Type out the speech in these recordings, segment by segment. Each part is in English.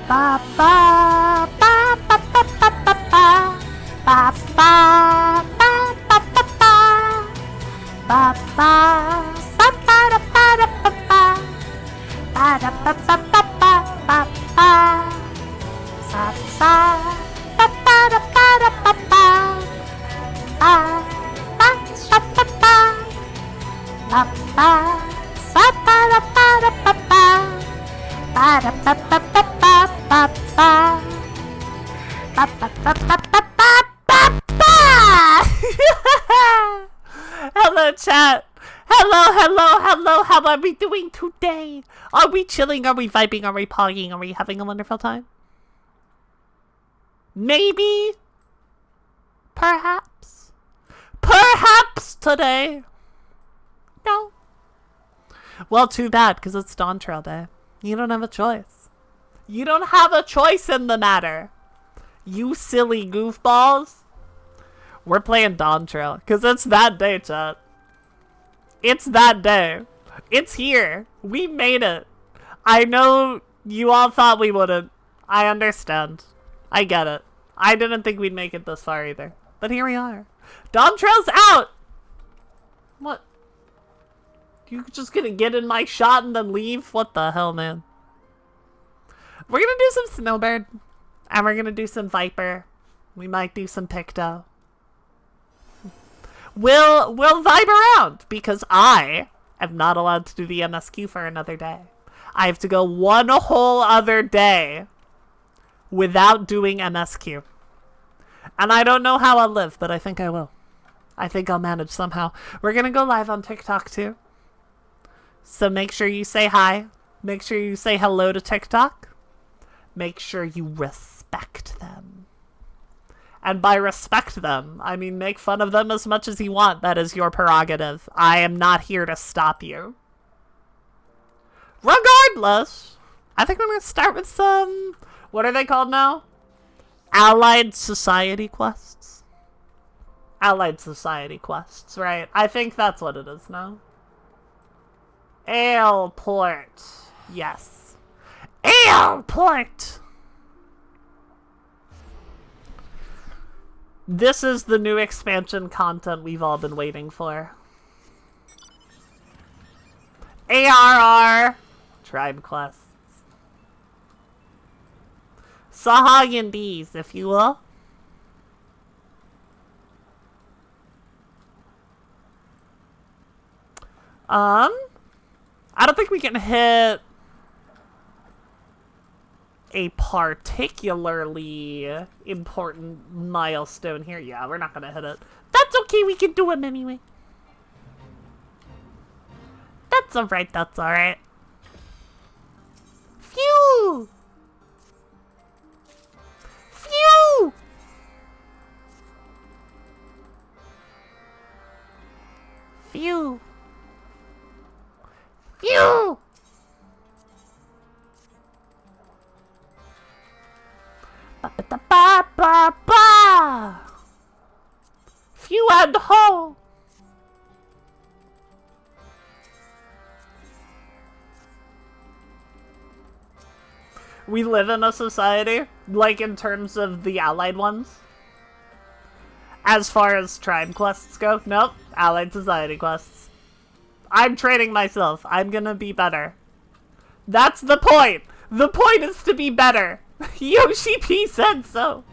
Ba ba ba ba ba ba ba ba ba ba ba ba ba ba ba ba ba da ba da ba ba ba da ba ba ba ba ba ba sa sa ba ba da ba da ba ba ba ba sa ba ba ba ba sa ba da ba da ba ba ba da ba ba ba ba ba ba ba ba ba ba ba ba ba. Hello, chat. Hello. How are we doing today? Are we chilling? Are we vibing? Are we pogging? Are we having a wonderful time? Maybe. Perhaps. Perhaps today. No. Well, too bad, because it's DAWNTRAIL Day. You don't have a choice. You don't have a choice in the matter. You silly goofballs. We're playing DAWNTRAIL, because it's that day, chat. It's that day. It's here. We made it. I know you all thought we wouldn't. I understand. I get it. I didn't think we'd make it this far either. But here we are. DAWNTRAIL's out! What? You just gonna get in my shot and then leave? What the hell, man? We're gonna do some Snowbird. And we're gonna do some Viper. We might do some Picto. We'll vibe around, because I am not allowed to do the MSQ for another day. I have to go one whole other day without doing MSQ. And I don't know how I'll live, but I think I will. I think I'll manage somehow. We're gonna go live on TikTok too. So make sure you say hi. Make sure you say hello to TikTok. Make sure you respect them. And by respect them, I mean make fun of them as much as you want. That is your prerogative. I am not here to stop you. Regardless, I think I'm going to start with some... What are they called now? Allied Society quests? Allied Society quests, right? I think that's what it is now. Airport. Yes. Airport! This is the new expansion content we've all been waiting for. ARR! Tribe quests. Sahagandis, if you will. I don't think we can hit a particularly important milestone here. Yeah, we're not gonna hit it. That's okay, we can do them anyway. That's alright, that's alright. Phew! Phew! Phew! Phew! Ba-ba-ba-ba-ba! Few and ho! We live in a society, like in terms of the allied ones. As far as tribe quests go, nope, allied society quests. I'm training myself. I'm gonna be better. That's the point! The point is to be better! Yoshi P said so!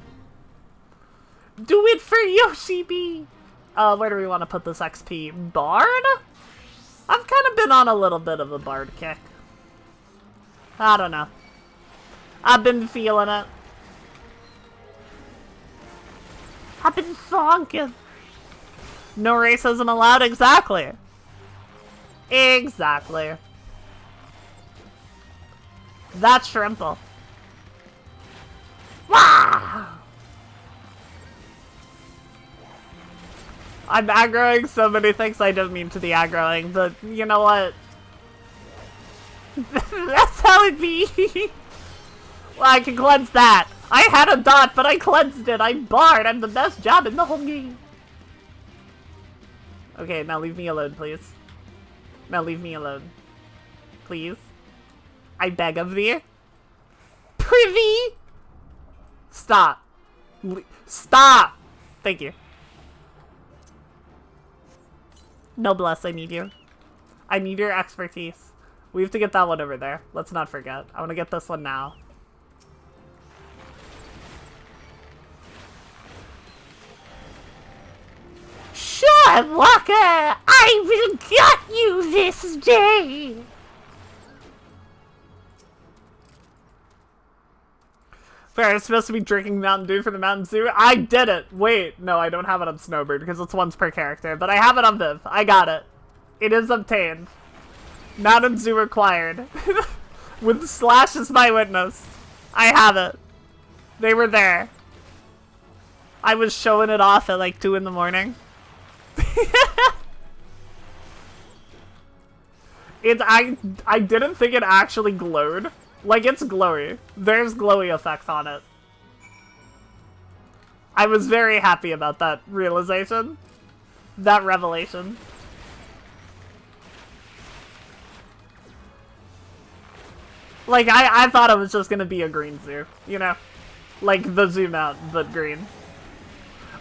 Do it for Yoshi B! Where do we want to put this XP? Bard? I've kind of been on a little bit of a Bard kick. I don't know. I've been feeling it. I've been funkin'. No racism allowed? Exactly. Exactly. That's shrimple. Wah! I'm aggroing so many things I don't mean to be aggroing, but you know what? That's how it be. Well, I can cleanse that. I had a dot, but I cleansed it. I'm Bard. I'm the best job in the whole game. Okay, now leave me alone, please. Now leave me alone. Please. I beg of thee. privy? Stop. Stop! Thank you. Noblesse, I need you. I need your expertise. We have to get that one over there. Let's not forget. I want to get this one now. Sure, Walker! I will get you this day! Fair, I'm supposed to be drinking Mountain Dew for the Mountain Zoo. I did it! Wait, no, I don't have it on Snowbird because it's once per character, but I have it on Viv. I got it. It is obtained. Mountain Zoo required. With Slash as my witness. I have it. They were there. I was showing it off at like 2 in the morning. I didn't think it actually glowed. Like, it's glowy. There's glowy effects on it. I was very happy about that realization. That revelation. Like, I thought it was just gonna be a green zoo, you know? Like, the zoom out, but green.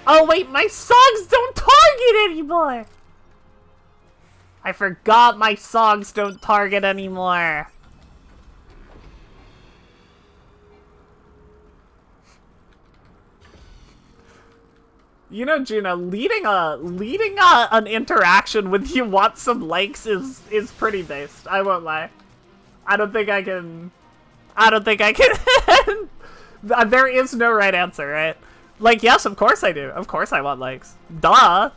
Oh wait, my songs don't target anymore! I forgot my songs don't target anymore. You know, Juno, leading an interaction with "you want some likes" is pretty based. I won't lie. I don't think I can. There is no right answer, right? Like, yes, of course I do. Of course I want likes. Duh.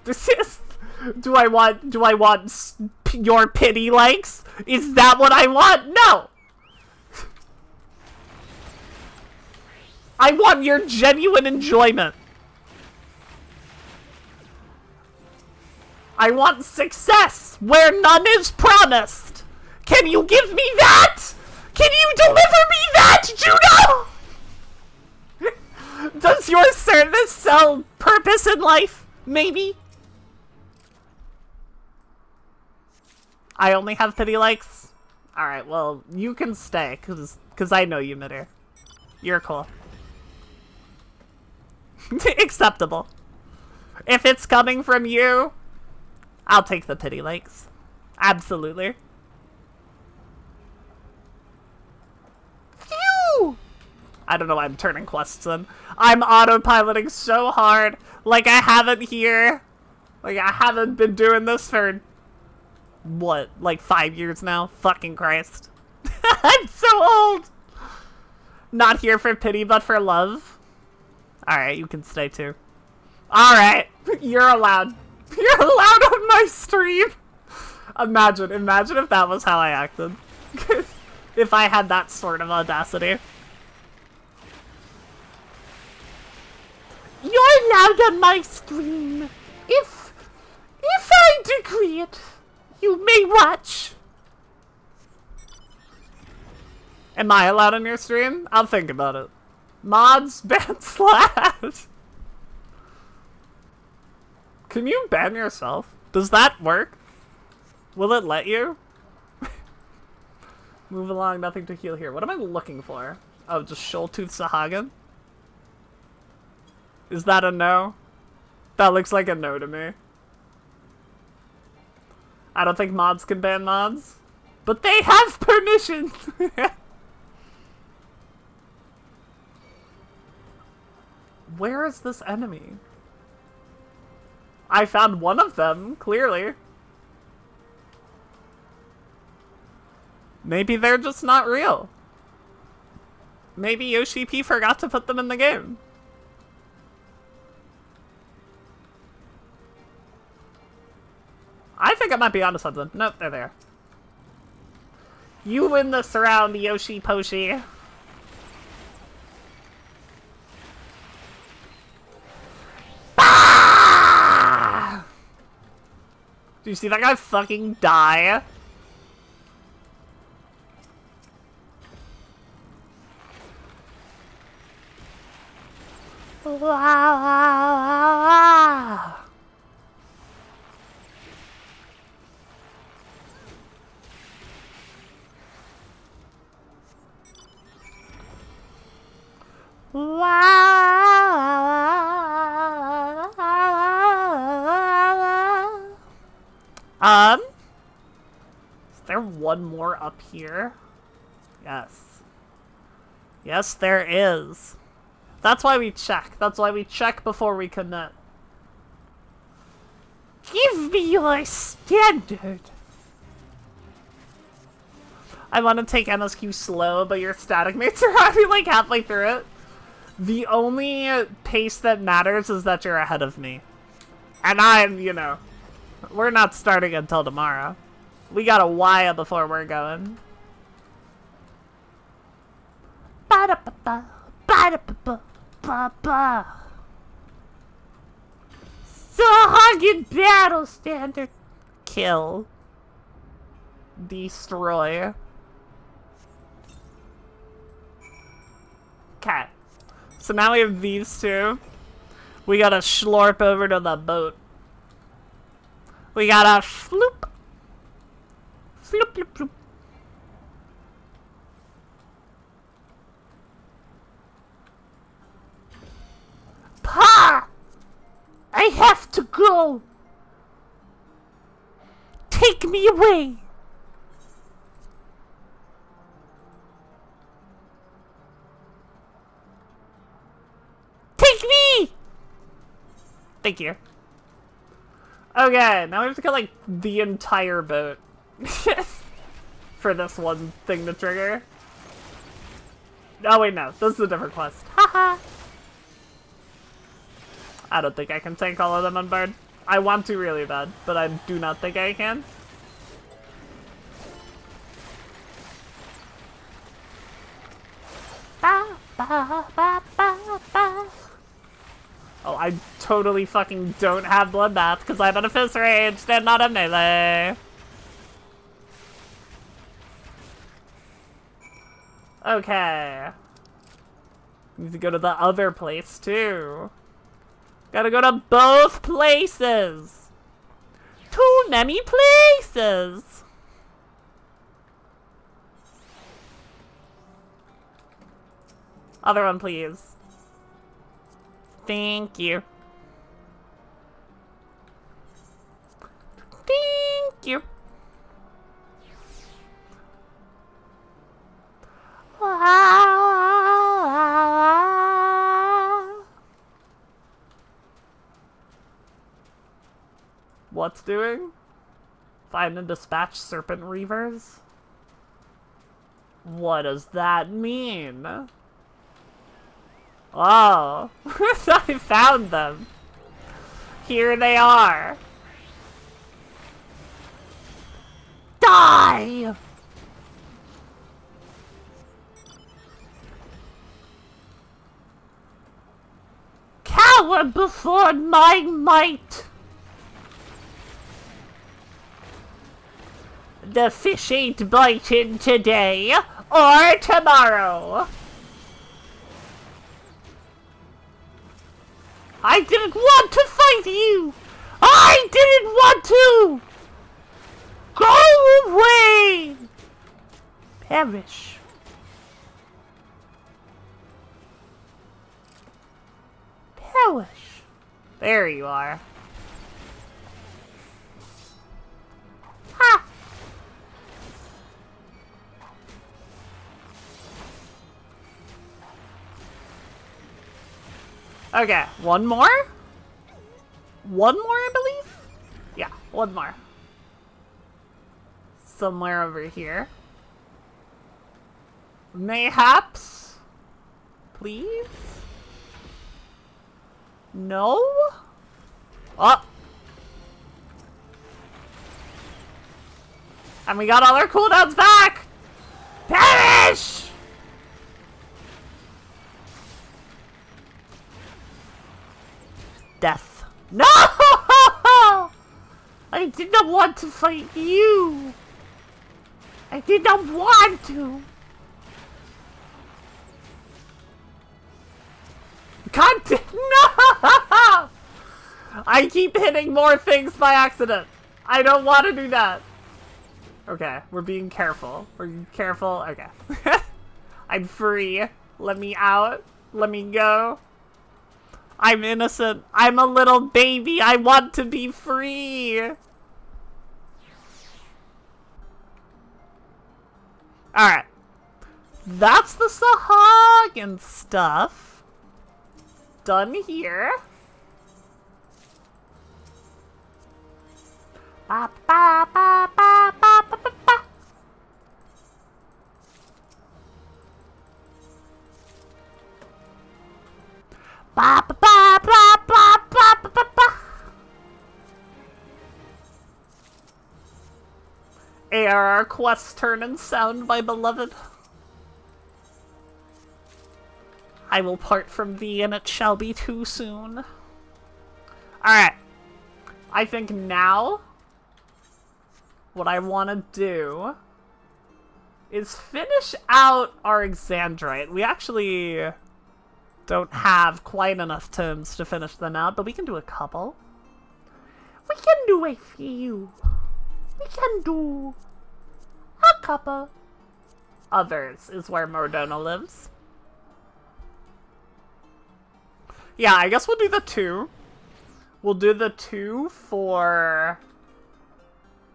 Do I want your pity likes? Is that what I want? No. I want your genuine enjoyment. I want success where none is promised. Can you give me that? Can you deliver me that, Juno? Does your service sell purpose in life? Maybe. I only have pity likes? Alright, well, you can stay, cause I know you, Mitter. You're cool. Acceptable. If it's coming from you, I'll take the pity likes. Absolutely. Phew! I don't know why I'm turning quests in. I'm autopiloting so hard. Like I haven't here. Like I haven't been doing this for, what, like 5 years now? Fucking Christ. I'm so old! Not here for pity, but for love. Alright, you can stay too. Alright, you're allowed. You're allowed on my stream! Imagine if that was how I acted. If I had that sort of audacity. You're allowed on my stream. If I decree it, you may watch. Am I allowed on your stream? I'll think about it. Mods, ban Slash. Can you ban yourself? Does that work? Will it let you? Move along, nothing to heal here. What am I looking for? Oh, just Shoaltooth Sahagin? Is that a no? That looks like a no to me. I don't think mods can ban mods. But they have permission! Where is this enemy? I found one of them, clearly. Maybe they're just not real. Maybe Yoshi P forgot to put them in the game. I think I might be onto something. Nope, they're there. You win this round, Yoshi Poshi. Ah! Do you see that guy fucking die? Wow. Is there one more up here? Yes. Yes, there is. That's why we check. That's why we check before we commit. Give me your standard. I want to take MSQ slow, but your static mates are already like halfway through it. The only pace that matters is that you're ahead of me. And I'm, you know, we're not starting until tomorrow. We got a while before we're going. Ba-da-ba-ba, ba-da-ba-ba, ba-ba. Song battle standard. Kill. Destroy. Okay. So now we have these two. We gotta schlorp over to the boat. We gotta floop. Floop, floop, floop. Pa! I have to go. Take me away. Take me! Thank you. Okay, now we have to get, like, the entire boat. For this one thing to trigger. Oh, wait, no. This is a different quest. Haha! I don't think I can take all of them on board. I want to really bad, but I do not think I can. Ba, ba, ba, ba, ba. Oh, I totally fucking don't have Bloodbath because I'm at a fist range and not a melee. Okay. Need to go to the other place too. Gotta go to both places. Too many places. Other one, please. Thank you. Thank you. What's doing? Find and dispatch serpent reavers? What does that mean? Oh, I found them. Here they are. Die! Cower before my might. The fish ain't biting today or tomorrow. I didn't want to fight you! I didn't want to! Go away! Perish. Perish. There you are. Ha! Okay, one more? One more, I believe? Yeah, one more. Somewhere over here. Mayhaps? Please? No? Oh! And we got all our cooldowns back! Perish! Death. No! I did not want to fight you. I did not want to. God damn, no! I keep hitting more things by accident. I don't want to do that. Okay, we're being careful. We're careful. Okay. I'm free. Let me out. Let me go. I'm innocent. I'm a little baby. I want to be free. Alright. That's the Sahagin stuff. Done here. Ba, ba, ba, ba, ba, ba, ba, ba. Ba, ba, ba, ba, ba, ba, ba, ba, ba. ARR quest turn and sound, my beloved. I will part from thee, and it shall be too soon. Alright. I think now, what I want to do is finish out our Exandrite. We actually don't have quite enough tomes to finish them out, but we can do a couple. We can do a few. We can do a couple. Others is where Mordona lives. Yeah, I guess we'll do the 2. We'll do the 2 for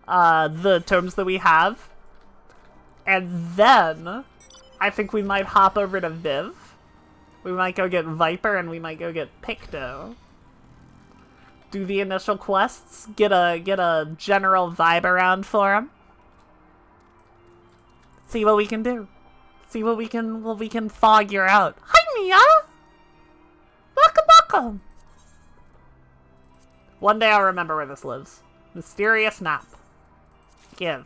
the tomes that we have. And then I think we might hop over to Viv. We might go get Viper and we might go get Picto. Do the initial quests, get a general vibe around for him. See what we can do. See what we can figure out. Hi Mia! Welcome, welcome! One day I'll remember where this lives. Mysterious Nap. Give.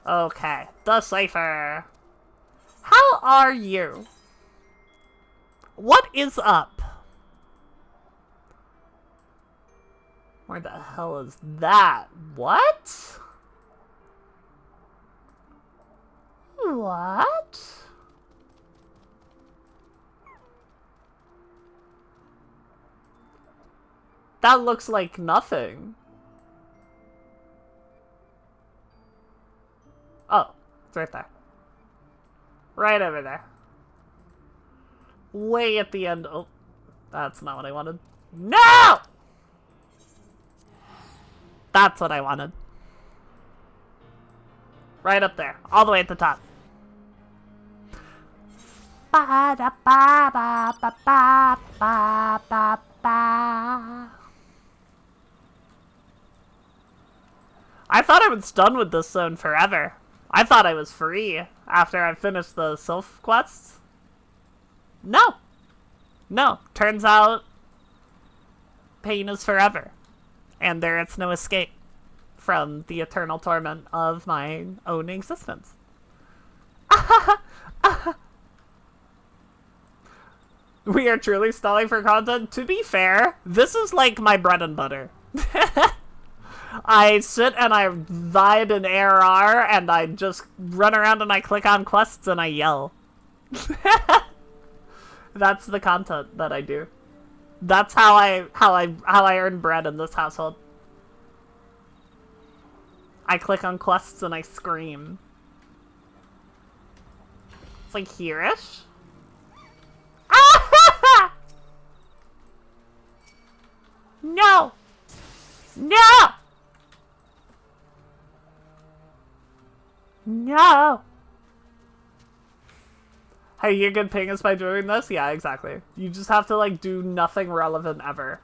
Okay, the cipher. How are you? What is up? Where the hell is that? What? What? That looks like nothing. Oh, it's right there. Right over there. Way at the end. Oh, that's not what I wanted. No! That's what I wanted. Right up there. All the way at the top. Ba da ba ba ba ba ba ba ba. I thought I was done with this zone forever. I thought I was free after I finished the Sylph quests. No. No. Turns out pain is forever. And there is no escape from the eternal torment of my own existence. We are truly stalling for content. To be fair, this is like my bread and butter. I sit and I vibe in ARR and I just run around and I click on quests and I yell. That's the content that I do. That's how I earn bread in this household. I click on quests and I scream. It's like here-ish. No! No! No! Hey, you get ping us by doing this? Yeah, exactly. You just have to, like, do nothing relevant ever.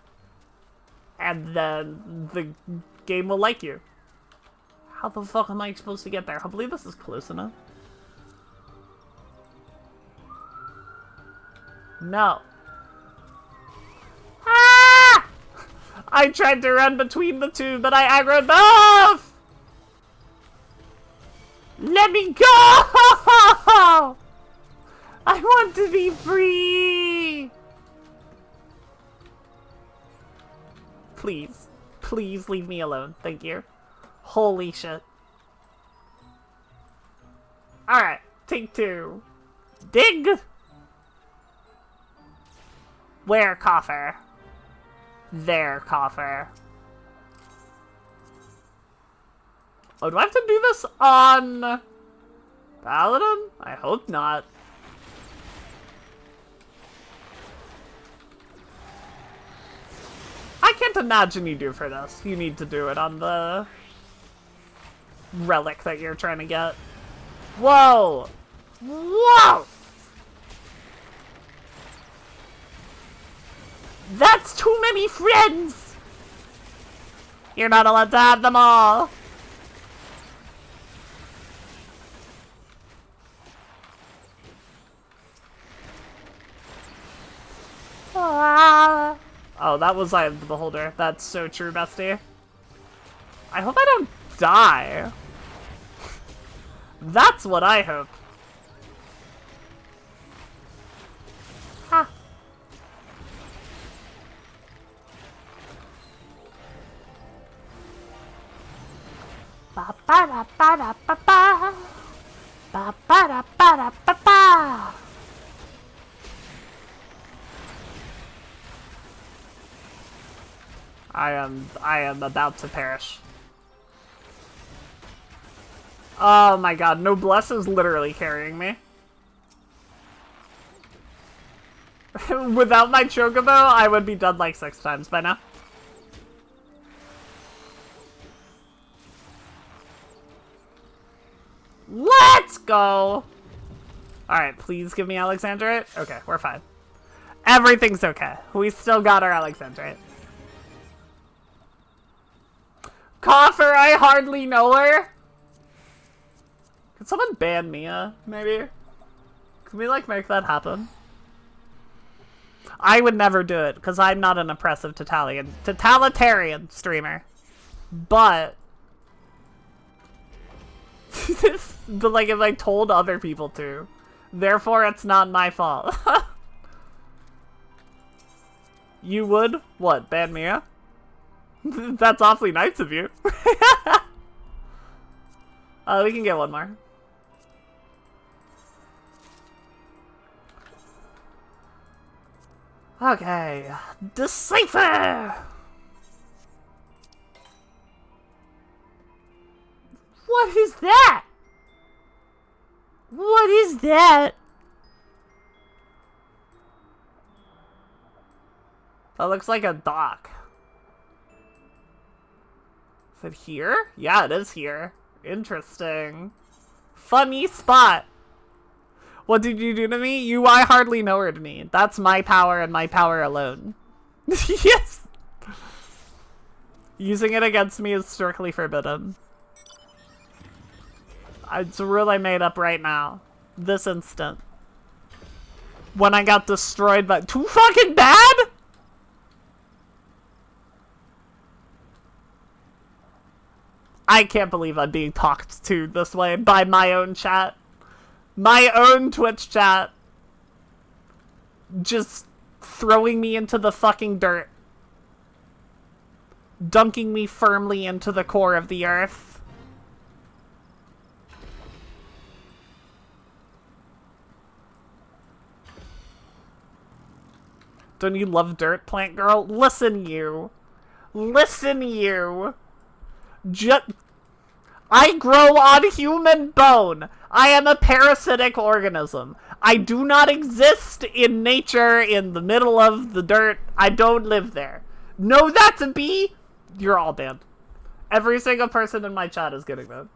And then the game will like you. How the fuck am I supposed to get there? I believe this is close enough. No. Ah! I tried to run between the two, but I aggroed both! Let me go! I want to be free! Please. Please leave me alone. Thank you. Holy shit. Alright. Take 2. Dig! Where coffer? There coffer. Oh, do I have to do this on Paladin? I hope not. can't imagine you do for this. You need to do it on the relic that you're trying to get. Whoa! Whoa! That's too many friends! You're not allowed to have them all. Ah. Oh, that was Eye of the Beholder. That's so true, bestie. I hope I don't die. That's what I hope. Ha. Ba ba da ba da ba ba. Ba ba da ba da ba ba. I am about to perish. Oh my god, Noblesse is literally carrying me. Without my Chocobo, I would be dead like 6 times by now. Let's go! Alright, please give me Alexandrite. Okay, we're fine. Everything's okay. We still got our Alexandrite. Coffer, I hardly know her. Could someone ban Mia, maybe? Can we, like, make that happen? I would never do it, because I'm not an oppressive totalitarian streamer. But... but, like, if I told other people to. Therefore, it's not my fault. You would? What, ban Mia? That's awfully nice of you. We can get one more. Okay. Decipher! What is that? What is that? That looks like a dock. Is it here? Yeah, it is here. Interesting. Funny spot. What did you do to me? You I hardly know her to me. That's my power and my power alone. Yes! Using it against me is strictly forbidden. It's a rule I made up right now. This instant. When I got destroyed by— Too fucking bad?! I can't believe I'm being talked to this way by my own chat. My own Twitch chat. Just throwing me into the fucking dirt. Dunking me firmly into the core of the earth. Don't you love dirt, plant girl? Listen, you. Listen, you. I grow on human bone. I am a parasitic organism. I do not exist in nature in the middle of the dirt. I don't live there. Know that to be? You're all banned. Every single person in my chat is getting banned.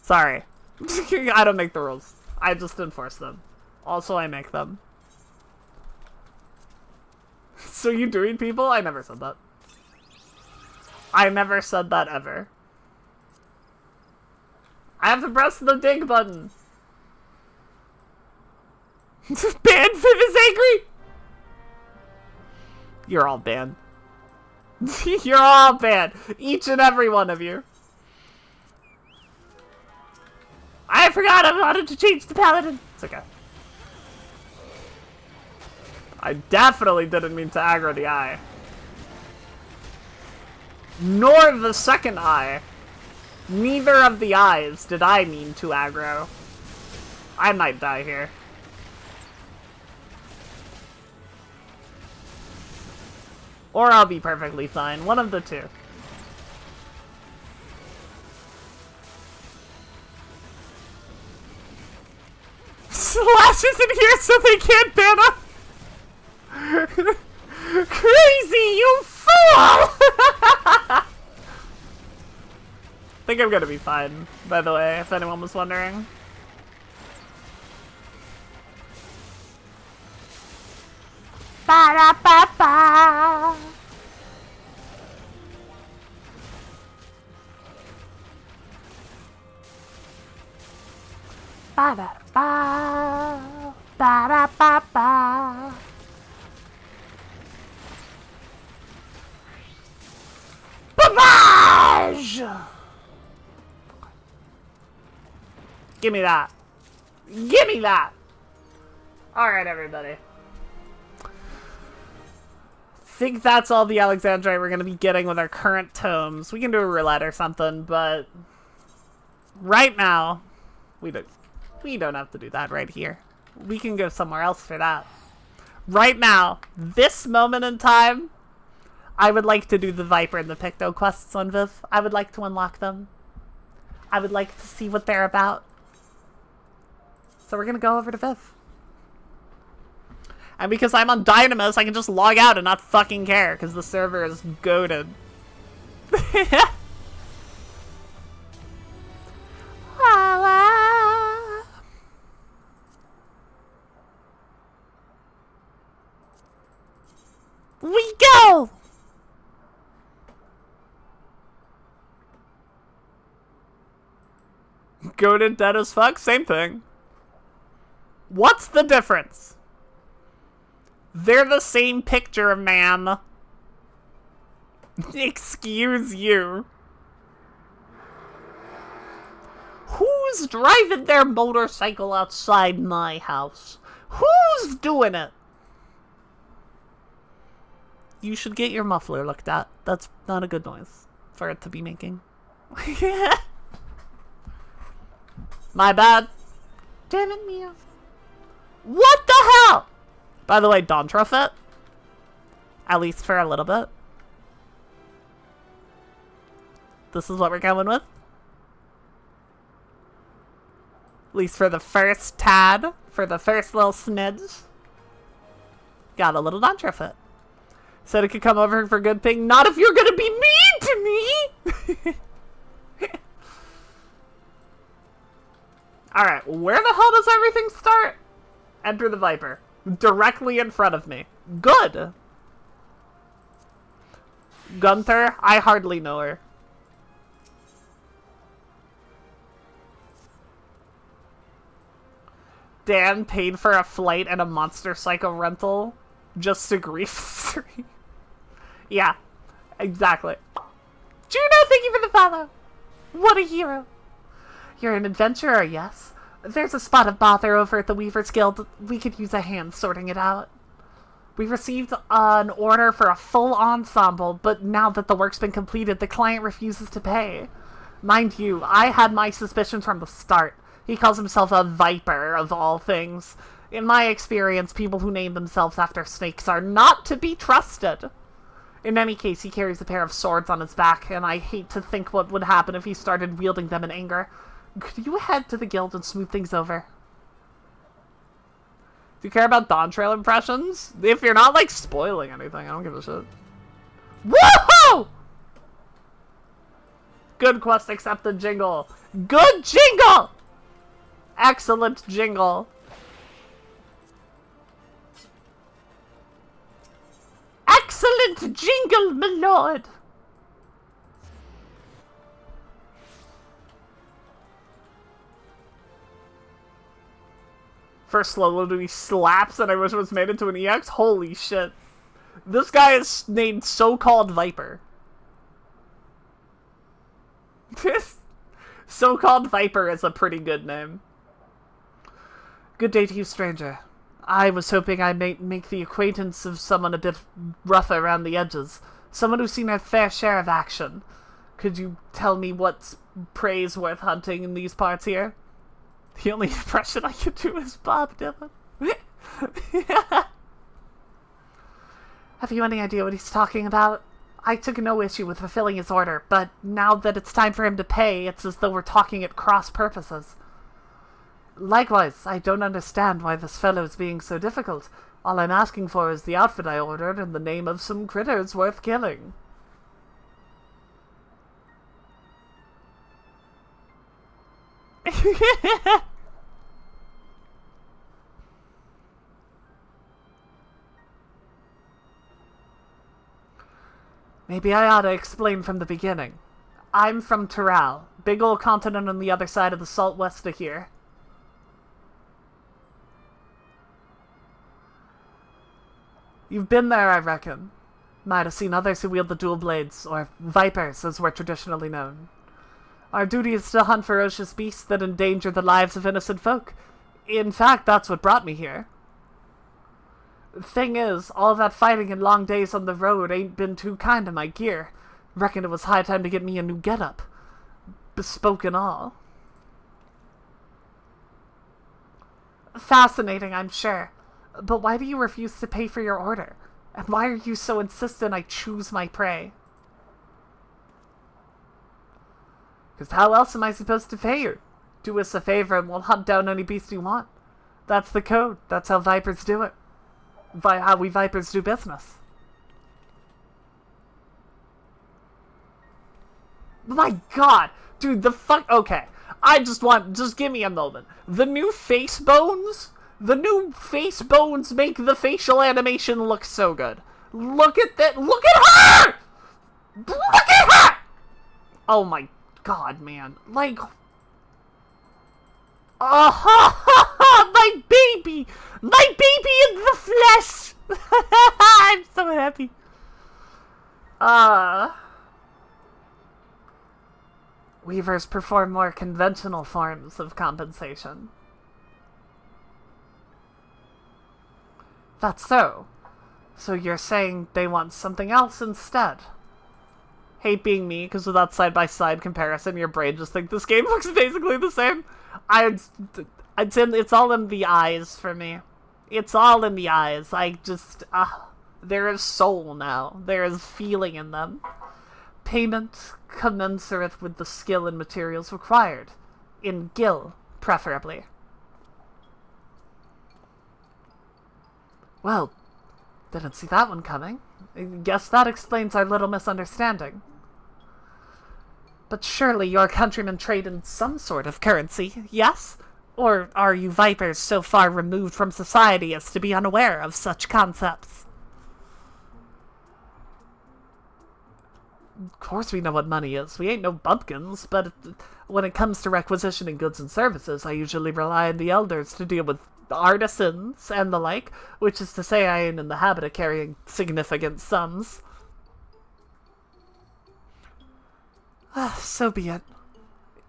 Sorry. I don't make the rules. I just enforce them. Also, I make them. So you doing people? I never said that. I never said that ever. I have to press the dig button. Ban Viv is angry! You're all banned. You're all banned. Each and every one of you. I forgot I wanted to change the paladin. It's okay. I definitely didn't mean to aggro the eye. Nor the second eye. Neither of the eyes did I mean to aggro. I might die here. Or I'll be perfectly fine. One of the two. Slash isn't here so they can't ban us! Crazy, you fool! I think I'm gonna be fine, by the way, if anyone was wondering. Ba-da-ba-ba. Ba-da-ba. Ba-da-ba-ba. Barrage! Give me that. Give me that! Alright, everybody. Think that's all the Alexandrite we're going to be getting with our current tomes. We can do a roulette or something, but right now, we don't have to do that right here. We can go somewhere else for that. Right now, this moment in time, I would like to do the Viper and the Picto quests on Viv. I would like to unlock them. I would like to see what they're about. So we're going to go over to Viv. And because I'm on Dynamis, I can just log out and not fucking care, because the server is goated. We go! Goated, dead as fuck? Same thing. What's the difference? They're the same picture, ma'am. Excuse you. Who's driving their motorcycle outside my house? Who's doing it? You should get your muffler looked at. That's not a good noise for it to be making. My bad. Damn it, Mia. What the hell? By the way, DAWNTRAIL fit. At least for a little bit. This is what we're going with. At least for the first tad. For the first little smidge. Got a little DAWNTRAIL fit. Said it could come over for good thing. Not if you're gonna be mean to me! Alright, where the hell does everything start? Enter the Viper. Directly in front of me. Good! Gunther, I hardly know her. Dan paid for a flight and a monster psycho rental just to grief stream. Yeah, exactly. Juno, thank you for the follow. What a hero. You're an adventurer, yes? There's a spot of bother over at the Weaver's Guild. We could use a hand sorting it out. We received an order for a full ensemble, but now that the work's been completed, the client refuses to pay. Mind you, I had my suspicions from the start. He calls himself a Viper, of all things. In my experience, people who name themselves after snakes are not to be trusted. In any case, he carries a pair of swords on his back, and I hate to think what would happen if he started wielding them in anger. Could you head to the guild and smooth things over? Do you care about DAWNTRAIL impressions? If you're not, like, spoiling anything, I don't give a shit. Woohoo! Good quest accepted jingle. Good jingle! Excellent jingle. Excellent jingle, my lord! First Lolo he slaps and I wish it was made into an EX? Holy shit. This guy is named So-Called Viper. So-Called Viper is a pretty good name. Good day to you, stranger. I was hoping I might make the acquaintance of someone a bit rough around the edges. Someone who's seen a fair share of action. Could you tell me what's praiseworth hunting in these parts here? The only impression I could do is Bob Dylan. Have you any idea what he's talking about? I took no issue with fulfilling his order, but now that it's time for him to pay, it's as though we're talking at cross purposes. Likewise, I don't understand why this fellow's being so difficult. All I'm asking for is the outfit I ordered in the name of some critters worth killing. Maybe I ought to explain from the beginning. I'm from Terral, big old continent on the other side of the salt west of here. You've been there, I reckon. Might have seen others who wield the dual blades, or vipers as we're traditionally known. Our duty is to hunt ferocious beasts that endanger the lives of innocent folk. In fact, that's what brought me here. Thing is, all that fighting and long days on the road ain't been too kind to my gear. Reckon it was high time to get me a new getup. Bespoke and all. Fascinating, I'm sure. But why do you refuse to pay for your order? And why are you so insistent I choose my prey? Because how else am I supposed to pay you? Do us a favor and we'll hunt down any beast you want. That's the code. That's how vipers do it. How we vipers do business. My god! Dude, the fuck... Okay. Just give me a moment. The new face bones make the facial animation look so good. Look at that. Look at her! Look at her! Oh my god, man. Like... my baby! My baby in the flesh! I'm so happy. Weavers perform more conventional forms of compensation. That's so. So you're saying they want something else instead? Hate being me, because without side-by-side comparison, your brain just thinks this game looks basically the same. I'd say it's all in the eyes for me. It's all in the eyes. There is soul now. There is feeling in them. Payment commensurate with the skill and materials required. In gil, preferably. Well, didn't see that one coming. Guess that explains our little misunderstanding. But surely your countrymen trade in some sort of currency, yes? Or are you vipers so far removed from society as to be unaware of such concepts? Of course we know what money is. We ain't no bumpkins, but when it comes to requisitioning goods and services, I usually rely on the elders to deal with artisans and the like, which is to say I ain't in the habit of carrying significant sums. So be it.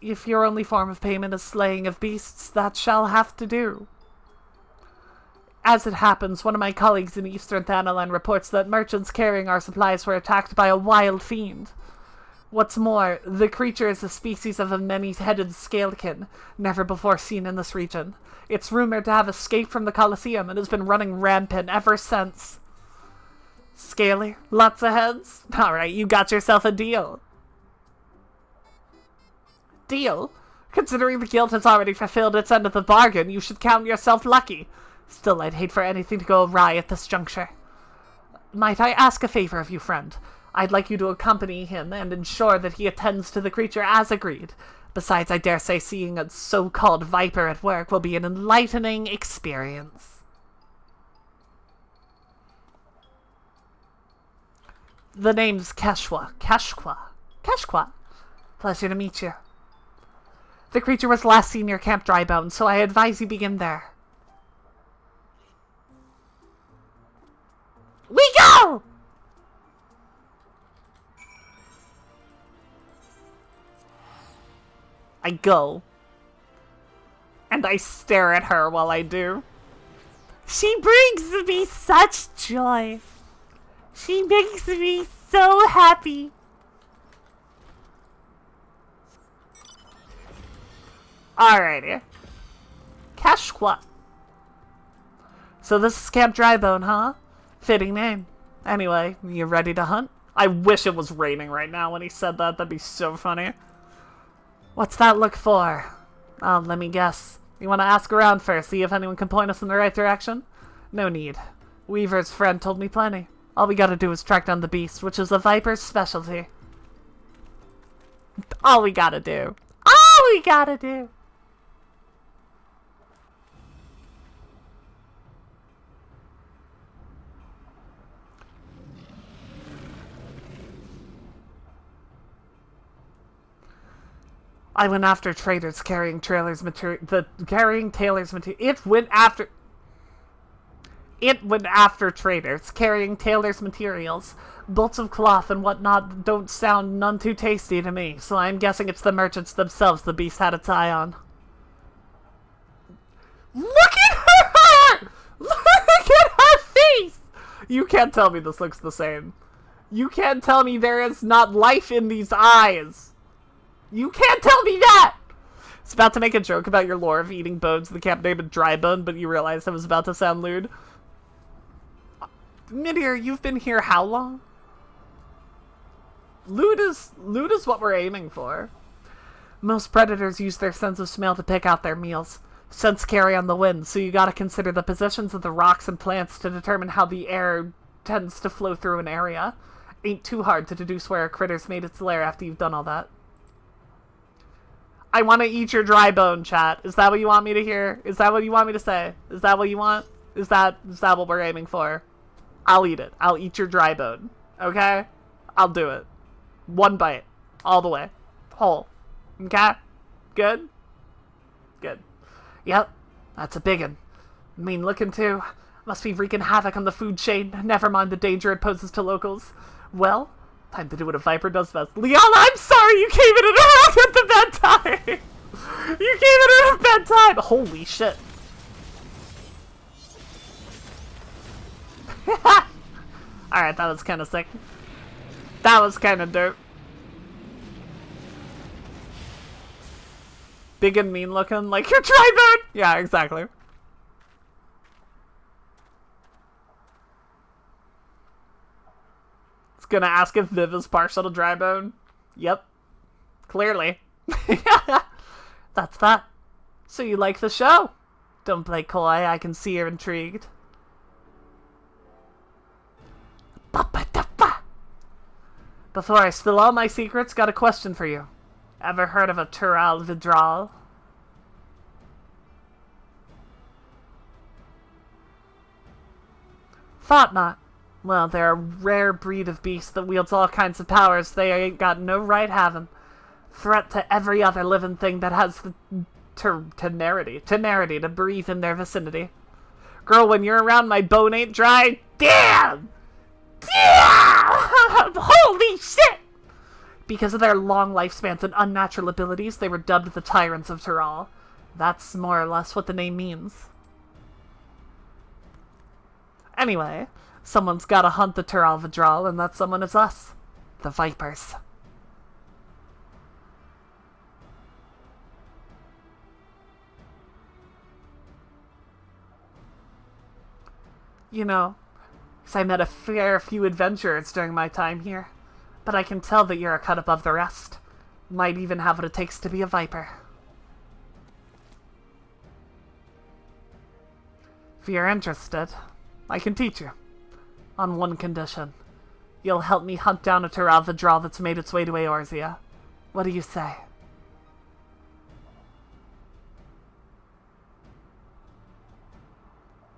If your only form of payment is slaying of beasts, that shall have to do. As it happens, one of my colleagues in Eastern Thanalan reports that merchants carrying our supplies were attacked by a wild fiend. What's more, the creature is a species of a many-headed scalekin, never before seen in this region. It's rumored to have escaped from the Colosseum and has been running rampant ever since. Scaly? Lots of heads? Alright, you got yourself a deal. Deal? Considering the guild has already fulfilled its end of the bargain, you should count yourself lucky. Still, I'd hate for anything to go awry at this juncture. Might I ask a favor of you, friend? I'd like you to accompany him and ensure that he attends to the creature as agreed. Besides, I dare say seeing a so-called viper at work will be an enlightening experience. The name's Keshwa. Keshwa. Pleasure to meet you. The creature was last seen near Camp Drybone, so I advise you begin there. We go! I go. And I stare at her while I do. She brings me such joy. She makes me so happy. Alrighty. Keshwa. So this is Camp Drybone, huh? Fitting name. Anyway, you ready to hunt? I wish it was raining right now when he said that. That'd be so funny. What's that look for? Oh, let me guess. You want to ask around first, see if anyone can point us in the right direction? No need. Weaver's friend told me plenty. All we gotta do is track down the beast, which is a viper's specialty. All we gotta do. All we gotta do. I went after traders carrying Taylor's material. Carrying Taylor's material. It went after traders carrying Taylor's materials. Bolts of cloth and whatnot don't sound none too tasty to me, so I'm guessing it's the merchants themselves the beast had its eye on. Look at her! Look at her face! You can't tell me this looks the same. You can't tell me there is not life in these eyes. You can't tell me that! It's about to make a joke about your lore of eating bones the camp named Dry Bone, but you realized it was about to sound lewd. Midir, you've been here how long? Lewd is what we're aiming for. Most predators use their sense of smell to pick out their meals. Scents carry on the wind, so you gotta consider the positions of the rocks and plants to determine how the air tends to flow through an area. Ain't too hard to deduce where a critter's made its lair after you've done all that. I want to eat your dry bone, chat. Is that what you want me to hear? Is that what you want me to say? Is that what you want? Is that what we're aiming for? I'll eat it. I'll eat your dry bone. Okay? I'll do it. One bite. All the way. Whole. Okay? Good? Good. Yep. That's a big one. Mean looking too. Must be wreaking havoc on the food chain. Never mind the danger it poses to locals. Well, time to do what a viper does best. Leon, I'm sorry you came in at the bedtime! You came in at bedtime! Holy shit. Alright, that was kind of sick. That was kind of dope. Big and mean looking, like your tribone! Yeah, exactly. It's gonna ask if Viv is partial to dry bone. Yep. Clearly. That's that. So you like the show? Don't play coy, I can see you're intrigued. Before I spill all my secrets, got a question for you. Ever heard of a Tural Vidral? Thought not. Well, they're a rare breed of beast that wields all kinds of powers they ain't got no right having. Threat to every other living thing that has the temerity to breathe in their vicinity. Girl, when you're around, my bone ain't dry. Damn! Damn! Holy shit! Because of their long lifespans and unnatural abilities, they were dubbed the Tyrants of Tural. That's more or less what the name means. Anyway, someone's gotta hunt the Tural Vidral, and that someone is us. The Vipers. You know, 'cause I met a fair few adventurers during my time here. But I can tell that you're a cut above the rest. Might even have what it takes to be a Viper. If you're interested, I can teach you. On one condition. You'll help me hunt down a Tural Vidral that's made its way to Eorzea. What do you say?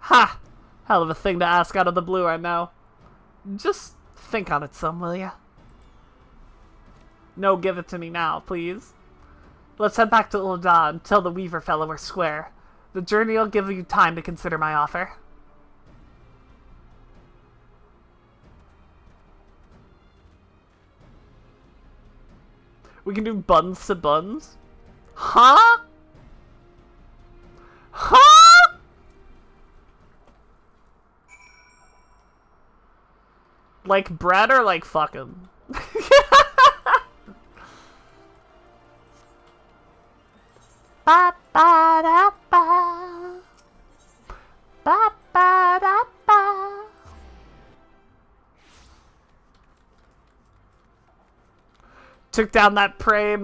Ha! Hell of a thing to ask out of the blue, I know. Just think on it some, will ya? No, give it to me now, please. Let's head back to Ul'dah and tell the Weaver fellow we're square. The journey will give you time to consider my offer. We can do buns to buns? Huh? Huh? Like bread or like fucking? Ba ba da ba. Ba ba da ba. Took down that prey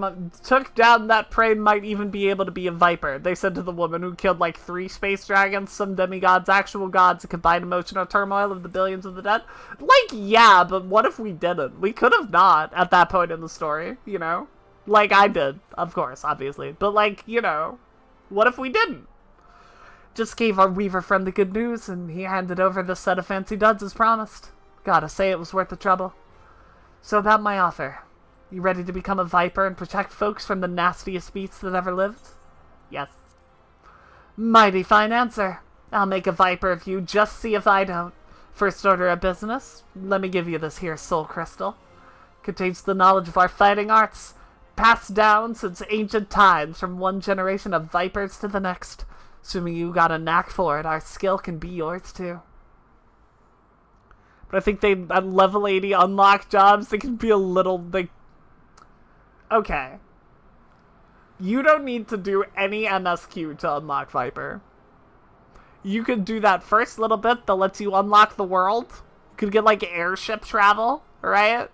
might even be able to be a Viper, they said to the woman who killed like 3 space dragons, some demigods, actual gods, a combined emotional turmoil of the billions of the dead. Like, yeah, but what if we didn't? We could have not at that point in the story, you know? Like, I did, of course, obviously. But, like, you know, what if we didn't? Just gave our Weaver friend the good news, and he handed over the set of fancy duds as promised. Gotta say it was worth the trouble. So about my offer. You ready to become a Viper and protect folks from the nastiest beasts that ever lived? Yes. Mighty fine answer. I'll make a Viper of you, just see if I don't. First order of business, let me give you this here soul crystal. Contains the knowledge of our fighting arts, passed down since ancient times from one generation of Vipers to the next. Assuming you got a knack for it, our skill can be yours too. But I think at level 80 unlock jobs, they can be a little, okay. You don't need to do any MSQ to unlock Viper. You could do that first little bit that lets you unlock the world. You could get, like, airship travel, right?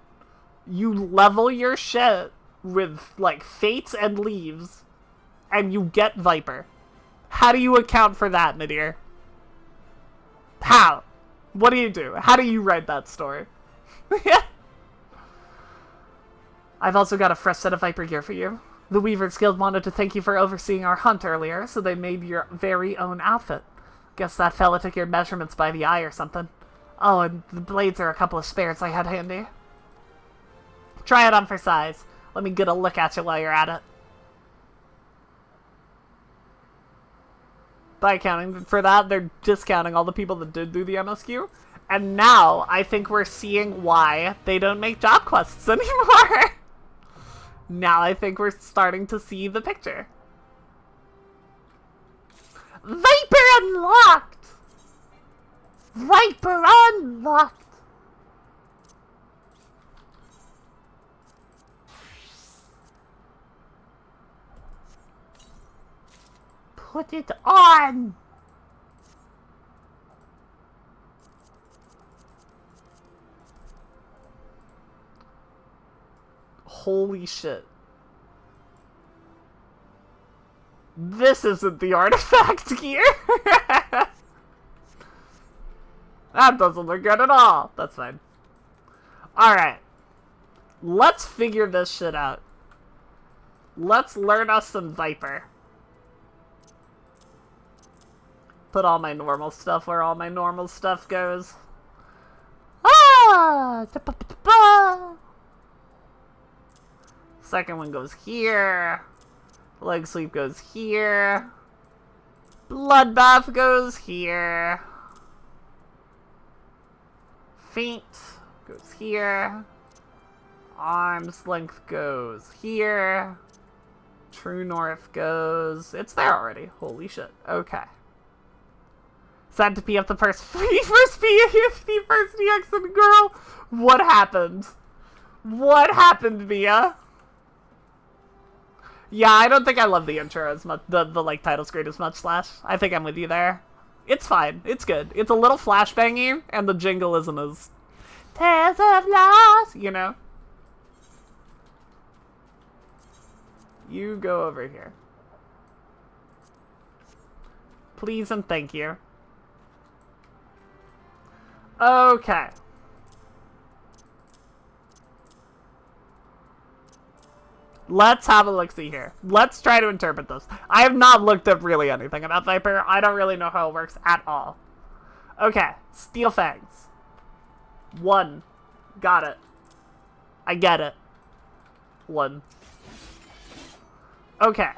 You level your shit with, like, fates and leaves, and you get Viper. How do you account for that, Nadir? How? What do you do? How do you write that story? I've also got a fresh set of Viper gear for you. The Weavers Guild wanted to thank you for overseeing our hunt earlier, so they made your very own outfit. Guess that fella took your measurements by the eye or something. Oh, and the blades are a couple of spares I had handy. Try it on for size. Let me get a look at you while you're at it. By accounting for that, they're discounting all the people that did do the MSQ. And now, I think we're seeing why they don't make job quests anymore. Now I think we're starting to see the picture. Viper unlocked! Viper unlocked! Put it on! Holy shit. This isn't the artifact gear! That doesn't look good at all. That's fine. Alright. Let's figure this shit out. Let's learn us some Viper. Put all my normal stuff where all my normal stuff goes. Ah! Second one goes here. Leg sweep goes here. Bloodbath goes here. Feint goes here. Arm's length goes here. True North goes... It's there already. Holy shit. Okay. Sad to pee up the first DX and girl. What happened? What happened, Mia? Yeah, I don't think I love the intro as much, the like, title screen as much, Slash. I think I'm with you there. It's fine. It's good. It's a little flashbangy, and the jingle isn't as... Tales of loss, you know? You go over here. Please and thank you. Okay. Let's have a look-see here. Let's try to interpret this. I have not looked up really anything about Viper. I don't really know how it works at all. Okay. Steel Fangs. 1. Got it. I get it. 1. Okay.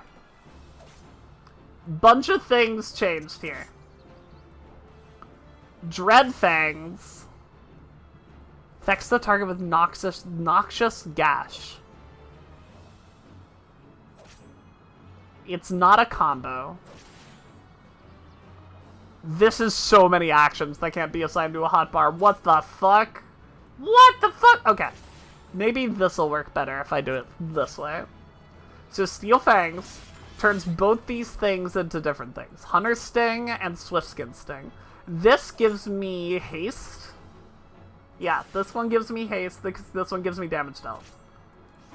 Bunch of things changed here. Dread Fangs affects the target with noxious gash. It's not a combo. This is so many actions that can't be assigned to a hotbar. What the fuck? What the fuck? Okay. Maybe this'll work better if I do it this way. So Steel Fangs turns both these things into different things. Hunter Sting and Swiftskin Sting. This gives me haste. Yeah, this one gives me haste. This one gives me damage dealt.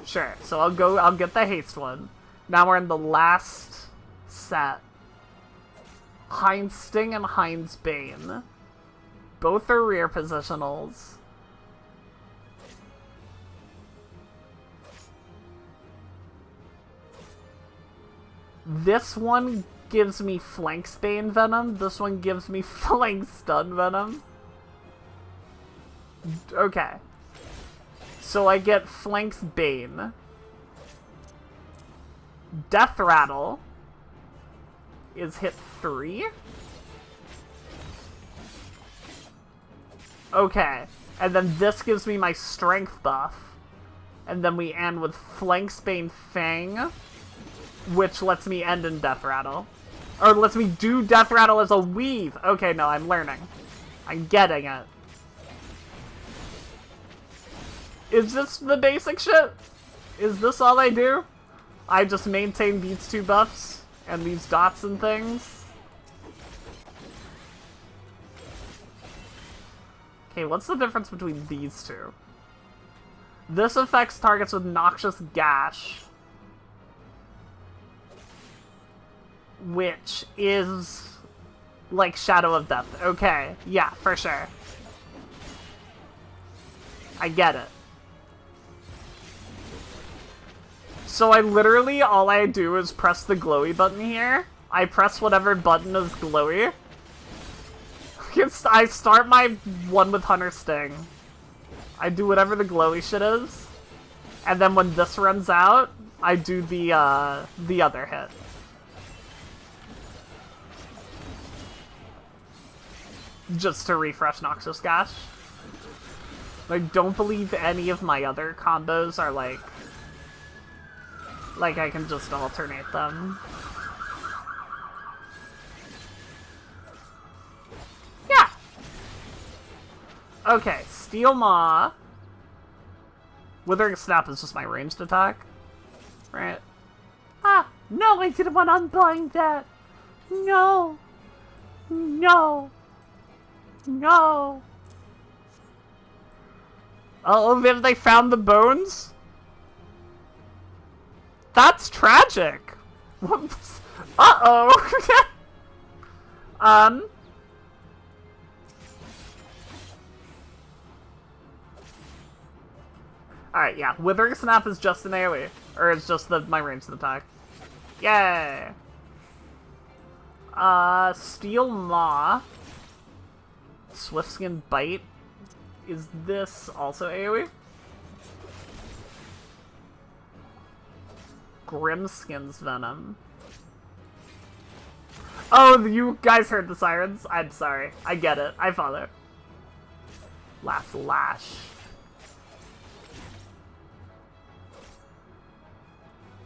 Sure, so I'll get the haste one. Now we're in the last set. Heinz Sting and Heinz Bane. Both are rear positionals. This one gives me flank Bane Venom. This one gives me flank Stun Venom. Okay. So I get Flank's Bane. Death Rattle is hit 3. Okay. And then this gives me my strength buff. And then we end with Flank's Bane Fang, which lets me end in Death Rattle. Or lets me do Death Rattle as a weave. Okay, no, I'm learning. I'm getting it. Is this the basic shit? Is this all I do? I just maintain these 2 buffs and these dots and things? Okay, what's the difference between these 2? This affects targets with Noxious Gash, which is like Shadow of Death. Okay, yeah, for sure. I get it. So I literally, all I do is press the glowy button here. I press whatever button is glowy. I start my one with Hunter Sting. I do whatever the glowy shit is. And then when this runs out, I do the other hit. Just to refresh Noxious Gash. I don't believe any of my other combos are like I can just alternate them. Yeah! Okay, Steel Maw. Withering Snap is just my ranged attack. Right? Ah! No, I didn't want to unblind that! No! No! No! Oh, have they found the bones? That's tragic! Whoops. Uh-oh! Alright, yeah. Withering Snap is just an AoE. Or it's just my ranged attack. Yay! Steel Maw. Swiftskin Bite. Is this also AoE? Grimskin's Venom. Oh, you guys heard the sirens? I'm sorry. I get it. I follow. Last Lash.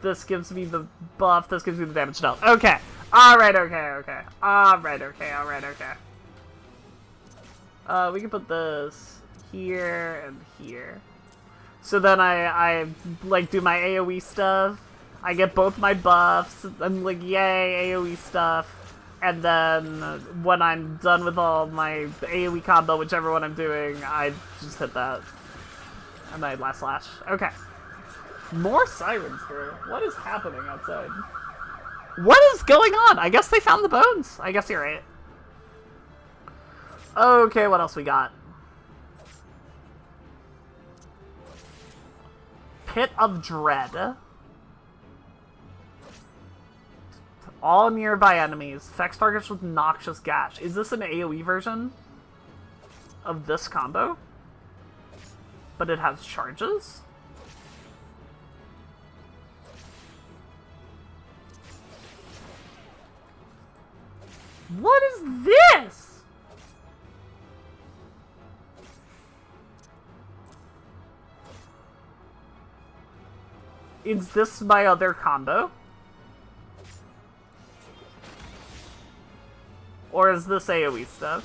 This gives me the buff. This gives me the damage dealt. Okay. Alright, okay. Alright, okay. We can put this here and here. So then I like do my AoE stuff. I get both my buffs. I'm like, yay, AoE stuff. And then when I'm done with all my AoE combo, whichever one I'm doing, I just hit that. And I last slash. Okay. More sirens, bro. What is happening outside? What is going on? I guess they found the bones. I guess you're right. Okay, what else we got? Pit of Dread. All nearby enemies. Affects targets with Noxious Gash. Is this an AoE version of this combo? But it has charges? What is this? Is this my other combo? Or is this AoE stuff?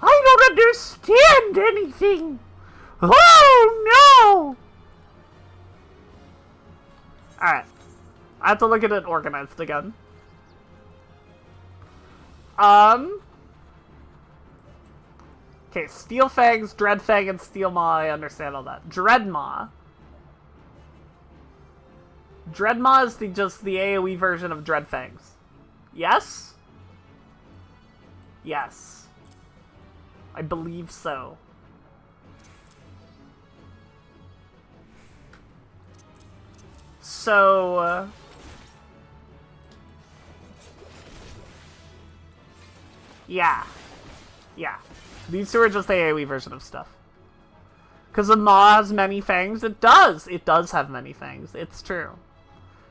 I don't understand anything! Oh no! Alright. I have to look at it organized again. Okay, Steel Fangs, Dread Fang, and Steel Maw, I understand all that. Dread Maw. Dread Maw is just the AoE version of Dread Fangs. Yes? Yes. I believe so. So... yeah. Yeah. These two are just the AoE version of stuff. Because the maw has many fangs? It does! It does have many fangs. It's true.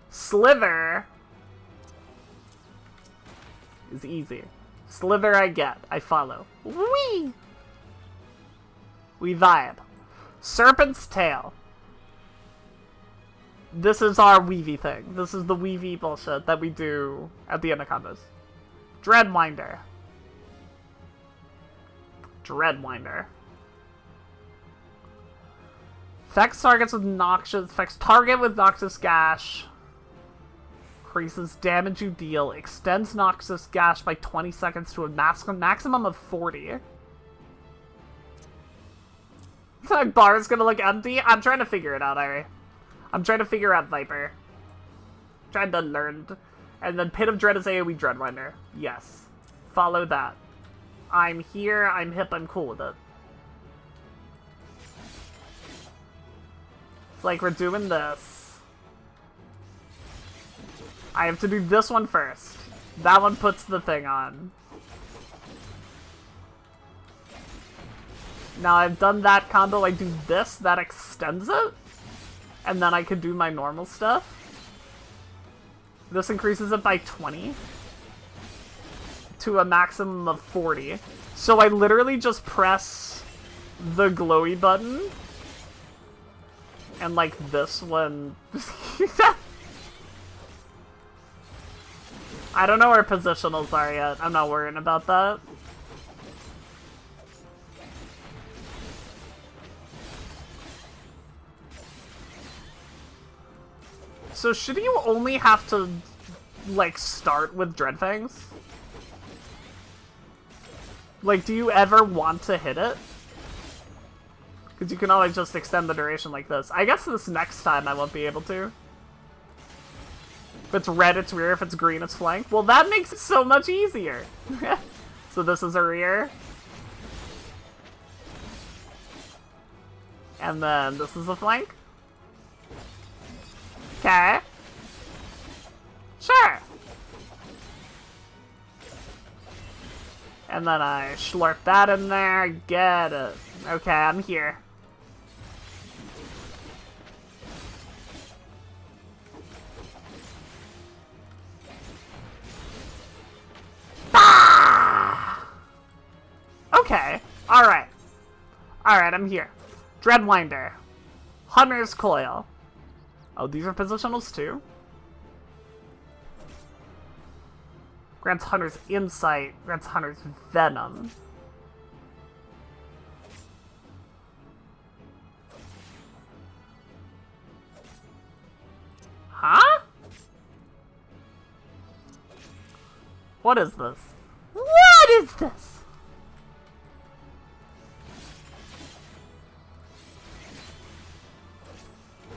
Slither is easy. Slither I get. I follow. Whee! We vibe. Serpent's Tail. This is our Weavy thing. This is the Weavy bullshit that we do at the end of combos. Dreadwinder. Dreadwinder. Affects target with noxious gash. Increases damage you deal. Extends noxious gash by 20 seconds to a maximum of 40. That bar is gonna look empty. I'm trying to figure it out, Irie. I'm trying to figure out Viper. Trying to learn. And then Pit of Dread is AoE Dreadwinder. Yes. Follow that. I'm here, I'm hip, I'm cool with it. It's like we're doing this. I have to do this one first. That one puts the thing on. Now I've done that combo, I do this, that extends it. And then I could do my normal stuff. This increases it by 20. To a maximum of 40. So I literally just press the glowy button. And like this one. I don't know where positionals are yet. I'm not worrying about that. So should you only have to, like, start with Dreadfangs? Like, do you ever want to hit it? Because you can always just extend the duration like this. I guess this next time I won't be able to. If it's red, it's rear. If it's green, it's flank. Well, that makes it so much easier. So this is a rear. And then this is a flank. Okay. Sure. And then I slurp that in there. Get it. Okay, I'm here. Ah! Okay. Alright. Alright, I'm here. Dreadwinder. Hunter's Coil. Oh, these are positionals too? Grants Hunter's Insight. Grants Hunter's Venom. Huh? What is this? What is this?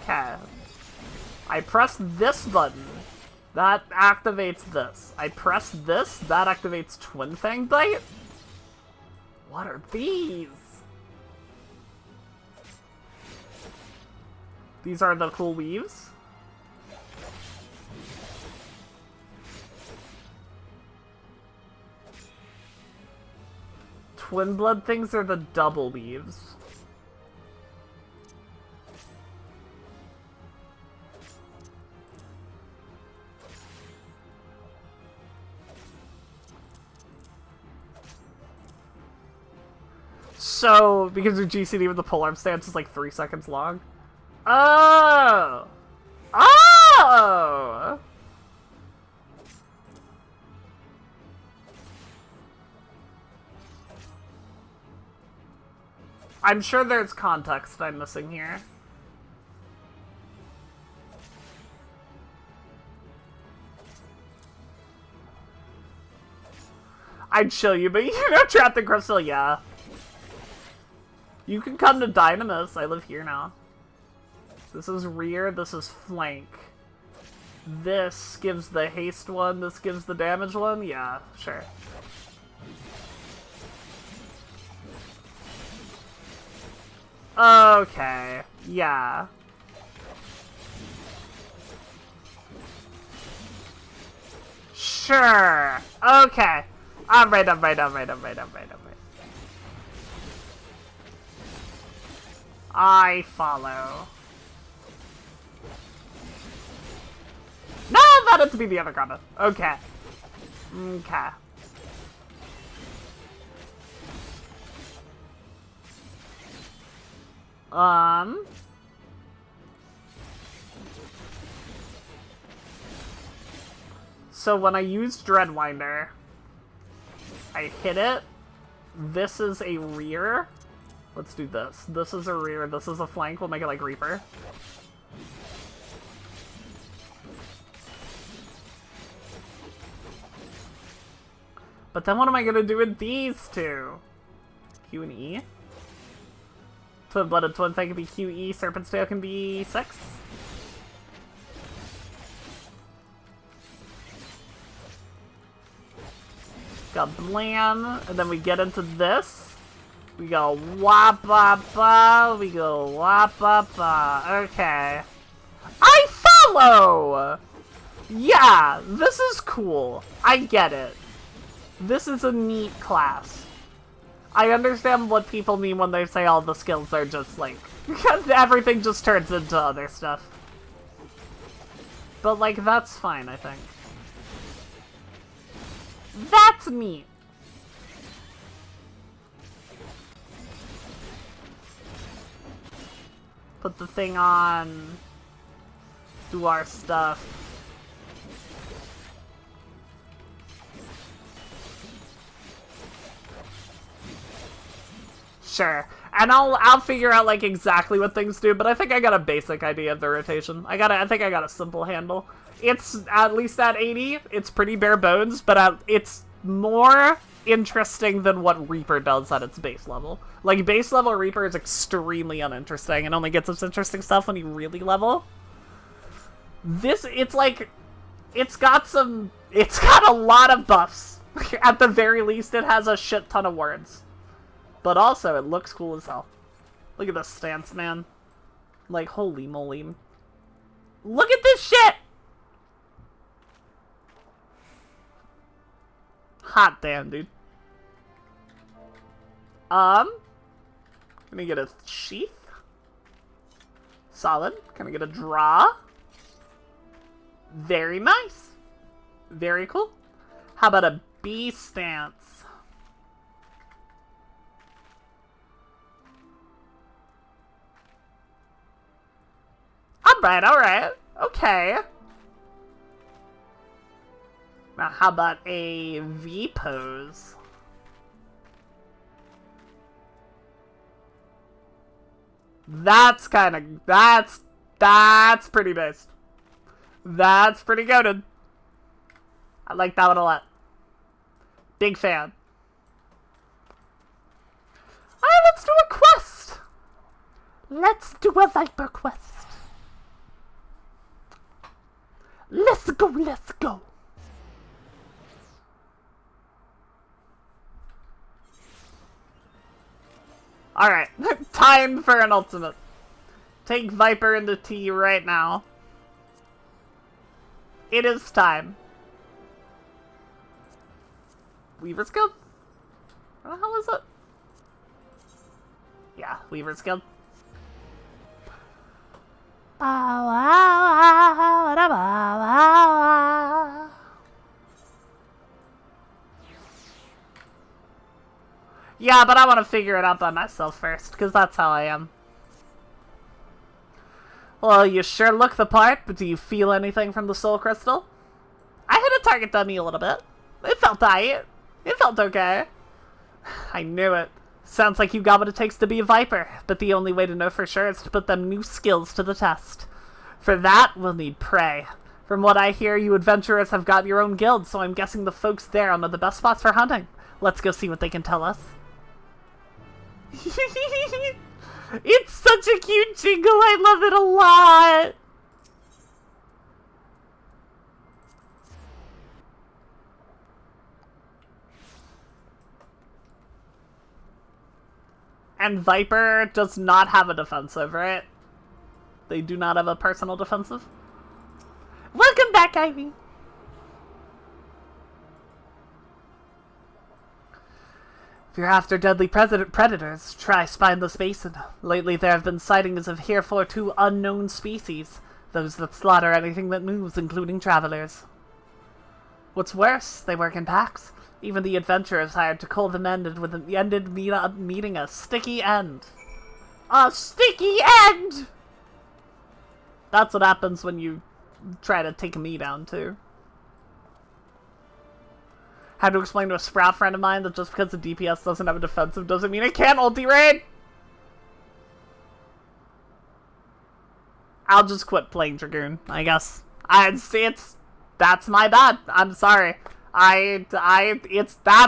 Okay. I press this button. That activates this. I press this. That activates Twin Fang Bite? What are these? These are the cool weaves? Twin Blood things are the double weaves. So, because your GCD with the polearm stance is like 3 seconds long? Oh! Oh! I'm sure there's context I'm missing here. I'd show you, but you know Trapped in Crystal, yeah. You can come to Dynamis. I live here now. This is rear, this is flank. This gives the haste one, this gives the damage one? Yeah, sure. Okay, yeah. Sure. Okay. Alright. I follow. No, that had to be the other combo. Okay. Okay. So when I use Dreadwinder, I hit it. This is a rear. Let's do this. This is a rear. This is a flank. We'll make it like Reaper. But then what am I gonna do with these two? Q and E? Twin-blooded twin thing can be QE, Serpent's Tail can be 6. Got Blam, and then we get into this. We go wah-ba-ba, we go wah-ba-ba. Okay. I follow! Yeah, this is cool. I get it. This is a neat class. I understand what people mean when they say all the skills are just like, everything just turns into other stuff. But like, that's fine, I think. That's neat. Put the thing on. Do our stuff. Sure. And I'll figure out like exactly what things do, but I think I got a basic idea of the rotation. I think I got a simple handle. It's at least at 80. It's pretty bare bones, but it's more interesting than what Reaper does at its base level. Like base level Reaper is extremely uninteresting and only gets its interesting stuff when you really level. This it's got a lot of buffs. At the very least, it has a shit ton of words. But also, it looks cool as hell. Look at this stance, man. Like, holy moly. Look at this shit! Hot damn, dude. Can I get a sheath? Solid. Can I get a draw? Very nice. Very cool. How about a B stance? Alright. Okay. Now, how about a V pose? That's pretty based. That's pretty goated. I like that one a lot. Big fan. Alright, let's do a quest. Let's do a Viper quest. Let's go, let's go. Alright, time for an ultimate. Take Viper into T right now. It is time. Weaver's Guild? What the hell is it? Yeah, Weaver's Guild. Yeah, but I want to figure it out by myself first, because that's how I am. Well, you sure look the part, but do you feel anything from the Soul Crystal? I hit a target dummy a little bit. It felt tight. It felt okay. I knew it. Sounds like you got what it takes to be a Viper, but the only way to know for sure is to put them new skills to the test. For that, we'll need prey. From what I hear, you adventurers have got your own guild, so I'm guessing the folks there know the best spots for hunting. Let's go see what they can tell us. It's such a cute jingle, I love it a lot! And Viper does not have a defensive, right? They do not have a personal defensive. Welcome back, Ivy! If you're after deadly predators, try Spineless Basin. Lately there have been sightings of heretofore unknown species, those that slaughter anything that moves, including travelers. What's worse, they work in packs. Even the adventurers hired to cull them ended meeting a sticky end. A sticky end! That's what happens when you try to take me down, too. Had to explain to a Sprout friend of mine that just because the DPS doesn't have a defensive doesn't mean it can't ulti-raid! I'll just quit playing Dragoon, I guess. That's my bad. I'm sorry. That's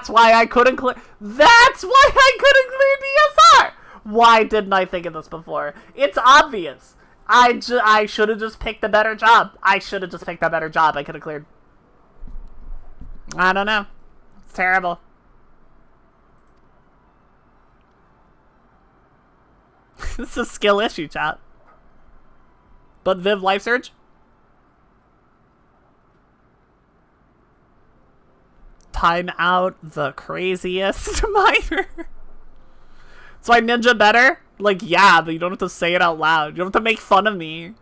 why I couldn't clear. That's why I couldn't clear DSR! Why didn't I think of this before? It's obvious. I should have just picked a better job. I could have cleared. I don't know. It's terrible. This is a skill issue, chat. But Viv Life Surge? Time out the craziest miner. So I ninja better? Like, yeah, but you don't have to say it out loud. You don't have to make fun of me.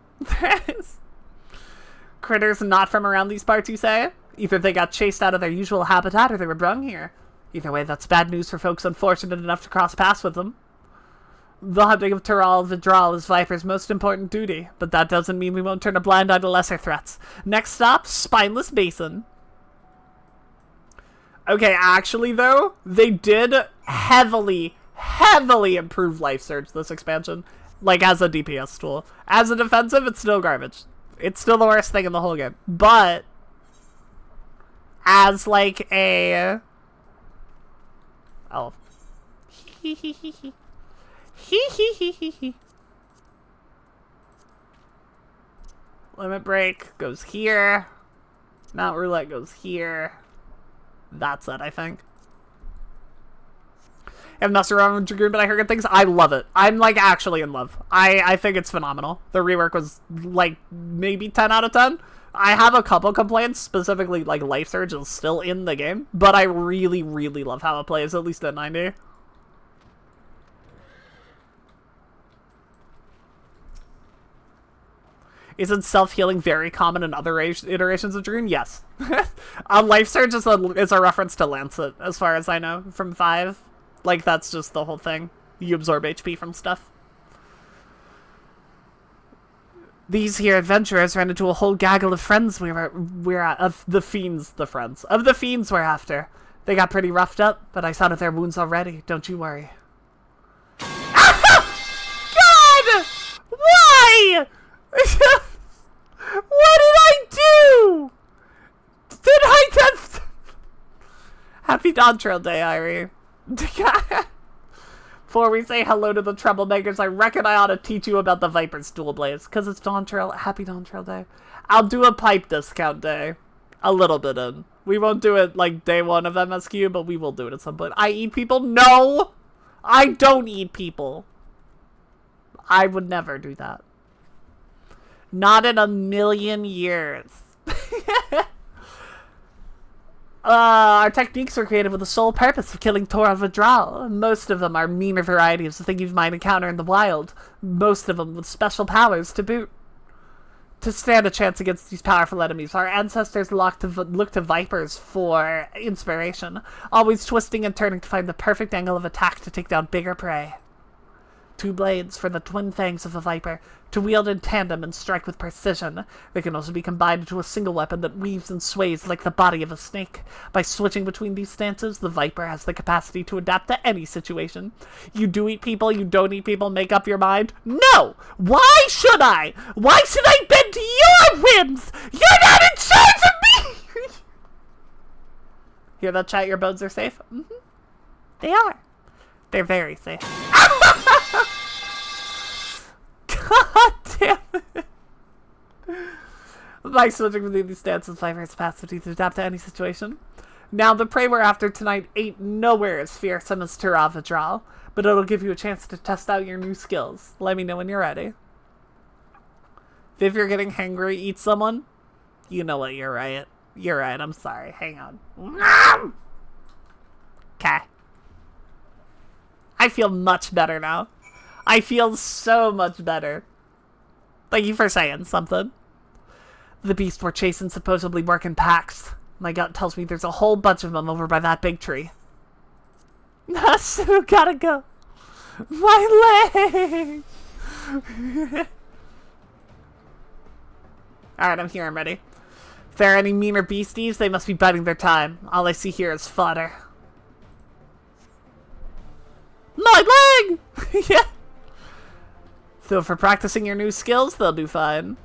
Critters not from around these parts, you say? Either they got chased out of their usual habitat or they were brung here. Either way, that's bad news for folks unfortunate enough to cross paths with them. The hunting of Vidral is Viper's most important duty, but that doesn't mean we won't turn a blind eye to lesser threats. Next stop, Spineless Basin. Okay, actually, though, they did heavily improve Life Surge this expansion. Like, as a DPS tool. As a defensive, it's still garbage. It's still the worst thing in the whole game. But, as, like, a... Oh. Limit Break goes here. Mount Roulette goes here. That's it, I think. I've messed around with Dragoon, but I heard good things. I love it. I'm, like, actually in love. I think it's phenomenal. The rework was, like, maybe 10 out of 10. I have a couple complaints, specifically, like, Life Surge is still in the game, but I really, really love how it plays, at least at 90. Isn't self-healing very common in other iterations of Dragoon? Yes. Life Surge is a reference to Lancet, as far as I know, from 5. Like, that's just the whole thing. You absorb HP from stuff. These here adventurers ran into a whole gaggle of friends of the fiends we're after. They got pretty roughed up, but I saw to their wounds already. Don't you worry. God! Why? What did I do? Did I just... Happy DAWNTRAIL Day, Irie. Before we say hello to the troublemakers, I reckon I ought to teach you about the Viper's Dual Blaze, because it's DAWNTRAIL. Happy DAWNTRAIL Day. I'll do a pipe discount day. A little bit in. We won't do it like day 1 of MSQ, but we will do it at some point. I eat people? No! I don't eat people. I would never do that. Not in a million years. Our techniques were created with the sole purpose of killing Torah Vidral. Most of them are meaner varieties of things you might encounter in the wild. Most of them with special powers to boot. To stand a chance against these powerful enemies, our ancestors looked to vipers for inspiration, always twisting and turning to find the perfect angle of attack to take down bigger prey. 2 blades for the twin fangs of a viper, to wield in tandem and strike with precision. They can also be combined into a single weapon that weaves and sways like the body of a snake. By switching between these stances, the viper has the capacity to adapt to any situation. You do eat people, you don't eat people, make up your mind? No! Why should I? Why should I bend to your whims? You're not in charge of me! Hear that, chat? Your bones are safe? Mm-hmm. They are. They're very safe. God damn it. By switching between these stances, Viper has capacity to adapt to any situation. Now, the prey we're after tonight ain't nowhere as fearsome as Torah Vidral, but it'll give you a chance to test out your new skills. Let me know when you're ready. If you're getting hangry, eat someone. You know what, you're right. You're right, I'm sorry. Hang on. Okay. I feel much better now. I feel so much better. Thank you for saying something. The beasts we're chasing supposedly work in packs. My gut tells me there's a whole bunch of them over by that big tree. Nasu, gotta go. My leg! Alright, I'm here, I'm ready. If there are any meaner beasties, they must be biding their time. All I see here is fodder. My leg! Yeah. So for practicing your new skills, they'll do fine.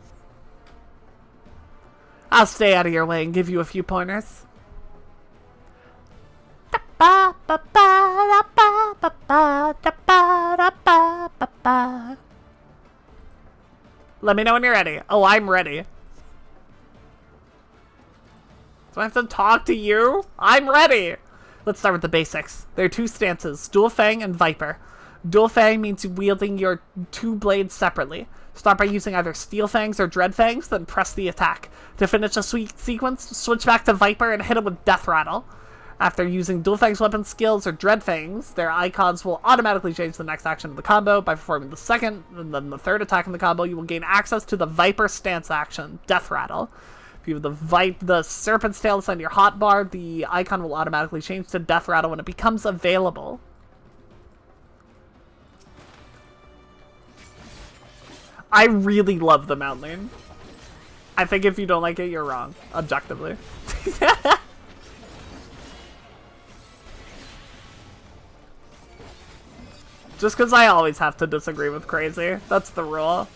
I'll stay out of your way and give you a few pointers. Let me know when you're ready. Oh, I'm ready. Do I have to talk to you? I'm ready! Let's start with the basics. There are two stances, Dual Fang and Viper. Dual Fang means wielding your two blades separately. Start by using either Steel Fangs or Dread Fangs, then press the attack. To finish a sequence, switch back to Viper and hit it with Death Rattle. After using Dual Fang's weapon skills or Dread Fangs, their icons will automatically change the next action of the combo. By performing the second and then the third attack in the combo, you will gain access to the Viper stance action, Death Rattle. If you have the Serpent's Tail on your hotbar, the icon will automatically change to Death Rattle when it becomes available. I really love the Mount Lane. I think if you don't like it, you're wrong, objectively. Just because I always have to disagree with Crazy. That's the rule.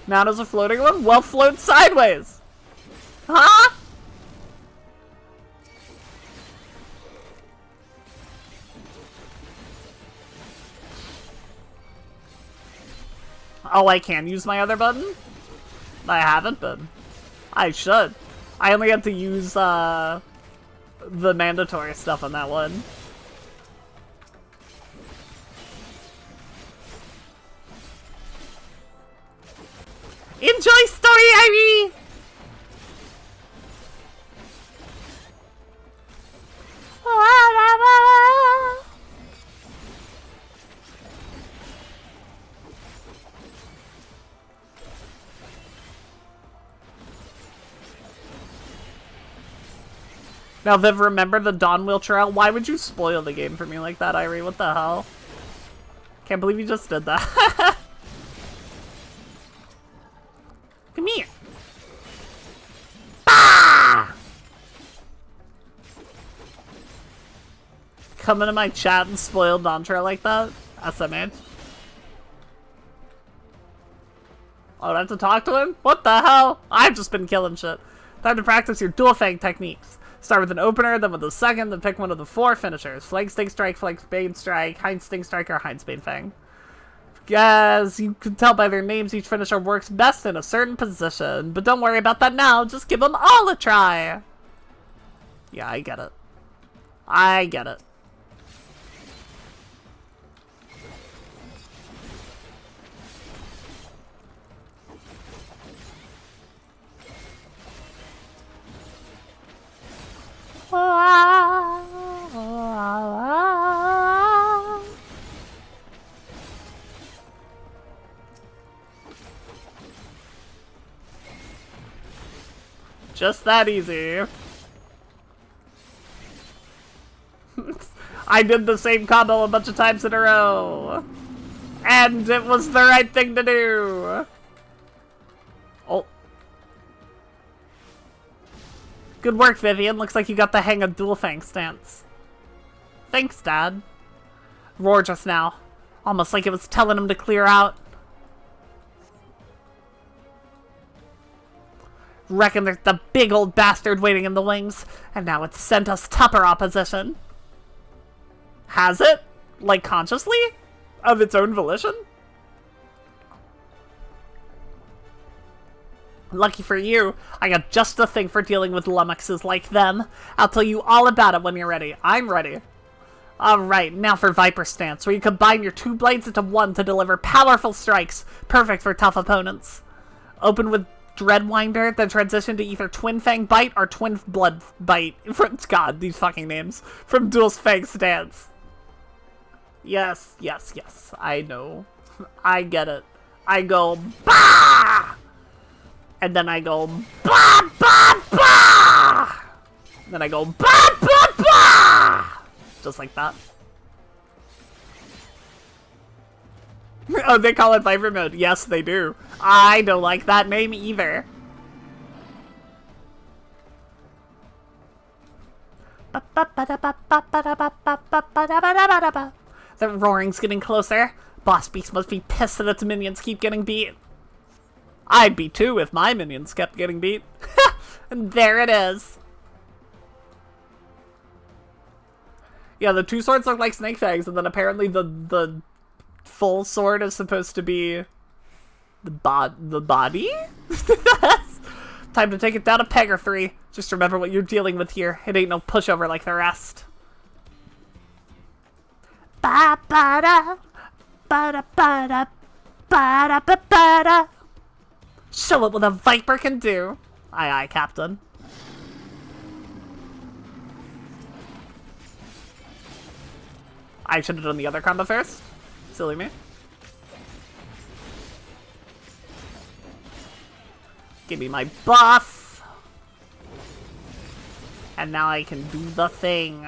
Mount is a floating one? Well, float sideways! Huh? Oh, I can use my other button? I haven't been. I should. I only have to use, the mandatory stuff on that one. Enjoy story, Ivy! Now, Viv, remember the DAWNTRAIL? Why would you spoil the game for me like that, Irie? What the hell? Can't believe you just did that. Come here. Ah! Come into my chat and spoil DAWNTRAIL like that? SMH. Oh, I have to talk to him? What the hell? I've just been killing shit. Time to practice your Dual Fang techniques. Start with an opener, then with a second, then pick one of the 4 finishers. Flank Sting Strike, Flank Spade Strike, Hind Sting Strike, or Hind Spade Fang. As you can tell by their names, each finisher works best in a certain position. But don't worry about that now, just give them all a try! Yeah, I get it. I get it. Just that easy. I did the same combo a bunch of times in a row. And it was the right thing to do. Oh. Good work, Vivian. Looks like you got the hang of Dual Fang stance. Thanks, Dad. Roar just now. Almost like it was telling him to clear out. Reckon there's the big old bastard waiting in the wings, and now it's sent us tougher opposition. Has it? Like, consciously? Of its own volition? Lucky for you, I got just the thing for dealing with lummoxes like them. I'll tell you all about it when you're ready. I'm ready. Alright, now for Viper Stance, where you combine your 2 blades into one to deliver powerful strikes, perfect for tough opponents. Open with Dreadwinder, then transitioned to either Twin Fang Bite or Twin Blood Bite. God, these fucking names. From Duel's Fang Stance. Yes, yes, yes. I know. I get it. I go, bah! And then I go, bah, bah, bah! And then I go, bah, bah, bah! Just like that. Oh, they call it Viper Mode. Yes, they do. I don't like that name either. The roaring's getting closer. Boss Beast must be pissed that its minions keep getting beat. I'd be too if my minions kept getting beat. And there it is. Yeah, the two swords look like snake fangs, and then apparently the full sword is supposed to be the body? Time to take it down a peg or three. Just remember what you're dealing with here. It ain't no pushover like the rest. Ba-ba-da, ba-da-ba-da, ba-da-ba-ba-da. Show it what a Viper can do. Aye, aye, Captain. I should have done the other combo first. Silly me. Give me my buff. And now I can do the thing.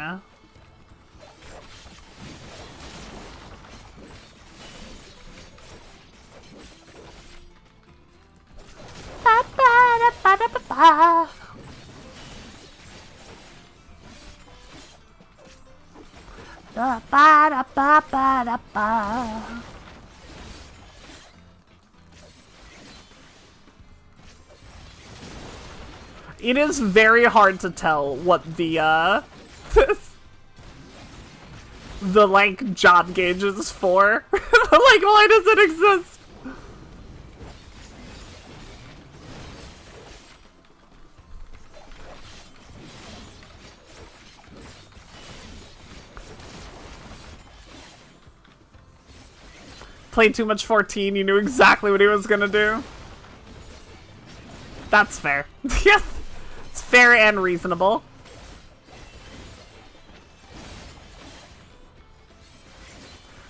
Ba ba da ba da ba ba. Da ba da ba ba da ba. It is very hard to tell what the the like job gauge is for. Like, why does it exist? Played too much 14, you knew exactly what he was gonna do. That's fair. Yes, it's fair and reasonable.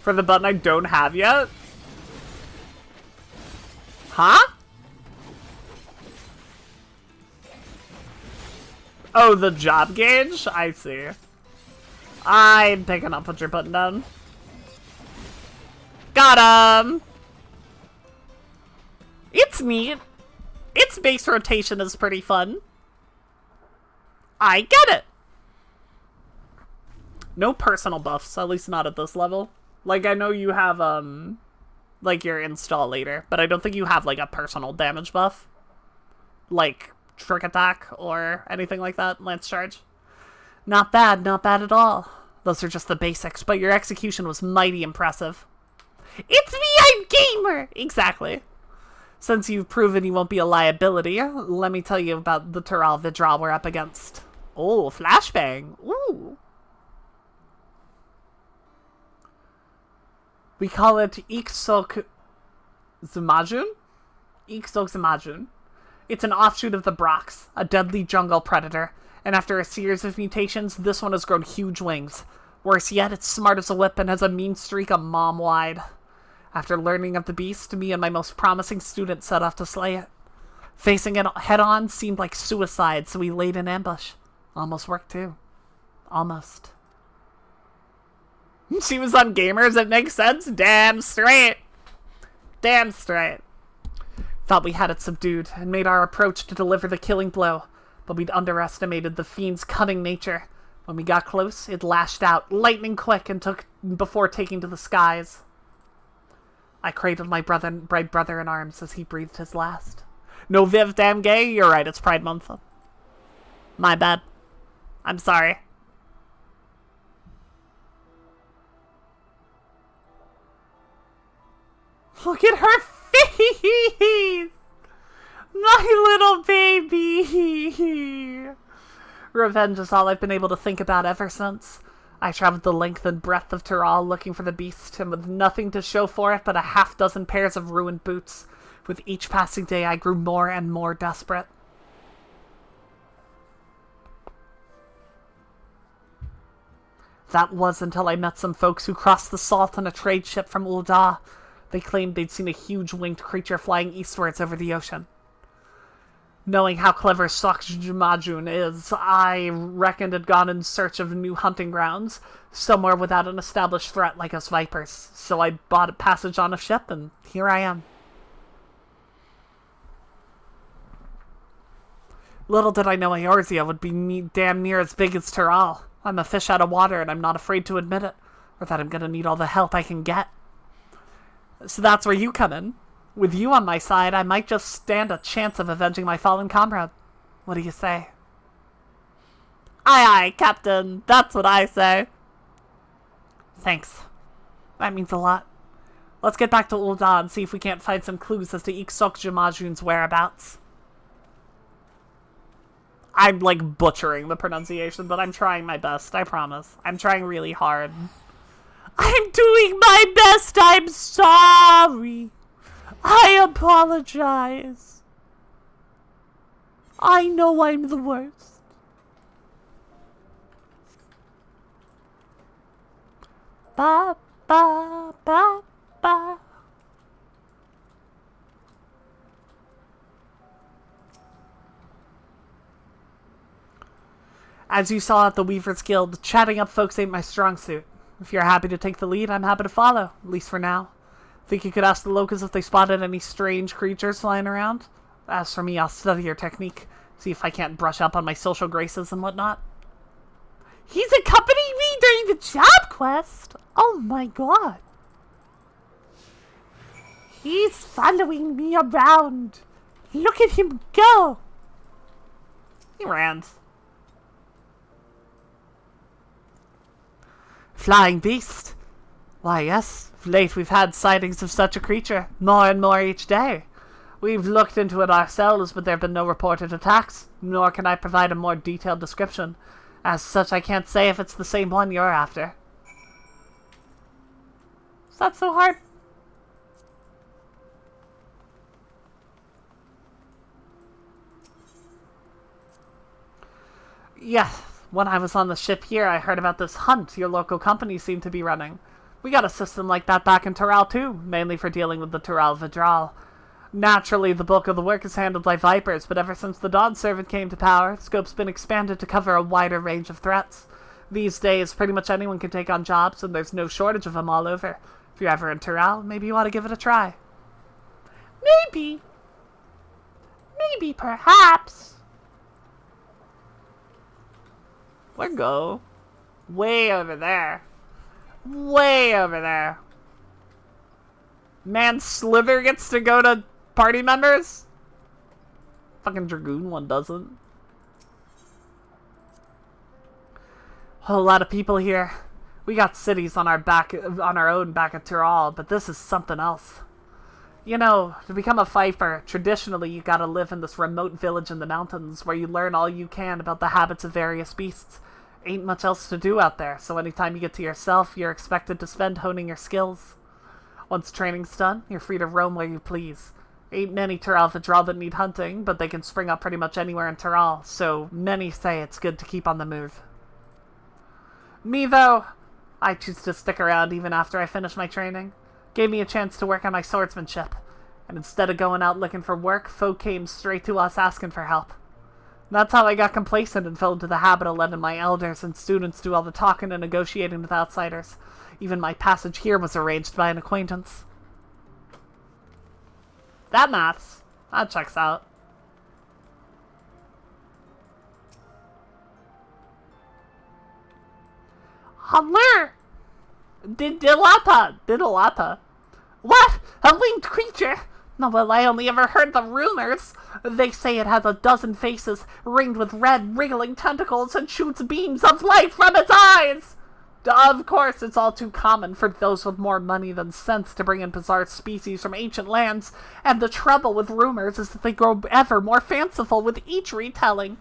For the button I don't have yet? Huh? Oh, the job gauge? I see. I'm picking up what you're putting down. Got him! It's neat. Its base rotation is pretty fun. I get it. No personal buffs, at least not at this level. Like, I know you have, like, your install later, but I don't think you have, like, a personal damage buff. Like, Trick Attack or anything like that, Lance Charge. Not bad at all. Those are just the basics, but your execution was mighty impressive. It's me, I'm gamer! Exactly. Since you've proven you won't be a liability, let me tell you about the Tural Vidral we're up against. Oh, flashbang. Ooh. We call it Ixok Zamajun? Ixok Zamajun. It's an offshoot of the Brox, a deadly jungle predator, and after a series of mutations, this one has grown huge wings. Worse yet, it's smart as a whip and has a mean streak a mom wide. After learning of the beast, me and my most promising student set off to slay it. Facing it head-on seemed like suicide, so we laid an ambush. Almost worked, too. Almost. She was on Gamers, it makes sense? Damn straight. Damn straight. Thought we had it subdued, and made our approach to deliver the killing blow, but we'd underestimated the fiend's cunning nature. When we got close, it lashed out, lightning quick, and before taking to the skies. I cradled my bright brother in arms as he breathed his last. No Viv, damn gay? You're right, it's Pride Month. My bad. I'm sorry. Look at her face! My little baby! Revenge is all I've been able to think about ever since. I traveled the length and breadth of Tural looking for the beast, and with nothing to show for it but a half-dozen pairs of ruined boots. With each passing day, I grew more and more desperate. That was until I met some folks who crossed the salt on a trade ship from Ul'dah. They claimed they'd seen a huge winged creature flying eastwards over the ocean. Knowing how clever Sokjumajun is, I reckoned had gone in search of new hunting grounds, somewhere without an established threat like us Vipers. So I bought a passage on a ship, and here I am. Little did I know Eorzea would be damn near as big as Tural. I'm a fish out of water, and I'm not afraid to admit it, or that I'm gonna need all the help I can get. So that's where you come in. With you on my side, I might just stand a chance of avenging my fallen comrade. What do you say? Aye, aye, Captain. That's what I say. Thanks. That means a lot. Let's get back to Ul'dah and see if we can't find some clues as to Sokjumajun's whereabouts. I'm, like, butchering the pronunciation, but I'm trying my best, I promise. I'm trying really hard. I'm doing my best, I'm sorry. I apologize. I know I'm the worst. Ba, ba, ba, ba. As you saw at the Weaver's Guild, chatting up folks ain't my strong suit. If you're happy to take the lead, I'm happy to follow, at least for now. Think you could ask the locals if they spotted any strange creatures flying around? As for me, I'll study your technique, see if I can't brush up on my social graces and whatnot. He's accompanying me during the job quest? Oh my god. He's following me around. Look at him go. He ran. Flying beast? Why, yes. Of late we've had sightings of such a creature, more and more each day. We've looked into it ourselves, but there have been no reported attacks, nor can I provide a more detailed description. As such, I can't say if it's the same one you're after. Is that so hard? Yeah. When I was on the ship here, I heard about this hunt your local company seemed to be running. We got a system like that back in Tural too, mainly for dealing with the Tural Vidral. Naturally, the bulk of the work is handled by Vipers, but ever since the Dawn Servant came to power, the scope's been expanded to cover a wider range of threats. These days, pretty much anyone can take on jobs, and there's no shortage of them all over. If you're ever in Tural, maybe you ought to give it a try. Maybe. Maybe, perhaps. Where go? Way over there. Way over there. Man Slither gets to go to party members? Fucking Dragoon one doesn't. Whole lot of people here. We got cities on our own back at Tural, but this is something else. You know, to become a Viper, traditionally you gotta live in this remote village in the mountains where you learn all you can about the habits of various beasts. Ain't much else to do out there, so anytime you get to yourself, you're expected to spend honing your skills. Once training's done, you're free to roam where you please. Ain't many Tural Vidral that need hunting, but they can spring up pretty much anywhere in Tural, so many say it's good to keep on the move. Me, though, I choose to stick around even after I finish my training. Gave me a chance to work on my swordsmanship, and instead of going out looking for work, folk came straight to us asking for help. That's how I got complacent and fell into the habit of letting my elders and students do all the talking and negotiating with outsiders. Even my passage here was arranged by an acquaintance. That maths. That checks out. Hamler! Diddlata. What? A winged creature? No, well, I only ever heard the rumors. They say it has a dozen faces, ringed with red, wriggling tentacles, and shoots beams of light from its eyes! Of course, it's all too common for those with more money than sense to bring in bizarre species from ancient lands, and the trouble with rumors is that they grow ever more fanciful with each retelling.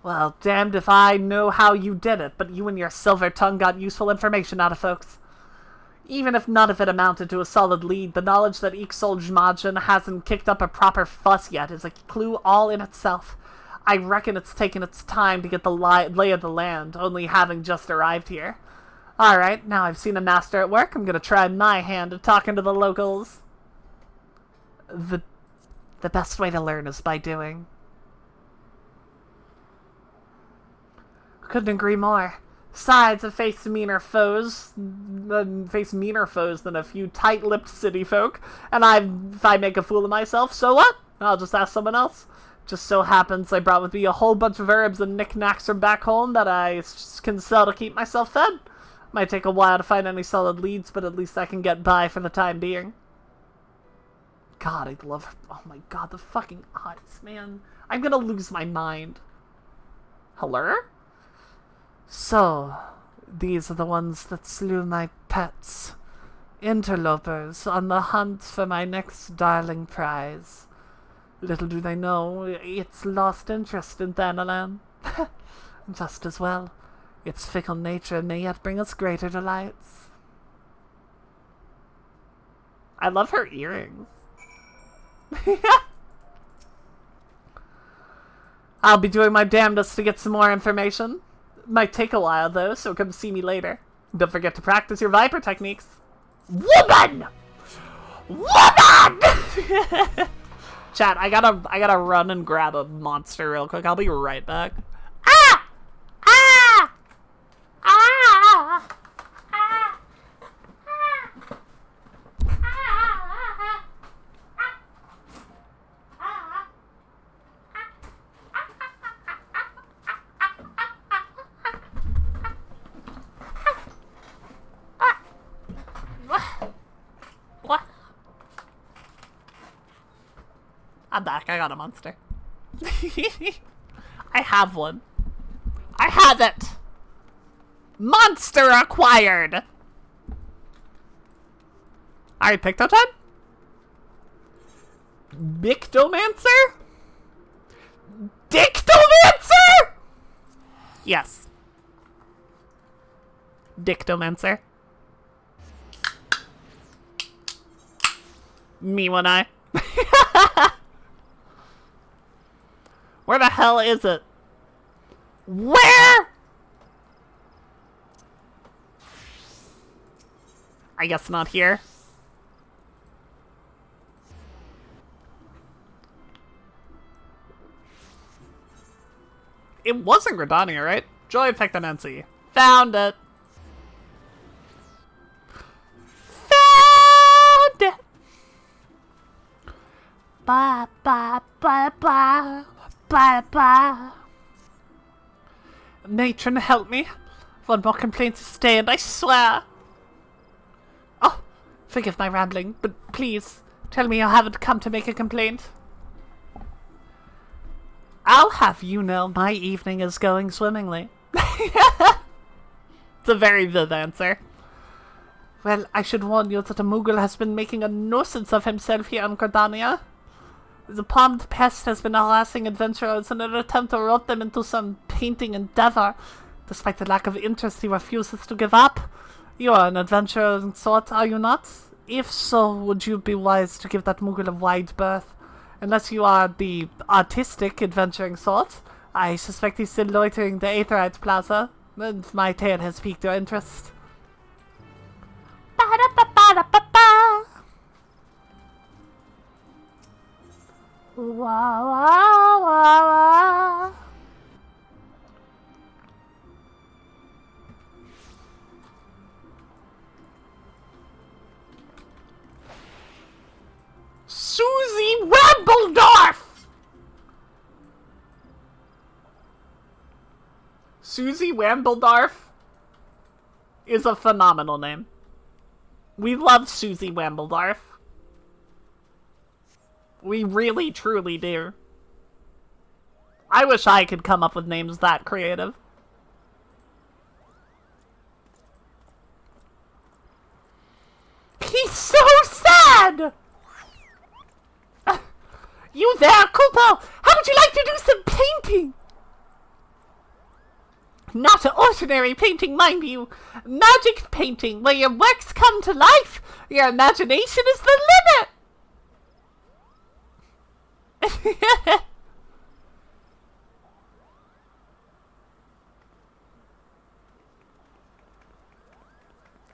Well, damned if I know how you did it, but you and your silver tongue got useful information out of folks. Even if none of it amounted to a solid lead, the knowledge that Ixoljmajan hasn't kicked up a proper fuss yet is a clue all in itself. I reckon it's taken its time to get the lay of the land, only having just arrived here. Alright, now I've seen a master at work, I'm gonna try my hand at talking to the locals. The best way to learn is by doing. Couldn't agree more. Besides, I've faced meaner foes than a few tight-lipped city folk, and if I make a fool of myself, so what? I'll just ask someone else. Just so happens I brought with me a whole bunch of herbs and knickknacks from back home that I can sell to keep myself fed. Might take a while to find any solid leads, but at least I can get by for the time being. God, I love her. Oh my god, the fucking eyes, man. I'm gonna lose my mind. Hello? So, these are the ones that slew my pets. Interlopers on the hunt for my next darling prize. Little do they know, it's lost interest in Thanalan. Just as well. Its fickle nature may yet bring us greater delights. I love her earrings. I'll be doing my damnedest to get some more information. Might take a while though, so come see me later. Don't forget to practice your Viper techniques. Woman! Woman! Chat, I gotta run and grab a monster real quick. I'll be right back. Ah! Ah! Ah! Ah! What? I'm back. I got a monster. I have one. I have it! Monster acquired! Alright, Picto time? Mictomancer? Dictomancer? Yes. Dictomancer. Me one eye. Where the hell is it? Where? I guess not here. It wasn't Gridania, right? Joy Pectamency. Found it. Found it. Ba ba ba ba ba ba. Matron, help me. One more complaint to stand, I swear. Oh, forgive my rambling, but please, tell me you haven't come to make a complaint. I'll have you know my evening is going swimmingly. It's a very vivid answer. Well, I should warn you that a Moogle has been making a nuisance of himself here in Gridania. The palmed pest has been harassing adventurers in an attempt to rope them into some painting endeavor. Despite the lack of interest, he refuses to give up. You are an adventurer of sort, are you not? If so, would you be wise to give that Moogle a wide berth? Unless you are the artistic adventuring sort, I suspect he's still loitering the Aetherite Plaza, and my tale has piqued your interest. Ba-da-ba-ba-da-ba-ba. Wah, wah, wah, wah. Susie Wambledorf! Susie Wambledorf is a phenomenal name. We love Susie Wambledorf. We really, truly do. I wish I could come up with names that creative. He's so sad! You there, Kupo? How would you like to do some painting? Not an ordinary painting, mind you. Magic painting, where your works come to life. Your imagination is the limit.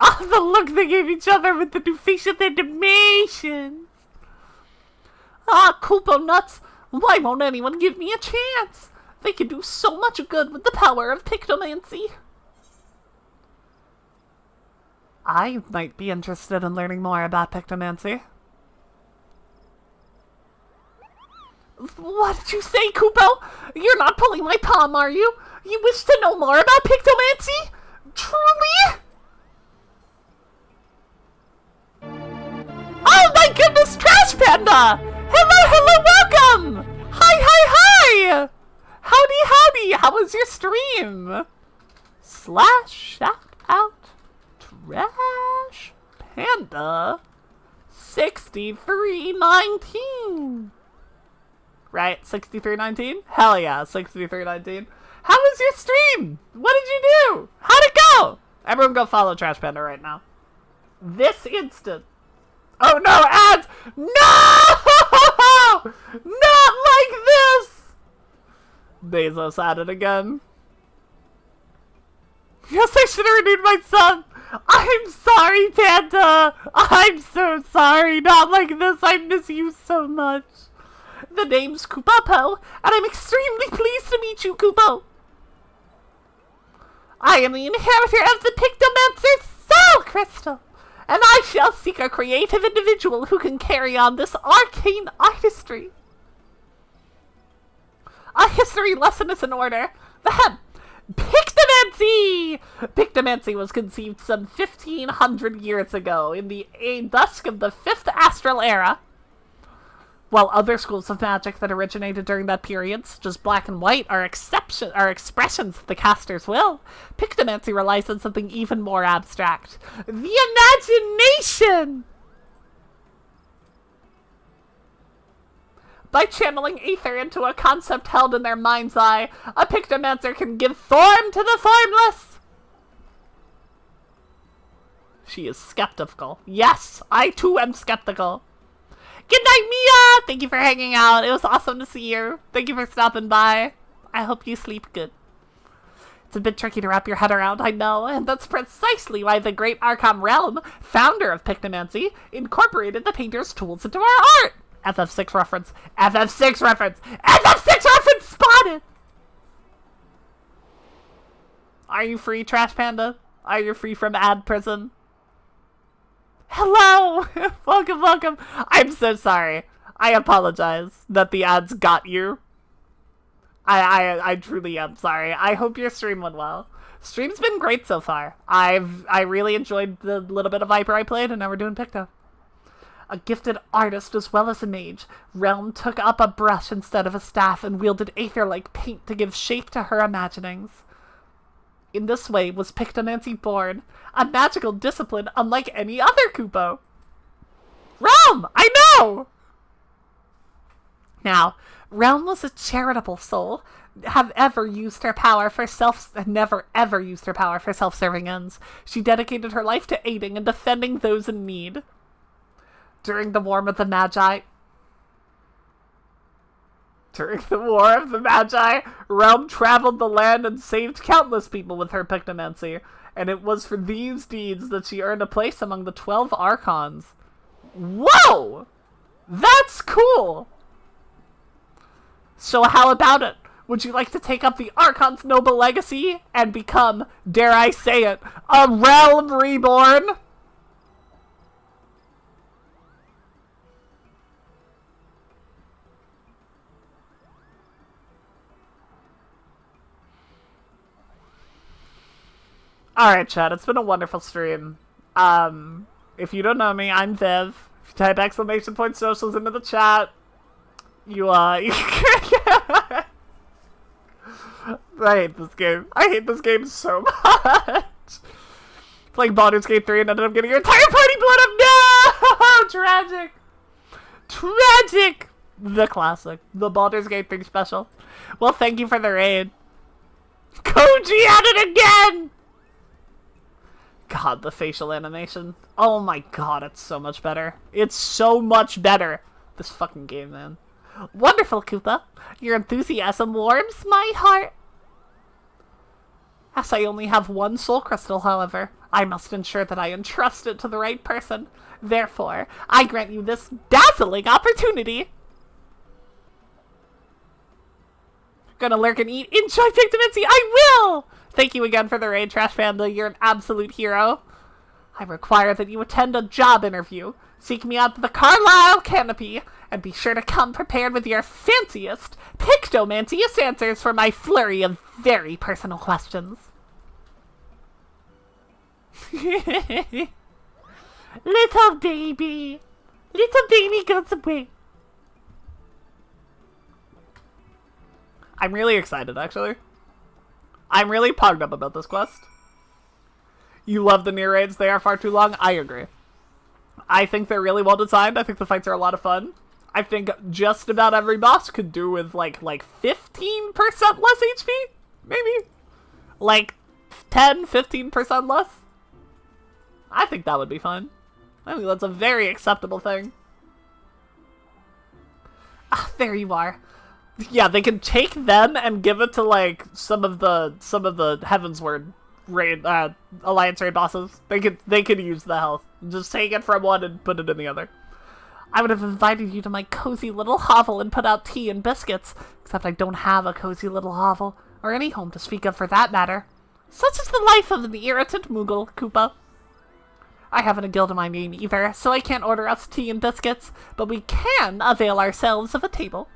Oh, the look they gave each other with the new facial animations. Ah, Koopo nuts. Why won't anyone give me a chance? They can do so much good with the power of pictomancy. I might be interested in learning more about pictomancy. What did you say, Koopo? You're not pulling my palm, are you? You wish to know more about pictomancy? Truly? Oh my goodness, Trash Panda! Hello, welcome! Hi! Howdy, how was your stream? / shout out Trash Panda 6319. Right, 6319? Hell yeah, 6319. How was your stream? What did you do? How'd it go? Everyone go follow Trash Panda right now. This instant. Oh no, ads! No! Not like this! Bezos at it again. Yes, I should have renewed my sub. I'm sorry, Panda. I'm so sorry. Not like this. I miss you so much. The name's Koopo, and I'm extremely pleased to meet you, Koopo. I am the inheritor of the Pictomancer's soul crystal, and I shall seek a creative individual who can carry on this arcane artistry. A history lesson is in order. Pictomancy! Pictomancy was conceived some 1,500 years ago in the dusk of the 5th Astral Era. While other schools of magic that originated during that period, such as black and white, are expressions of the caster's will, Pictomancy relies on something even more abstract. The imagination! By channeling ether into a concept held in their mind's eye, a Pictomancer can give form to the formless! She is skeptical. Yes, I too am skeptical. Good night, Mia! Thank you for hanging out. It was awesome to see you. Thank you for stopping by. I hope you sleep good. It's a bit tricky to wrap your head around, I know, and that's precisely why the great Archon Realm, founder of Pictomancy, incorporated the painter's tools into our art. FF6 reference. FF6 reference! FF6 reference spotted! Are you free, Trash Panda? Are you free from ad prison? Hello! Welcome. I'm so sorry. I apologize that the ads got you. I truly am sorry. I hope your stream went well. Stream's been great so far. I really enjoyed the little bit of Viper I played, and now we're doing Picto. A gifted artist as well as a mage, Realm took up a brush instead of a staff and wielded aether-like paint to give shape to her imaginings. In this way was Pictomancy born, a magical discipline unlike any other Koopo. Realm! I know! Now, Realm was a charitable soul, never ever used her power for self-serving ends. She dedicated her life to aiding and defending those in need. During the War of the Magi, Realm traveled the land and saved countless people with her Pictomancy, and it was for these deeds that she earned a place among the 12 Archons. Whoa! That's cool! So how about it? Would you like to take up the Archon's noble legacy and become, dare I say it, a Realm Reborn? Alright, chat, it's been a wonderful stream. If you don't know me, I'm Viv. If you type !! socials into the chat, I hate this game. I hate this game so much. Playing Baldur's Gate 3 and ended up getting your entire party blown up. No! Tragic! The classic. The Baldur's Gate 3 special. Well, thank you for the raid. Koji at it again! God, the facial animation. Oh my god, it's so much better. It's so much better. This fucking game, man. Wonderful, Koopa. Your enthusiasm warms my heart. As I only have one soul crystal, however, I must ensure that I entrust it to the right person. Therefore, I grant you this dazzling opportunity. Gonna lurk and eat. Enjoy Pictomancy. I will! Thank you again for the raid, Trash Panda. You're an absolute hero. I require that you attend a job interview. Seek me out to the Carlisle Canopy, and be sure to come prepared with your fanciest, Pictomantiest answers for my flurry of very personal questions. Little baby goes away. I'm really excited, actually. I'm really pumped up about this quest. You love the near raids, they are far too long. I agree. I think they're really well designed. I think the fights are a lot of fun. I think just about every boss could do with like 15% less HP, maybe? Like 10-15% less? I think that would be fun. I think that's a very acceptable thing. Ah, there you are. Yeah, they can take them and give it to like some of the Heavensward raid Alliance raid bosses. They could use the health. Just take it from one and put it in the other. I would have invited you to my cozy little hovel and put out tea and biscuits, except I don't have a cozy little hovel, or any home to speak of for that matter. Such is the life of an irritant Moogle, Koopa. I haven't a guild of my name either, so I can't order us tea and biscuits, but we can avail ourselves of a table.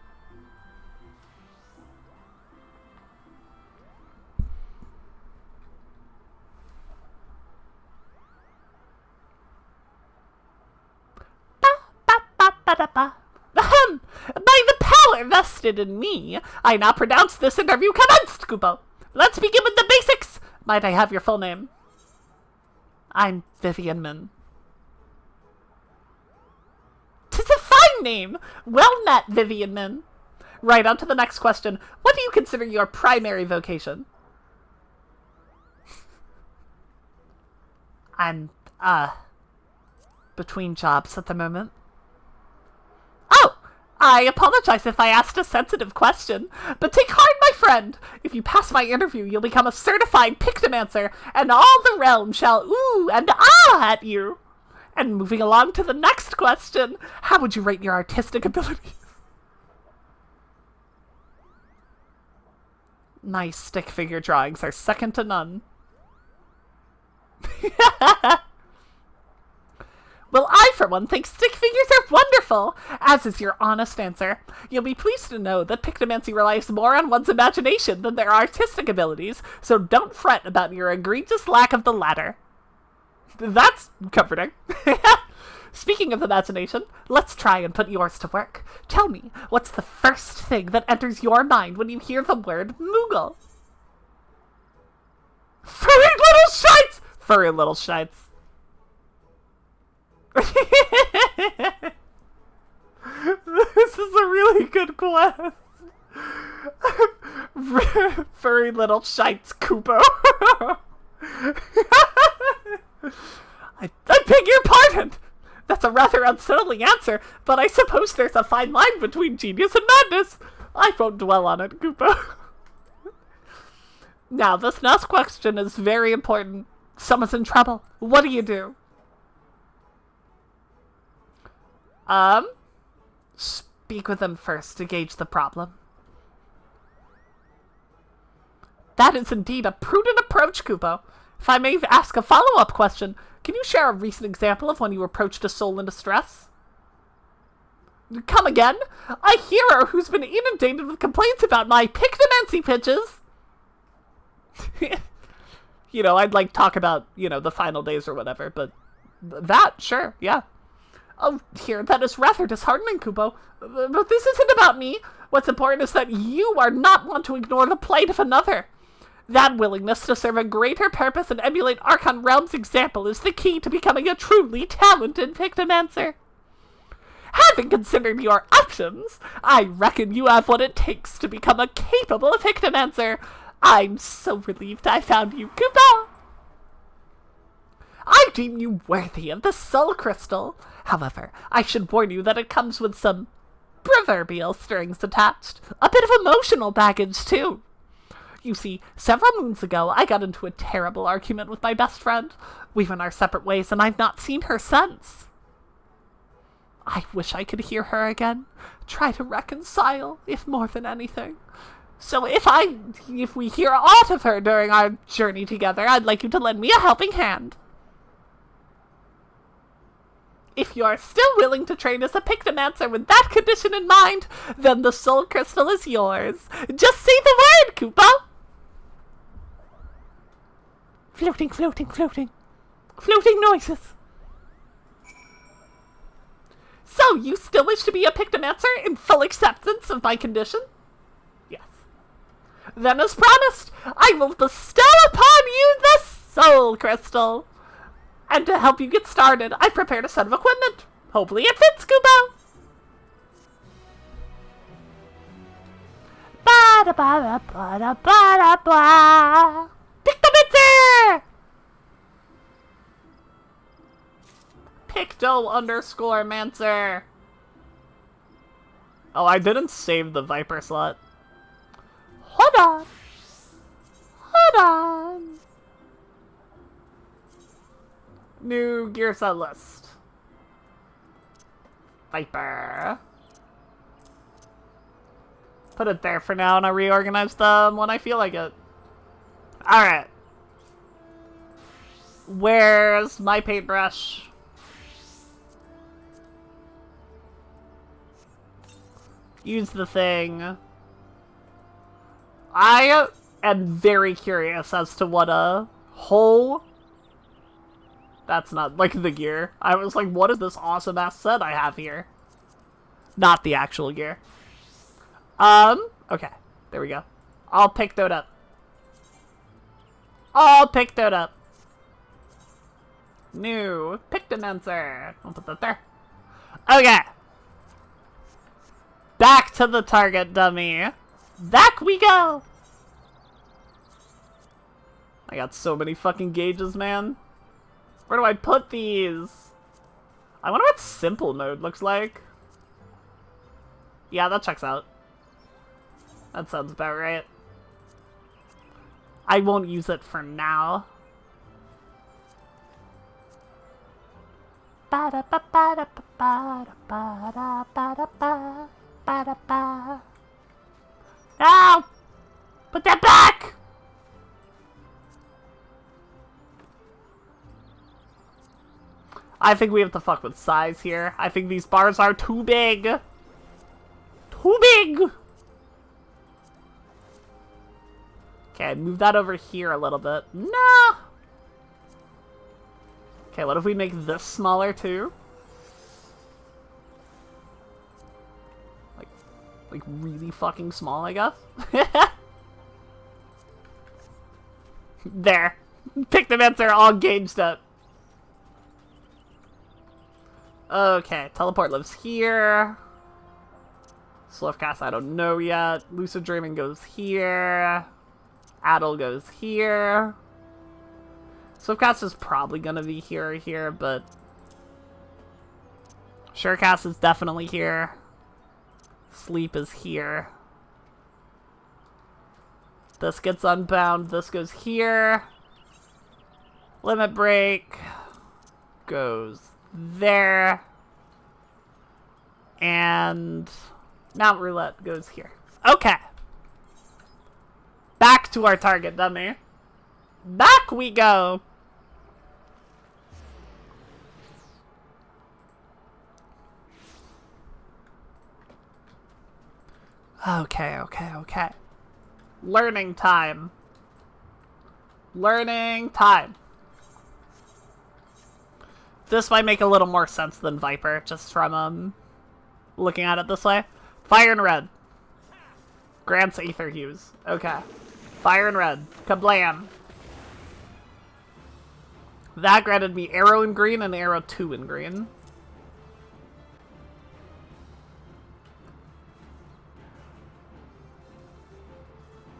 By the power vested in me, I now pronounce this interview commenced, Koopa. Let's begin with the basics. Might I have your full name? I'm Vivian Min. 'Tis a fine name. Well met, Vivian Min. Right on to the next question. What do you consider your primary vocation? I'm, between jobs at the moment. Oh! I apologize if I asked a sensitive question, but take heart, my friend! If you pass my interview, you'll become a certified Pictomancer, and all the realm shall ooh and ah at you! And moving along to the next question, how would you rate your artistic abilities? My stick figure drawings are second to none. Well, I, for one, think stick figures are wonderful, as is your honest answer. You'll be pleased to know that Pictomancy relies more on one's imagination than their artistic abilities, so don't fret about your egregious lack of the latter. That's comforting. Speaking of imagination, let's try and put yours to work. Tell me, what's the first thing that enters your mind when you hear the word Moogle? Furry little shites! Furry little shites. This is a really good quest. Furry little shites, Koopo. I beg your pardon. That's a rather unsettling answer, but I suppose there's a fine line between genius and madness. I won't dwell on it, Koopo. Now, this next question is very important. Someone's in trouble. What do you do? Speak with them first to gauge the problem. That is indeed a prudent approach, Koopo. If I may ask a follow-up question, can you share a recent example of when you approached a soul in distress? Come again? A hero who's been inundated with complaints about my Pictomancy pitches? You know, I'd like talk about, you know, the final days or whatever, but that, sure, yeah. Oh, dear, that is rather disheartening, Koopo. But this isn't about me. What's important is that you are not one to ignore the plight of another. That willingness to serve a greater purpose and emulate Archon Realm's example is the key to becoming a truly talented Pictomancer. Having considered your options, I reckon you have what it takes to become a capable Pictomancer. I'm so relieved I found you, Koopa! I deem you worthy of the soul crystal. However, I should warn you that it comes with some proverbial strings attached. A bit of emotional baggage, too. You see, several moons ago, I got into a terrible argument with my best friend. We went our separate ways, and I've not seen her since. I wish I could hear her again. Try to reconcile, if more than anything. So if we hear aught of her during our journey together, I'd like you to lend me a helping hand. If you are still willing to train as a Pictomancer with that condition in mind, then the soul crystal is yours. Just say the word, Koopa! Floating, floating, floating. Floating noises. So, you still wish to be a Pictomancer in full acceptance of my condition? Yes. Then, as promised, I will bestow upon you the soul crystal. And to help you get started, I've prepared a set of equipment. Hopefully it fits, Koopa. Ba-da-ba-da-ba-da-ba-da-ba. Pictomancer! Picto_Mancer. Oh, I didn't save the Viper slot. Hold on. Hold on. New gear set list. Viper. Put it there for now, and I'll reorganize them when I feel like it. Alright. Where's my paintbrush? Use the thing. I am very curious as to what a whole... That's not, like, the gear. I was like, what is this awesome-ass set I have here? Not the actual gear. Okay. There we go. All Pictoed up. All Pictoed up. New Pictomancer. I'll put that there. Okay. Back to the target dummy. Back we go! I got so many fucking gauges, man. Where do I put these? I wonder what simple mode looks like. Yeah, that checks out. That sounds about right. I won't use it for now. Ow! Put that back! I think we have to fuck with size here. I think these bars are too big. Too big! Okay, move that over here a little bit. No! Okay, what if we make this smaller too? Like really fucking small, I guess? There. Pictomancer all gauged up. Okay, Teleport lives here. Swiftcast, I don't know yet. Lucid Dreaming goes here. Addle goes here. Swiftcast is probably gonna be here or here, but... Surecast is definitely here. Sleep is here. This gets unbound. This goes here. Limit Break goes there. And Mount Roulette goes here. Okay. Back to our target dummy. Back we go. Okay. Learning time. Learning time. This might make a little more sense than Viper, just from, looking at it this way. Fire and Red. Grants Aether Hues. Okay. Fire and Red. Kablam. That granted me Arrow in green and Arrow 2 in green.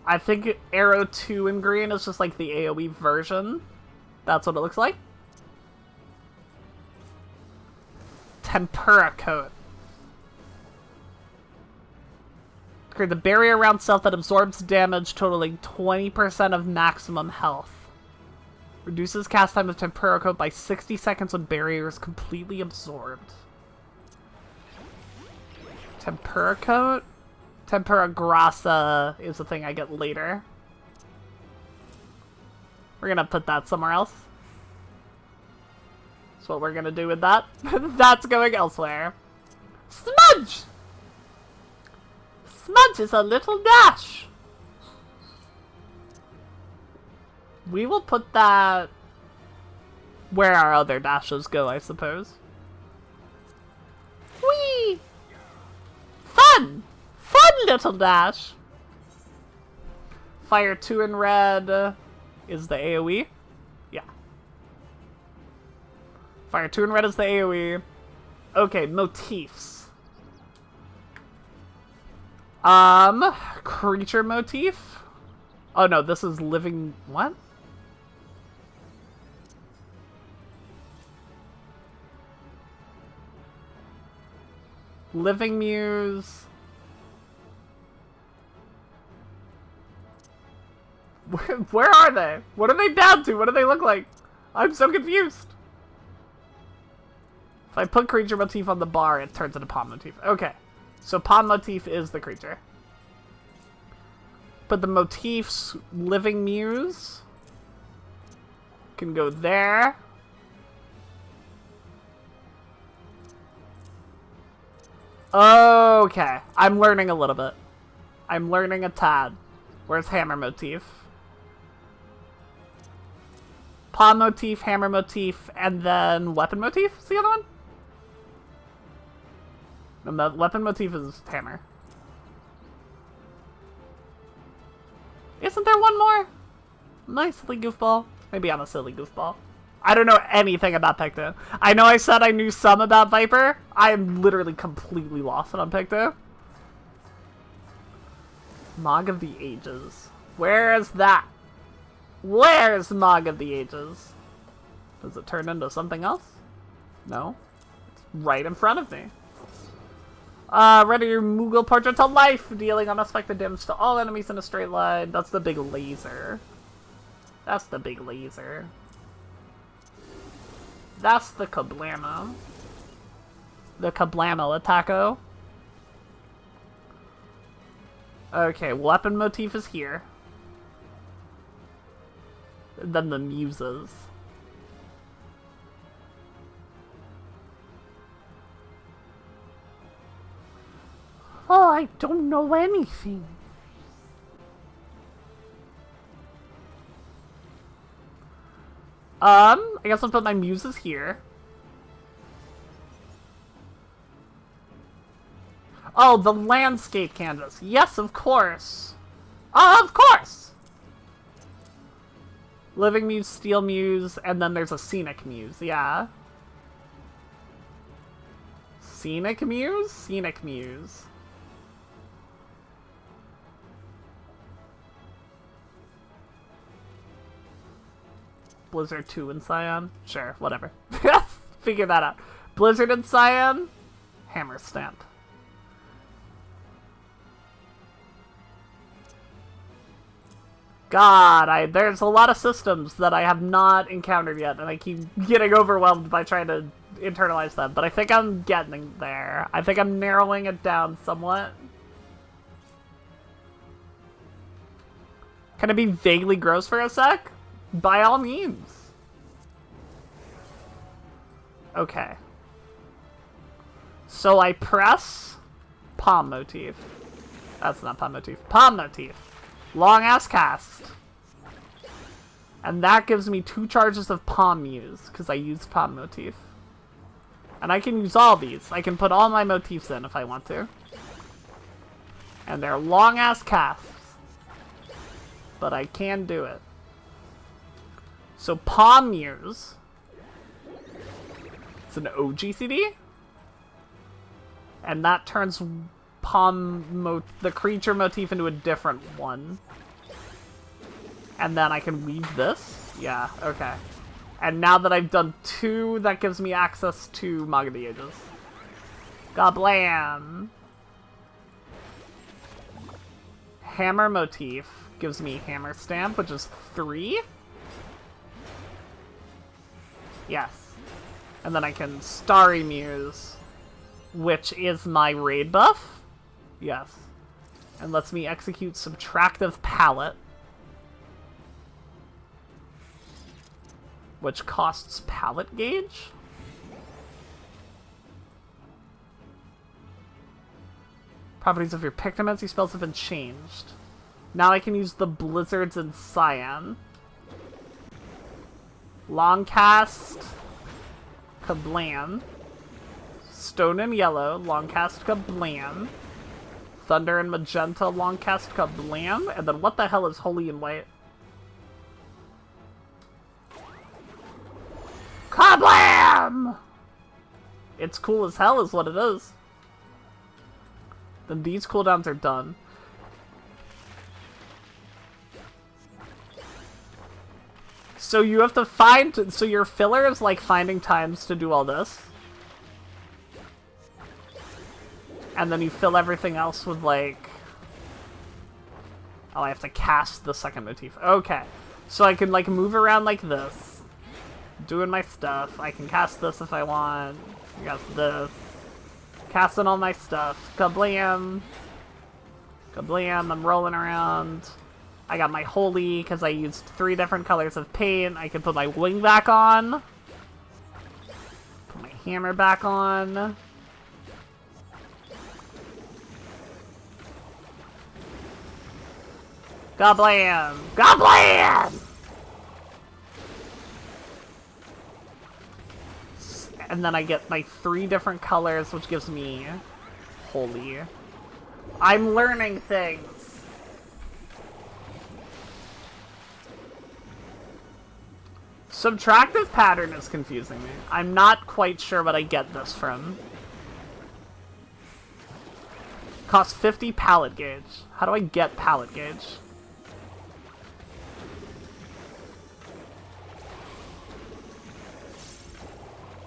I think Arrow 2 in green is just like the AoE version. That's what it looks like. Tempura Coat. Create the barrier around self that absorbs damage totaling 20% of maximum health. Reduces cast time of Tempura Coat by 60 seconds when barrier is completely absorbed. Tempura Coat? Tempura Grassa is the thing I get later. We're gonna put that somewhere else. That's what we're gonna do with that. That's going elsewhere. Smudge! Smudge is a little dash. We will put that where our other dashes go, I suppose. Whee! Fun! Fun little dash! Fire 2 in red is the AoE. Yeah. Fire 2 in red is the AoE. Okay, motifs. Creature motif? Oh no, this is living... what? Living Muse. Where are they? What are they down to? What do they look like? I'm so confused. If I put creature motif on the bar, it turns into palm motif. Okay. So palm motif is the creature. But the motifs, Living Muse, can go there. Okay. I'm learning a little bit. I'm learning a tad. Where's hammer motif? Palm motif, hammer motif, and then weapon motif is the other one? No, the weapon motif is hammer. Isn't there one more? Nice silly goofball. Maybe I'm a silly goofball. I don't know anything about Picto. I know I said I knew some about Viper. I am literally completely lost on Picto. Mog of the Ages. Where is that? Where's Mog of the Ages? Does it turn into something else? No. It's right in front of me. Render your Moogle portrait to life, dealing unaffected damage to all enemies in a straight line. That's the big laser. That's the big laser. That's the Kablamo. The Kablamo Attacko. Okay, weapon motif is here. And then the muses. Oh, I don't know anything. I guess I'll put my muses here. Oh, the landscape canvas. Yes, of course. Of course! Living Muse, Steel Muse, and then there's a Scenic Muse, yeah. Scenic Muse? Scenic Muse. Blizzard 2 and Cyan? Sure, whatever. Figure that out. Blizzard and Cyan? Hammer Stamp. God, there's a lot of systems that I have not encountered yet, and I keep getting overwhelmed by trying to internalize them, but I think I'm getting there. I think I'm narrowing it down somewhat. Can I be vaguely gross for a sec? By all means. Okay. So I press palm motif. That's not palm motif. Palm motif. Long ass cast. And that gives me 2 charges of palm muse, because I used palm motif. And I can use all these. I can put all my motifs in if I want to. And they're long ass casts. But I can do it. So palm muse. It's an OGCD. And that turns the creature motif into a different one. And then I can weave this. Yeah, okay. And now that I've done 2, that gives me access to Manga of the Ages. Goblam! Hammer motif gives me hammer stamp, which is 3. Yes. And then I can Starry Muse, which is my raid buff. Yes. And lets me execute Subtractive Palette, which costs palette gauge. Properties of your Pictomancy spells have been changed. Now I can use the Blizzards in Cyan. Long cast, Kablam. Stone and Yellow, long cast, Kablam. Thunder and Magenta, long cast, Kablam. And then what the hell is Holy and White? Kablam! It's cool as hell is what it is. Then these cooldowns are done. So you have to find... So your filler is like finding times to do all this. And then you fill everything else with like... Oh, I have to cast the second motif. Okay. So I can like move around like this. Doing my stuff. I can cast this if I want. Cast this. Casting all my stuff. Kablam. Kablam. I'm rolling around. I got my Holy because I used 3 different colors of paint. I can put my wing back on. Put my hammer back on. Goblam! Goblam! And then I get my 3 different colors, which gives me Holy. I'm learning things. Subtractive pattern is confusing me. I'm not quite sure what I get this from. Costs 50 palette gauge. How do I get palette gauge?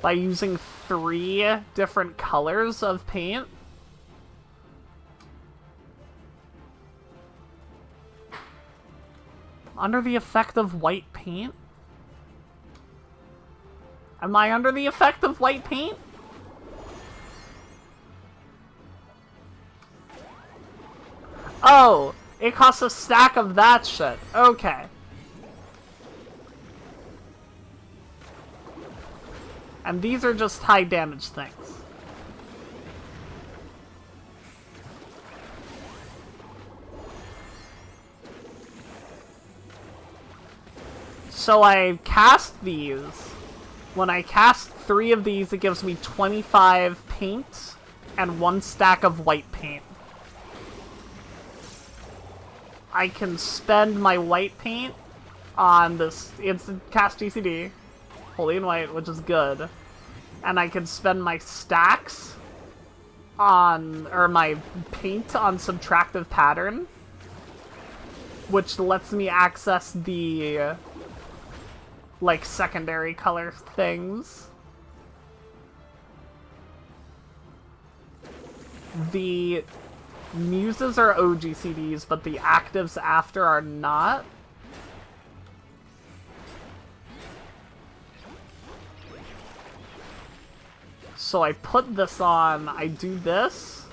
By using 3 different colors of paint? Under the effect of white paint? Am I under the effect of white paint? Oh, it costs a stack of that shit. Okay. And these are just high damage things. So I cast these. When I cast 3 of these, it gives me 25 paint and 1 stack of white paint. I can spend my white paint on this instant cast GCD, Holy and White, which is good. And I can spend my stacks on, or my paint on Subtractive Pattern, which lets me access the like secondary color things. The muses are OGCDs, but the actives after are not. So I put this on, I do this,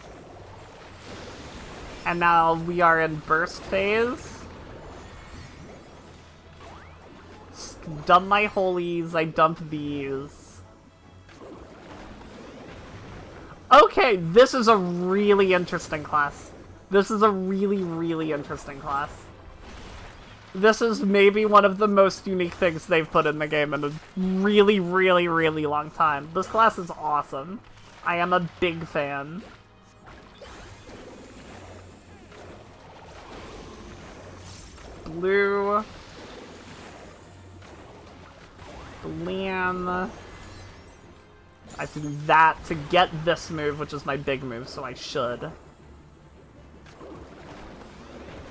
and now we are in burst phase. Dump my holies, I dump these. Okay, this is a really interesting class. This is a really, really interesting class. This is maybe one of the most unique things they've put in the game in a really, really, really long time. This class is awesome. I am a big fan. Blue. Blam. I have to do that to get this move, which is my big move, so I should.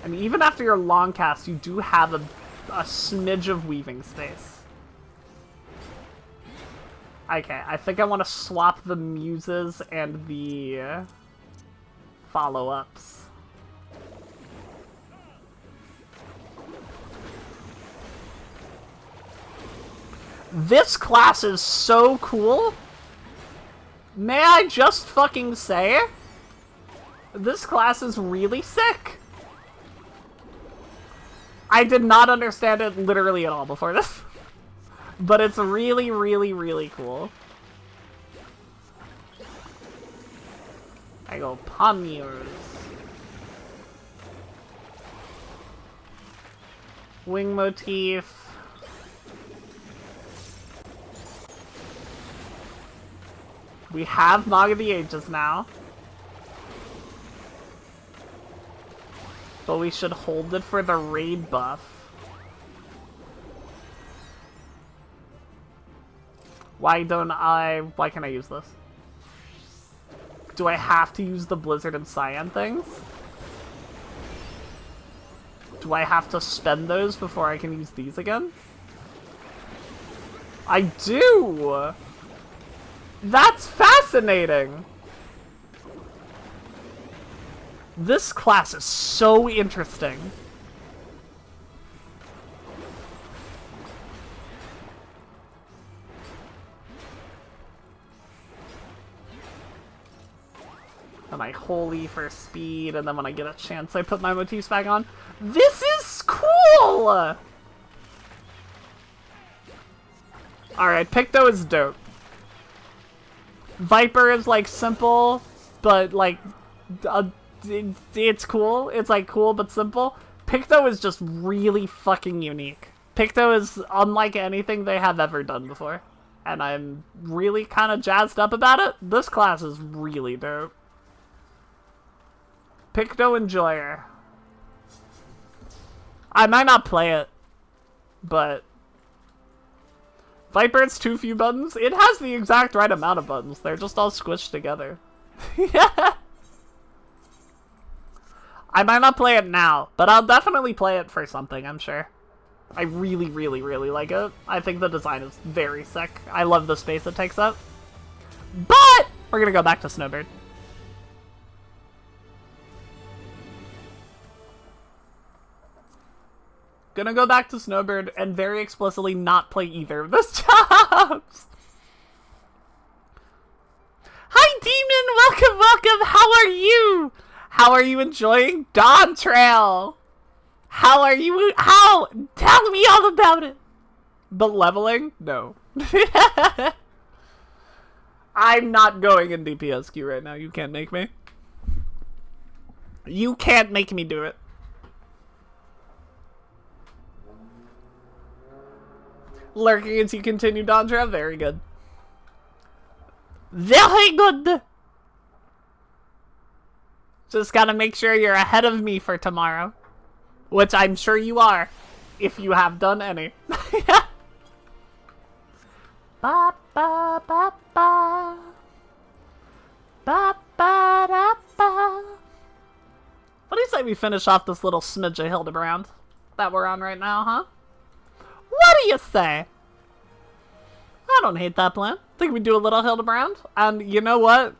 And even after your long cast, you do have a a smidge of weaving space. Okay, I think I want to swap the muses and the follow-ups. This class is so cool. May I just fucking say? This class is really sick. I did not understand it literally at all before this. But it's really, really, really cool. I go Pommiers. Wing motif. We have Mog of the Ages now. But we should hold it for the raid buff. Why can't I use this? Do I have to use the Blizzard and Cyan things? Do I have to spend those before I can use these again? I do! That's fascinating! This class is so interesting. And I holy for speed, and then when I get a chance I put my motifs back on. This is cool! Alright, Picto is dope. Viper is like simple, but like it's cool. It's like cool but simple. Picto is just really fucking unique. Picto is unlike anything they have ever done before. And I'm really kind of jazzed up about it. This class is really dope. Picto Enjoyer. I might not play it, but Viper, it's too few buttons. It has the exact right amount of buttons. They're just all squished together. Yeah. I might not play it now, but I'll definitely play it for something, I'm sure. I really, really, really like it. I think the design is very sick. I love the space it takes up. But we're gonna go back to Snowbird. Gonna go back to Snowbird and very explicitly not play either of those jobs. Hi, Demon! Welcome, welcome! How are you? How are you enjoying DAWNTRAIL? How are you? How? Tell me all about it! But leveling? No. I'm not going in DPSQ right now. You can't make me. You can't make me do it. Lurking as you continue DAWNTRAIL. Very good. Very good! Just gotta make sure you're ahead of me for tomorrow. Which I'm sure you are, if you have done any. Ba ba ba ba. Ba ba da ba. What do you say we finish off this little smidge of Hildebrand that we're on right now, huh? What do you say? I don't hate that plan. Think we do a little Hildebrand? And you know what?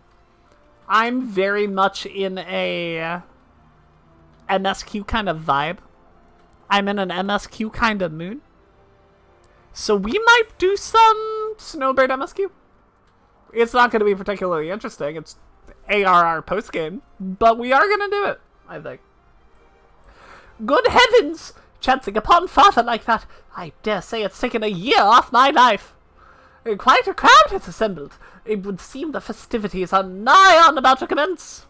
I'm very much in a MSQ kind of vibe. I'm in an MSQ kind of mood. So we might do some Snowbird MSQ. It's not going to be particularly interesting. It's ARR postgame. But we are going to do it, I think. Good heavens! Chancing upon father like that. I dare say it's taken a year off my life. Quite a crowd has assembled. It would seem the festivities are nigh on about to commence.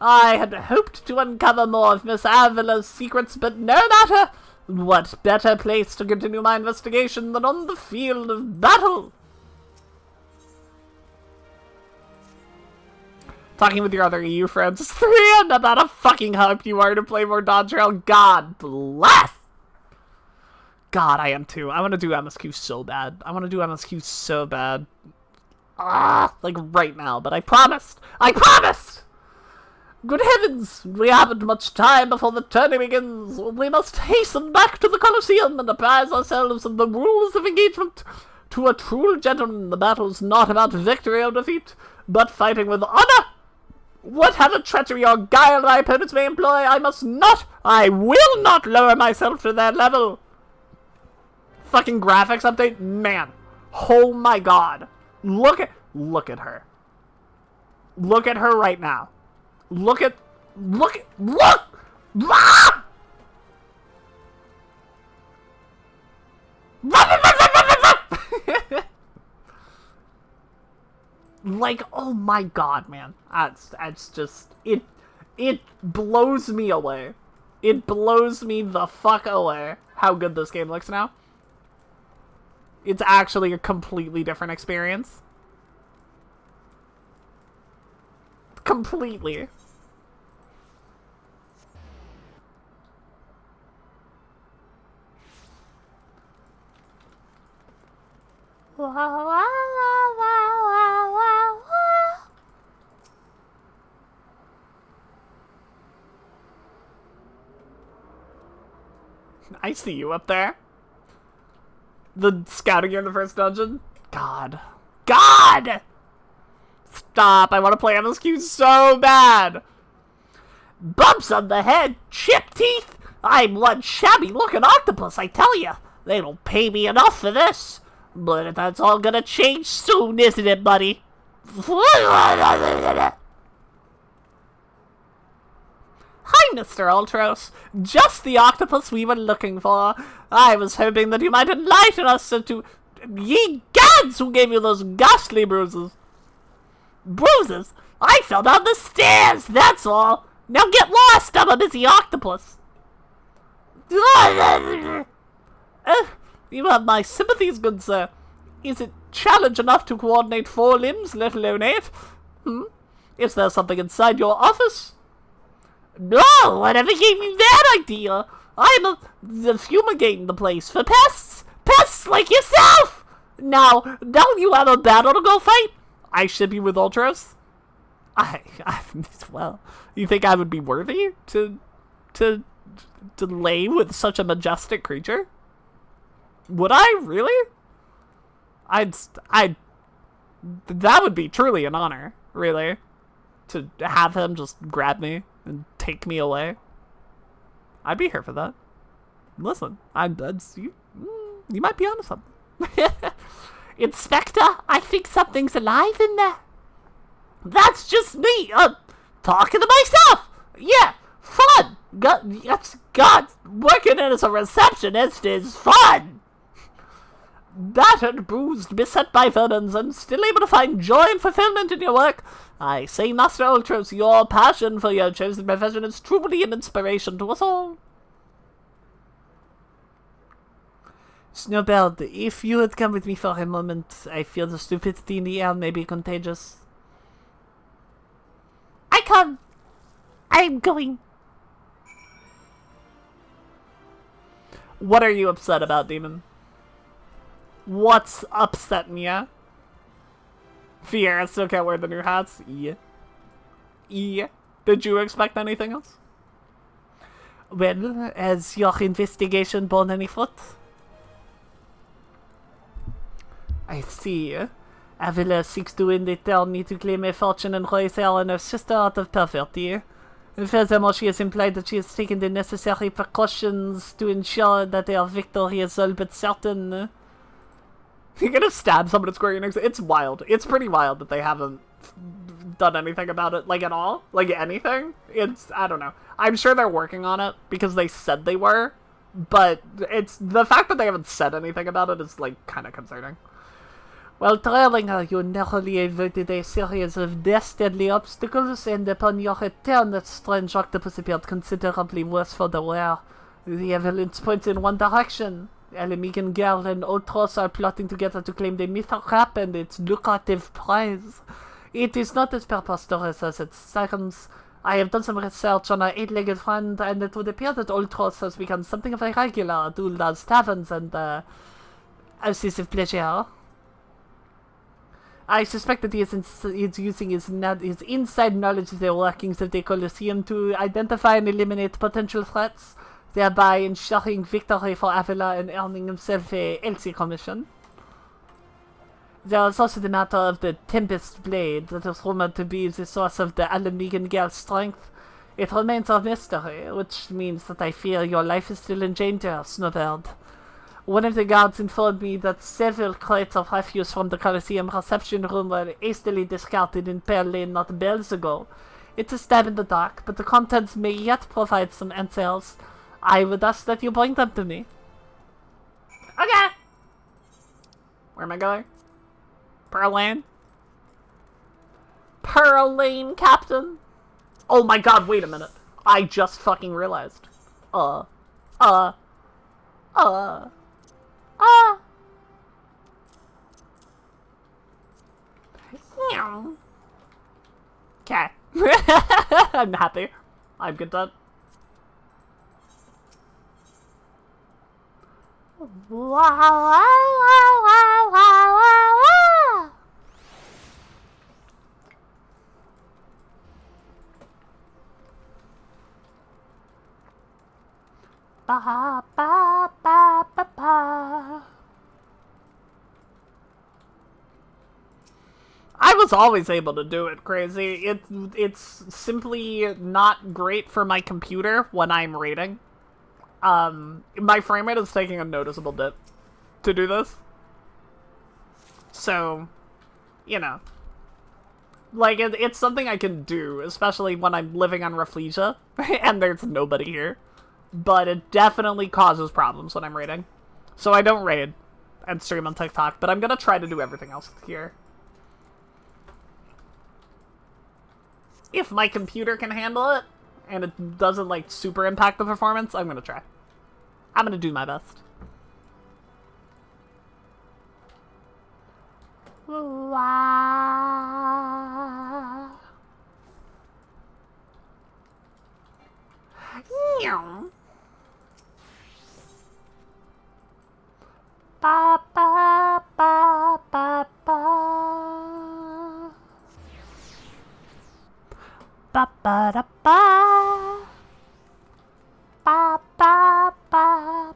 I had hoped to uncover more of Miss Avila's secrets, but no matter. What better place to continue my investigation than on the field of battle? Talking with your other EU friends. 3 and about a fucking hyped you are to play more DAWNTRAIL. God bless! God, I am too. I want to do MSQ so bad. I want to do MSQ so bad. Ah, like right now, but I promised! I promised! Good heavens! We haven't much time before the tourney begins. We must hasten back to the Colosseum and apprise ourselves of the rules of engagement. To a true gentleman, the battle's not about victory or defeat, but fighting with honor. Whatever treachery or guile my opponents may employ, I will not lower myself to their level. Fucking graphics update? Man. Oh my god. Look at her. Look at her right now. Look! Ah! Like, oh my god, man. That's just, it blows me away. It blows me the fuck away how good this game looks now. It's actually a completely different experience. Completely. I see you up there. The scouting in the first dungeon? God. Stop, I want to play MSQ so bad! Bumps on the head, chipped teeth! I'm one shabby-looking octopus, I tell ya! They don't pay me enough for this! But that's all gonna change soon, isn't it, buddy? Hi, Mr. Ultros. Just the octopus we were looking for. I was hoping that you might enlighten us as to... Ye gods who gave you those ghastly bruises! Bruises? I fell down the stairs, that's all! Now get lost, I'm a busy octopus! You have my sympathies, good sir. Is it challenge enough to coordinate 4 limbs, let alone 8? Is there something inside your office? No, whatever gave you that idea? I'm fumigating the place for pests! Pests like yourself! Now, don't you have a battle to go fight? I ship you with Ultros? Well, you think I would be worthy to lay with such a majestic creature? Would I really? that would be truly an honor, really, to have him just grab me and take me away. I'd be here for that. Listen, you might be onto something. Inspector, I think something's alive in there. That's just me, talking to myself. Yeah, fun. God, working as a receptionist is fun. Battered, bruised, beset by villains, and still able to find joy and fulfillment in your work. I say, Master Ultros, your passion for your chosen profession is truly an inspiration to us all. Snowbird, if you would come with me for a moment, I feel the stupidity in the air may be contagious. I come. I'm going. What are you upset about, Demon? What's upsetting ya? Fiera still can't wear the new hats? Yeah. Did you expect anything else? Well, has your investigation borne any fruit? I see. Avila seeks to win the tourney to claim a fortune and raise her and her sister out of poverty. Furthermore, she has implied that she has taken the necessary precautions to ensure that her victory is all but certain. You're gonna stab someone at Square Enix? It's wild. It's pretty wild that they haven't done anything about it, like, at all. Like, anything. I don't know. I'm sure they're working on it, because they said they were, but it's, the fact that they haven't said anything about it is, like, kind of concerning. While trailing her, you narrowly avoided a series of dastardly obstacles, and upon your return, that strange octopus appeared considerably worse for the wear. The evidence points in one direction. Alamican Girl and Ultros are plotting together to claim the Mythrap and its lucrative prize. It is not as preposterous as it sounds. I have done some research on our 8-legged friend, and it would appear that Ultros has become something of a regular at Ulda's taverns and houses of pleasure. I suspect that he is using his inside knowledge of the workings of the Colosseum to identify and eliminate potential threats, thereby ensuring victory for Avila and earning himself a Elsie commission. There is also the matter of the Tempest Blade that is rumored to be the source of the Alan Megan girl's strength. It remains a mystery, which means that I fear your life is still in danger, Snowbird. One of the guards informed me that several crates of refuse from the Colosseum reception room were hastily discarded in Pearl Lane not bells ago. It's a stab in the dark, but the contents may yet provide some answers. I would ask that you bring them to me. Okay. Where am I going? Pearl Lane? Pearl Lane, Captain? Oh my god, wait a minute. I just fucking realized. Okay. I'm happy. I'm content. Ba ba ba ba ba. I was always able to do it, Crazy. It's simply not great for my computer when I'm raiding. My frame rate is taking a noticeable dip to do this. So, you know. Like, it's something I can do, especially when I'm living on Rafflesia, and there's nobody here. But it definitely causes problems when I'm raiding. So I don't raid and stream on TikTok, but I'm gonna try to do everything else here. If my computer can handle it, and it doesn't, like, super impact the performance, I'm gonna try. I'm gonna do my best. Ba ba ba ba ba. Ba ba da ba. Ba ba ba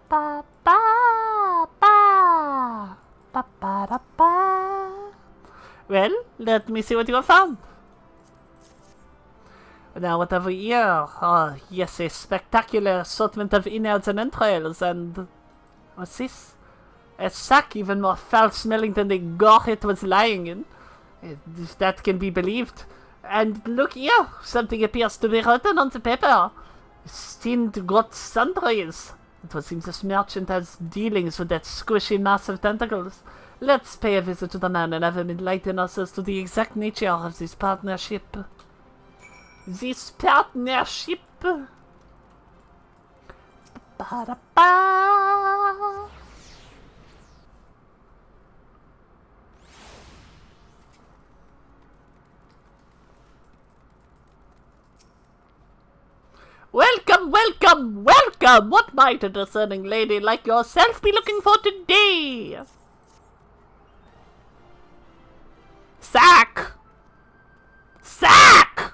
ba ba ba. Ba ba da ba. Well, let me see what you have found. Now, what have we here? Oh, yes, a spectacular assortment of innards and entrails, and... what's this? A sack even more foul-smelling than the gore it was lying in. If that can be believed. And look here, something appears to be written on the paper. Stinned got sundries. It would seem this merchant has dealings with that squishy mass of tentacles. Let's pay a visit to the man and have him enlighten us as to the exact nature of this partnership. This partnership. Ba-da-ba. Welcome, welcome, welcome! What might a discerning lady like yourself be looking for today? Sack! Sack!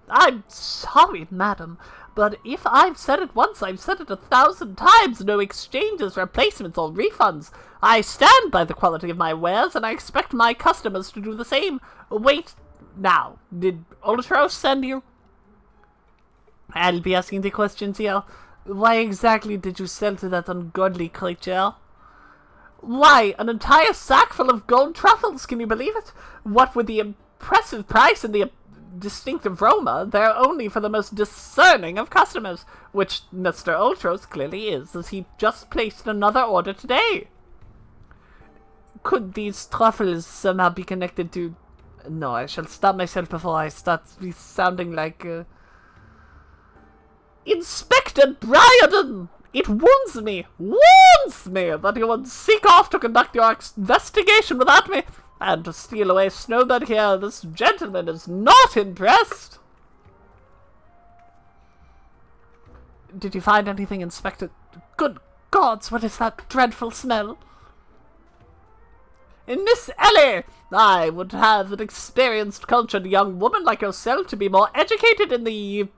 I'm sorry, madam, but if I've said it once, I've said it 1,000 times. No exchanges, replacements, or refunds. I stand by the quality of my wares, and I expect my customers to do the same. Wait, now, did Ultros send you? I'll be asking the questions here. Why exactly did you sell to that ungodly creature? Why, an entire sack full of gold truffles, can you believe it? What with the impressive price and the distinctive aroma, they're only for the most discerning of customers, which Mr. Ultros clearly is, as he just placed another order today. Could these truffles somehow be connected to... No, I shall stop myself before I start sounding like... Inspector Briarden! It wounds me that you would seek off to conduct your investigation without me, and to steal away Snowbird here. This gentleman is not impressed. Did you find anything, Inspector? Good gods, what is that dreadful smell? Miss Ellie, I would have an experienced, cultured young woman like yourself to be more educated in the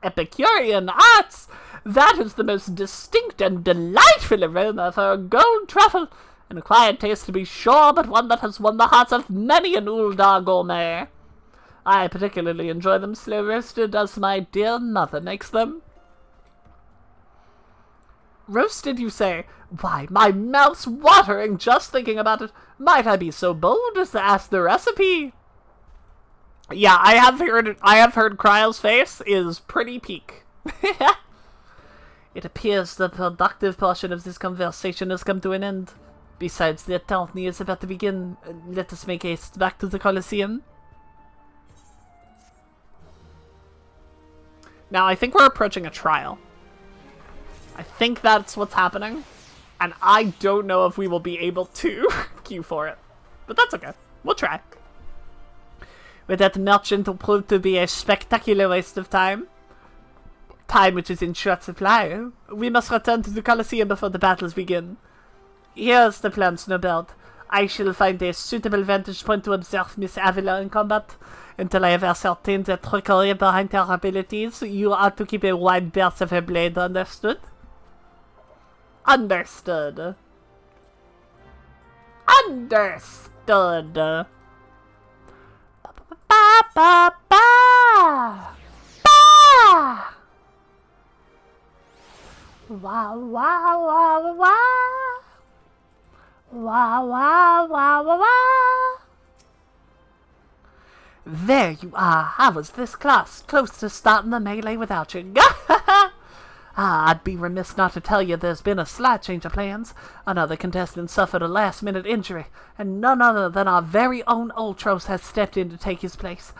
Epicurean arts. That is the most distinct and delightful aroma for a gold truffle. An acquired taste to be sure, but one that has won the hearts of many an Uldar gourmet. I particularly enjoy them slow roasted, as my dear mother makes them. Roasted, you say? Why, my mouth's watering just thinking about it. Might I be so bold as to ask the recipe? Yeah, I have heard Kryle's face is pretty peak. It appears the productive portion of this conversation has come to an end. Besides, the attorney is about to begin. Let us make haste back to the Colosseum. Now, I think we're approaching a trial. I think that's what's happening. And I don't know if we will be able to queue for it. But that's okay. We'll try. With that merchant will prove to be a spectacular waste of time. Time which is in short supply. We must return to the Colosseum before the battles begin. Here's the plan, Snowbird. I shall find a suitable vantage point to observe Miss Avila in combat. Until I have ascertained the trickery behind her abilities, you are to keep a wide berth of her blade, understood? Understood. Understood. Ba ba ba ba. Ba. Wow wow wow wow. Wow wow wow wow wow. There you are. I was this close to starting the melee without you. I'd be remiss not to tell you there's been a slight change of plans. Another contestant suffered a last-minute injury, and none other than our very own Ultros has stepped in to take his place.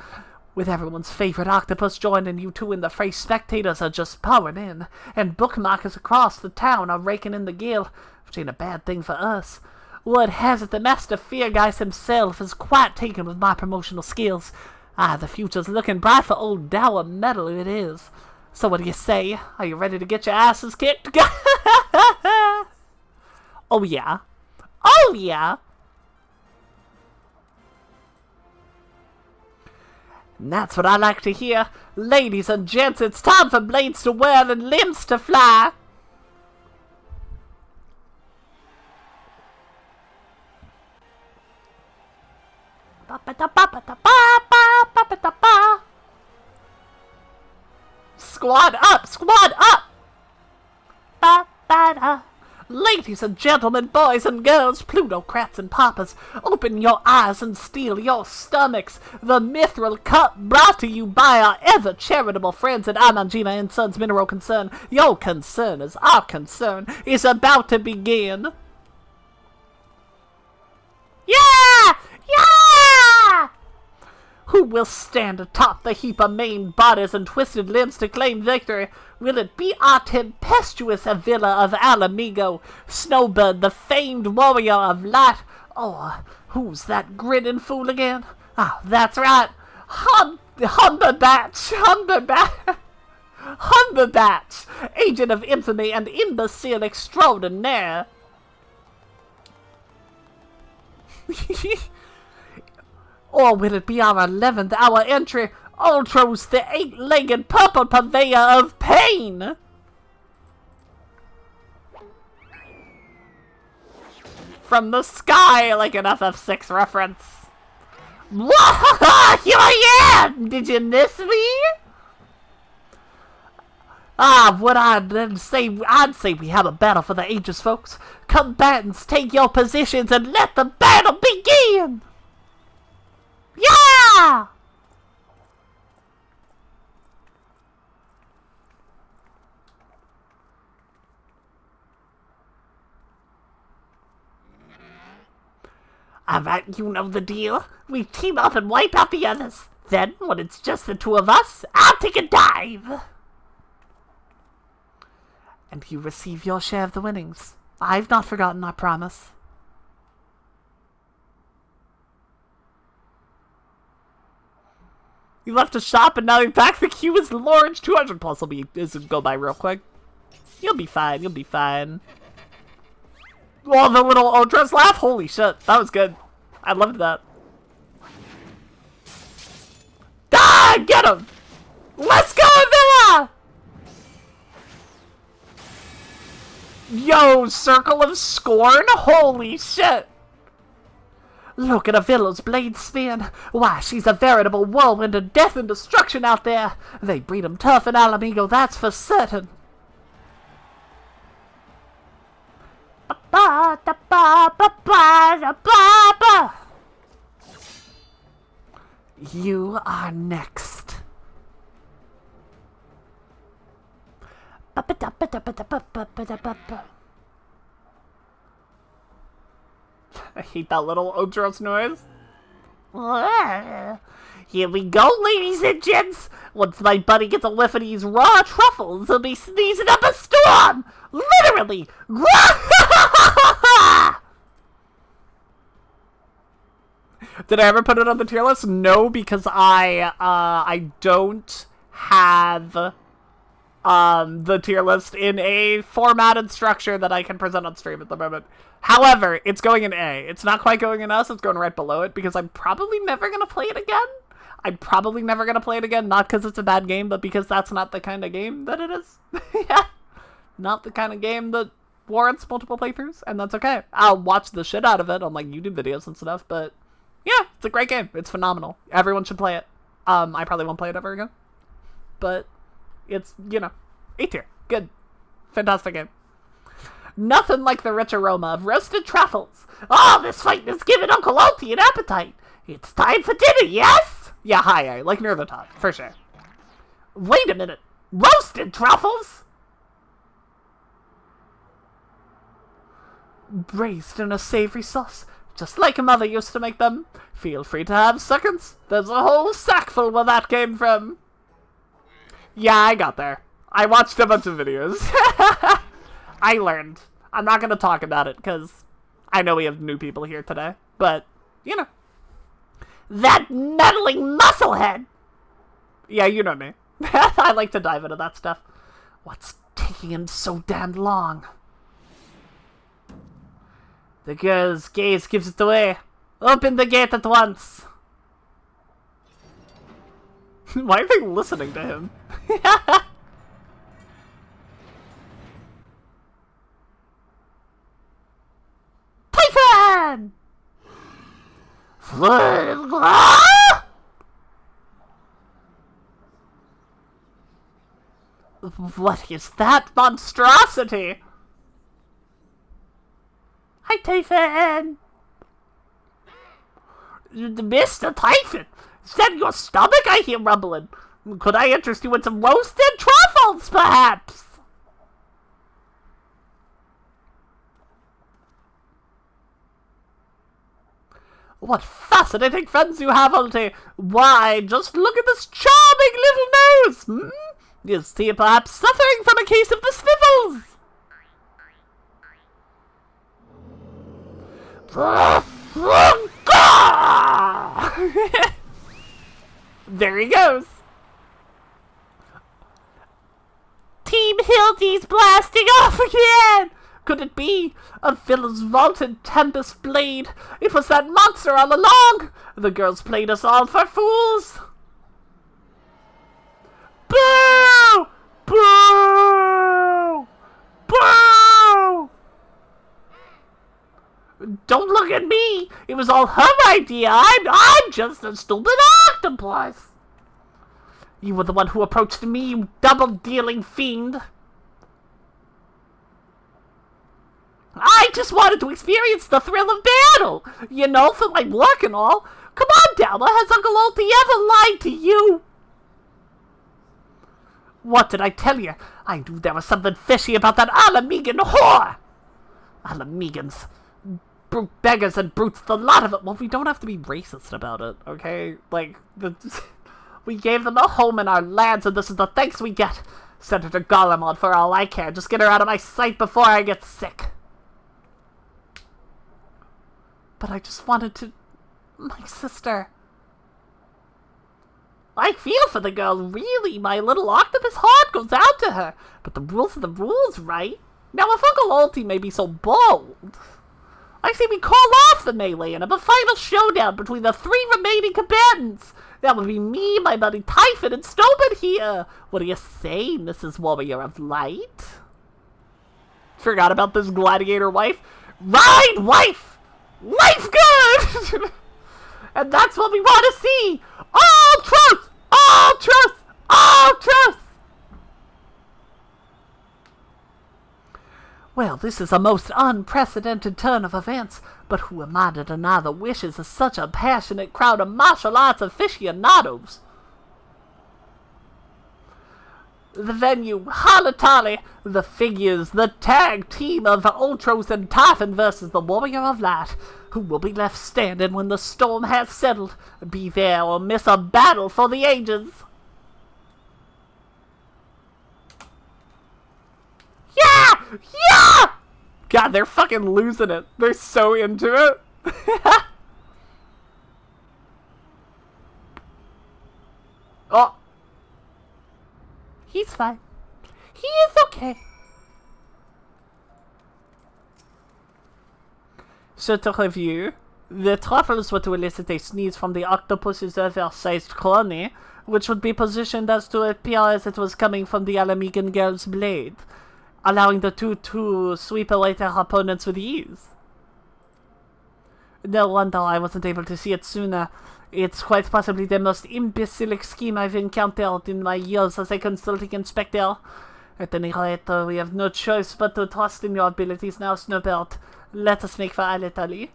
With everyone's favorite octopus joining you two in the fray, spectators are just pouring in, and bookmarkers across the town are raking in the gale, which ain't a bad thing for us. Word has it the Master Feargeist himself is quite taken with my promotional skills. The future's looking bright for old Dower Metal, it is. So what do you say? Are you ready to get your asses kicked? Oh yeah. Oh yeah. And that's what I like to hear. Ladies and gents, it's time for blades to whirl and limbs to fly. Squad up! Squad up! Ladies and gentlemen, boys and girls, plutocrats and papas, open your eyes and steel your stomachs. The Mithril Cup brought to you by our ever-charitable friends at Amanjima & Sons Mineral Concern. Your concern is our concern, is about to begin. Yeah! Yeah! Who will stand atop the heap of maimed bodies and twisted limbs to claim victory? Will it be our tempestuous Avila of Alamigo, Snowbird, the famed warrior of light? Or who's that grinning fool again? That's right, Humberbatch, Humberbatch, agent of infamy and imbecile extraordinaire. Or will it be our 11th hour entry, Ultros, the 8-legged purple purveyor of pain? From the sky, like an FF6 reference. Here I am! Did you miss me? I'd say we have a battle for the ages, folks. Combatants, take your positions and let the battle begin! Yeah! Alright, you know the deal. We team up and wipe out the others. Then, when it's just the two of us, I'll take a dive. And you receive your share of the winnings. I've not forgotten, I promise. You left a shop and now you're back. The queue is large. 200 plus will go by real quick. You'll be fine. You'll be fine. Oh, the little Odress laugh? Holy shit, that was good. I loved that. Ah, get him! Let's go, Villa! Yo, Circle of Scorn? Holy shit! Look at Avila's blade spin. Why, she's a veritable whirlwind of death and destruction out there. They breed 'em tough in Alamigo, that's for certain. You are next. I hate that little Odros noise. Here we go, ladies and gents. Once my buddy gets a whiff of these raw truffles, he'll be sneezing up a storm. Literally. Did I ever put it on the tier list? No, because I don't have the tier list in a formatted structure that I can present on stream at the moment. However, it's going in A. It's not quite going in S, it's going right below it, because I'm probably never going to play it again. I'm probably never going to play it again, not because it's a bad game, but because that's not the kind of game that it is. Yeah. Not the kind of game that warrants multiple playthroughs, and that's okay. I'll watch the shit out of it on, like, YouTube videos and stuff, but yeah, it's a great game. It's phenomenal. Everyone should play it. I probably won't play it ever again, but it's, you know, A tier. Good. Fantastic game. Nothing like the rich aroma of roasted truffles. Oh, this fight is giving Uncle Alti an appetite. It's time for dinner, yes? Yeah, hi, like near the top, for sure. Wait a minute. Roasted truffles? Braised in a savory sauce, just like Mother used to make them. Feel free to have seconds. There's a whole sack full where that came from. Yeah, I got there. I watched a bunch of videos. I learned. I'm not going to talk about it, because I know we have new people here today. But, you know. That meddling musclehead! Yeah, you know me. I like to dive into that stuff. What's taking him so damn long? The girl's gaze gives it away. Open the gate at once. Why are they listening to him? Typhon! What is that monstrosity? Hi, Typhon! Mr. Typhon! Is that your stomach I hear rumbling? Could I interest you in some roasted truffles, perhaps? What fascinating friends you have, Alti! Why, just look at this charming little nose! Hmm? You see, perhaps suffering from a case of the sniffles! There he goes. Team Hildy's blasting off again! Could it be? A villain's vaulted Tempest blade. It was that monster all along. The girls played us all for fools. Boo! Boo! Boo! Don't look at me. It was all her idea. I'm just a stupid octopus. You were the one who approached me, you double-dealing fiend. I just wanted to experience the thrill of battle, you know, for my work and all. Come on, Della, has Uncle Alti ever lied to you? What did I tell you? I knew there was something fishy about that Alamigan whore. Alamigans. Brute beggars and brutes, the lot of it. Well, we don't have to be racist about it, okay? Like, we gave them a home in our lands, and this is the thanks we get. Send her to Golemon for all I care. Just get her out of my sight before I get sick. But I just wanted to... My sister. I feel for the girl, really. My little octopus heart goes out to her. But the rules are the rules, right? Now, if Uncle Ulti may be so bold, I say we call off the melee and have a final showdown between the 3 remaining combatants. That would be me, my buddy Typhon, and Snowbird here. What do you say, Mrs. Warrior of Light? Forgot about this gladiator wife. Ride, wife! Life good! And that's what we want to see! All truth! All truth! All truth! Well, this is a most unprecedented turn of events, but who am I to deny the wishes of such a passionate crowd of martial arts aficionados? The venue, Halatali, the figures, the tag team of Ultros and Typhon versus the Warrior of Light. Who will be left standing when the storm has settled? Be there or miss a battle for the ages. Yeah! Yeah! God, they're fucking losing it. They're so into it. Oh. He's fine. He is okay. So to review, the truffles were to elicit a sneeze from the octopus's oversized crony, which would be positioned as to appear as it was coming from the Alamigan girl's blade, allowing the two to sweep away their opponents with ease. No wonder I wasn't able to see it sooner. It's quite possibly the most imbecilic scheme I've encountered in my years as a consulting inspector. At any rate, we have no choice but to trust in your abilities now, Snowbird. Let us make for Aletali.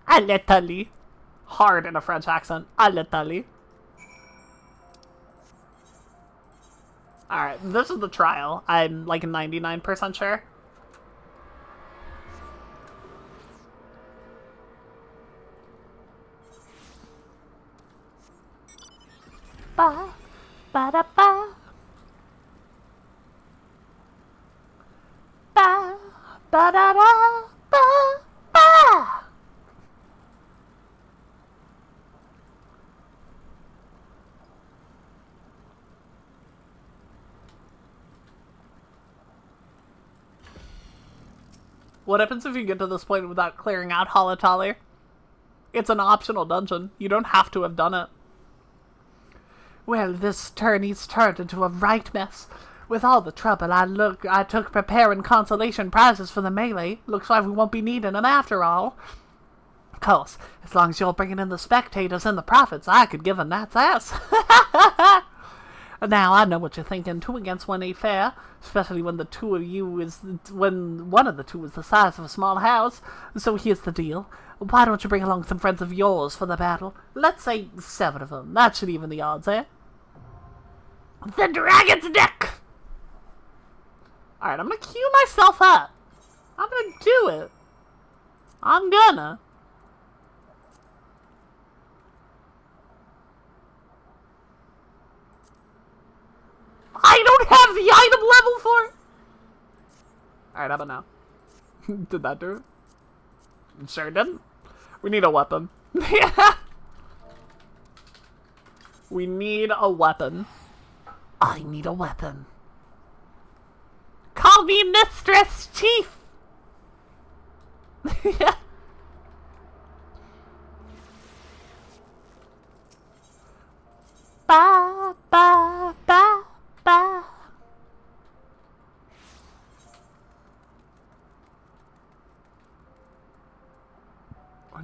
Aletali. Hard in a French accent. Aletali. Alright, this is the trial. I'm like 99% sure. Ba, ba da ba. Ba, ba da da, ba, ba. What happens if you get to this point without clearing out Halatali? It's an optional dungeon. You don't have to have done it. Well, this tourney's turned into a right mess. With all the trouble I took preparing consolation prizes for the melee, looks like we won't be needing them after all. Of course, as long as you're bringing in the spectators and the profits, I could give a gnat's ass. Now, I know what you're thinking. 2 against 1 ain't fair, especially when one of the two is the size of a small house. So here's the deal. Why don't you bring along some friends of yours for the battle? Let's say 7 of them. That should even the odds, eh? The dragon's neck! Alright, I'm gonna queue myself up. I'm gonna do it. I'm gonna. I don't have the item level for it! Alright, how about now? Did that do it? Sure didn't. We need a weapon. We need a weapon. I need a weapon. Call me Mistress Chief! Ba, ba, ba, ba.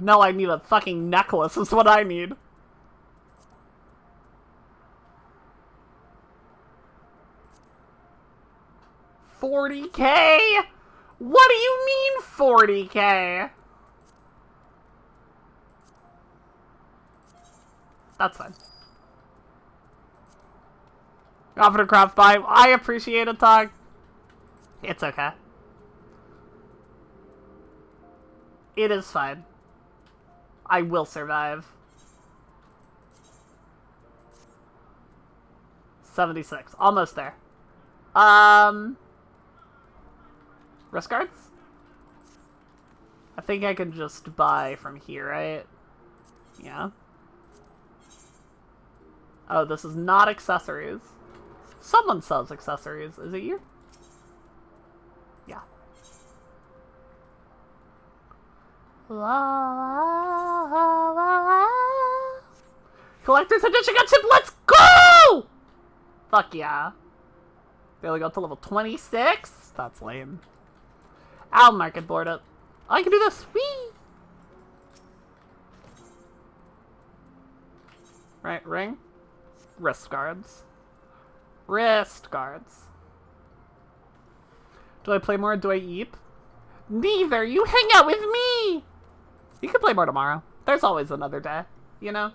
No, I need a fucking necklace is what I need. $40K? What do you mean 40K? That's fine. Offer to craft buy. I appreciate it, Tog. It's okay. It is fine. I will survive. 76. Almost there. Wrist guards? I think I can just buy from here, right? Yeah. Oh, this is not accessories. Someone sells accessories. Is it you? Yeah. Collector's Edition got chip. Let's go! Fuck yeah. They only got to level 26? That's lame. I'll market board it. I can do this. Whee! Right, ring. Wrist guards. Wrist guards. Do I play more or do I eat? Neither. You hang out with me. You can play more tomorrow. There's always another day, you know?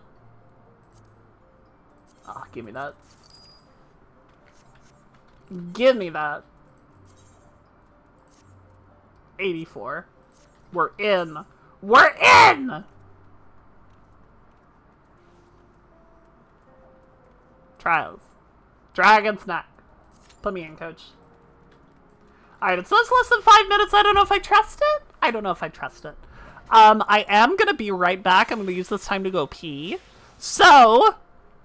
Oh, give me that. Give me that. 84. We're in. We're in! Trials. Dragon snack. Put me in, coach. Alright, it says less than 5 minutes. I don't know if I trust it. I don't know if I trust it. I am gonna be right back. I'm gonna use this time to go pee. So,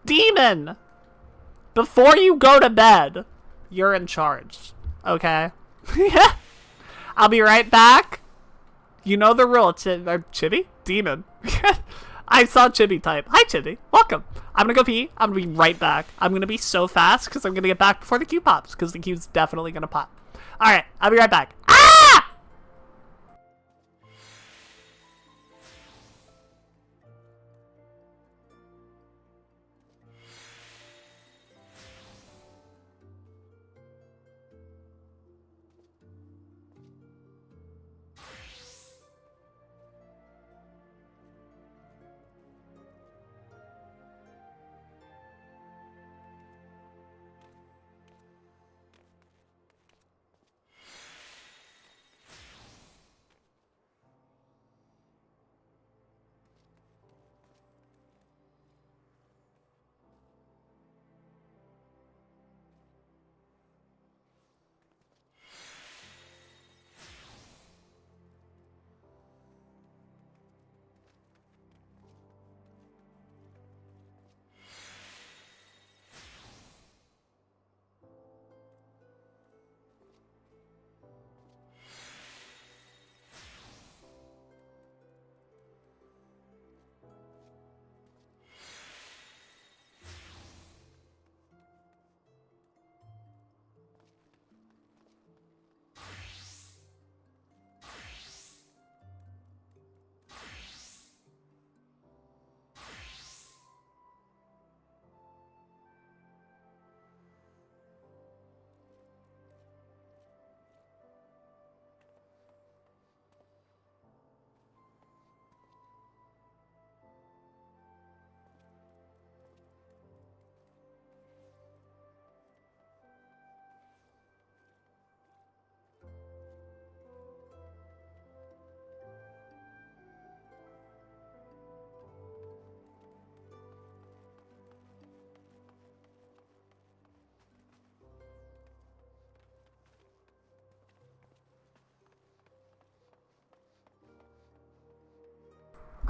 Demon, before you go to bed, you're in charge. Okay? I'll be right back. You know the rule. Chibi? Demon. I saw Chibi type. Hi, Chibi. Welcome. I'm gonna go pee. I'm gonna be right back. I'm gonna be so fast because I'm gonna get back before the queue pops because the queue's definitely gonna pop. Alright, I'll be right back. Ah!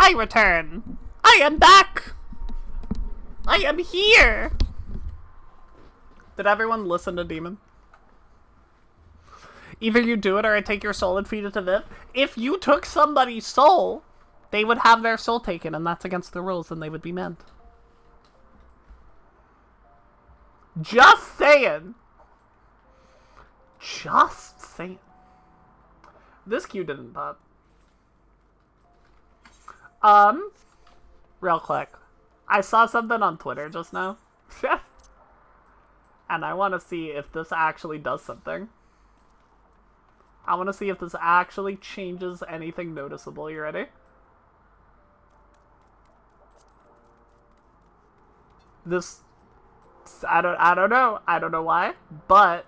I return. I am back. I am here. Did everyone listen to Demon? Either you do it or I take your soul and feed it to Viv. If you took somebody's soul, they would have their soul taken, and that's against the rules, and they would be meant. Just saying. Just saying. This queue didn't pop. Real quick. I saw something on Twitter just now. And I want to see if this actually does something. I want to see if this actually changes anything noticeable. You ready? This... I don't know. I don't know why, but...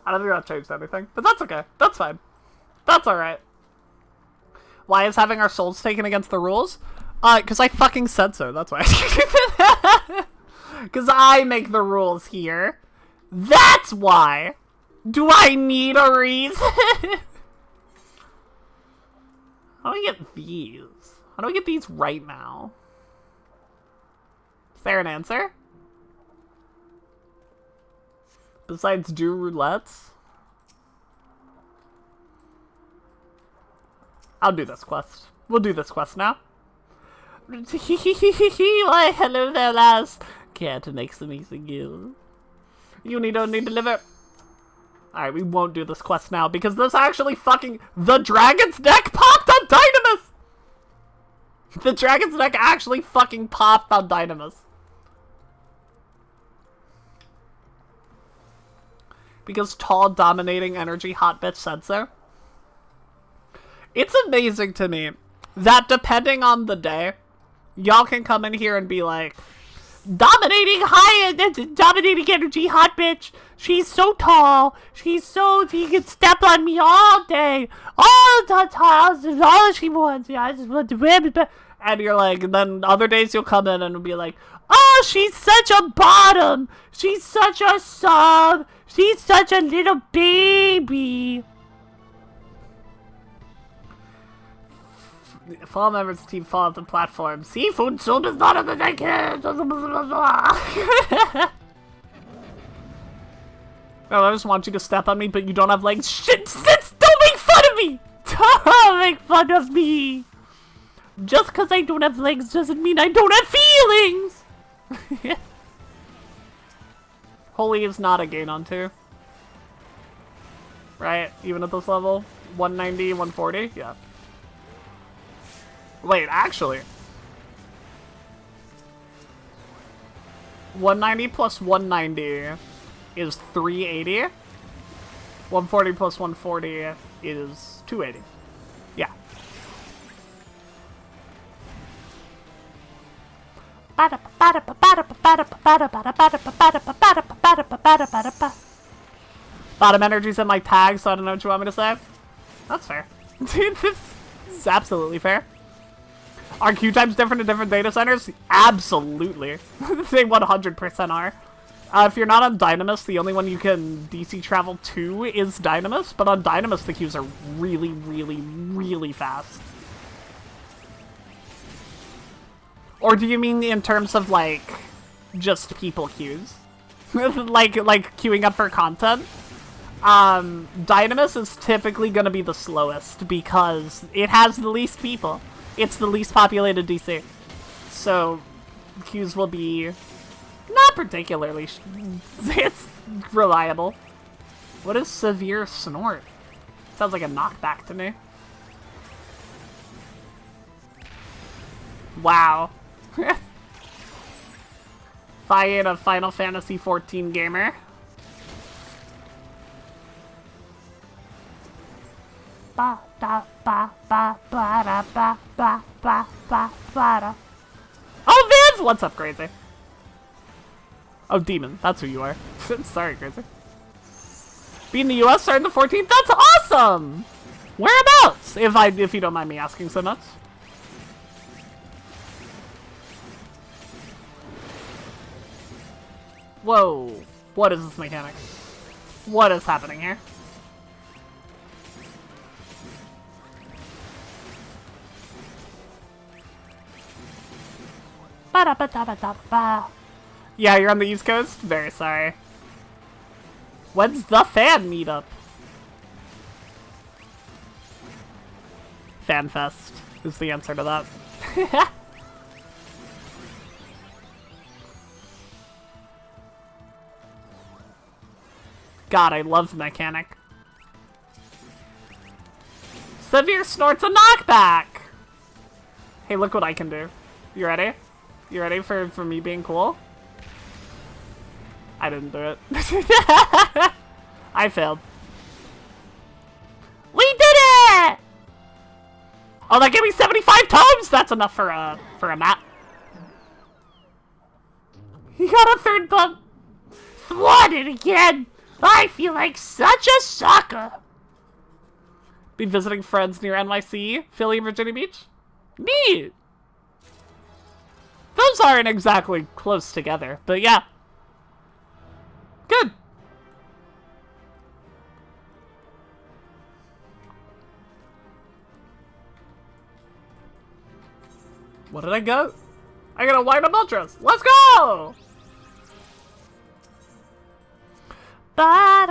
I don't think that changed anything, but that's okay. That's fine. That's alright. Why is having our souls taken against the rules? Because I fucking said so. That's why. Because I make the rules here. That's why. Do I need a reason? How do I get these? How do I get these right now? Is there an answer? Besides do roulettes? I'll do this quest. We'll do this quest now. Why, hello there, lass. Care to make some easy gills? You don't need to deliver. Alright, we won't do this quest now because this actually fucking... The dragon's neck popped on Dynamis! The dragon's neck actually fucking popped on Dynamis. Because tall, dominating energy hot bitch said so. It's amazing to me that depending on the day, y'all can come in here and be like, dominating energy hot bitch. She's so tall. She can step on me all day. All the time. All she wants. I just want to win. And you're like, then other days you'll come in and be like, oh, she's such a bottom. She's such a sub. She's such a little baby. Fall members team fall off the platform. Seafood soup is not on the naked. Well, I just want you to step on me, but you don't have legs. Shit, don't make fun of me! Don't make fun of me! Just because I don't have legs doesn't mean I don't have feelings! Holy is not a gain on 2. Right? Even at this level? 190, 140? Yeah. Wait, actually. 190 plus 190 is 380. 140 plus 140 is 280. Yeah. Bottom energy's in my tag, so I don't know what you want me to say. That's fair. This is absolutely fair. Are queue times different in different data centers? Absolutely. They 100% are. If you're not on Dynamis, the only one you can DC travel to is Dynamis, but on Dynamis the queues are really, really, really fast. Or do you mean in terms of, like, just people queues? like queuing up for content? Dynamis is typically gonna be the slowest because it has the least people. It's the least populated DC. So, queues will be not particularly... it's reliable. What is severe snort? Sounds like a knockback to me. Wow. If I ain't a Final Fantasy 14 gamer. Oh, Viv! What's up, Crazy? Oh, Demon. That's who you are. Sorry, Crazy. Being the US starting the 14th? That's awesome! Whereabouts? If you don't mind me asking so much. Whoa. What is this mechanic? What is happening here? Yeah, you're on the East Coast? Very sorry. When's the fan meetup? FanFest is the answer to that. God, I love the mechanic. Severe snorts a knockback! Hey, look what I can do. You ready? You ready for me being cool? I didn't do it. I failed. We did it! Oh, that gave me 75 tomes! That's enough for a map. You got a third bump. Thwarted again! I feel like such a sucker! Be visiting friends near NYC, Philly, and Virginia Beach? Neat! Those aren't exactly close together, but yeah. Good. What did I go? I got a wind up ultras. Let's go! I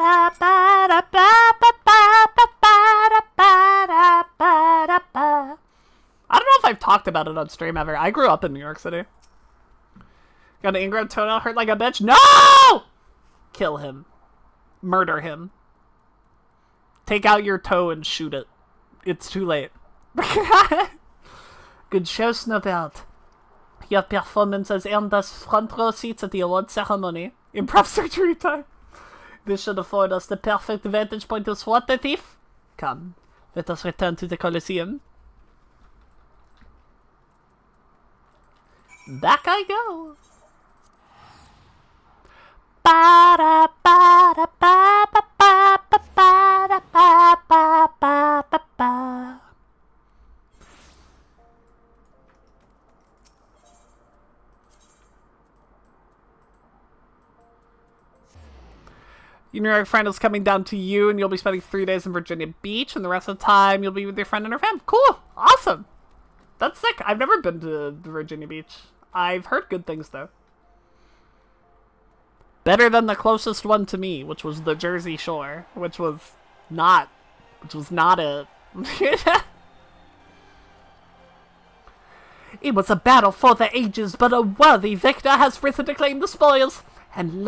don't know if I've talked about it on stream ever. I grew up in New York City. Got an ingrown toenail, hurt like a bitch. No! Kill him. Murder him. Take out your toe and shoot it. It's too late. Good show, Snowbird. Your performance has earned us front row seats at the award ceremony. Improv surgery time. This should afford us the perfect vantage point to swat the thief. Come, let us return to the Colosseum. Back I go. Your New York friend is coming down to you, and you'll be spending 3 days in Virginia Beach, and the rest of the time you'll be with your friend and her fam. Cool. Awesome. That's sick. I've never been to Virginia Beach. I've heard good things, though. Better than the closest one to me, which was the Jersey Shore, which was not it. It was a battle for the ages, but a worthy victor has risen to claim the spoils. And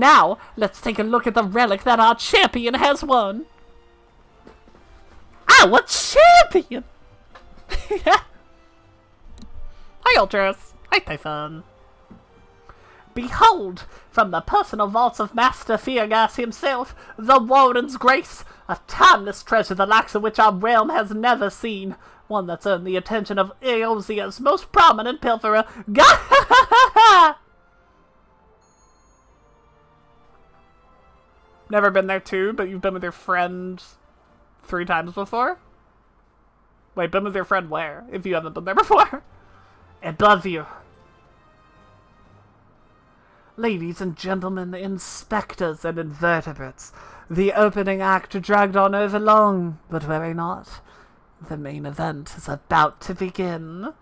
now, let's take a look at the relic that our champion has won. Our champion! Hi, Ultras. Hi, Typhon. Behold, from the personal vaults of Master Feargas himself, the Warden's Grace, a timeless treasure the likes of which our realm has never seen. One that's earned the attention of Eosia's most prominent pilferer. Never been there too, but you've been with your friend 3 times before? Wait, been with your friend where, if you haven't been there before? Above you. Ladies and gentlemen, inspectors and invertebrates, the opening act dragged on over long, but worry not. The main event is about to begin.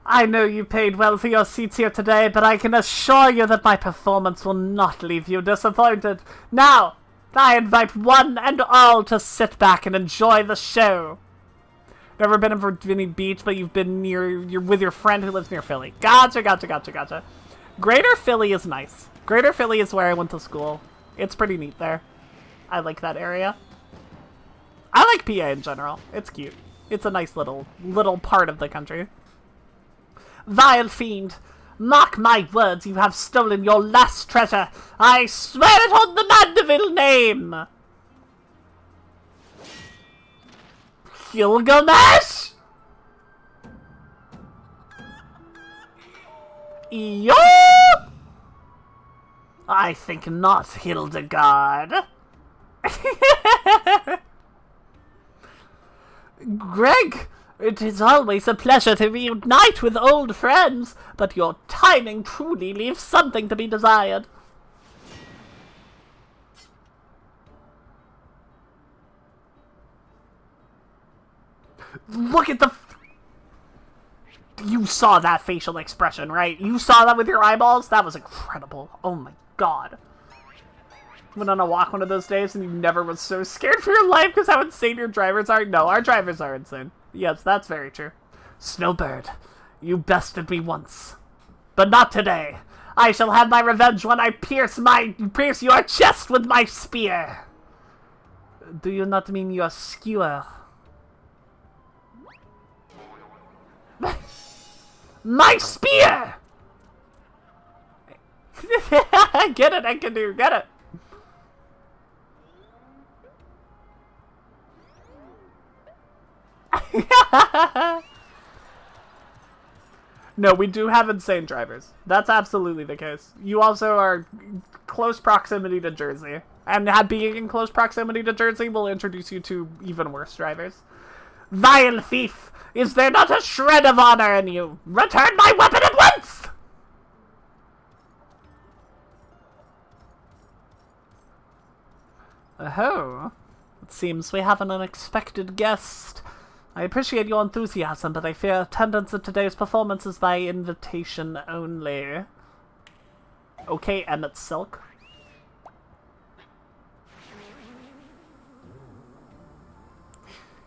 I know you paid well for your seats here today, but I can assure you that my performance will not leave you disappointed. Now, I invite one and all to sit back and enjoy the show. Never been in Virginia Beach, but you've been you're with your friend who lives near Philly. Gotcha. Greater Philly is nice. Greater Philly is where I went to school. It's pretty neat there. I like that area. I like PA in general. It's cute. It's a nice little part of the country. Vile fiend, mark my words, you have stolen your last treasure. I swear it on the Mandeville name. Gilgamesh? Yo! I think not, Hildegard. Greg, it is always a pleasure to reunite with old friends, but your timing truly leaves something to be desired. Look at the... You saw that facial expression, right? You saw that with your eyeballs? That was incredible. Oh my god. Went on a walk one of those days and you never was so scared for your life because how insane your drivers are? No, our drivers are insane. Yes, that's very true. Snowbird, you bested me once. But not today. I shall have my revenge when I pierce your chest with my spear. Do you not mean your skewer? My spear! Get it, I can do, get it. No, we do have insane drivers. That's absolutely the case. You also are close proximity to Jersey. And being in close proximity to Jersey will introduce you to even worse drivers. Vile thief! Is there not a shred of honor in you? Return my weapon at once! Oh. It seems we have an unexpected guest. I appreciate your enthusiasm, but I fear attendance at today's performance is by invitation only. Okay, Emmett Silk.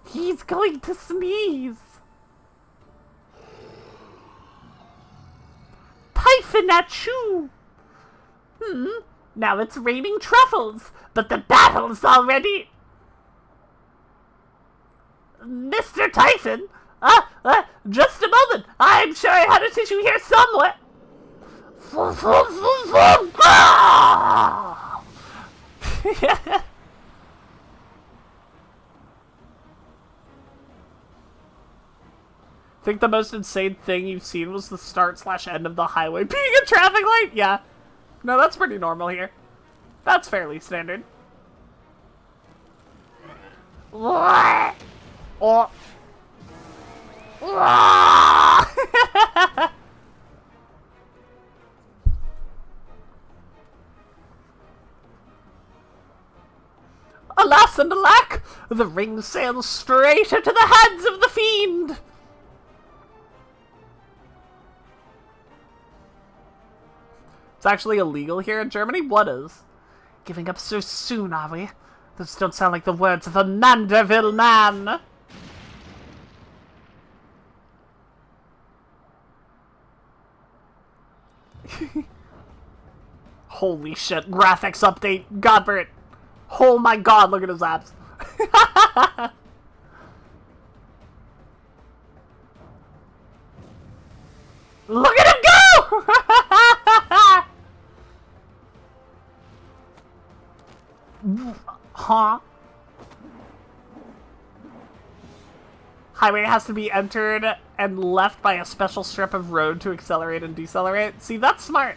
He's going to sneeze! Typhon at you! Now it's raining truffles, but the battle's already... Mr. Typhon? Just a moment. I'm sure I had a tissue here somewhere. I think the most insane thing you've seen was the start/end of the highway being a traffic light? Yeah. No, that's pretty normal here. That's fairly standard. Oh. Alas and alack, the ring sails straight into the hands of the fiend. It's actually illegal here in Germany? What is? Giving up so soon, are we? Those don't sound like the words of a Manderville man. Holy shit, graphics update, Godbert. Oh my god, look at his abs. Look at him go! Huh? Highway has to be entered and left by a special strip of road to accelerate and decelerate. See, that's smart.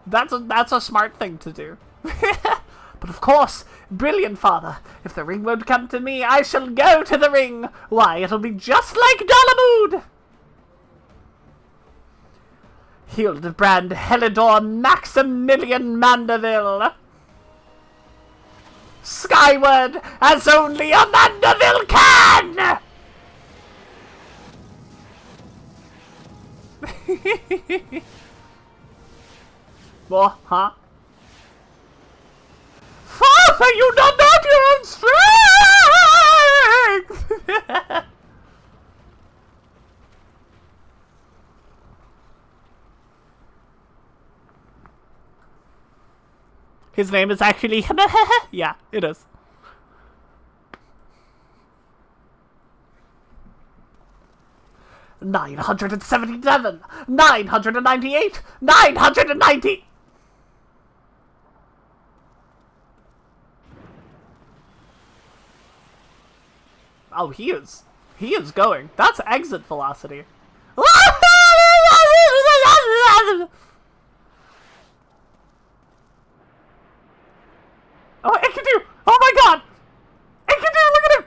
That's a smart thing to do. But of course, brilliant father. If the ring won't come to me, I shall go to the ring. Why, it'll be just like Dalamood. Hildebrand Helidor Maximilian Mandeville. Skyward, as only a Mandeville can! What? Huh? Father, you don't know your own strength! His name is actually... Yeah, it is. $977, $998, $990. Oh, he is going. That's exit velocity. Oh, Enkidu! Oh my god! Enkidu, look at him!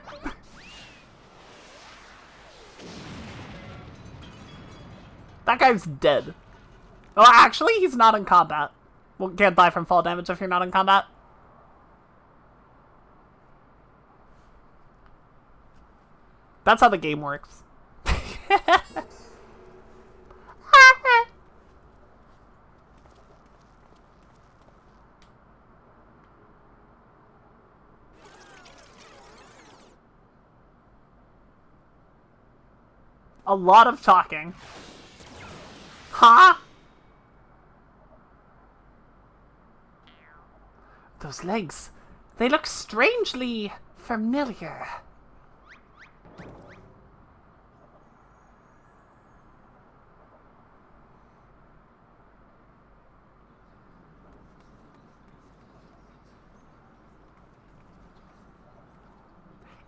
That guy's dead. Oh, actually, he's not in combat. Well, can't die from fall damage if you're not in combat. That's how the game works. A lot of talking. Huh? Those legs. They look strangely familiar.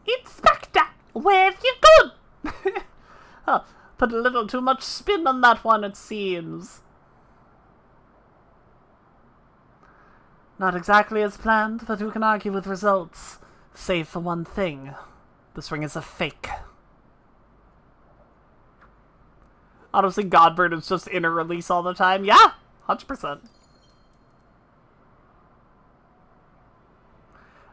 Inspector, where have you gone? Oh, put a little too much spin on that one, it seems. Not exactly as planned, but who can argue with results? Save for one thing. This ring is a fake. Honestly, Godbird is just in a release all the time. Yeah, 100%.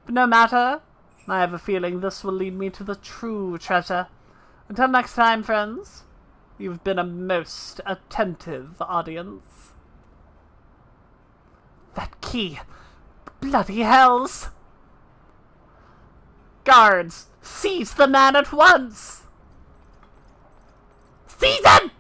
But no matter. I have a feeling this will lead me to the true treasure. Until next time, friends, you've been a most attentive audience. That key! Bloody hells! Guards, seize the man at once! Seize him!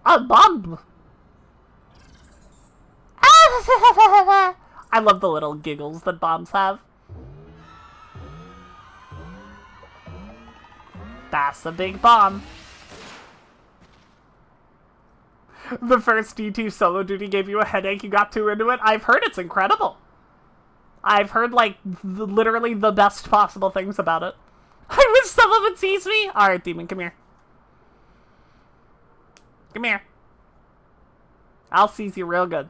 A bomb! I love the little giggles that bombs have. That's a big bomb. The first D2 solo duty gave you a headache, you got too into it. I've heard it's incredible. I've heard, like, literally the best possible things about it. I wish someone would seize me. Alright, demon, come here. Come here. I'll seize you real good.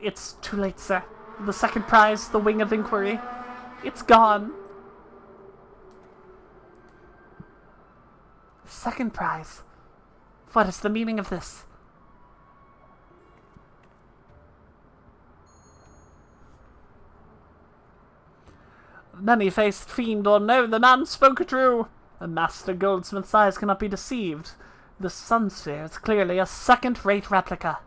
It's too late, sir. The second prize, the Wing of Inquiry, it's gone. Second prize? What is the meaning of this? Many-faced fiend or no, the man spoke true. A master goldsmith's eyes cannot be deceived. The sun sphere is clearly a second-rate replica.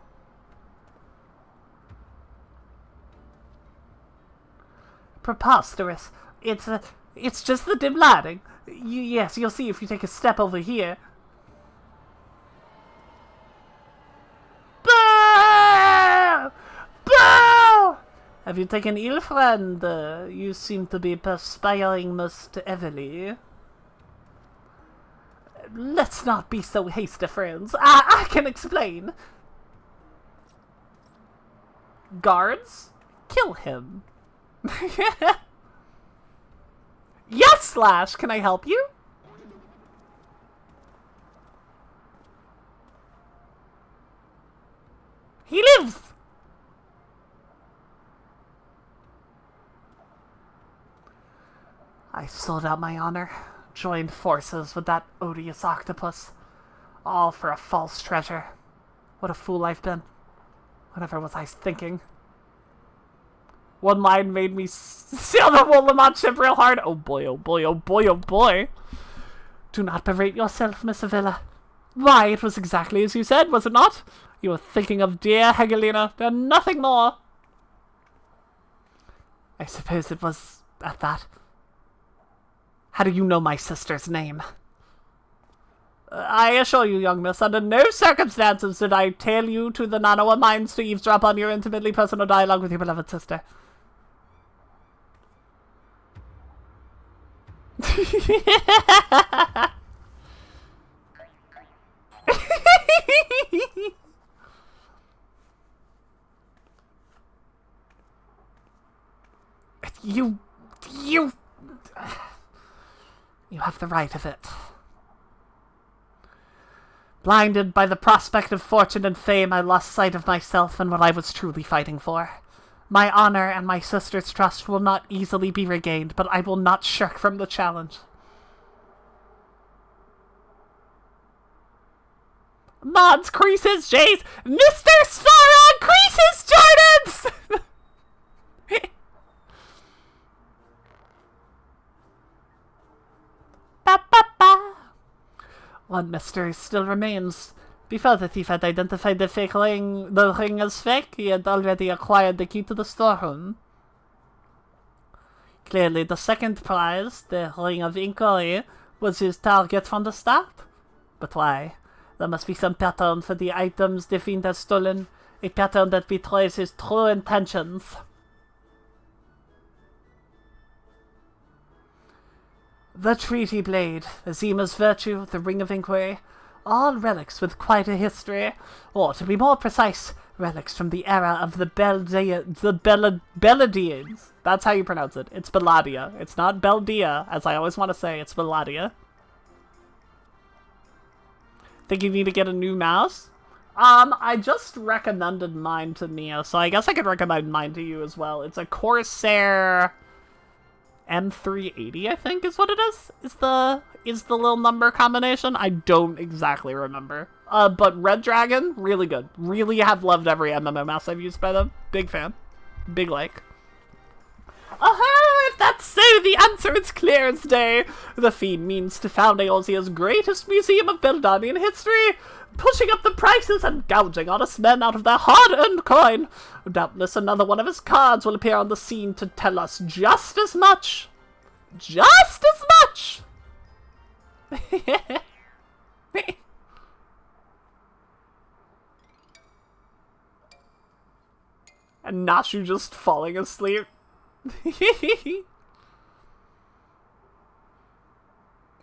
Preposterous. It's just the dim lighting. Yes, you'll see if you take a step over here. Boo! Boo! Have you taken ill, friend? You seem to be perspiring most heavily. Let's not be so hasty, friends. I can explain. Guards, kill him. Yes, Slash, can I help you? He lives! I sold out my honor, joined forces with that odious octopus, all for a false treasure. What a fool I've been. Whatever was I thinking? One line made me sail the Wolamont ship real hard. Oh boy, oh boy, oh boy, oh boy. Do not berate yourself, Miss Avila. Why, it was exactly as you said, was it not? You were thinking of dear Hegelina, and nothing more. I suppose it was at that. How do you know my sister's name? I assure you, young miss, under no circumstances did I tail you to the Nanoa mines to eavesdrop on your intimately personal dialogue with your beloved sister. You have the right of it. Blinded by the prospect of fortune and fame, I lost sight of myself and what I was truly fighting for. My honor and my sister's trust will not easily be regained, but I will not shirk from the challenge. Mods, creases, J's, Mr. Svarog, creases, Jordans! Ba, ba, ba. One mystery still remains. Before the thief had identified the ring as fake, he had already acquired the key to the storeroom. Clearly, the second prize, the Ring of Inquiry, was his target from the start. But why? There must be some pattern for the items the fiend has stolen, a pattern that betrays his true intentions. The Treaty Blade, Azima's Virtue, the Ring of Inquiry, all relics with quite a history, or to be more precise, relics from the era of the Beladians. That's how you pronounce it. It's Belladia. It's not Beldia, as I always want to say. It's Belladia. Think you need to get a new mouse? I just recommended mine to Mia, so I guess I could recommend mine to you as well. It's a Corsair M380, I think is what it is. Is the little number combination? I don't exactly remember. But Red Dragon, really good. Really have loved every MMO mouse I've used by them. Big fan. Big like. Aha! If that's so, the answer is clear as day. The Fiend means to found Eorzea's greatest museum of Beldanian history, pushing up the prices and gouging honest men out of their hard-earned coin. Doubtless another one of his cards will appear on the scene to tell us just as much. Just as much! And Nashu just falling asleep.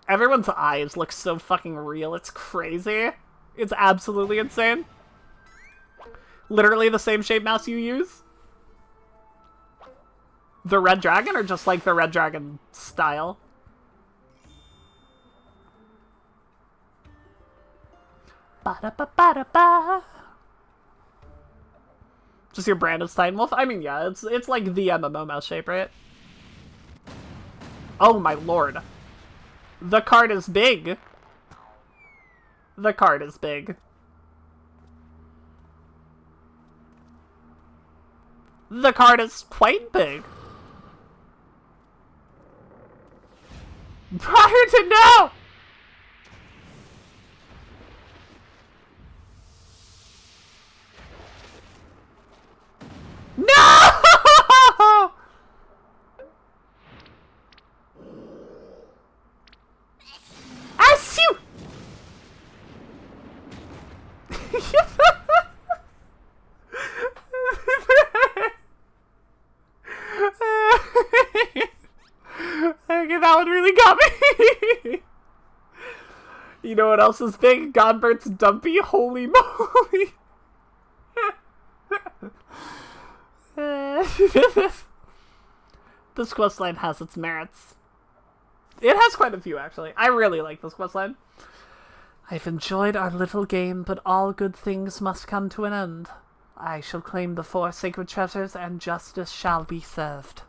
Everyone's eyes look so fucking real. It's crazy. It's absolutely insane. Literally the same shape mouse you use. The Red Dragon, or just like the Red Dragon style? Ba-da-ba-ba-da-ba. Just your brand of Steinwolf? I mean, yeah, it's like the MMO mouse shape, right? Oh my lord. The card is big. The card is big. The card is quite big. Prior to now! No! Assu! Okay, that one really got me. You know what else is big? Godbert's Dumpy. Holy moly. This questline has its merits. It has quite a few, actually. I really like this questline. I've enjoyed our little game, but all good things must come to an end. I shall claim the 4 sacred treasures, and justice shall be served.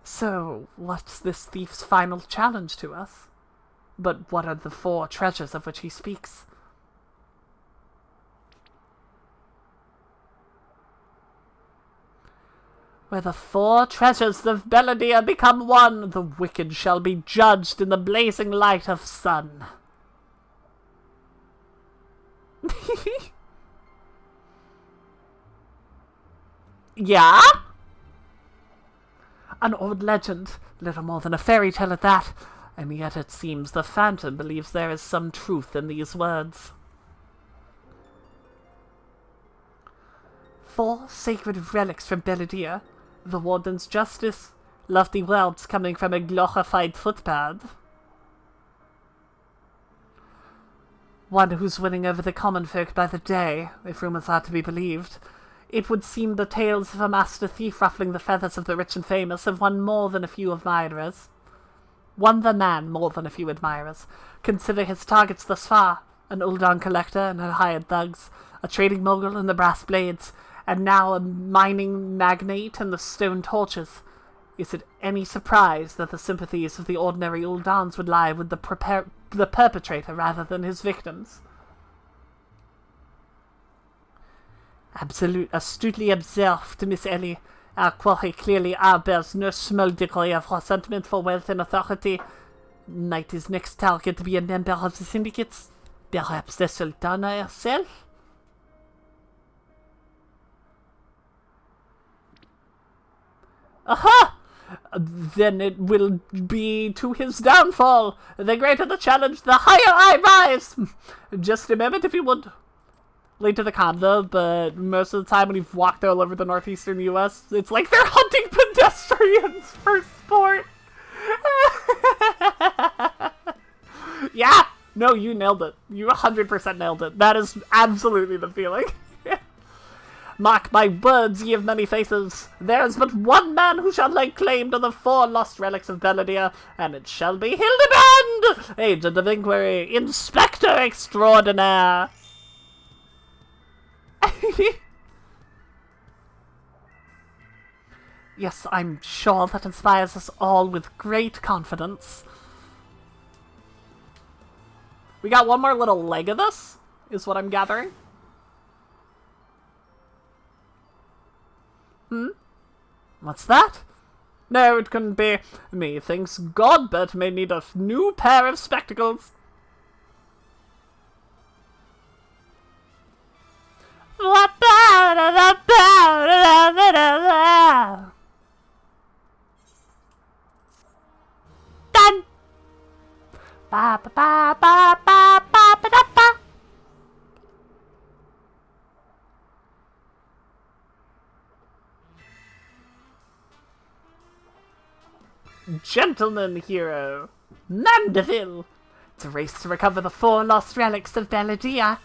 So, what's this thief's final challenge to us? But what are the 4 treasures of which he speaks? Where the 4 treasures of Belladir become one, the wicked shall be judged in the blazing light of sun. Yeah? An old legend, little more than a fairy tale at that, and yet it seems the Phantom believes there is some truth in these words. 4 sacred relics from Belladir, the Warden's justice, lofty words coming from a glorified footpad. One who's winning over the common folk by the day, if rumors are to be believed. It would seem the tales of a master thief ruffling the feathers of the rich and famous have won more than a few admirers. Won the man more than a few admirers. Consider his targets thus far: an Uldan collector and her hired thugs, a trading mogul and the brass blades, and now a mining magnate and the stone torches. Is it any surprise that the sympathies of the ordinary Uldans would lie with the perpetrator rather than his victims? Astutely observed, Miss Ellie. Our quarry clearly bears no small degree of resentment for wealth and authority. Might his next target be a member of the syndicates? Perhaps the Sultana herself? Aha! Then it will be to his downfall. The greater the challenge, the higher I rise. Just a moment, if you would. Late to the combo, but most of the time when you've walked all over the northeastern U.S., it's like they're hunting pedestrians for sport. Yeah! No, you nailed it. You 100% nailed it. That is absolutely the feeling. Mark my words, ye of many faces. There is but one man who shall lay claim to the 4 lost relics of Belladir, and it shall be Hildebrand, agent of inquiry, inspector extraordinaire. Yes, I'm sure that inspires us all with great confidence. We got one more little leg of this, is what I'm gathering. What's that? No, it couldn't be. Methinks Godbert may need a new pair of spectacles. Done. Ba ba ba ba ba ba ba da ba. Gentleman hero, Mandeville. It's a race to recover the 4 lost relics of Belladia.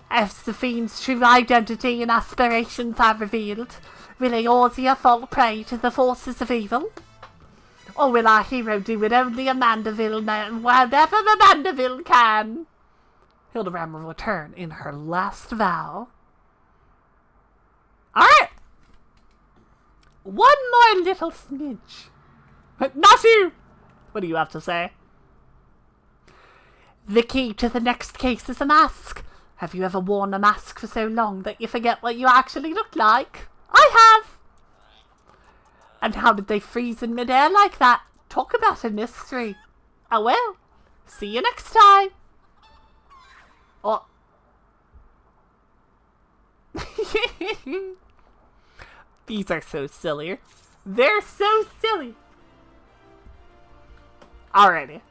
As the fiend's true identity and aspirations are revealed, will Eorzea fall prey to the forces of evil? Or will our hero do what only a Mandeville whatever the Mandeville can? Hildebrand will return in her last vow. Alright! One more little smidge. Nasu! What do you have to say? The key to the next case is a mask. Have you ever worn a mask for so long that you forget what you actually look like? I have! And how did they freeze in midair like that? Talk about a mystery. Oh well. See you next time. Oh. These are so silly. They're so silly. Alrighty.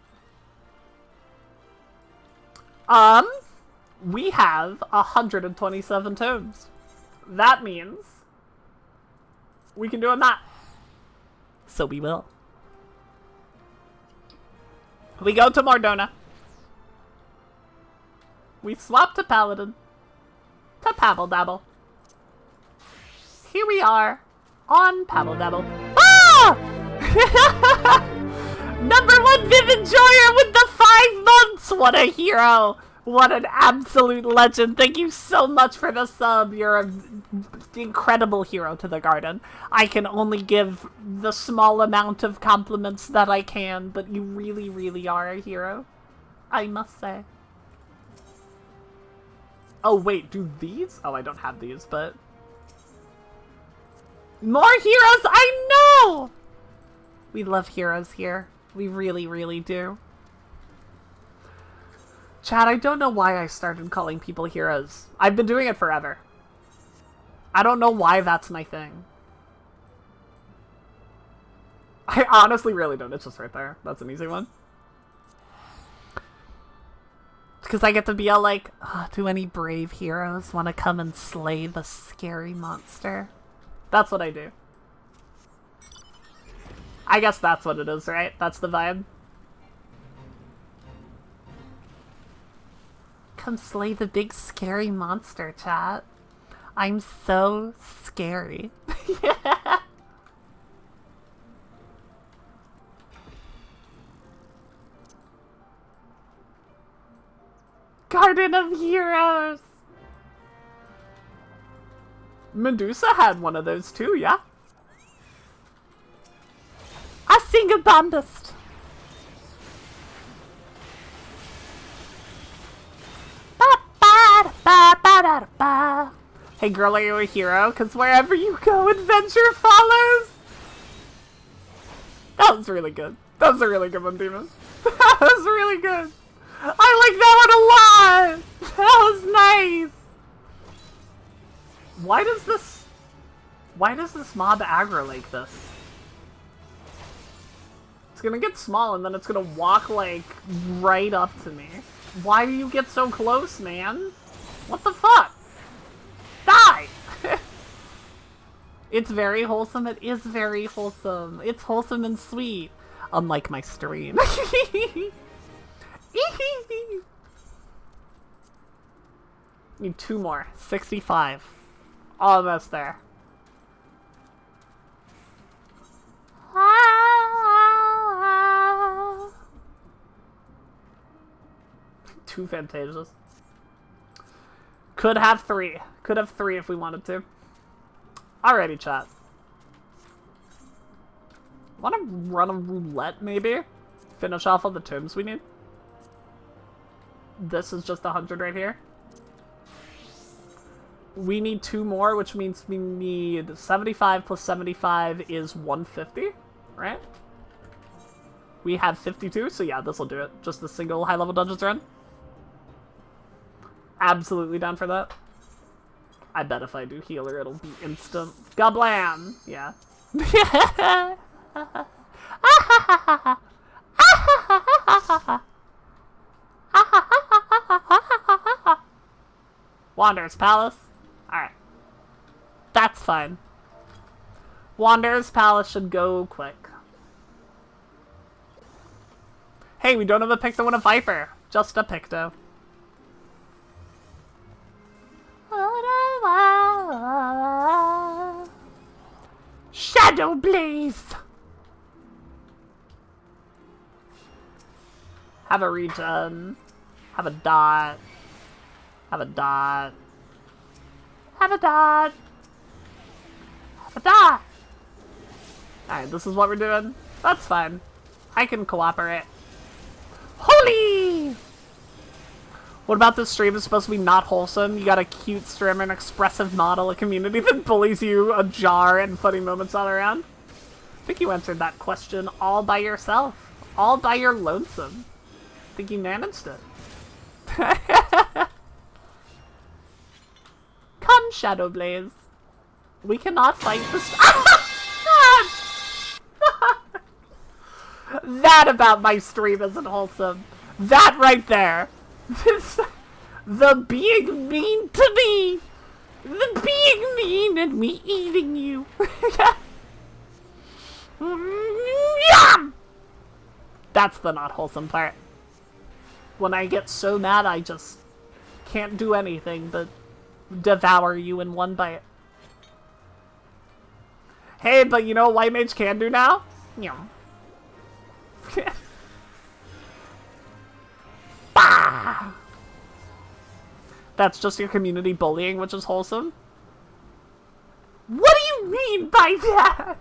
We have 127 tomes. That means we can do a map. So we will. We go to Mordona. We swap to Paladin. To Pabble Dabble. Here we are on Pabble Dabble. Ah! #1 Vibin Joyer with the 5 months! What a hero! What an absolute legend. Thank you so much for the sub. You're an incredible hero to the garden. I can only give the small amount of compliments that I can, but you really, really are a hero. I must say. Oh, wait, do these? Oh, I don't have these, but... More heroes! I know! We love heroes here. We really, really do. Chad, I don't know why I started calling people heroes. I've been doing it forever. I don't know why that's my thing. I honestly really don't. It's just right there. That's an easy one. Because I get to be all like, oh, do any brave heroes want to come and slay the scary monster? That's what I do. I guess that's what it is, right? That's the vibe. Come slay the big scary monster, chat. I'm so scary. Yeah. Garden of Heroes! Medusa had one of those too, yeah? I sing a bombast. Hey girl, are you a hero? Because wherever you go, adventure follows! That was really good. That was a really good one, Demon. That was really good. I like that one a lot! That was nice! Why does this mob aggro like this? It's gonna get small and then it's gonna walk, like, right up to me. Why do you get so close, man? What the fuck? Die! It's very wholesome. It is very wholesome. It's wholesome and sweet. Unlike my stream. Need 2 more. 65. Almost there. Two Fantasias. Could have 3. Could have 3 if we wanted to. Alrighty, chat. Want to run a roulette, maybe? Finish off all the tomes we need? this is just 100 right here. We need 2 more, which means we need 75 plus 75 is 150, right? We have 52, so yeah, this will do it. Just a single high-level dungeons run. Absolutely down for that. I bet if I do healer, it'll be instant. Gablam! Yeah. Wanderer's Palace. Alright. That's fine. Wanderer's Palace should go quick. Hey, we don't have a Picto and a Viper. Just a Picto. Shadow Blaze! Have a regen. Have a dot. Have a dot. Have a dot. Have a dot. Alright, this is what we're doing. That's fine. I can cooperate. Holy! What about this stream? It's supposed to be not wholesome. You got a cute streamer, an expressive model, a community that bullies you, a jar, and funny moments all around. I think you answered that question all by yourself. All by your lonesome. I think you managed it. Come, Shadow Blaze. We cannot fight this. That about my stream isn't wholesome. That right there. The being mean to me. The being mean and me eating you. Yum! That's the not wholesome part. When I get so mad, I just can't do anything but devour you in one bite. Hey, but you know what White Mage can do now? Yum. Bah! That's just your community bullying, which is wholesome? What do you mean by that?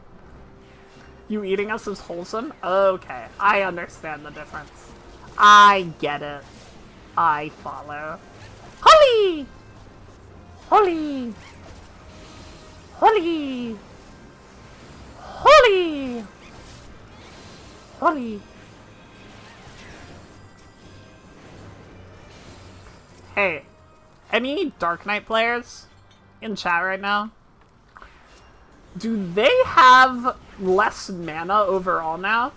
You eating us is wholesome? Okay, I understand the difference. I get it. I follow. Holy! Holy! Holy! Holy! Holy! Hey, any Dark Knight players in chat right now? Do they have less mana overall now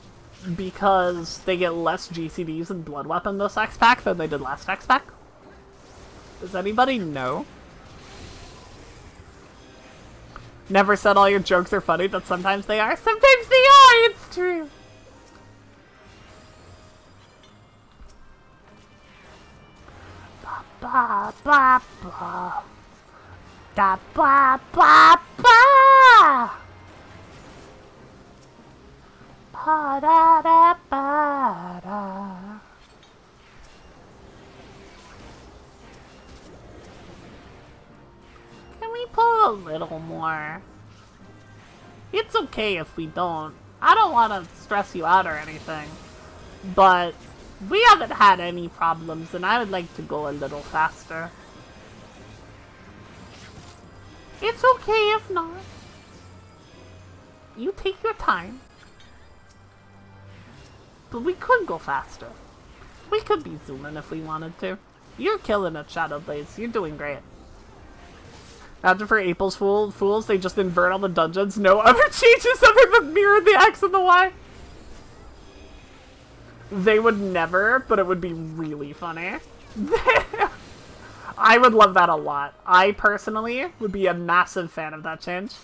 because they get less GCDs and Blood Weapon this X pack than they did last X pack? Does anybody know? Never said all your jokes are funny, but sometimes they are. Sometimes they are! It's true! Ba ba ba. Da ba ba ba. Ba da da ba da. Can we pull a little more? It's okay if we don't. I don't want to stress you out or anything, but we haven't had any problems, and I would like to go a little faster. It's okay if not. You take your time. But we could go faster. We could be zooming if we wanted to. You're killing it, Shadow Blaze. You're doing great. After for April's Fools, they just invert all the dungeons. No other changes other than mirror the X and the Y. They would never, but it would be really funny. I would love that a lot. I personally would be a massive fan of that change.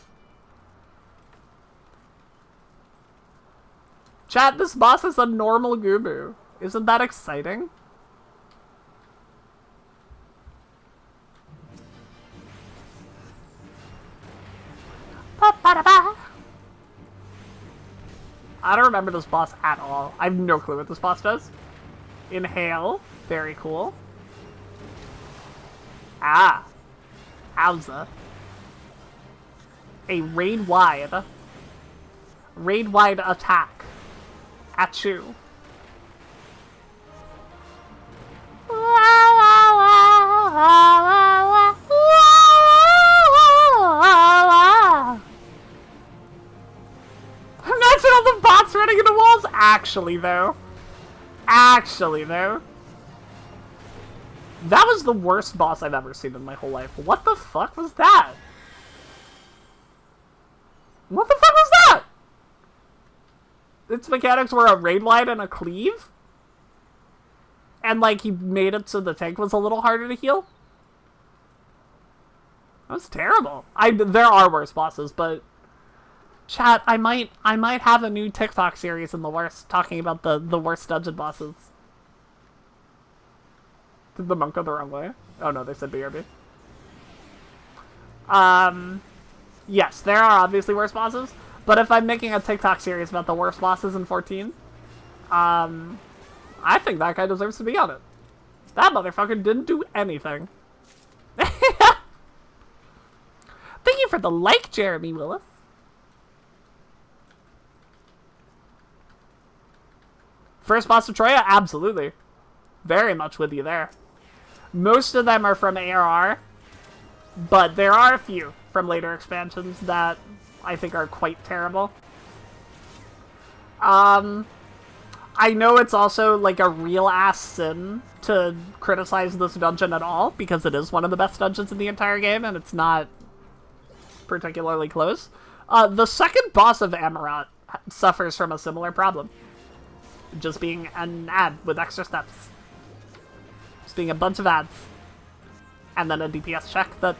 Chat, this boss is a normal Gubu. Isn't that exciting? I don't remember this boss at all. I have no clue what this boss does. Inhale. Very cool. Ah. Howza. A raid-wide attack. At you. Ah! Imagine all the bots running into walls. Actually, though. That was the worst boss I've ever seen in my whole life. What the fuck was that? What the fuck was that? Its mechanics were a raid line and a cleave? And, like, he made it so the tank was a little harder to heal? That was terrible. There are worse bosses, but... Chat, I might have a new TikTok series in the worst, talking about the worst dungeon bosses. Did the monk go the wrong way? Oh no, they said BRB. Yes, there are obviously worse bosses, but if I'm making a TikTok series about the worst bosses in 14, I think that guy deserves to be on it. That motherfucker didn't do anything. Thank you for the like, Jeremy Willis. First boss of Troya? Absolutely. Very much with you there. Most of them are from ARR, but there are a few from later expansions that I think are quite terrible. I know it's also like a real-ass sin to criticize this dungeon at all, because it is one of the best dungeons in the entire game, and it's not particularly close. The second boss of Amarat suffers from a similar problem. Just being an ad with extra steps. Just being a bunch of ads. And then a DPS check that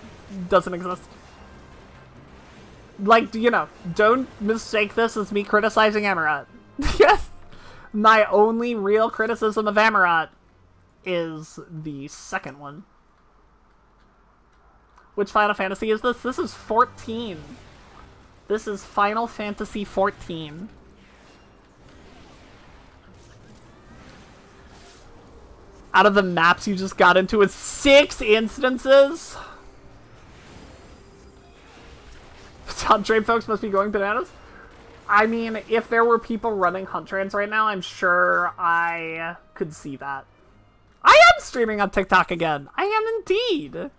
doesn't exist. Like, you know, don't mistake this as me criticizing Amarat. Yes! My only real criticism of Amarat is the second one. Which Final Fantasy is this? This is 14. This is Final Fantasy 14. Out of the maps you just got into with 6 instances? Hunt Train folks must be going bananas. I mean, if there were people running Hunt Trains right now, I'm sure I could see that. I am streaming on TikTok again. I am indeed.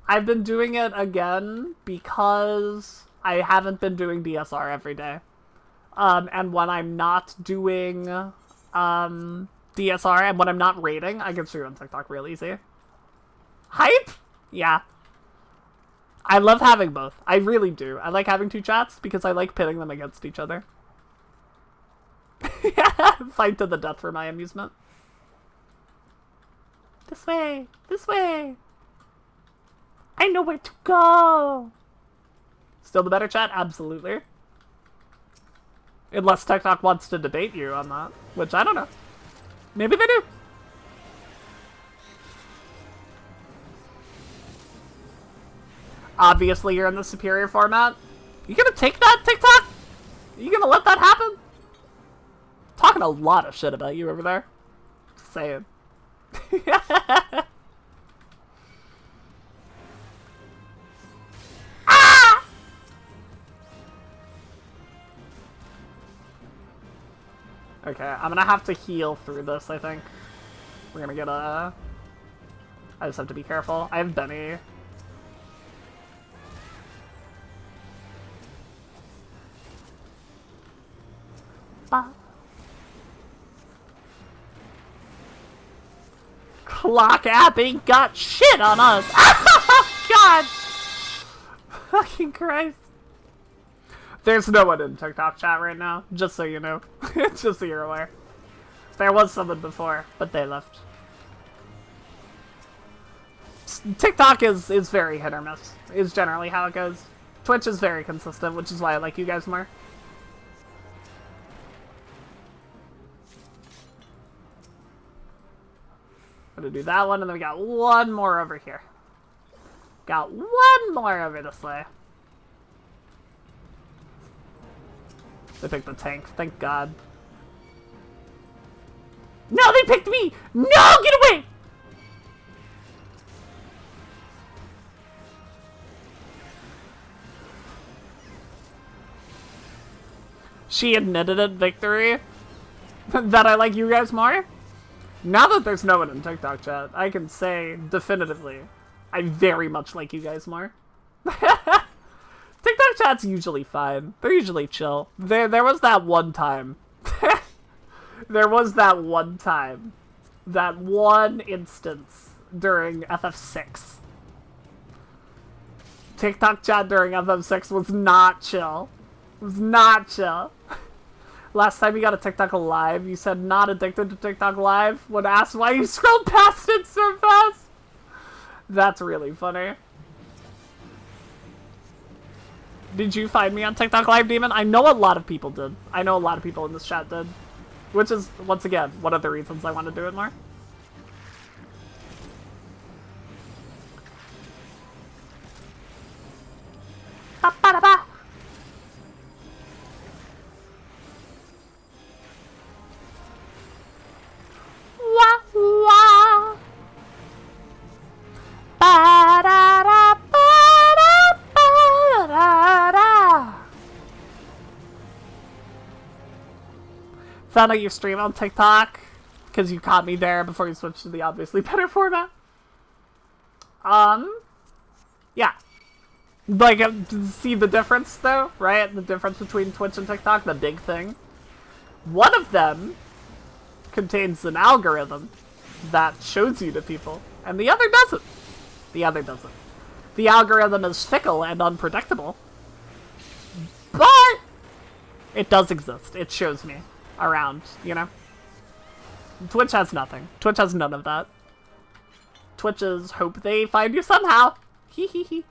I've been doing it again because I haven't been doing DSR every day. And when I'm not doing DSR, and when I'm not raiding, I can stream on TikTok real easy. Hype? Yeah. I love having both. I really do. I like having 2 chats because I like pitting them against each other. Fight to the death for my amusement. This way! This way! I know where to go! Still the better chat? Absolutely. Unless TikTok wants to debate you on that, which I don't know. Maybe they do. Obviously, you're in the superior format. You gonna take that, TikTok? You gonna let that happen? Talking a lot of shit about you over there. Just saying. Ah! Okay, I'm gonna have to heal through this, I think. We're gonna get a... I just have to be careful. I have Benny. Clock app ain't got shit on us. God. Fucking Christ. There's no one in TikTok chat right now, just so you know. Just so you're aware. There was someone before, but they left. TikTok is very hit or miss, is generally how it goes. Twitch is very consistent, which is why I like you guys more. Gonna do that one, and then we got one more over here. Got one more over this way. They picked the tank, thank God. No, they picked me! No, get away! She admitted it, Victory, that I like you guys more. Now that there's no one in TikTok chat, I can say definitively, I very much like you guys more. TikTok chat's usually fine. They're usually chill. There was that one time. There was that one time. That one instance during FF6. TikTok chat during FF6 was not chill. It was not chill. Last time you got a TikTok live, you said not addicted to TikTok live when asked why you scrolled past it so fast. That's really funny. Did you find me on TikTok live, Demon? I know a lot of people did. I know a lot of people in this chat did. Which is, once again, one of the reasons I want to do it more. Ba-ba-da-ba. Wah, wah. Ba-da-da, ba-da, ba-da-da. Found out you stream on TikTok because you caught me there before you switched to the obviously better format. Yeah. Like, see the difference, though, right? The difference between Twitch and TikTok, the big thing. One of them contains an algorithm that shows you to people, and the other doesn't. The other doesn't. The algorithm is fickle and unpredictable, but it does exist. It shows me around, you know? Twitch has nothing. Twitch has none of that. Twitches hope they find you somehow. Hee hee hee.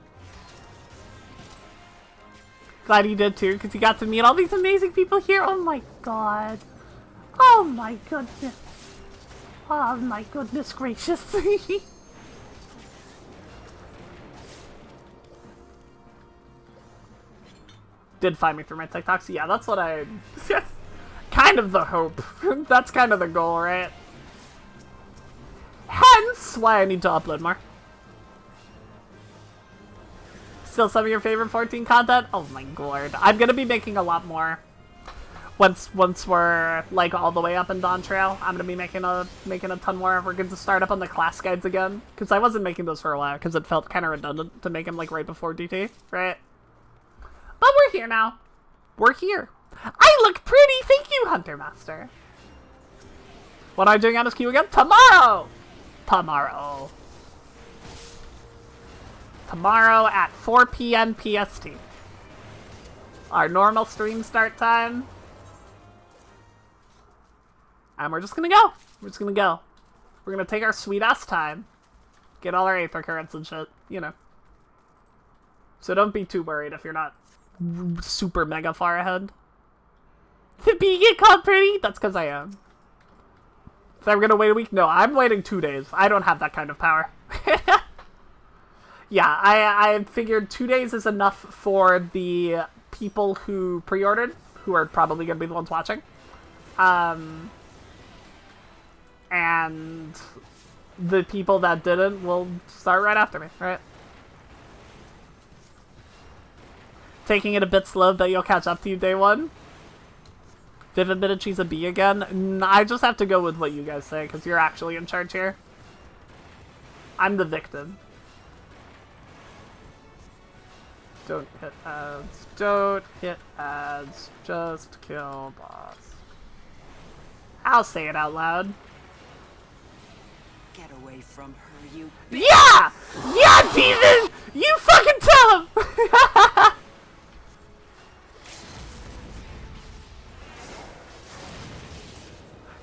Glad you did too, because you got to meet all these amazing people here. Oh my god. Oh my goodness. Oh my goodness gracious. Did find me through my TikToks? Yeah, that's what I... kind of the hope. That's kind of the goal, right? Hence why I need to upload more. Still some of your favorite 14 content? Oh my lord. I'm gonna be making a lot more. Once we're like all the way up in DAWNTRAIL, I'm gonna be making a ton more. We're going to start up on the class guides again. Because I wasn't making those for a while, because it felt kind of redundant to make them like right before DT, right? But we're here now. We're here. I look pretty, thank you, Hunter Master. What am I doing MSQ again? Tomorrow! Tomorrow. Tomorrow at 4 p.m. PST. Our normal stream start time. And we're just gonna go. We're just gonna go. We're gonna take our sweet ass time. Get all our Aether currents and shit, you know. So don't be too worried if you're not super mega far ahead. Being get called pretty? That's because I am. So I'm gonna wait a week? No, I'm waiting 2 days. I don't have that kind of power. Yeah, I figured 2 days is enough for the people who pre-ordered, who are probably going to be the ones watching. And the people that didn't will start right after me, right? Taking it a bit slow, but you'll catch up to you day one. Viv admitted she's a B again. I just have to go with what you guys say, because you're actually in charge here. I'm the victim. Don't hit ads. Don't hit ads. Just kill boss. I'll say it out loud. Get away from her, you... Yeah! Yeah, Demon! You fucking tell him!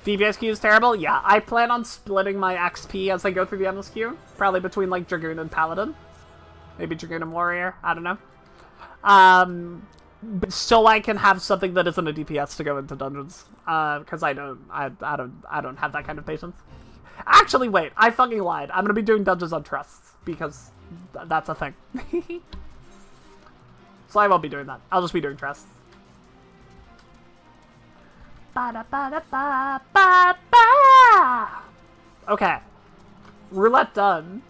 DBSQ is terrible? Yeah, I plan on splitting my XP as I go through the MSQ. Probably between, like, Dragoon and Paladin. Maybe Dragoon and Warrior. I don't know. So I can have something that isn't a DPS to go into dungeons. Because I don't have that kind of patience. Actually, wait, I fucking lied. I'm gonna be doing dungeons on trusts, because that's a thing. So I won't be doing that. I'll just be doing trusts. Ba-da-ba-da-ba-ba-ba. Okay. Roulette done.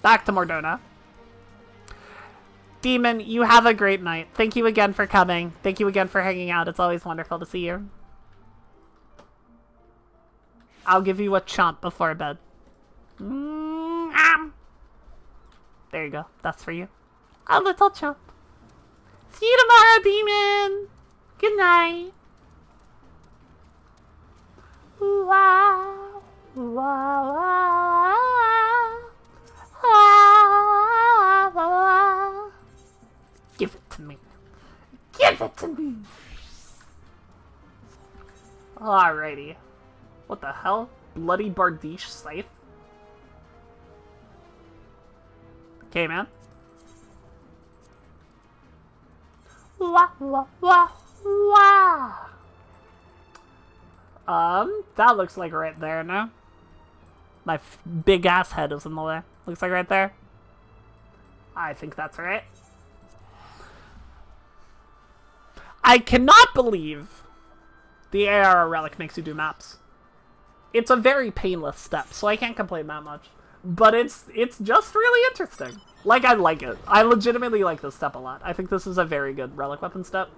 Back to Mordona. Demon, you have a great night. Thank you again for coming. Thank you again for hanging out. It's always wonderful to see you. I'll give you a chomp before bed. There you go. That's for you. A little chomp. See you tomorrow, demon. Good night. Wow. Wow. Wow. Give it to me. Give it to me. Alrighty. What the hell? Bloody Bardiche Scythe? Okay, man. Wah, wah, wah, wah. That looks like right there, no? My big ass head is in the way. Looks like right there. I think that's right. I cannot believe the AR relic makes you do maps. It's a very painless step, so I can't complain that much. But it's just really interesting. Like, I like it. I legitimately like this step a lot. I think this is a very good relic weapon step.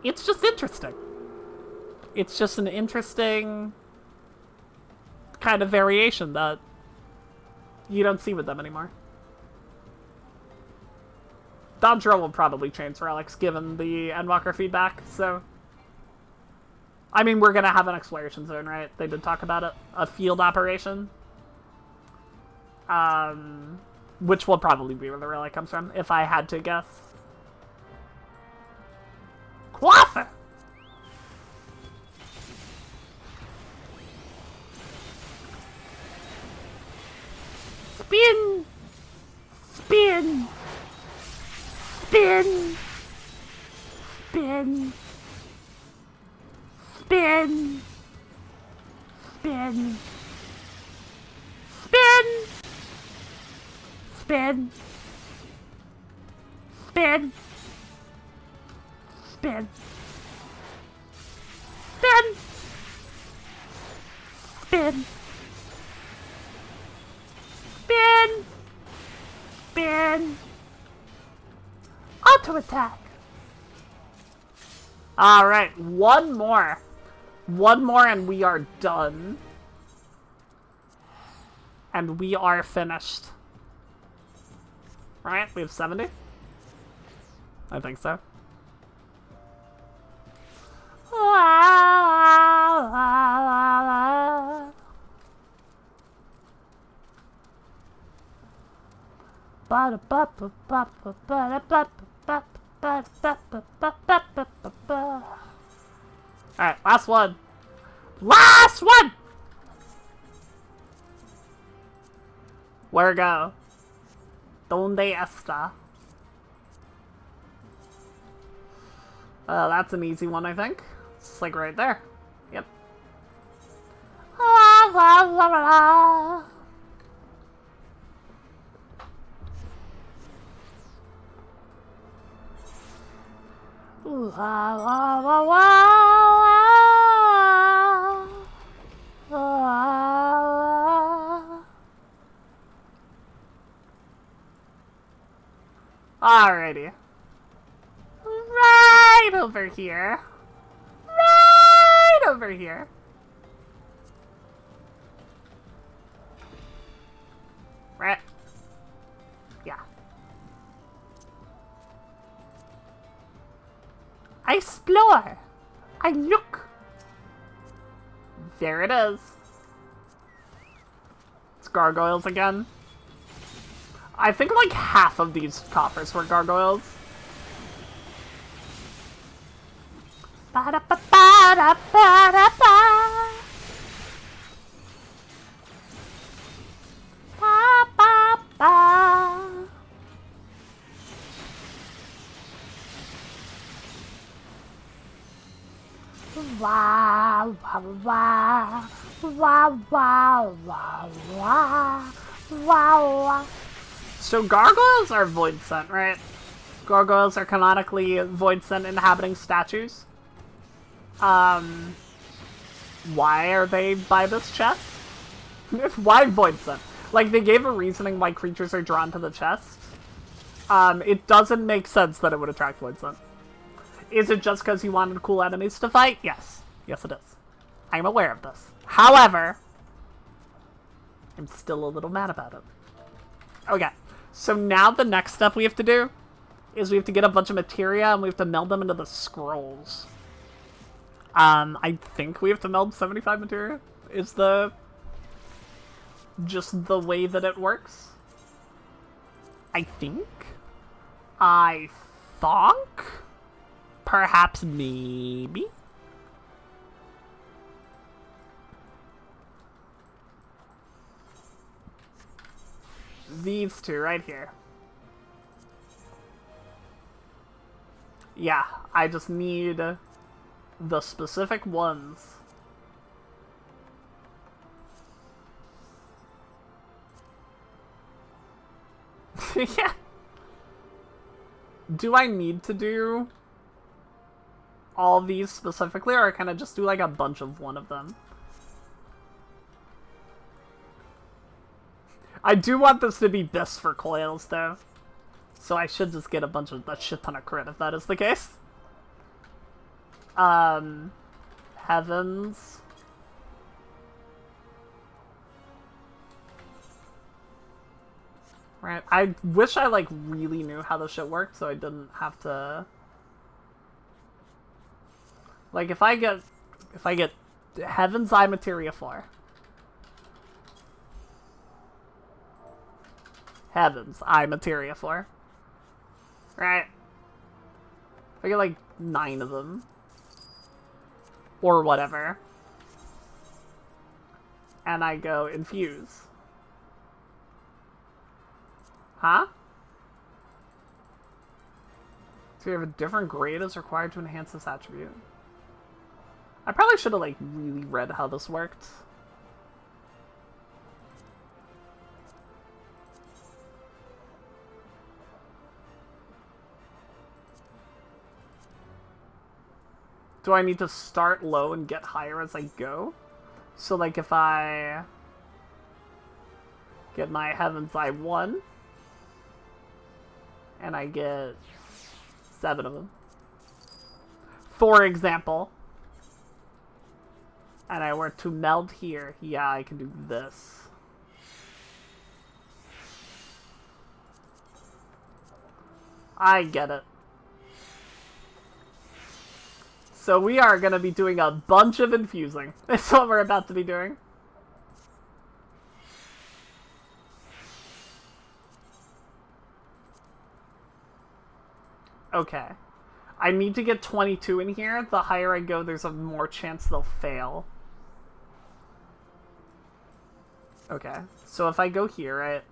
It's just interesting. It's just an interesting kind of variation that you don't see with them anymore. DAWNTRAIL will probably change relics given the Endwalker feedback, so... I mean, we're gonna have an exploration zone, right? They did talk about it. A field operation. Which will probably be where the relic comes from, if I had to guess. Quaffer! Spin! Spin! Spin! Spin! Spin! Spin! Spin! Spin! Spin! Spin! Spin! Spin! Spin! Spin! Auto attack! Alright, one more. One more and we are done. And we are finished. Right? We have 70? I think so. Alright, last one. Last one! Where go? Donde está? That's an easy one, I think. It's like right there. Yep. La, la, la, la. La, la, la, la. Alrighty. Right over here. Right over here. Right. Yeah. I explore. I look. There it is. It's gargoyles again. I think like half of these coffers were gargoyles. Ba-da-ba-ba-da-ba-da-ba. Ba-ba-ba. Wow, wow, wow, wow, wow, wow, wow, wow. So gargoyles are void sent, right? Gargoyles are canonically void sent inhabiting statues. Why are they by this chest? Why void sent? Like, they gave a reasoning why creatures are drawn to the chest. It doesn't make sense that it would attract void sent. Is it just because you wanted cool enemies to fight? Yes. Yes, it is. I'm aware of this. However, I'm still a little mad about it. Okay, so now the next step we have to do is we have to get a bunch of materia and we have to meld them into the scrolls. I think we have to meld 75 materia is just the way that it works. I think. I thunk? Perhaps, maybe? These two right here. Yeah, I just need the specific ones. Yeah. Do I need to do all these specifically, or can I just do like a bunch of one of them? I do want this to be best for coils, though. So I should just get a shit ton of crit if that is the case. Heavens. Right, I wish I, like, really knew how this shit worked so I didn't have to... Like, if I get Heaven's Eye Materia 4. Heaven's Eye Materia 4. Right. If I get, like, 9 of them. Or whatever. And I go Infuse. Huh? So you have a different grade is required to enhance this attribute. I probably should have, like, really read how this worked. Do I need to start low and get higher as I go? So, like, if I get my Heaven's Eye 1... and I get 7 of them. For example. And I were to meld here. Yeah, I can do this. I get it. So we are going to be doing a bunch of infusing. That's what we're about to be doing. Okay. I need to get 22 in here. The higher I go, there's a more chance they'll fail. Okay. So if I go here, right?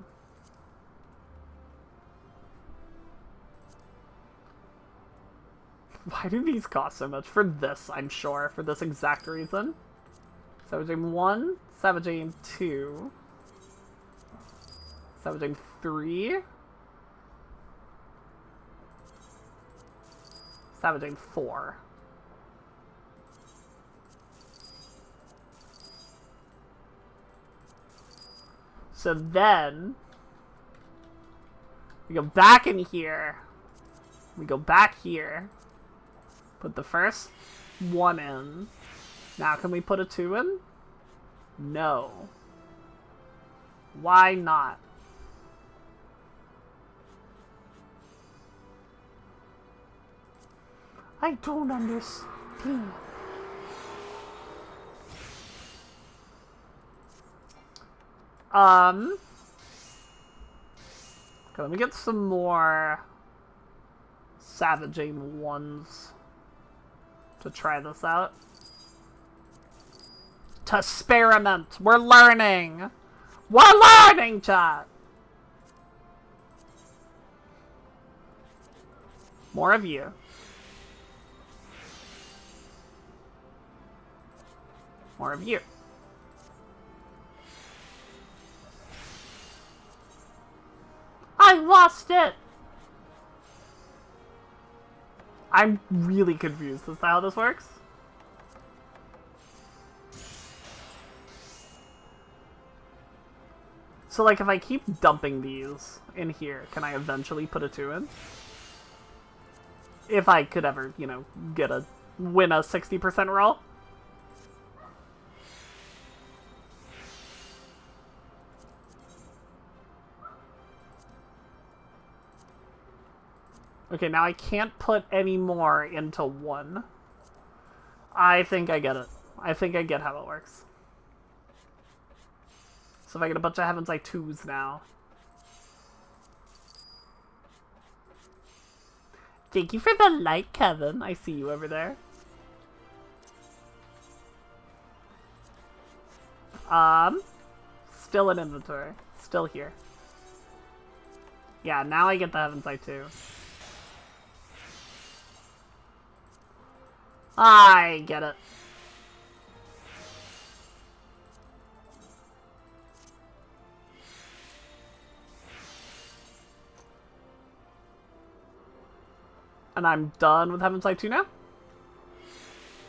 Why do these cost so much? For this, I'm sure. For this exact reason. Savage Aim 1. Savage Aim 2. Savage Aim 3. Savage Aim 4. So then we go back in here. We go back here. Put the first one in. Now can we put a 2 in? No. Why not? I don't understand. Okay, let me get some more Savage Aim 1s to try this out. To experiment. We're learning. We're learning, chat. More of you. More of you. I lost it! I'm really confused as to how this works. So, like, if I keep dumping these in here, can I eventually put a 2 in? If I could ever, you know, win a 60% roll? Okay, now I can't put any more into 1. I think I get it. I think I get how it works. So if I get a bunch of Heaven's Eye 2s now. Thank you for the like, Kevin. I see you over there. Still in inventory. Still here. Yeah, now I get the Heaven's Eye 2. I get it. And I'm done with Heaven's Eye 2 now?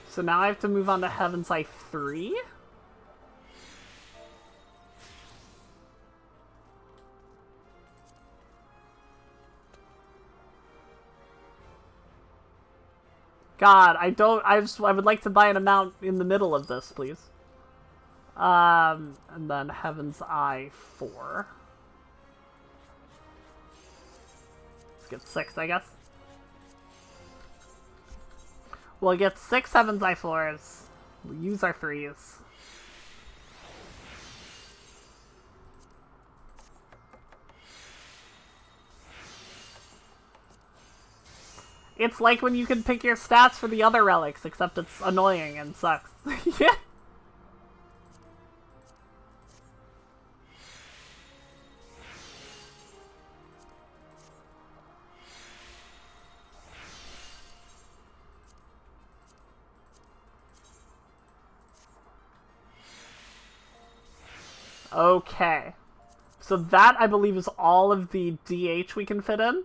So now I have to move on to Heaven's Eye 3? God, I would like to buy an amount in the middle of this, please. And then Heaven's Eye 4. Let's get 6, I guess. We'll get 6 Heaven's Eye 4s. We'll use our 3s. It's like when you can pick your stats for the other relics, except it's annoying and sucks. Yeah. Okay. So that, I believe, is all of the DH we can fit in.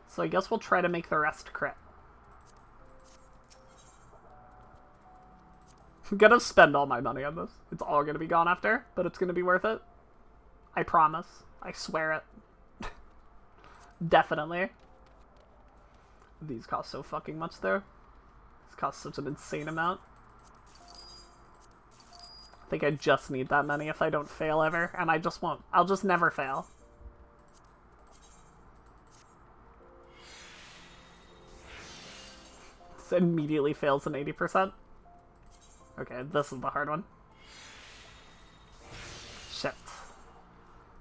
So I guess we'll try to make the rest crit. I'm gonna spend all my money on this. It's all gonna be gone after, but it's gonna be worth it. I promise. I swear it. Definitely. These cost so fucking much, though. These cost such an insane amount. I think I just need that many if I don't fail ever, and I just won't. I'll just never fail. This immediately fails an 80%. Okay, this is the hard one. Shit.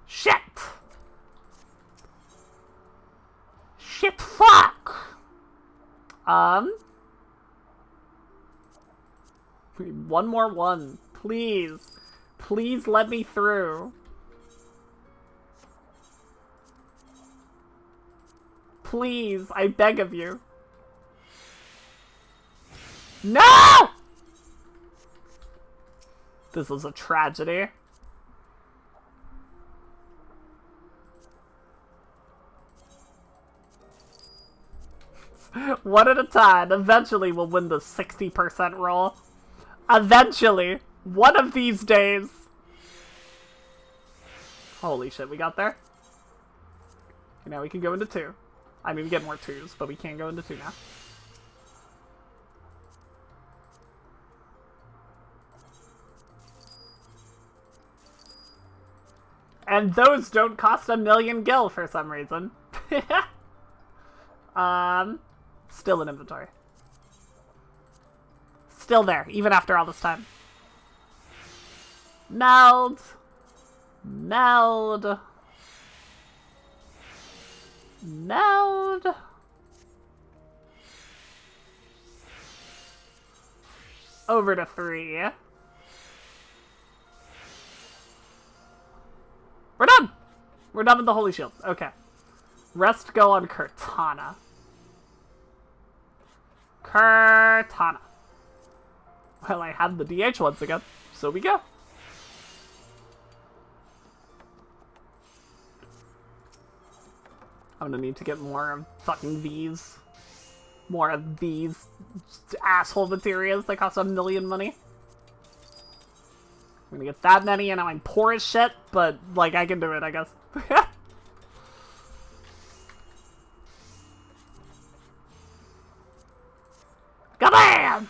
Shit! Shit, fuck! One more one. Please. Please let me through. Please, I beg of you. No! This is a tragedy. One at a time. Eventually we'll win the 60% roll. Eventually. One of these days. Holy shit, we got there. Okay, now we can go into 2. I mean, we get more 2s, but we can't go into 2 now. And those don't cost 1,000,000 gil for some reason. Still in inventory. Still there, even after all this time. Meld. Meld. Meld. Over to 3. We're done! We're done with the Holy Shield. Okay. Rest go on Cortana. Cortana. Well, I have the DH once again. So we go. I'm gonna need to get more of fucking these. More of these asshole materials that cost 1,000,000 money. I'm gonna get that many and I'm poor as shit, but, like, I can do it, I guess. Kabam!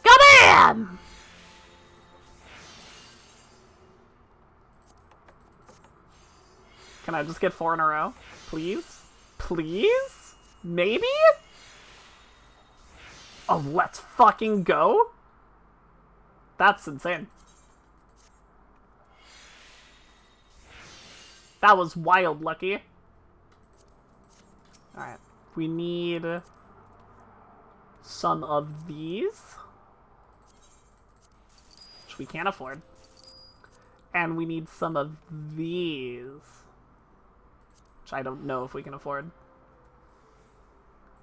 Kabam! Can I just get 4 in a row? Please? Please? Maybe? Oh, let's fucking go? That's insane. That was wild lucky. Alright. We need some of these, which we can't afford. And we need some of these, which I don't know if we can afford.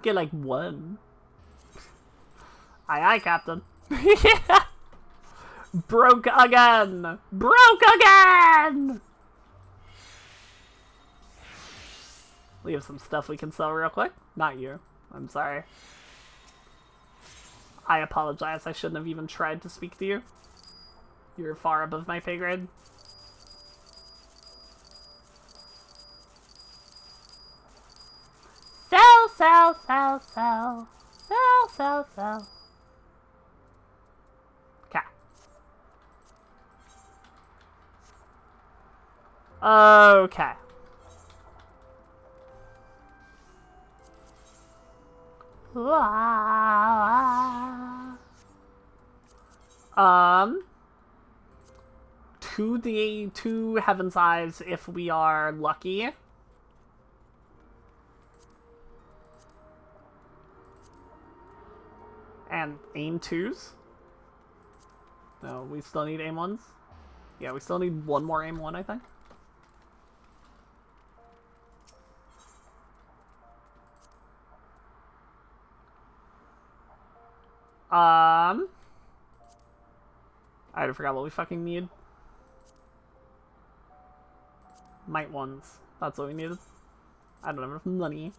Get like 1. Aye aye, Captain. Yeah. Broke again! Broke again! We have some stuff we can sell real quick. Not you. I'm sorry. I apologize. I shouldn't have even tried to speak to you. You're far above my pay grade. Sell, sell, sell, sell. Sell, sell, sell. Okay. Okay. Two Heaven's Eyes if we are lucky. And aim 2s. No, we still need aim 1s. Yeah, we still need 1 more aim 1, I think. I already forgot what we fucking need. Might 1s. That's what we needed. I don't have enough money.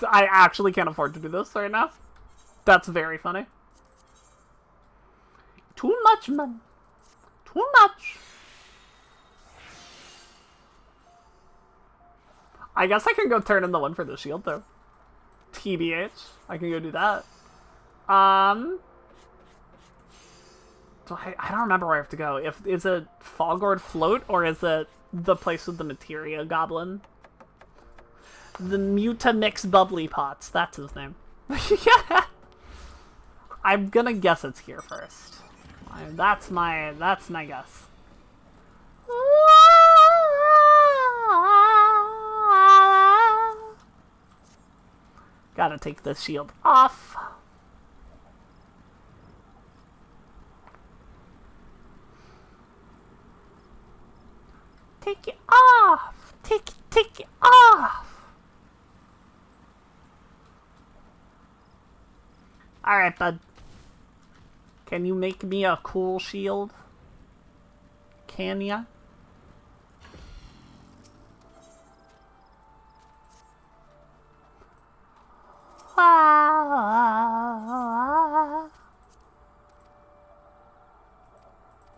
I actually can't afford to do this right now. That's very funny. Too much money. Too much. I guess I can go turn in the one for the shield, though. TBH. I can go do that. So I don't remember where I have to go. Is it Fogord Float, or is it the place with the Materia Goblin? The Mutamix Bubbly Pots. That's his name. Yeah. I'm gonna guess it's here first. That's my guess. Gotta take the shield off. Take it off! Take it off! Alright, bud. Can you make me a cool shield? Can ya?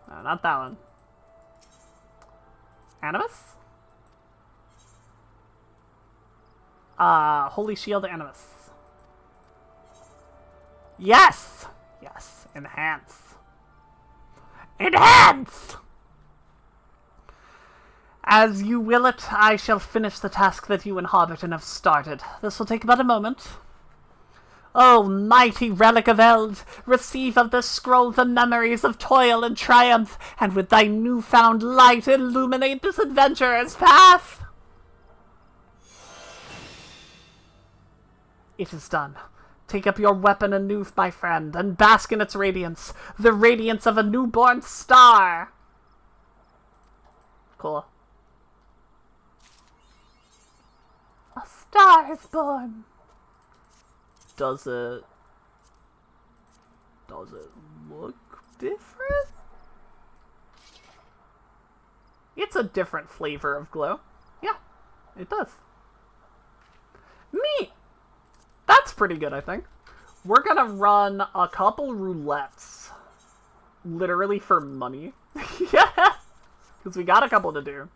No, not that one. Animus? Holy Shield Animus. Yes! Yes. Enhance. Enhance! As you will it, I shall finish the task that you and Hobbiton have started. This will take but a moment. O mighty relic of Eld, receive of this scroll the memories of toil and triumph, and with thy newfound light illuminate this adventurer's path. It is done. Take up your weapon anew, my friend, and bask in its radiance, the radiance of a newborn star. Cool. A star is born. Does it look different? It's a different flavor of glow. Yeah, it does. Neat! That's pretty good, I think. We're gonna run a couple roulettes. Literally for money. Yeah! Because we got a couple to do.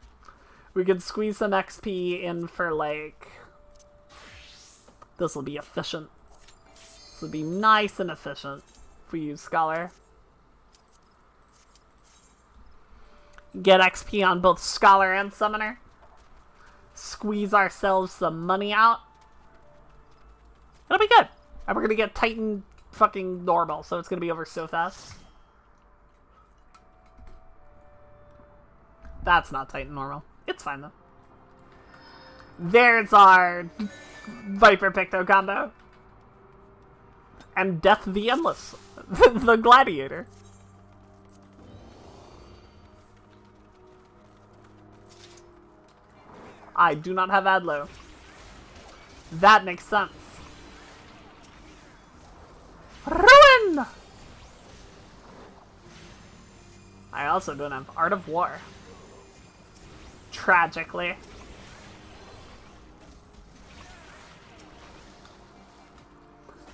We could squeeze some XP in for, like... This will be efficient. This will be nice and efficient for you, Scholar. Get XP on both Scholar and Summoner. Squeeze ourselves some money out. It'll be good. And we're gonna get Titan fucking normal, so it's gonna be over so fast. That's not Titan normal. It's fine though. There's our Viper Picto combo. And Death the Endless. The Gladiator. I do not have Adlo. That makes sense. Ruin! I also don't have Art of War. Tragically.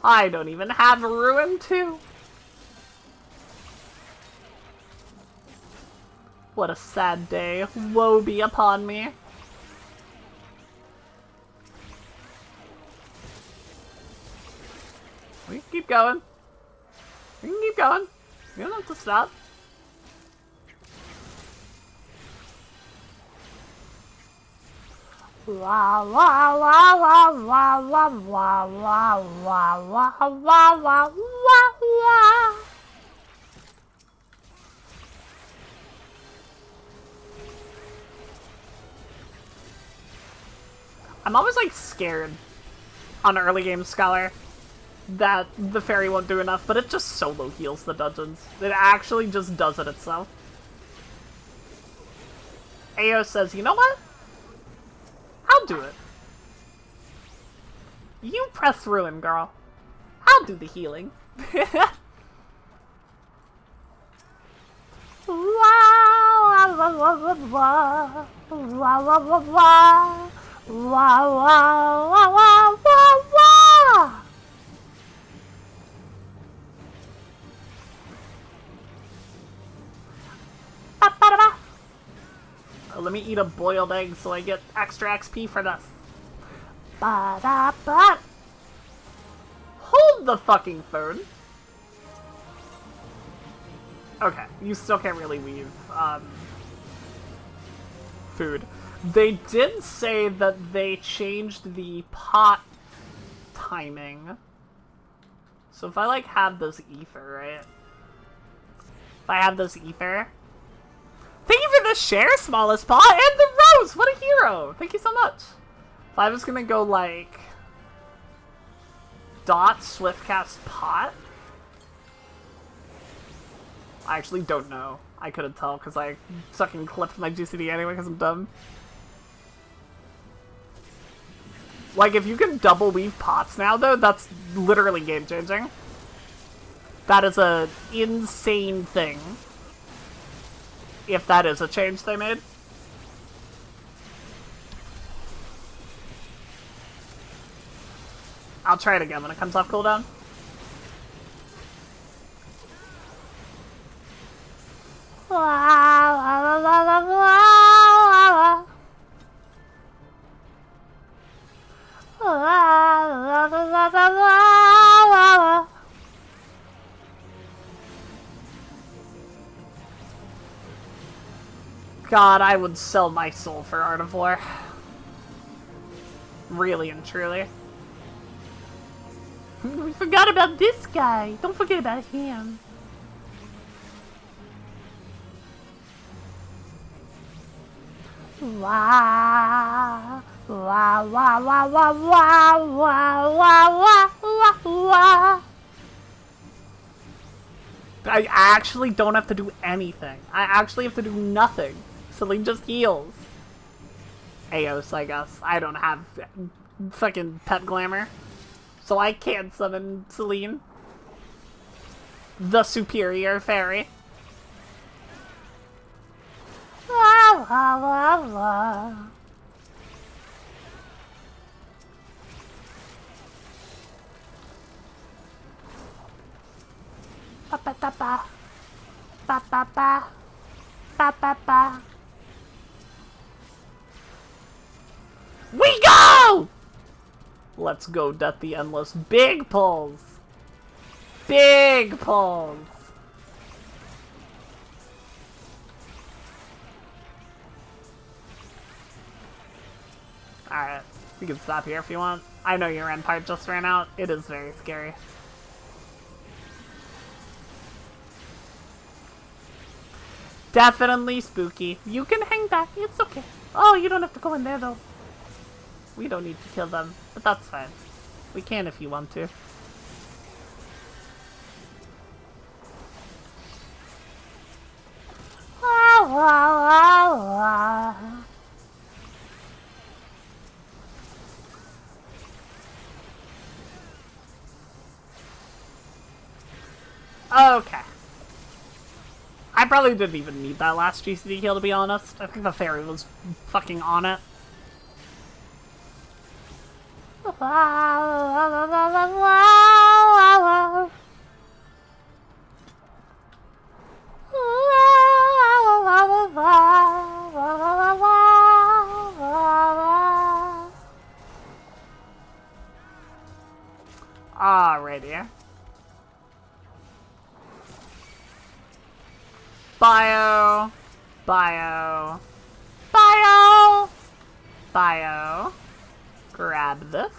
I don't even have Ruin 2. What a sad day. Woe be upon me. We can keep going. We can keep going. We don't have to stop. La la la la la la la la la la la la la. I'm always like scared on early game Scholar that the fairy won't do enough, but it just solo heals the dungeons. It actually just does it itself. Ao says, you know what? I'll do it. You press Ruin, girl. I'll do the healing. Let me eat a boiled egg so I get extra XP for this. Ba-da-ba. Hold the fucking phone. Okay, you still can't really weave food. They did say that they changed the pot timing. So if I like have this ether, right? If I have this ether. Thank you for the share, smallest paw, and the rose! What a hero! Thank you so much. If I was gonna go like dot swiftcast pot. I actually don't know. I couldn't tell because I fucking clipped my GCD anyway because I'm dumb. Like, if you can double weave pots now, though, that's literally game changing. That is a insane thing. If that is a change they made. I'll try it again when it comes off cooldown. God, I would sell my soul for Art of War. Really and truly. We forgot about this guy. Don't forget about him. Wah, wah, wah, wah, wah, wah, wah, wah, wah, wah. I actually don't have to do anything. I actually have to do nothing. Celine just heals. Aos, I guess. I don't have fucking pet glamour. So I can't summon Celine. The superior fairy. La la la la. Ba ba ba ba. Ba ba ba. Ba ba ba. We go! Let's go, Death the Endless. Big pulls! Big pulls! Alright, we can stop here if you want. I know your end part just ran out. It is very scary. Definitely spooky. You can hang back. It's okay. Oh, you don't have to go in there, though. We don't need to kill them, but that's fine. We can if you want to. Okay. I probably didn't even need that last GCD heal, to be honest. I think the fairy was fucking on it. Alrighty. Bio. Bio. Bio. Bio. Grab this.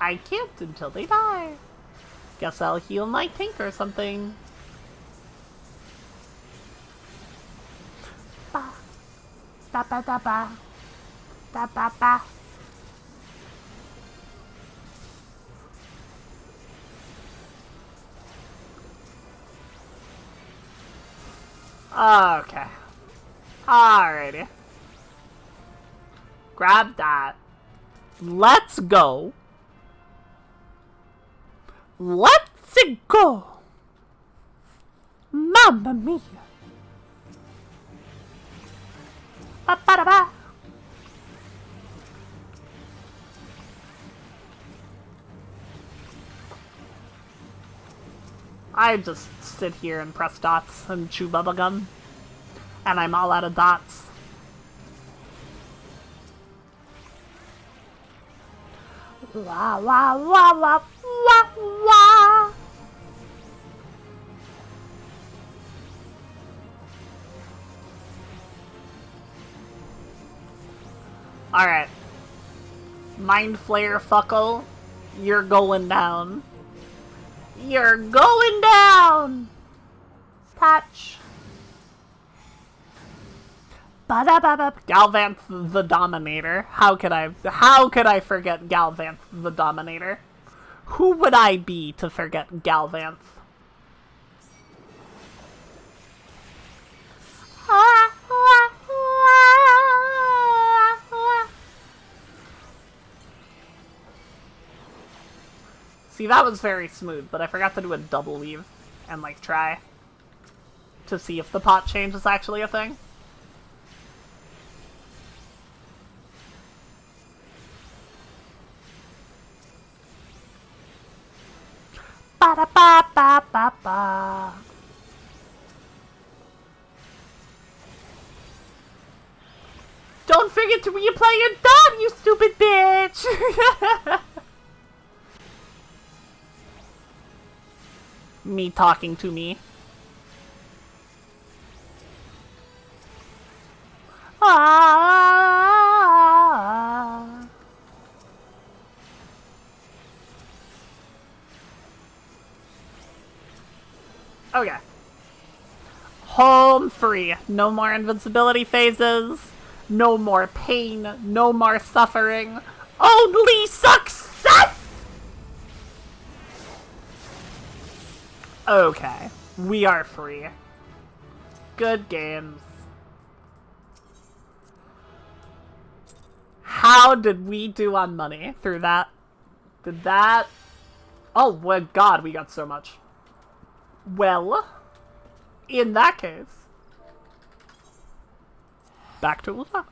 I can't until they die. Guess I'll heal my tank or something. Ba. Da ba da ba. Da ba ba. Okay. Alrighty. Grab that. Let's go. Let's go. Mamma mia. Ba ba da ba. I just sit here and press dots and chew bubblegum. And I'm all out of dots. La la la la la la. Alright. Mind Flare Fuckle, you're going down. You're going down! Touch. Ba-da-ba-ba. Galvanth the Dominator. How could I forget Galvanth the Dominator? Who would I be to forget Galvanth? See, that was very smooth, but I forgot to do a double weave and, like, try to see if the pot change is actually a thing. Ba-da-ba-ba-ba-ba. Don't forget to replay your dog, you stupid bitch! Me talking to me. Ah. Okay. Home free. No more invincibility phases. No more pain. No more suffering. Only success! Okay. We are free. Good games. How did we do on money through that? Did that... Oh, well, God, we got so much. Well, in that case, back to Ulta.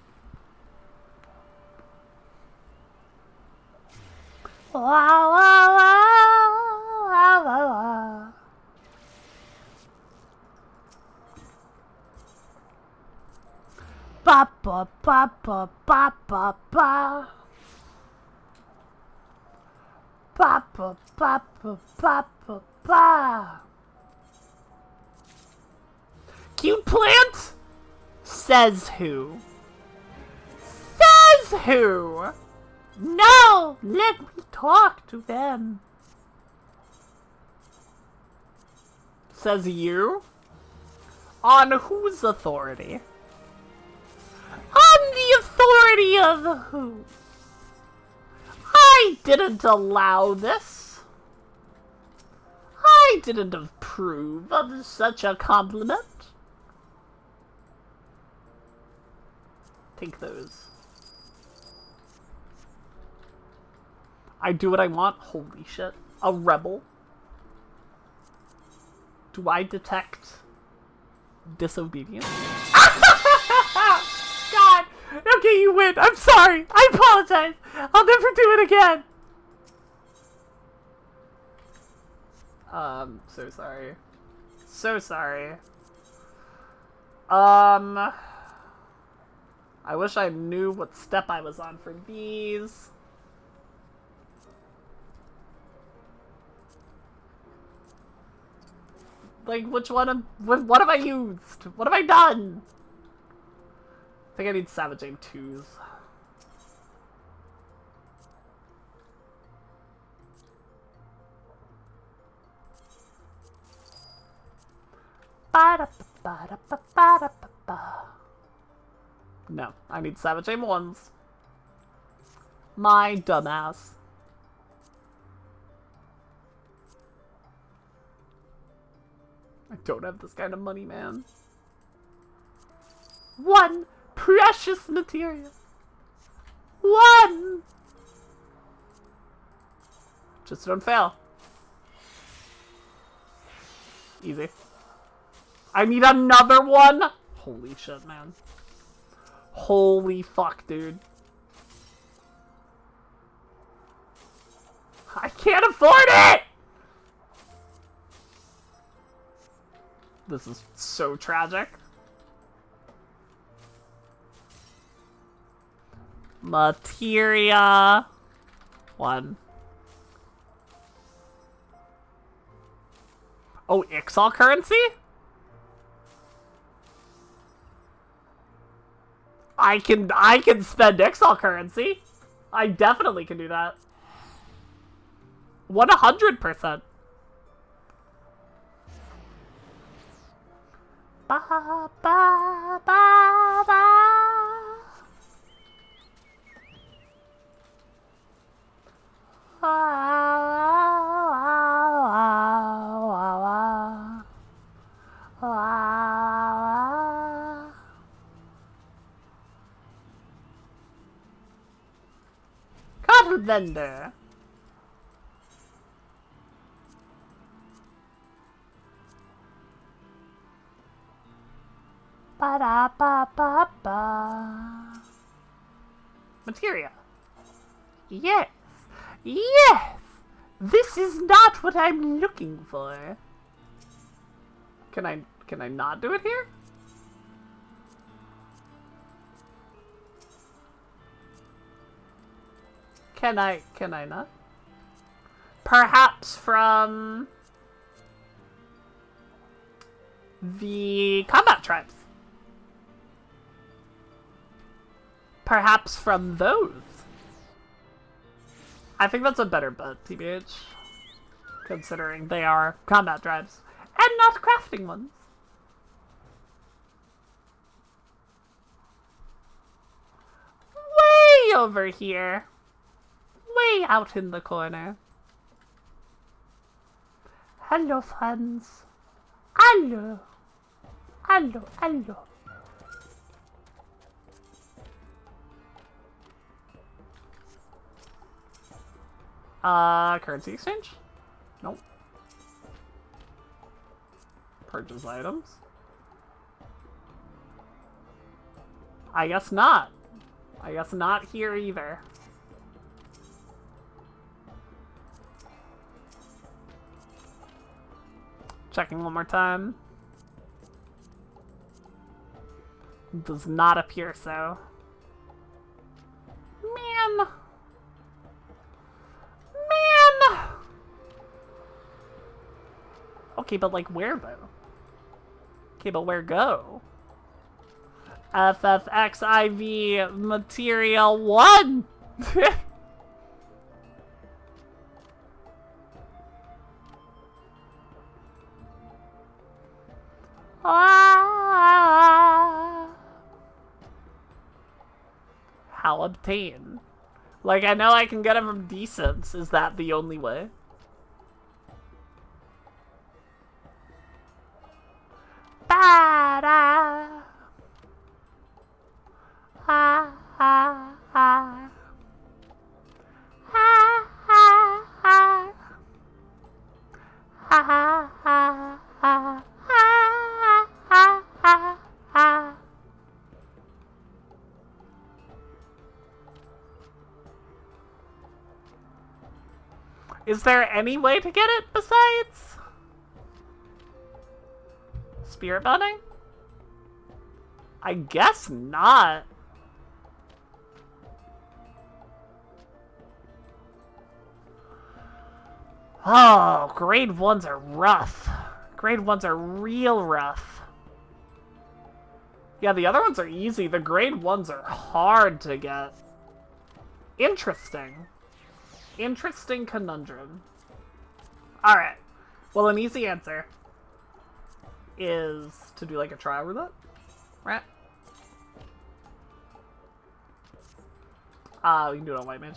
La la la la la la. Ba ba ba ba ba ba ba. Ba ba ba ba ba ba ba. Cute plant? Says who? Says who? No! Let me talk to them. Says you? On whose authority? On the authority of who? I didn't allow this. I didn't approve of such a compliment. Take those. I do what I want? Holy shit. A rebel? Do I detect disobedience? God! Okay, you win. I'm sorry. I apologize. I'll never do it again. So sorry. So sorry. I wish I knew what step I was on for these. Like, which one what have I used? What have I done? I think I need Savage Aim 2s. No, I need Savage Aim 1s. My dumbass. I don't have this kind of money, man. One precious material. One! Just don't fail. Easy. I need another one! Holy shit, man. Holy fuck, dude. I can't afford it! This is so tragic. Materia. One. Oh, Ixal currency? I can spend Ixal currency. I definitely can do that. 100%. Ba ba ba ba. Cotton vendor. Ba-da-ba-ba-ba. Materia. Yes. Yes! This is not what I'm looking for. Can I not do it here? Can I not? Perhaps from the combat tribes. Perhaps from those. I think that's a better bet, TBH. Considering they are combat tribes. And not crafting ones. Way over here. Way out in the corner. Hello, friends. Hello. Hello, hello. Currency exchange? Nope. Purchase items? I guess not. I guess not here either. Checking one more time. Does not appear so. Man. Okay, but like where though? Okay, but where go? FFXIV material 1! How obtain? Like, I know I can get it from decents. Is that the only way? Ba-da. Ha ha ha. Ha ha ha. Ha ha ha ha. Ha ha ha ha. Is there any way to get it besides spirit bonding? I guess not. Oh, grade 1s are rough. Grade 1s are real rough. Yeah, the other ones are easy. The grade 1s are hard to get. Interesting. Interesting conundrum. Alright. Well, an easy answer is to do like a trial roulette, right? We can do it on white mage.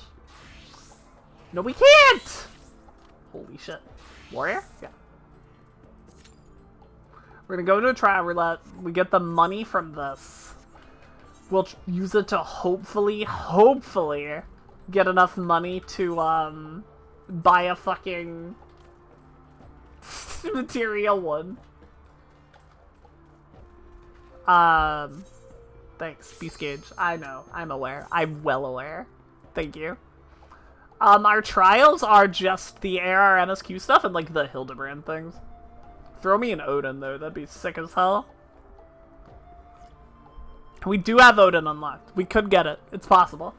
No, we can't! Holy shit. Warrior? Yeah. We're gonna go into a trial roulette. We get the money from this. We'll use it to hopefully get enough money to, buy a fucking material one. Thanks, Beast Gauge. I know. I'm aware. I'm well aware. Thank you. Our trials are just the AR MSQ stuff and, like, the Hildebrand things. Throw me an Odin, though. That'd be sick as hell. We do have Odin unlocked. We could get it. It's possible.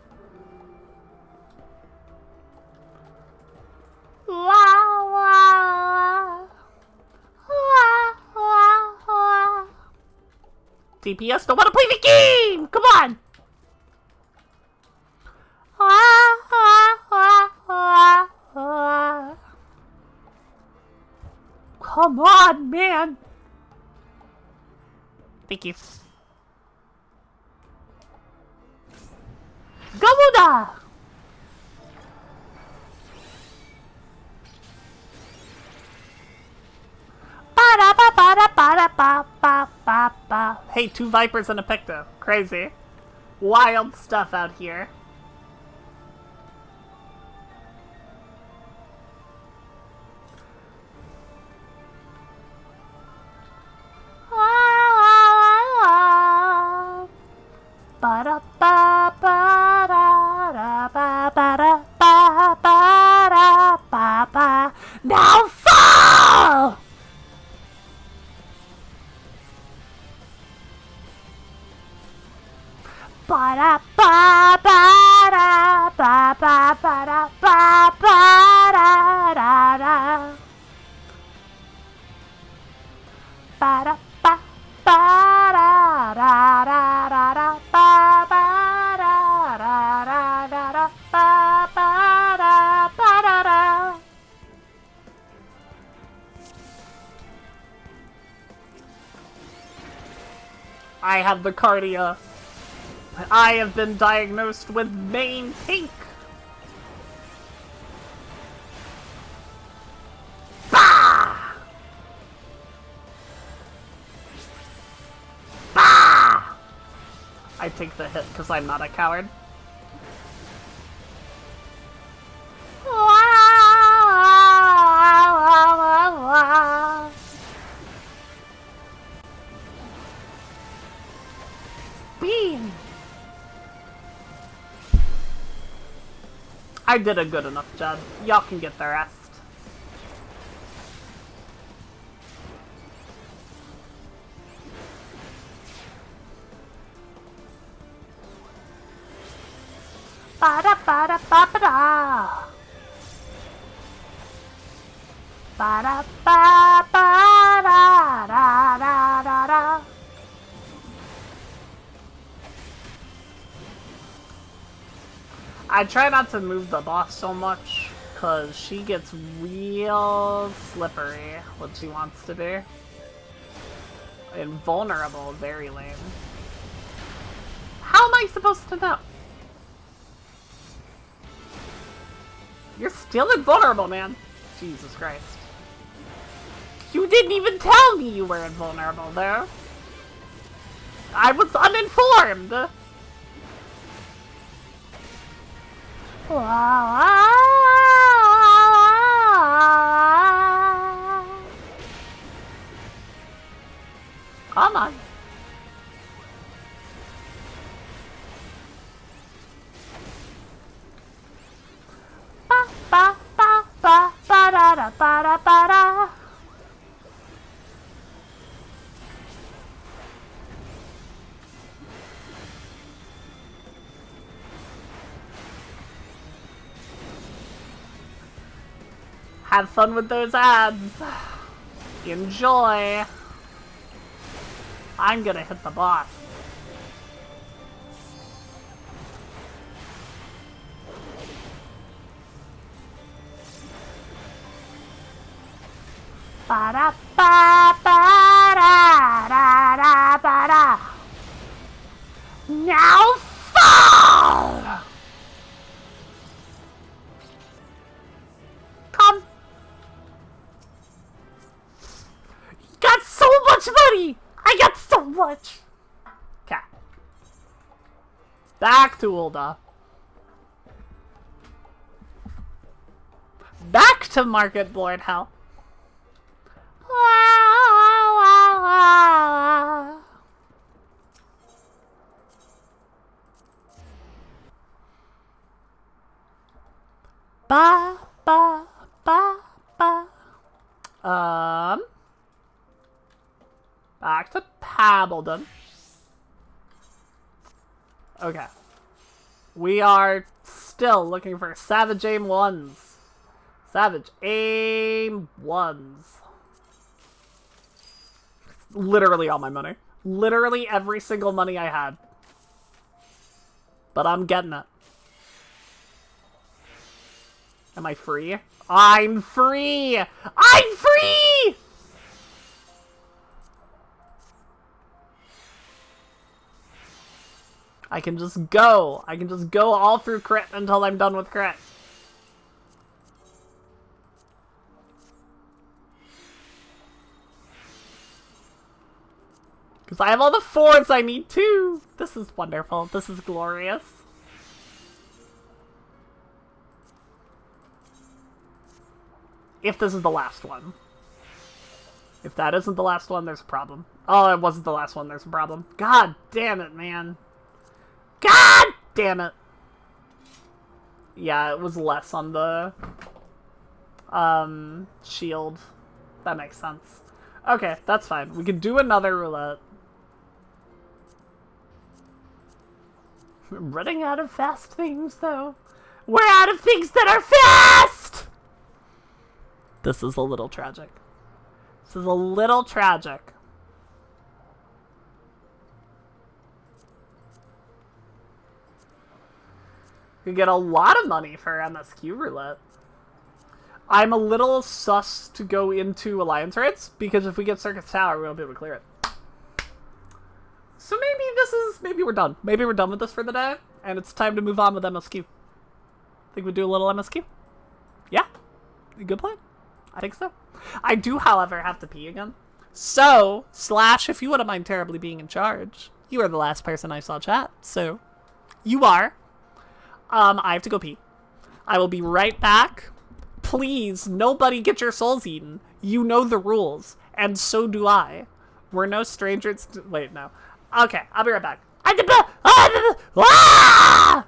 DPS don't want to play the game! Come on! Come on, man! Thank you. Gamuda! Hey, 2 Vipers and a Picto. Crazy. Wild stuff out here. Now fall! I have the cardia. I have been diagnosed with main pink. Bah! Bah! I take the hit because I'm not a coward. Beam! I did a good enough job. Y'all can get the rest. Ba-da-ba-da-ba-ba-da. Ba-da-ba-ba-da-da-da-da. I try not to move the boss so much, because she gets real slippery when she wants to be. Invulnerable, very lame. How am I supposed to know? You're still invulnerable, man. Jesus Christ. You didn't even tell me you were invulnerable there. I was uninformed. Come on. Ba ba ba ba ba da da ba da ba da. Have fun with those ads. Enjoy. I'm gonna hit the boss. Ba da ba ba da da da ba da. Now fall. Come. Got so much money. I got so much. Okay. Back to Ulda. Back to Market Board Hell. Ba ba ba ba. Back to Pabaldon. Okay. We are still looking for Savage Aim 1s. Savage Aim 1s. Literally all my money. Literally every single money I had. But I'm getting it. Am I free? I'm free! I'm free! I can just go. I can just go all through crit until I'm done with crit. Because I have all the 4s I need too. This is wonderful. This is glorious. If this is the last one. If that isn't the last one, there's a problem. Oh, it wasn't the last one, there's a problem. God damn it, man. God damn it. Yeah, it was less on the shield. That makes sense. Okay, that's fine. We can do another roulette. We're running out of fast things, though. We're out of things that are fast! This is a little tragic. This is a little tragic. You get a lot of money for MSQ roulette. I'm a little sus to go into alliance raids, because if we get Circus Tower, we won't be able to clear it. So maybe we're done. Maybe we're done with this for the day, and it's time to move on with MSQ. Think we do a little MSQ? Yeah? Good plan? I think so. I do, however, have to pee again. So, Slash, if you wouldn't mind terribly being in charge, you are the last person I saw chat, so you are. I have to go pee. I will be right back. Please, nobody get your souls eaten. You know the rules, and so do I. We're no strangers to... Wait, no. Okay, I'll be right back. Ah!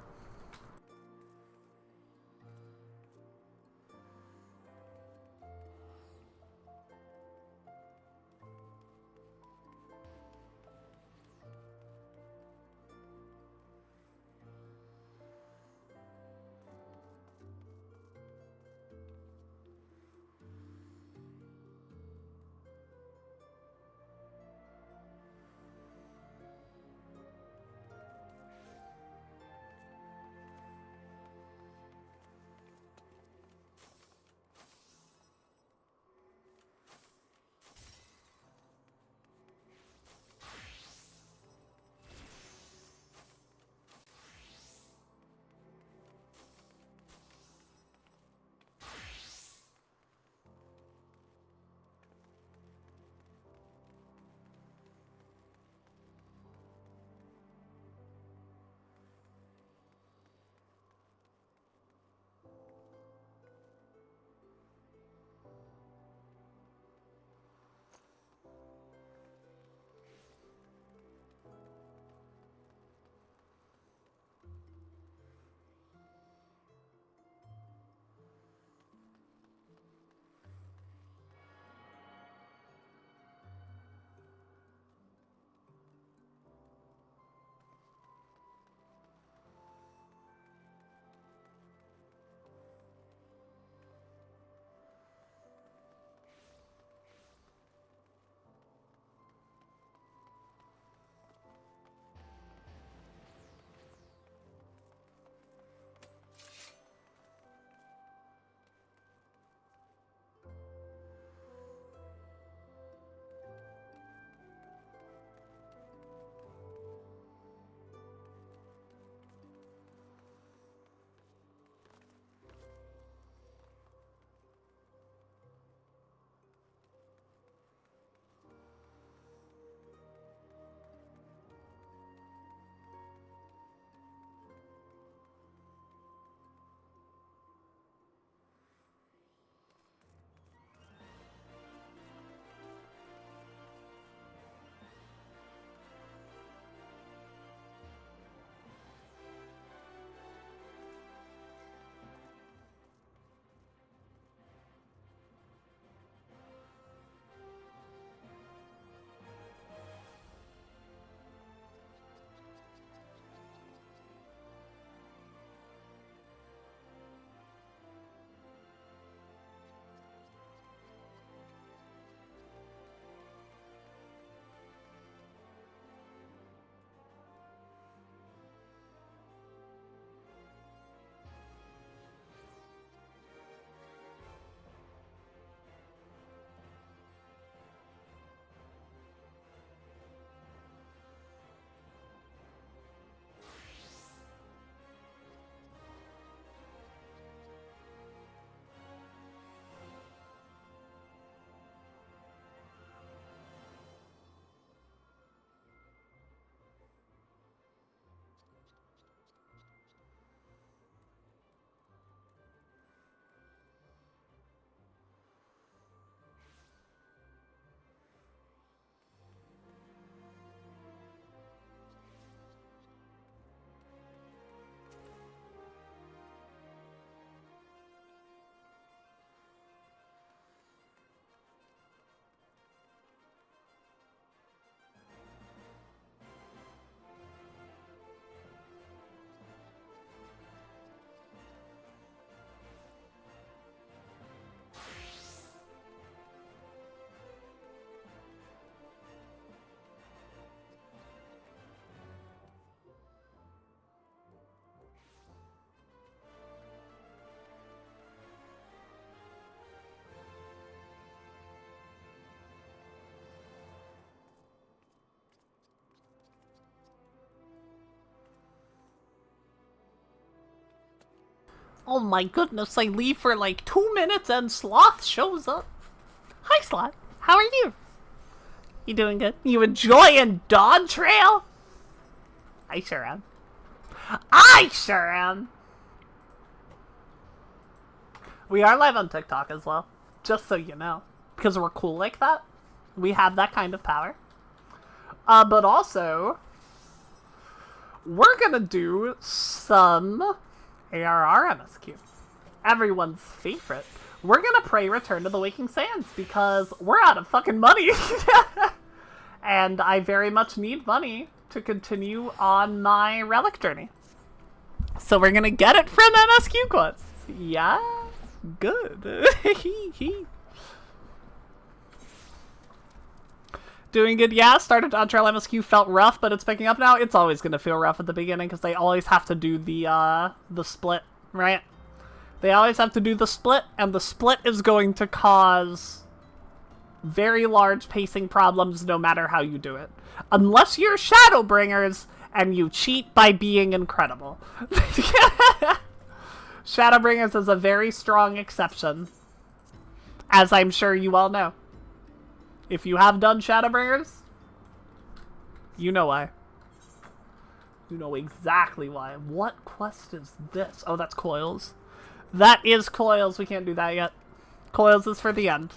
Oh my goodness, I leave for like 2 minutes and Sloth shows up. Hi, Sloth. How are you? You doing good? You enjoying DAWNTRAIL? I sure am. I sure am. We are live on TikTok as well, just so you know. Because we're cool like that. We have that kind of power. But also, we're gonna do some ARR MSQ. Everyone's favorite. We're gonna play Return to the Waking Sands because we're out of fucking money. And I very much need money to continue on my relic journey. So we're gonna get it from MSQ quests. Yeah, good. Doing good, yeah. Started on DAWNTRAIL MSQ, felt rough, but it's picking up now. It's always gonna feel rough at the beginning because they always have to do the split, right? They always have to do the split, and the split is going to cause very large pacing problems no matter how you do it. Unless you're Shadowbringers and you cheat by being incredible. Shadowbringers is a very strong exception, as I'm sure you all know. If you have done Shadowbringers, you know why. You know exactly why. What quest is this? Oh, that's Coils. That is Coils. We can't do that yet. Coils is for the end.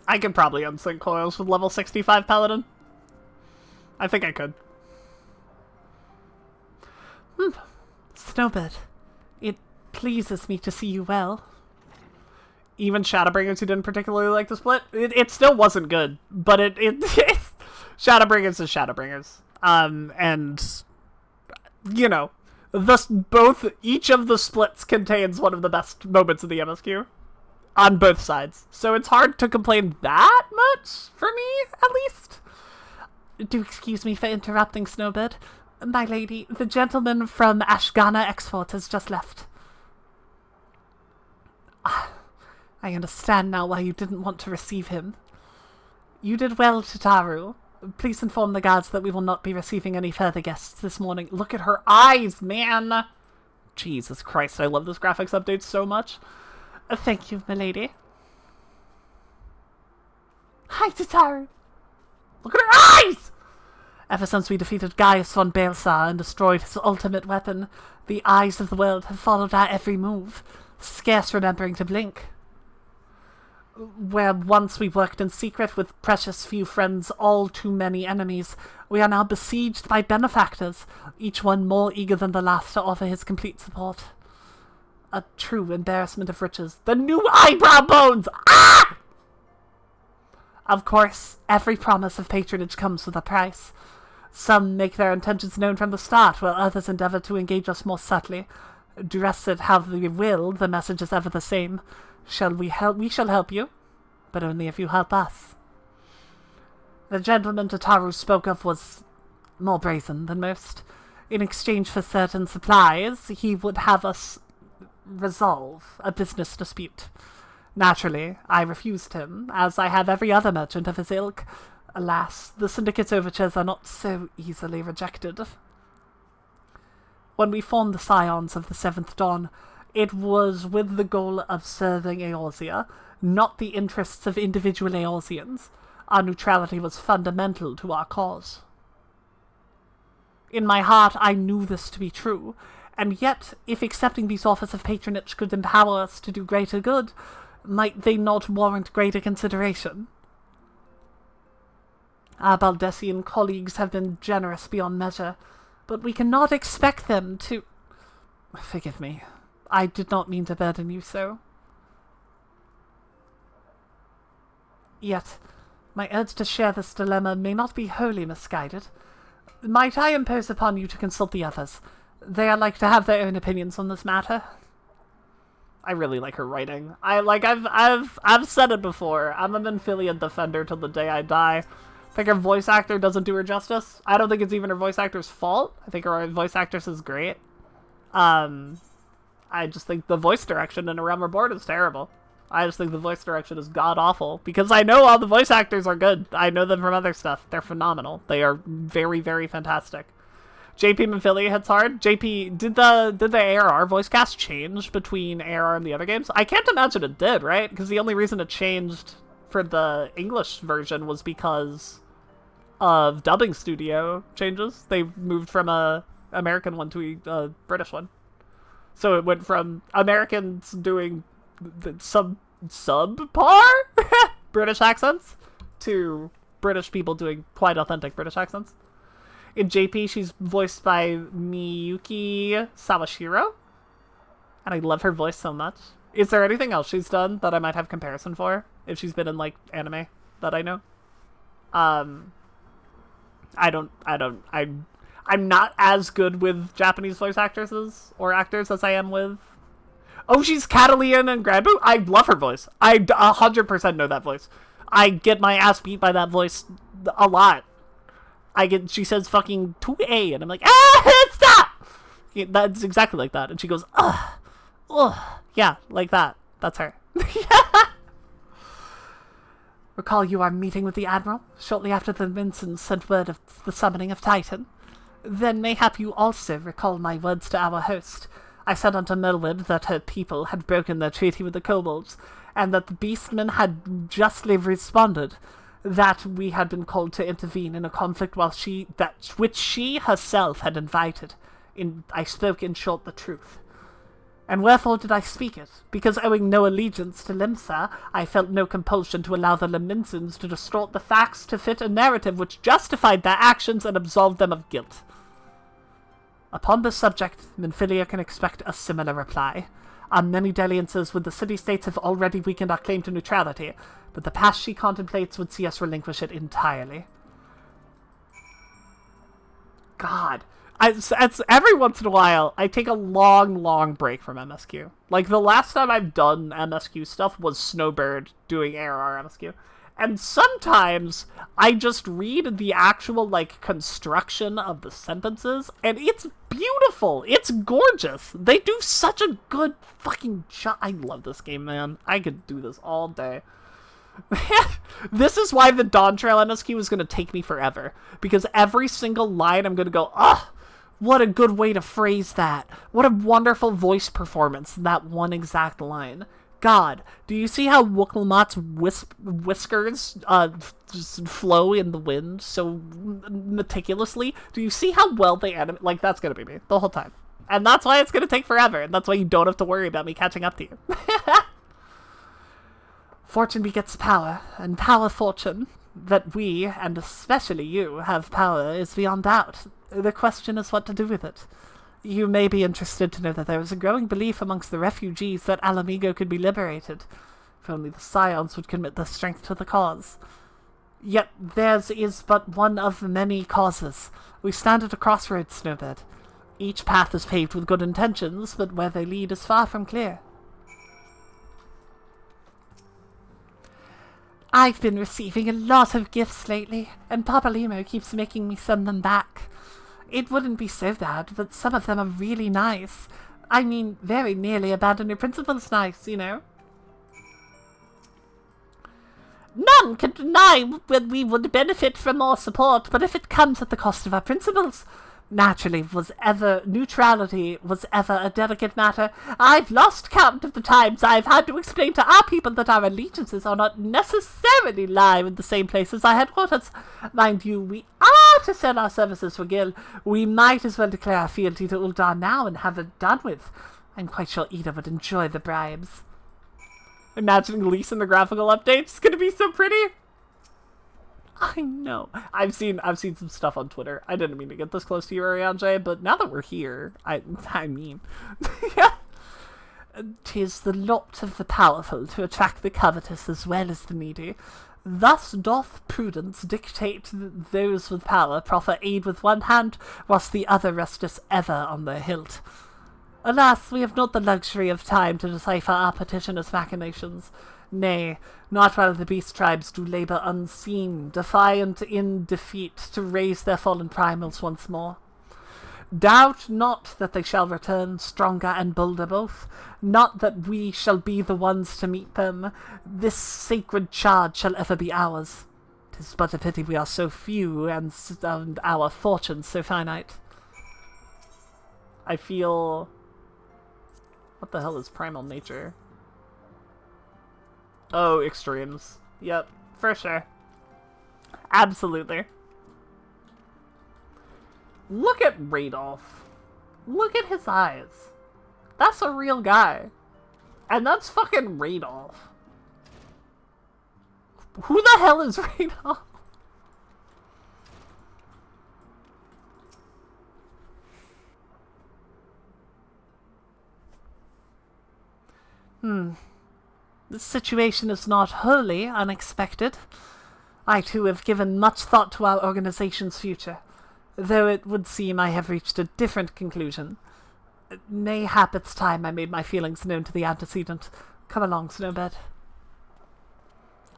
I could probably unsync Coils with level 65 Paladin. I think I could. Snowbird, it pleases me to see you well. Even Shadowbringers who didn't particularly like the split, it still wasn't good, but it's Shadowbringers is Shadowbringers. And you know, each of the splits contains one of the best moments of the MSQ on both sides. So it's hard to complain that much, for me, at least. Do excuse me for interrupting, Snowbird. My lady, the gentleman from Ashgana Export has just left. I understand now why you didn't want to receive him. You did well, Tataru. Please inform the guards that we will not be receiving any further guests this morning. Look at her eyes, man! Jesus Christ, I love this graphics update so much. Thank you, my lady. Hi, Tataru. Look at her eyes! Ever since we defeated Gaius von Balsar and destroyed his ultimate weapon, the eyes of the world have followed our every move, scarce remembering to blink. Where once we worked in secret with precious few friends, all too many enemies, we are now besieged by benefactors, each one more eager than the last to offer his complete support. A true embarrassment of riches. The new eyebrow bones! Ah! Of course, every promise of patronage comes with a price. Some make their intentions known from the start, while others endeavor to engage us more subtly. Dress it how we will, the message is ever the same. We shall help you, but only if you help us. The gentleman Tataru spoke of was more brazen than most. In exchange for certain supplies, he would have us resolve a business dispute. Naturally, I refused him, as I have every other merchant of his ilk. Alas, the Syndicate's overtures are not so easily rejected. When we formed the Scions of the Seventh Dawn, it was with the goal of serving Eorzea, not the interests of individual Eorzeans. Our neutrality was fundamental to our cause. In my heart, I knew this to be true, and yet, if accepting these offers of patronage could empower us to do greater good, might they not warrant greater consideration? Our Baldessian colleagues have been generous beyond measure, but we cannot expect them to... Forgive me. I did not mean to burden you so. Yet, my urge to share this dilemma may not be wholly misguided. Might I impose upon you to consult the others? They are like to have their own opinions on this matter. I really like her writing. I've said it before. I'm a Minfilia defender till the day I die. I think her voice actor doesn't do her justice. I don't think it's even her voice actor's fault. I think her voice actress is great. I just think the voice direction in A Realm Reborn is terrible. I just think the voice direction is god-awful, because I know all the voice actors are good. I know them from other stuff. They're phenomenal. They are very, very fantastic. JP Manfilia hits hard. JP, did the ARR voice cast change between ARR and the other games? I can't imagine it did, right? Because the only reason it changed for the English version was because of dubbing studio changes. They moved from a American one to a British one. So it went from Americans doing subpar British accents to British people doing quite authentic British accents. In JP, she's voiced by Miyuki Sawashiro, and I love her voice so much. Is there anything else she's done that I might have comparison for, if she's been in, like, anime that I know? I'm not as good with Japanese voice actresses or actors as I am with... Oh, she's Catalina and Granbu? I love her voice. I 100% know that voice. I get my ass beat by that voice a lot. She says fucking 2A, and I'm like, stop! Yeah, that's exactly like that. And she goes, yeah, like that. That's her. Recall you are meeting with the Admiral shortly after the Vincent sent word of the summoning of Titan. Then mayhap you also recall my words to our host. I said unto Melwib that her people had broken their treaty with the kobolds, and that the beastmen had justly responded, that we had been called to intervene in a conflict which she herself had invited. I spoke in short the truth. And wherefore did I speak it? Because owing no allegiance to Limsa, I felt no compulsion to allow the Laminsons to distort the facts to fit a narrative which justified their actions and absolved them of guilt. Upon this subject, Manfilia can expect a similar reply. Our many dalliances with the city-states have already weakened our claim to neutrality, but the past she contemplates would see us relinquish it entirely. God. Every once in a while, I take a long break from MSQ. Like, the last time I've done MSQ stuff was Snowbird doing ARR MSQ. And sometimes I just read the actual, like, construction of the sentences, and it's beautiful. It's gorgeous. They do such a good fucking job. I love this game, man. I could do this all day. This is why the DAWNTRAIL MSQ is going to take me forever. Because every single line I'm going to go, what a good way to phrase that. What a wonderful voice performance, that one exact line. God, do you see how Wooklamot's whiskers just flow in the wind so meticulously? Do you see how well they animate? Like, that's going to be me the whole time. And that's why it's going to take forever, and that's why you don't have to worry about me catching up to you. Fortune begets power, and power fortune. That we, and especially you, have power is beyond doubt. The question is what to do with it. You may be interested to know that there is a growing belief amongst the refugees that Alamigo could be liberated, if only the Scions would commit their strength to the cause. Yet theirs is but one of many causes. We stand at a crossroads, Snowbird. Each path is paved with good intentions, but where they lead is far from clear. I've been receiving a lot of gifts lately, and Papa Limo keeps making me send them back. It wouldn't be so bad, but some of them are really nice. I mean, very nearly abandon your principles nice, you know. None can deny that we would benefit from more support, but if it comes at the cost of our principles, naturally neutrality was ever a delicate matter. I've lost count of the times I've had to explain to our people that our allegiances are not necessarily lie in the same place as our headquarters. Mind you, we are to sell our services for Gil. We might as well declare our fealty to Uldar now and have it done with. I'm quite sure Ida would enjoy the bribes. Imagining Lise in the graphical updates. It's gonna be so pretty. I know. I've seen some stuff on Twitter. I didn't mean to get this close to you, Ariane, but now that we're here, I mean, yeah. 'Tis the lot of the powerful to attract the covetous as well as the needy. Thus doth prudence dictate that those with power proffer aid with one hand, whilst the other resteth ever on their hilt. Alas, we have not the luxury of time to decipher our petitioners' machinations. Nay, not while the beast tribes do labour unseen, defiant in defeat, to raise their fallen primals once more. Doubt not that they shall return, stronger and bolder both. Not that we shall be the ones to meet them. This sacred charge shall ever be ours. 'Tis but a pity we are so few, and our fortunes so finite. I feel... What the hell is primal nature? Oh, extremes. Yep, for sure. Absolutely. Look at Radolf. Look at his eyes. That's a real guy. And that's fucking Radolf. Who the hell is Radolf? This situation is not wholly unexpected. I too have given much thought to our organization's future, though it would seem I have reached a different conclusion. Mayhap it's time I made my feelings known to the antecedent. Come along, Snowbird.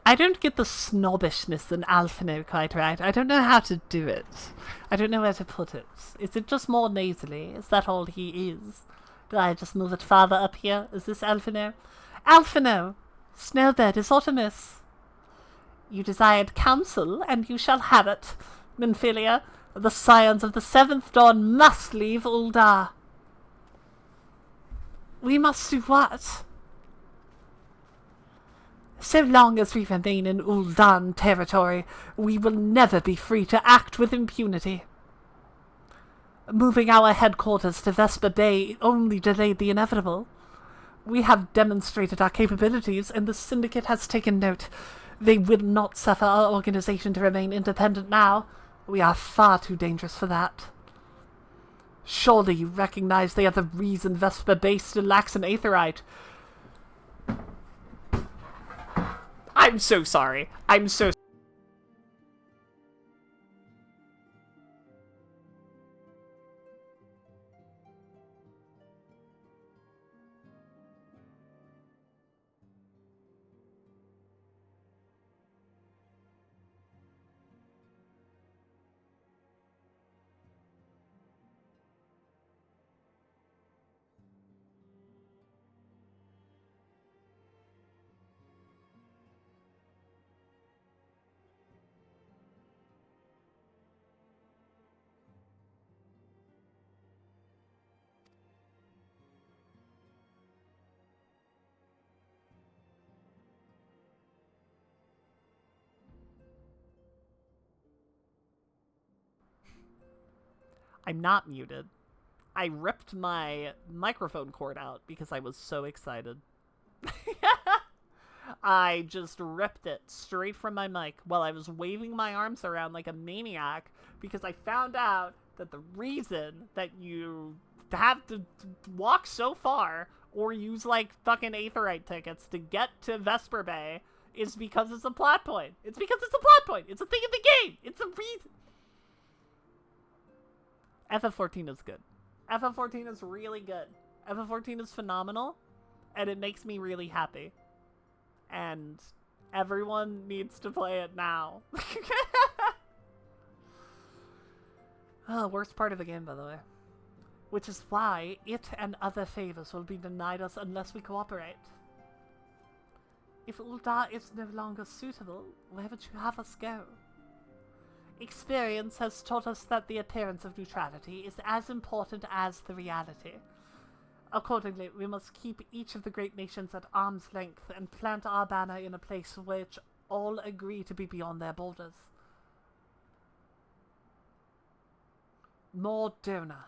I don't get the snobbishness in Alphino quite right. I don't know how to do it. I don't know where to put it. Is it just more nasally? Is that all he is? Do I just move it farther up here? Is this Alphino? Alphino! Snowbird is Artemis. You desired counsel, and you shall have it. Minfilia, the scions of the Seventh Dawn must leave Uldar. We must do what? So long as we remain in Uldan territory, we will never be free to act with impunity. Moving our headquarters to Vesper Bay only delayed the inevitable. We have demonstrated our capabilities, and the Syndicate has taken note. They will not suffer our organization to remain independent now. We are far too dangerous for that. Surely you recognize they are the reason Vesper Bay still lacks an aetherite. I'm so sorry. I'm so I'm not muted. I ripped my microphone cord out because I was so excited. I just ripped it straight from my mic while I was waving my arms around like a maniac because I found out that the reason that you have to walk so far or use like fucking aetherite tickets to get to Vesper Bay is because it's a plot point. It's because it's a plot point. It's a thing in the game. It's a reason. FF14 is good. FF14 is really good. FF14 is phenomenal, and it makes me really happy. And everyone needs to play it now. Oh, worst part of the game, by the way. Which is why it and other favors will be denied us unless we cooperate. If Uldar is no longer suitable, where would you have us go? Experience has taught us that the appearance of neutrality is as important as the reality. Accordingly, we must keep each of the great nations at arm's length and plant our banner in a place which all agree to be beyond their borders. Mordona.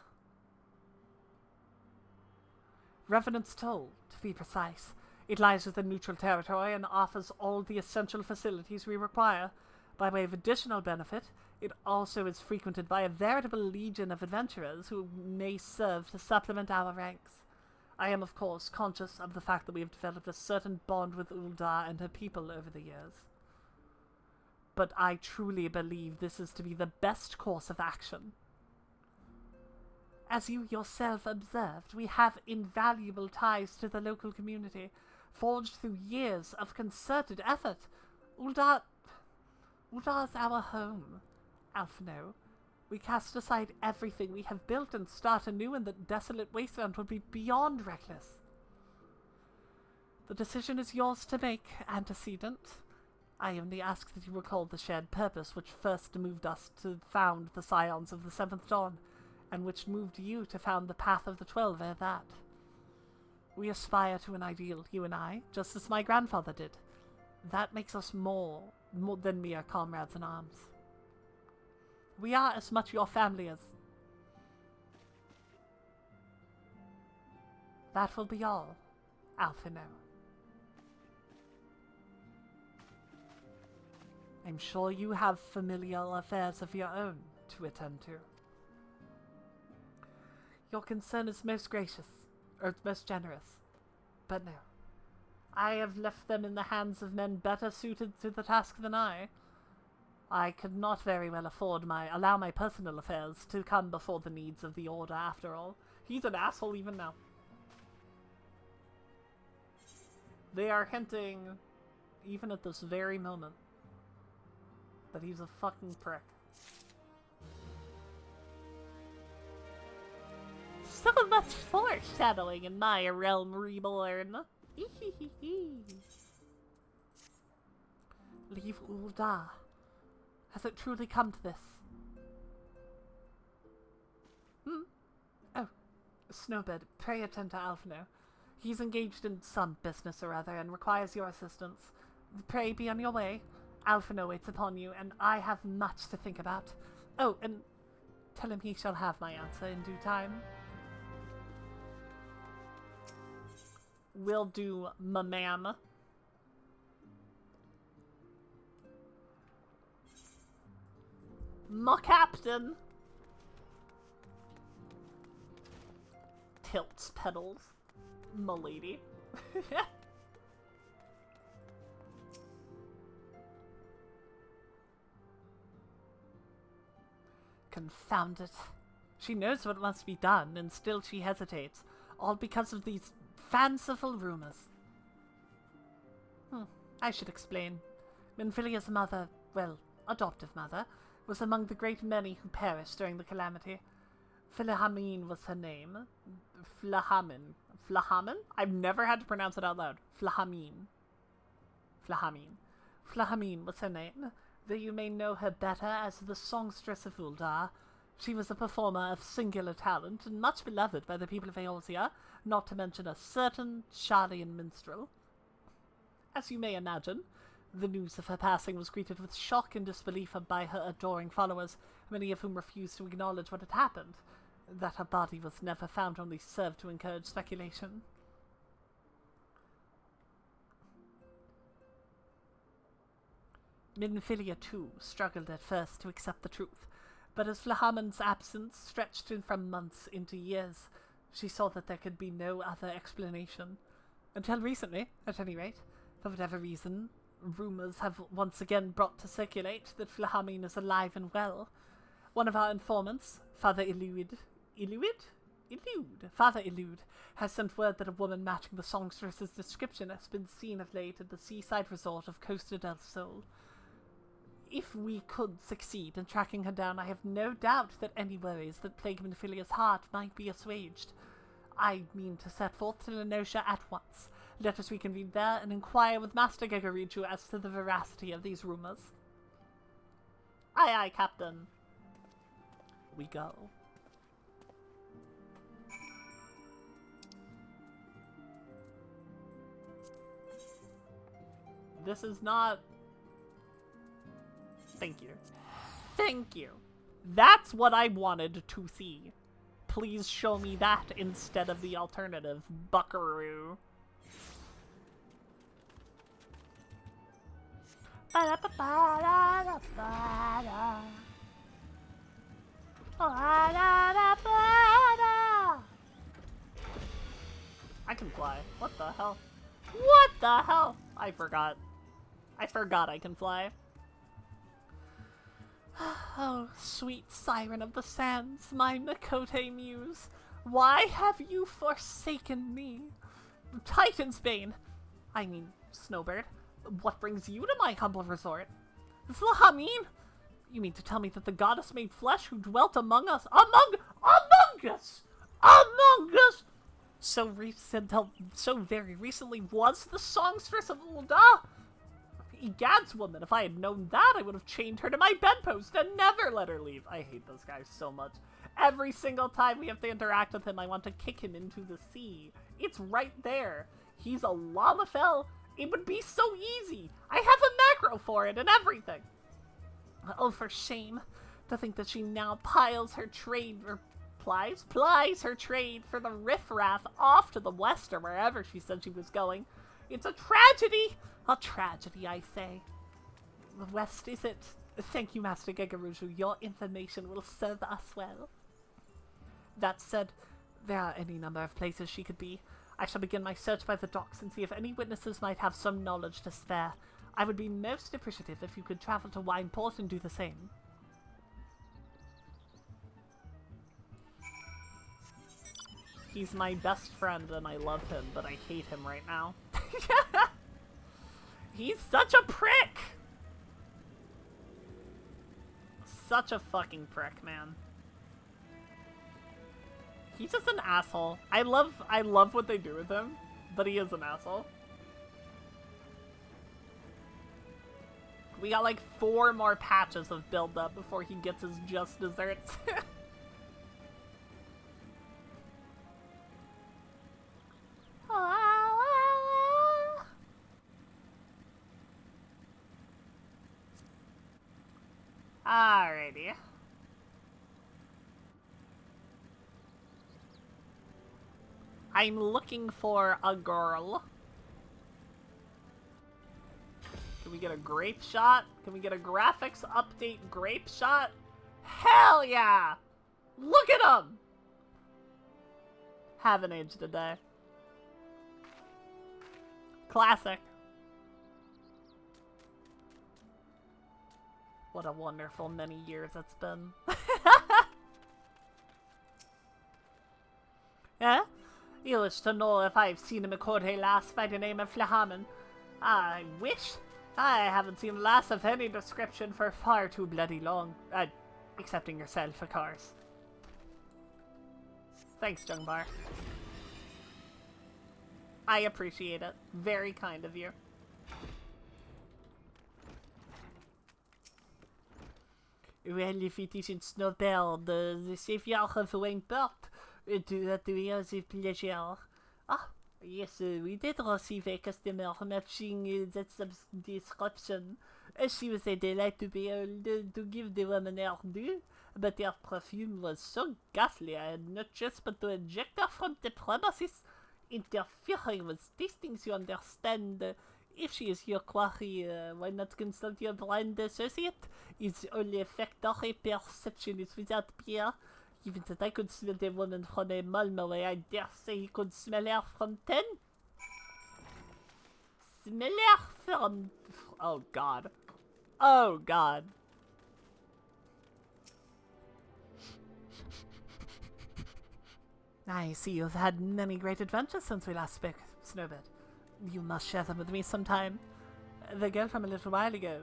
Revenant's Toll, to be precise. It lies within neutral territory and offers all the essential facilities we require. By way of additional benefit, it also is frequented by a veritable legion of adventurers who may serve to supplement our ranks. I am, of course, conscious of the fact that we have developed a certain bond with Uldar and her people over the years. But I truly believe this is to be the best course of action. As you yourself observed, we have invaluable ties to the local community, forged through years of concerted effort. Uldar's our home, Alphino. We cast aside everything we have built and start anew in the desolate wasteland would be beyond reckless. The decision is yours to make, antecedent. I only ask that you recall the shared purpose which first moved us to found the Scions of the Seventh Dawn, and which moved you to found the Path of the 12 ere that. We aspire to an ideal, you and I, just as my grandfather did. That makes us more than mere comrades in arms. We are as much your family as... That will be all, Alphino. I'm sure you have familial affairs of your own to attend to. Your concern is most gracious, or most generous, but no. I have left them in the hands of men better suited to the task than I. I could not very well allow my personal affairs to come before the needs of the Order, after all. He's an asshole even now. They are hinting, even at this very moment, that he's a fucking prick. So much foreshadowing in my realm reborn. Leave Ul'dah. Has it truly come to this? Oh, Snowbird, pray attend to Alphino. He's engaged in some business or other and requires your assistance. Pray be on your way. Alphino waits upon you, and I have much to think about. Oh, and tell him he shall have my answer in due time. Will do, my ma'am. My captain. Tilts pedals. My lady. Confound it. She knows what must be done, and still she hesitates, all because of these fanciful rumors. I should explain. Minfilia's mother, well, adoptive mother, was among the great many who perished during the calamity. Flahamine was her name. Flahamin? I've never had to pronounce it out loud. Flahamine was her name, though you may know her better as the songstress of Ul'dah. She was a performer of singular talent and much beloved by the people of Eorzea, not to mention a certain Charlian minstrel. As you may imagine, the news of her passing was greeted with shock and disbelief by her adoring followers, many of whom refused to acknowledge what had happened. That her body was never found only served to encourage speculation. Minfilia, too, struggled at first to accept the truth, but as Flahamin's absence stretched from months into years, she saw that there could be no other explanation. Until recently, at any rate, for whatever reason, rumors have once again brought to circulate that Flahamin is alive and well. One of our informants, Father Father Elude, has sent word that a woman matching the songstress's description has been seen of late at the seaside resort of Costa del Sol. If we could succeed in tracking her down, I have no doubt that any worries that plague Minfilia's heart might be assuaged. I mean to set forth to Lenosha at once. Let us reconvene there and inquire with Master Gegarichu as to the veracity of these rumors. Aye, aye, Captain. We go. This is not... Thank you. Thank you. That's what I wanted to see. Please show me that instead of the alternative, buckaroo. I can fly. What the hell? What the hell? I forgot. I can fly. Oh, sweet siren of the sands, my Makote muse, why have you forsaken me? Titan's bane, I mean, Snowbird, what brings you to my humble resort? Flahamine, You mean to tell me that the goddess made flesh who dwelt among us, among us, so very recently was the songstress of Ul'dah? Egad's woman, if I had known that, I would have chained her to my bedpost and never let her leave. I hate this guy so much. Every single time we have to interact with him, I want to kick him into the sea. It's right there. He's a Lamafell. It would be so easy. I have a macro for it and everything. Oh, for shame. To think that she now plies her trade for the riffraff off to the west or wherever she said she was going. It's a tragedy. A tragedy, I say. The west, is it? Thank you, Master Gegaruju. Your information will serve us well. That said, there are any number of places she could be. I shall begin my search by the docks and see if any witnesses might have some knowledge to spare. I would be most appreciative if you could travel to Wineport and do the same. He's my best friend and I love him, but I hate him right now. He's such a prick! Such a fucking prick, man. He's just an asshole. I love what they do with him, but he is an asshole. We got like 4 more patches of build-up before he gets his just desserts. Alrighty. I'm looking for a girl. Can we get a grape shot? Can we get a graphics update grape shot? Hell yeah! Look at him! Haven't aged a day. Classic. What a wonderful many years it's been. Eh? You wish to know if I've seen a McCordhay lass by the name of Flahaman? I wish. I haven't seen a lass of any description for far too bloody long. Excepting yourself, of course. Thanks, Jungbar. I appreciate it. Very kind of you. Well, if it isn't Snowbird, the savior of Wineport, do we have the pleasure? Ah, yes, we did receive a customer matching that description. She was a delight to be able to give the woman her due, but her perfume was so ghastly I had no choice but to eject her from the premises. Interfering with tastings, you understand. If she is your quarry, why not consult your brand associate? Its only effect of a perception is without peer. Even that I could smell the woman from a mile away, I dare say he could smell her from 10. Smell her from... Oh god. Oh god. I see you've had many great adventures since we last spoke, Snowbird. You must share them with me sometime. The girl from a little while ago,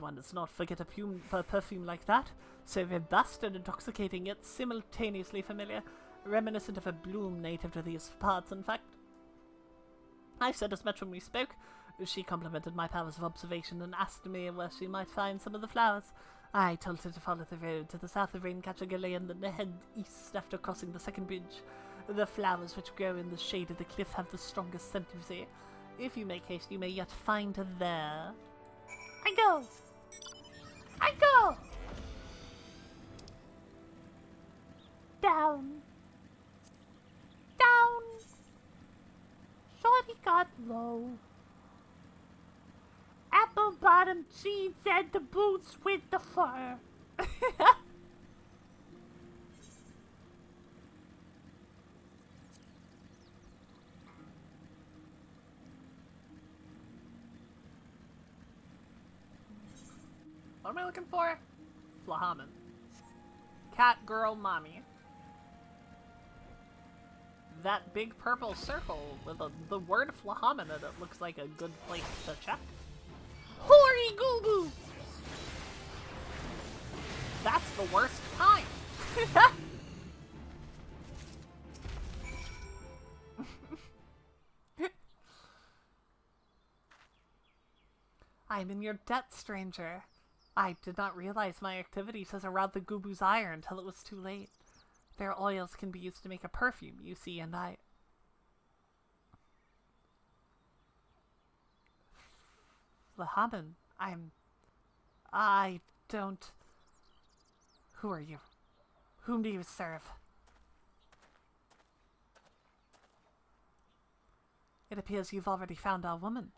one does not forget a perfume like that, so robust and intoxicating yet simultaneously familiar, reminiscent of a bloom native to these parts, in fact. I said as much when we spoke. She complimented my powers of observation and asked me where she might find some of the flowers. I told her to follow the road to the south of Raincatcher Gully and then head east after crossing the second bridge. The flowers which grow in the shade of the cliff have the strongest scent, you see. If you make haste, you may yet find her there. I go! I go! Down! Down! Shorty got low. Apple bottom jeans and the boots with the fur. What am I looking for? Flahaman. Cat girl mommy. That big purple circle with the word Flahaman in it looks like a good place to check. Hoary goo-goo! the worst time. I'm in your debt, stranger. I did not realize my activities has aroused the Gubu's ire until it was too late. Their oils can be used to make a perfume, you see, and Lahaman, I don't... Who are you? Whom do you serve? It appears you've already found our woman.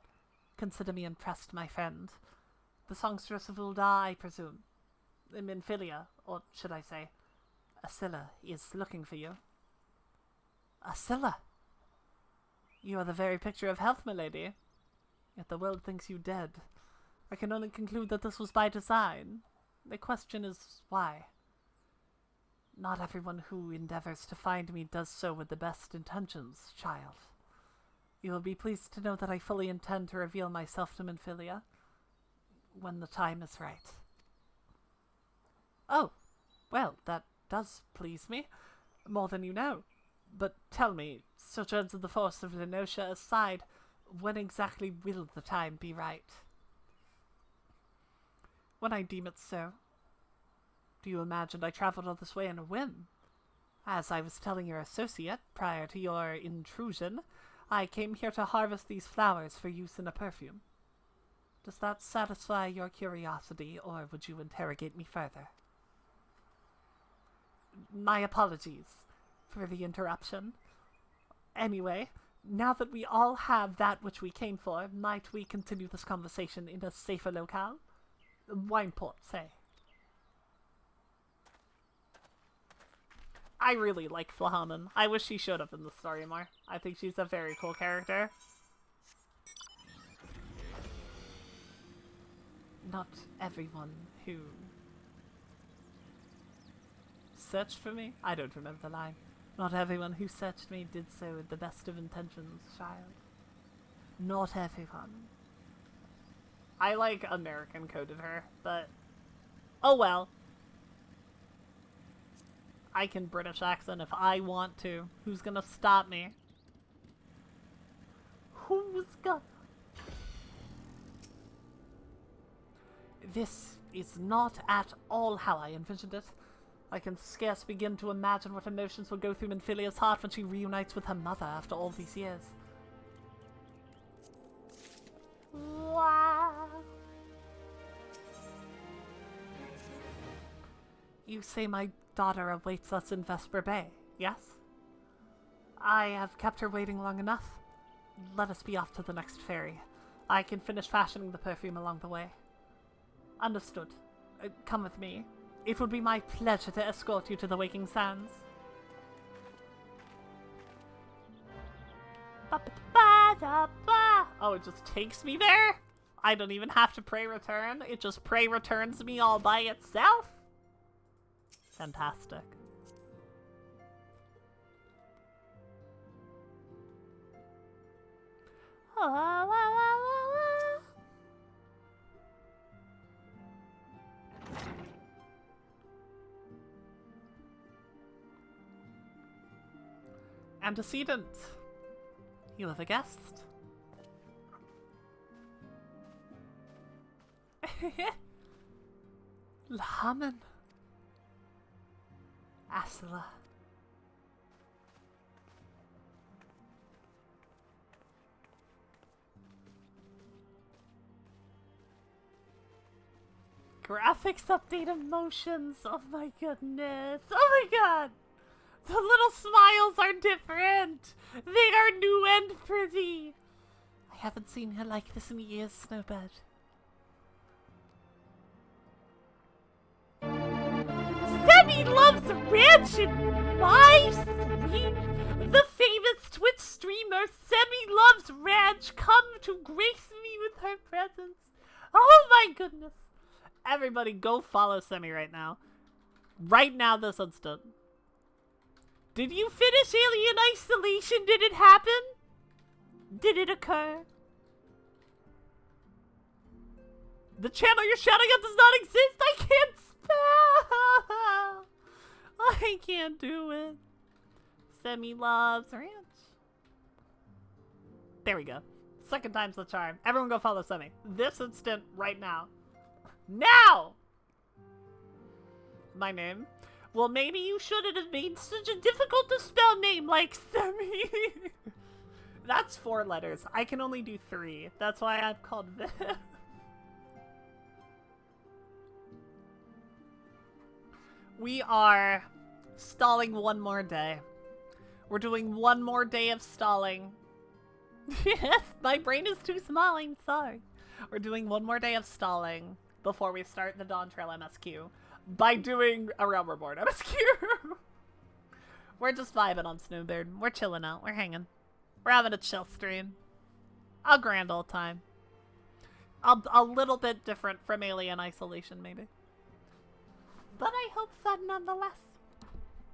Consider me impressed, my friend. The songstress of Ulda, I presume. Minfilia, or should I say, Asilla, is looking for you. Asilla? You are the very picture of health, my lady. Yet the world thinks you dead. I can only conclude that this was by design. The question is, why? Not everyone who endeavors to find me does so with the best intentions, child. You will be pleased to know that I fully intend to reveal myself to Minfilia when the time is right. Oh, well, that does please me, more than you know. But tell me, sojourns of the force of Lenosha aside, when exactly will the time be right? When I deem it so. Do you imagine I traveled all this way on a whim? As I was telling your associate, prior to your intrusion, I came here to harvest these flowers for use in a perfume. Does that satisfy your curiosity, or would you interrogate me further? My apologies for the interruption. Anyway, now that we all have that which we came for, might we continue this conversation in a safer locale? Wineport, say. I really like Flahaman. I wish she showed up in the story more. I think she's a very cool character. Not everyone who searched for me? I don't remember the line. Not everyone who searched me did so with the best of intentions, child. Not everyone. I like American coded her, but oh well. I can British accent if I want to. Who's gonna stop me? Who's gonna? This is not at all how I envisioned it. I can scarce begin to imagine what emotions will go through Minfilia's heart when she reunites with her mother after all these years. Wow. You say my daughter awaits us in Vesper Bay, yes? I have kept her waiting long enough. Let us be off to the next ferry. I can finish fashioning the perfume along the way. Understood. Come with me. It would be my pleasure to escort you to the Waking Sands. Oh, it just takes me there? I don't even have to pray return. It just pray returns me all by itself? Fantastic. Antecedent. You have a guest. Lahaman. Asila. Graphics update emotions. Oh my goodness. Oh my god. The little smiles are different. They are new and pretty. I haven't seen her like this in years, Snowbird. Sammy loves ranch and my stream. The famous Twitch streamer Sammy loves ranch come to grace me with her presence. Oh my goodness. Everybody go follow Semi right now. Right now this instant. Did you finish Alien Isolation? Did it happen? Did it occur? The channel you're shouting at does not exist. I can't spell. I can't do it. Semi loves ranch. There we go. Second time's the charm. Everyone go follow Semi. This instant, right now. Now! My name? Well, maybe you shouldn't have made such a difficult to spell name like Semi. That's 4 letters. I can only do 3. That's why I'm called Viv. We are stalling one more day. We're doing one more day of stalling. Yes, my brain is too small, I'm sorry. We're doing one more day of stalling before we start the DAWNTRAIL MSQ by doing a Realm Reborn MSQ. We're just vibing on Snowbird. We're chilling out. We're hanging. We're having a chill stream. A grand old time. A little bit different from Alien Isolation, maybe. But I hope fun nonetheless.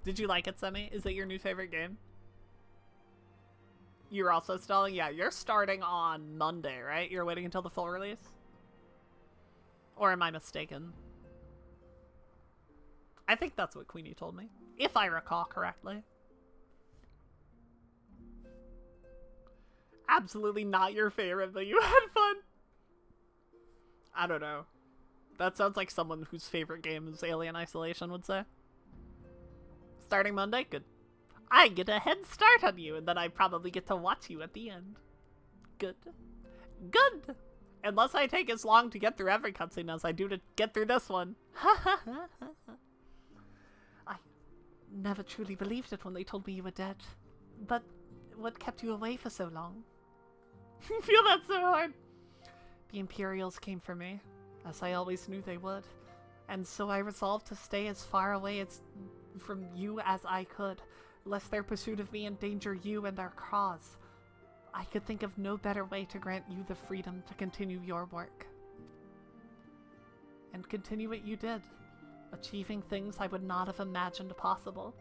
Did you like it, Semi? Is it your new favorite game? You're also stalling? Yeah, you're starting on Monday, right? You're waiting until the full release? Or am I mistaken? I think that's what Queenie told me, if I recall correctly. Absolutely not your favorite, but you had fun. I don't know. That sounds like someone whose favorite game is Alien Isolation would say. Starting Monday? Good. I get a head start on you, and then I probably get to watch you at the end. Good. Good! Unless I take as long to get through every cutscene as I do to get through this one. I never truly believed it when they told me you were dead. But what kept you away for so long? I feel that so hard. The Imperials came for me, as I always knew they would. And so I resolved to stay as far away from you as I could, lest their pursuit of me endanger you and our cause. I could think of no better way to grant you the freedom to continue your work. And continue what you did, achieving things I would not have imagined possible.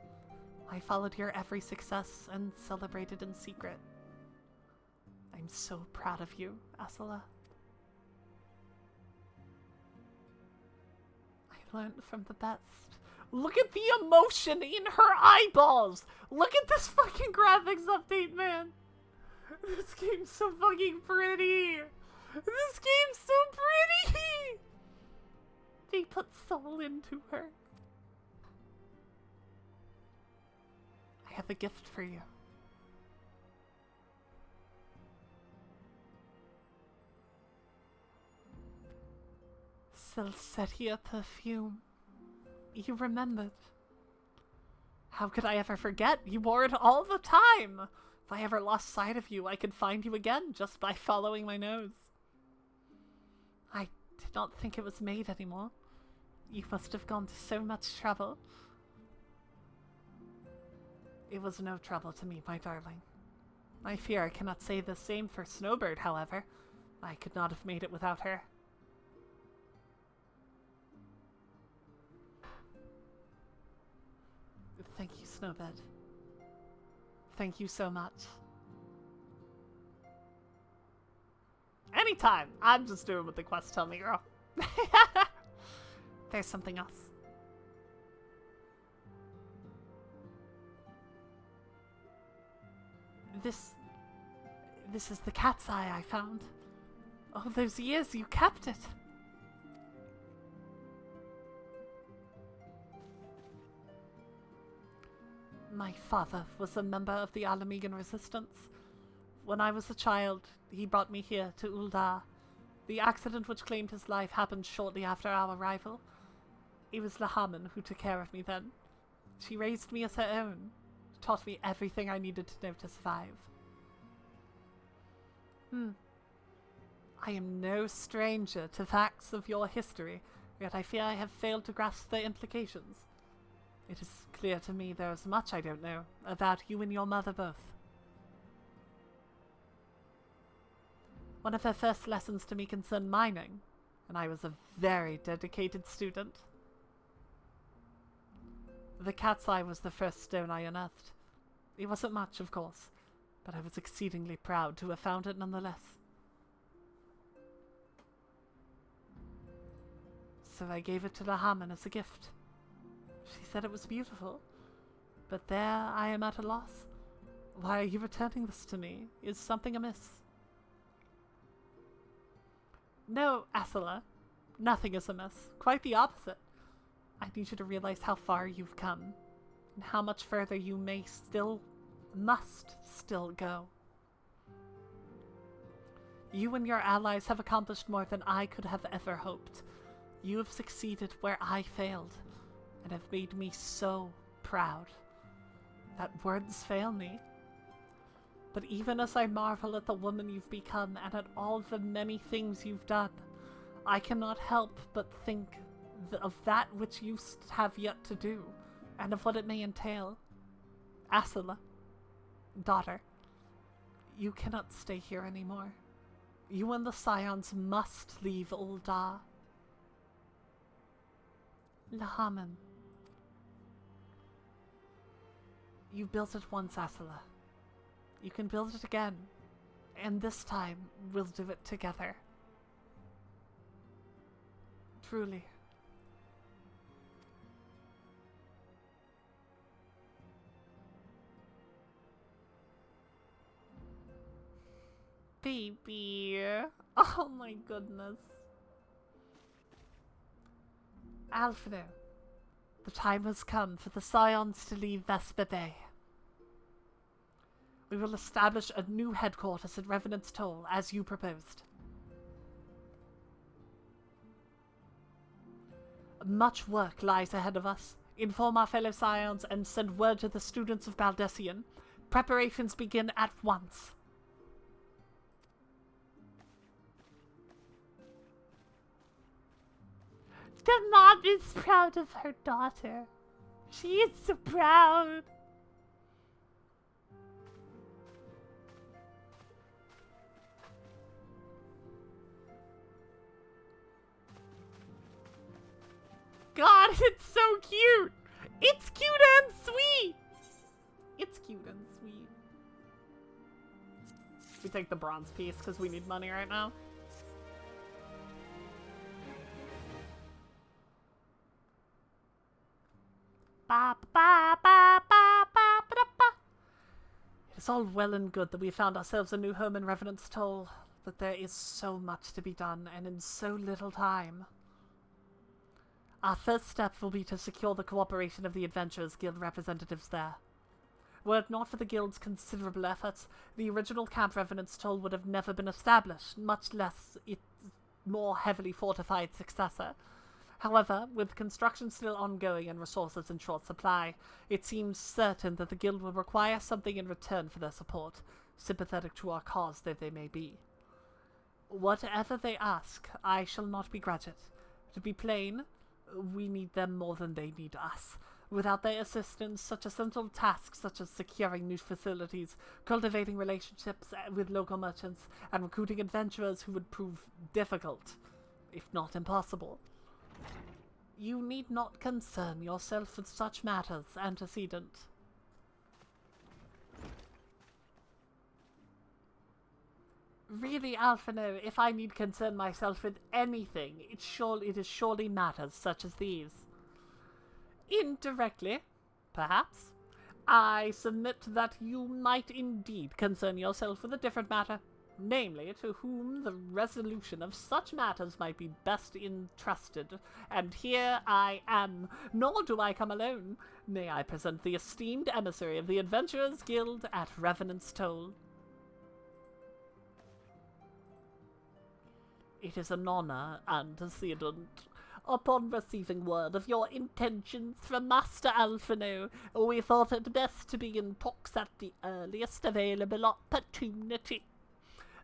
I followed your every success and celebrated in secret. I'm so proud of you, Ursula. I learned from the best. Look at the emotion in her eyeballs! Look at this fucking graphics update, man! This game's so fucking pretty! This game's so pretty! They put soul into her. I have a gift for you. Celestia perfume. You remembered. How could I ever forget? You wore it all the time! If I ever lost sight of you, I could find you again just by following my nose. I did not think it was made anymore. You must have gone to so much trouble. It was no trouble to me, my darling. I fear I cannot say the same for Snowbird, however. I could not have made it without her. Thank you, Snowbird. Thank you so much. Anytime! I'm just doing what the quests tell me, girl. There's something else. This is the cat's eye I found. All those years you kept it. My father was a member of the Alamegan Resistance. When I was a child, he brought me here to Uldar. The accident which claimed his life happened shortly after our arrival. It was Lahaman who took care of me then. She raised me as her own, taught me everything I needed to know to survive. I am no stranger to facts of your history, yet I fear I have failed to grasp their implications. It is clear to me there is much I don't know about you and your mother both. One of her first lessons to me concerned mining, and I was a very dedicated student. The cat's eye was the first stone I unearthed. It wasn't much, of course, but I was exceedingly proud to have found it nonetheless. So I gave it to Lahaman as a gift. She said it was beautiful, But there I am at a loss. Why are you returning this to me? Is something amiss? No, Asela. Nothing is amiss. Quite the opposite. I need you to realize how far you've come, and how much further you must still go. You and your allies have accomplished more than I could have ever hoped. You have succeeded where I failed, and have made me so proud that words fail me. But even as I marvel at the woman you've become and at all the many things you've done, I cannot help but think of that which you have yet to do, and of what it may entail. Asela, daughter, you cannot stay here anymore. You and the Scions must leave Ul'dah. Lahaman, you built it once, Asela. You can build it again, and this time we'll do it together. Truly. Baby. Oh my goodness. Alphino, the time has come for the Scions to leave Vespa Bay. We will establish a new headquarters at Revenant's Toll, as you proposed. Much work lies ahead of us. Inform our fellow Scions and send word to the students of Baldessian. Preparations begin at once. The mom is proud of her daughter. She is so proud. God, it's so cute! It's cute and sweet! It's cute and sweet. We take the bronze piece because we need money right now. It's all well and good that we found ourselves a new home in Revenant's Toll, but there is so much to be done, and in so little time. Our first step will be to secure the cooperation of the Adventurers Guild representatives there. Were it not for the Guild's considerable efforts, the original Camp Revenant's Toll would have never been established, much less its more heavily fortified successor. However, with construction still ongoing and resources in short supply, it seems certain that the Guild will require something in return for their support, sympathetic to our cause though they may be. Whatever they ask, I shall not begrudge it. To be plain, we need them more than they need us. Without their assistance, such essential tasks such as securing new facilities, cultivating relationships with local merchants, and recruiting adventurers who would prove difficult, if not impossible. You need not concern yourself with such matters, antecedent. Really, Alphino, if I need concern myself with anything, it is surely matters such as these. Indirectly, perhaps, I submit that you might indeed concern yourself with a different matter, namely to whom the resolution of such matters might be best entrusted, and here I am, nor do I come alone. May I present the esteemed emissary of the Adventurers Guild at Revenant's Toll. It is an honor, antecedent. Upon receiving word of your intentions from Master Alphino, we thought it best to be in talks at the earliest available opportunity.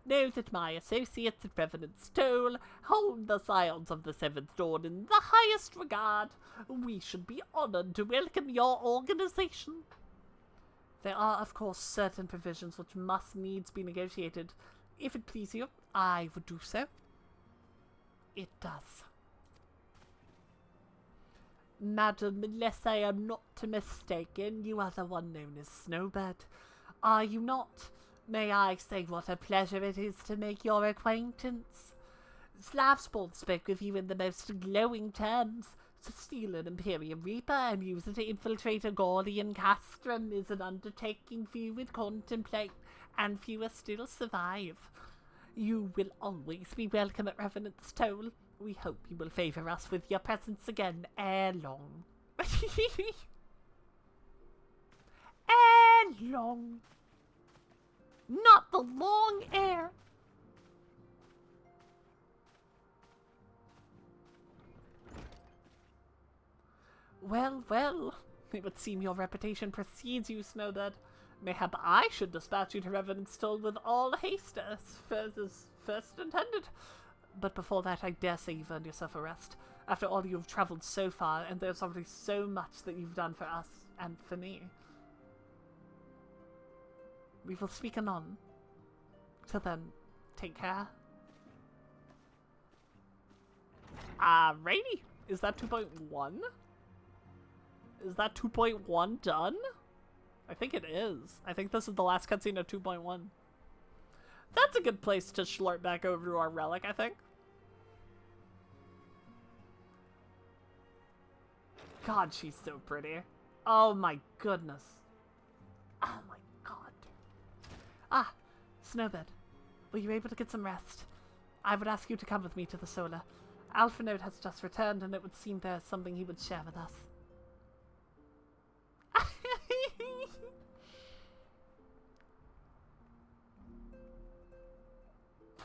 Know that my associates at Revenant's Toll hold the Scions of the Seventh Dawn in the highest regard. We should be honored to welcome your organization. There are, of course, certain provisions which must needs be negotiated. If it please you, I would do so. It does. Madam, unless I am not mistaken, you are the one known as Snowbird. Are you not? May I say what a pleasure it is to make your acquaintance? Slavsborn spoke of you in the most glowing terms, To steal an Imperium Reaper and use it to infiltrate a Gordian castrum is an undertaking few would contemplate, and fewer still survive. You will always be welcome at Revenant's Toll. We hope you will favour us with your presence again ere long. Ere long. Not the long ere. Well, well, it would seem your reputation precedes you, Snowbird. Mayhap I should dispatch you to Revenant's Toll with all haste as first intended. But before that, I dare say you've earned yourself a rest. After all, you've travelled so far, and there's already so much that you've done for us and for me. We will speak anon. Till then, take care. Alrighty. Is that 2.1? Is that 2.1 done? I think it is. I think this is the last cutscene of 2.1. That's a good place to schlart back over to our relic, I think. God, she's so pretty. Oh my goodness. Oh my god. Ah, Snowbird. Were you able to get some rest? I would ask you to come with me to the Solar. Alpha Node has just returned, and it would seem there's something he would share with us.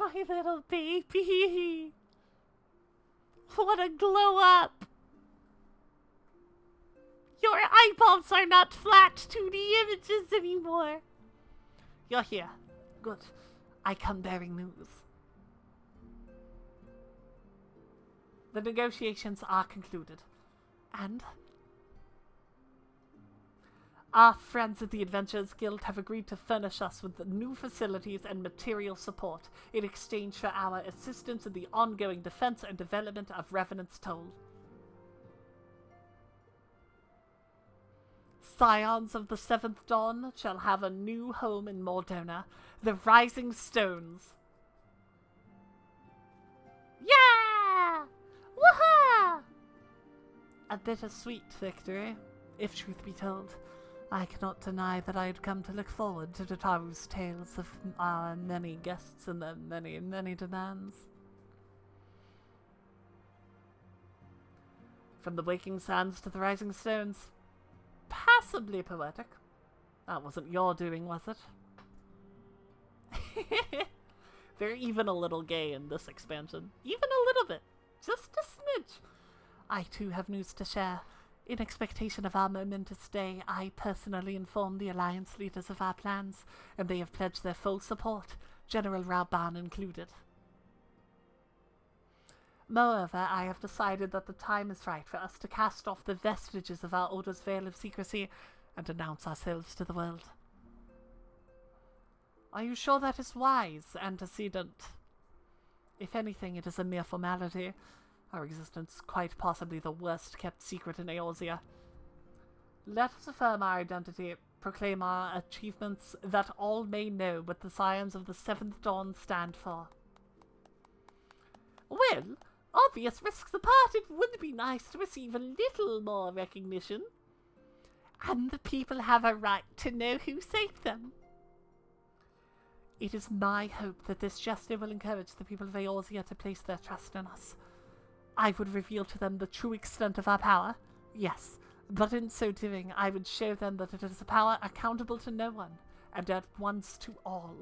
My little baby. What a glow up. Your eyeballs are not flat 2D images anymore. You're here. Good. I come bearing news. The negotiations are concluded. And our friends at the Adventurers Guild have agreed to furnish us with new facilities and material support in exchange for our assistance in the ongoing defense and development of Revenant's Toll. Scions of the Seventh Dawn shall have a new home in Mordona, the Rising Stones. Yeah! Woohoo! A bittersweet victory, if truth be told. I cannot deny that I had come to look forward to Dotaru's tales of our many guests and their many, many demands. From the waking sands to the rising stones. Passably poetic. That wasn't your doing, was it? They're even a little gay in this expansion. Even a little bit. Just a smidge. I too have news to share. In expectation of our momentous day, I personally informed the Alliance leaders of our plans, and they have pledged their full support, General Rauban included. Moreover, I have decided that the time is right for us to cast off the vestiges of our Order's veil of secrecy and announce ourselves to the world. Are you sure that is wise, antecedent? If anything, it is a mere formality. Our existence quite possibly the worst kept secret in Eorzea. Let us affirm our identity, proclaim our achievements, that all may know what the Scions of the Seventh Dawn stand for. Well, obvious risks apart, it would be nice to receive a little more recognition. And the people have a right to know who saved them. It is my hope that this gesture will encourage the people of Eorzea to place their trust in us. I would reveal to them the true extent of our power, yes, but in so doing I would show them that it is a power accountable to no one, and at once to all.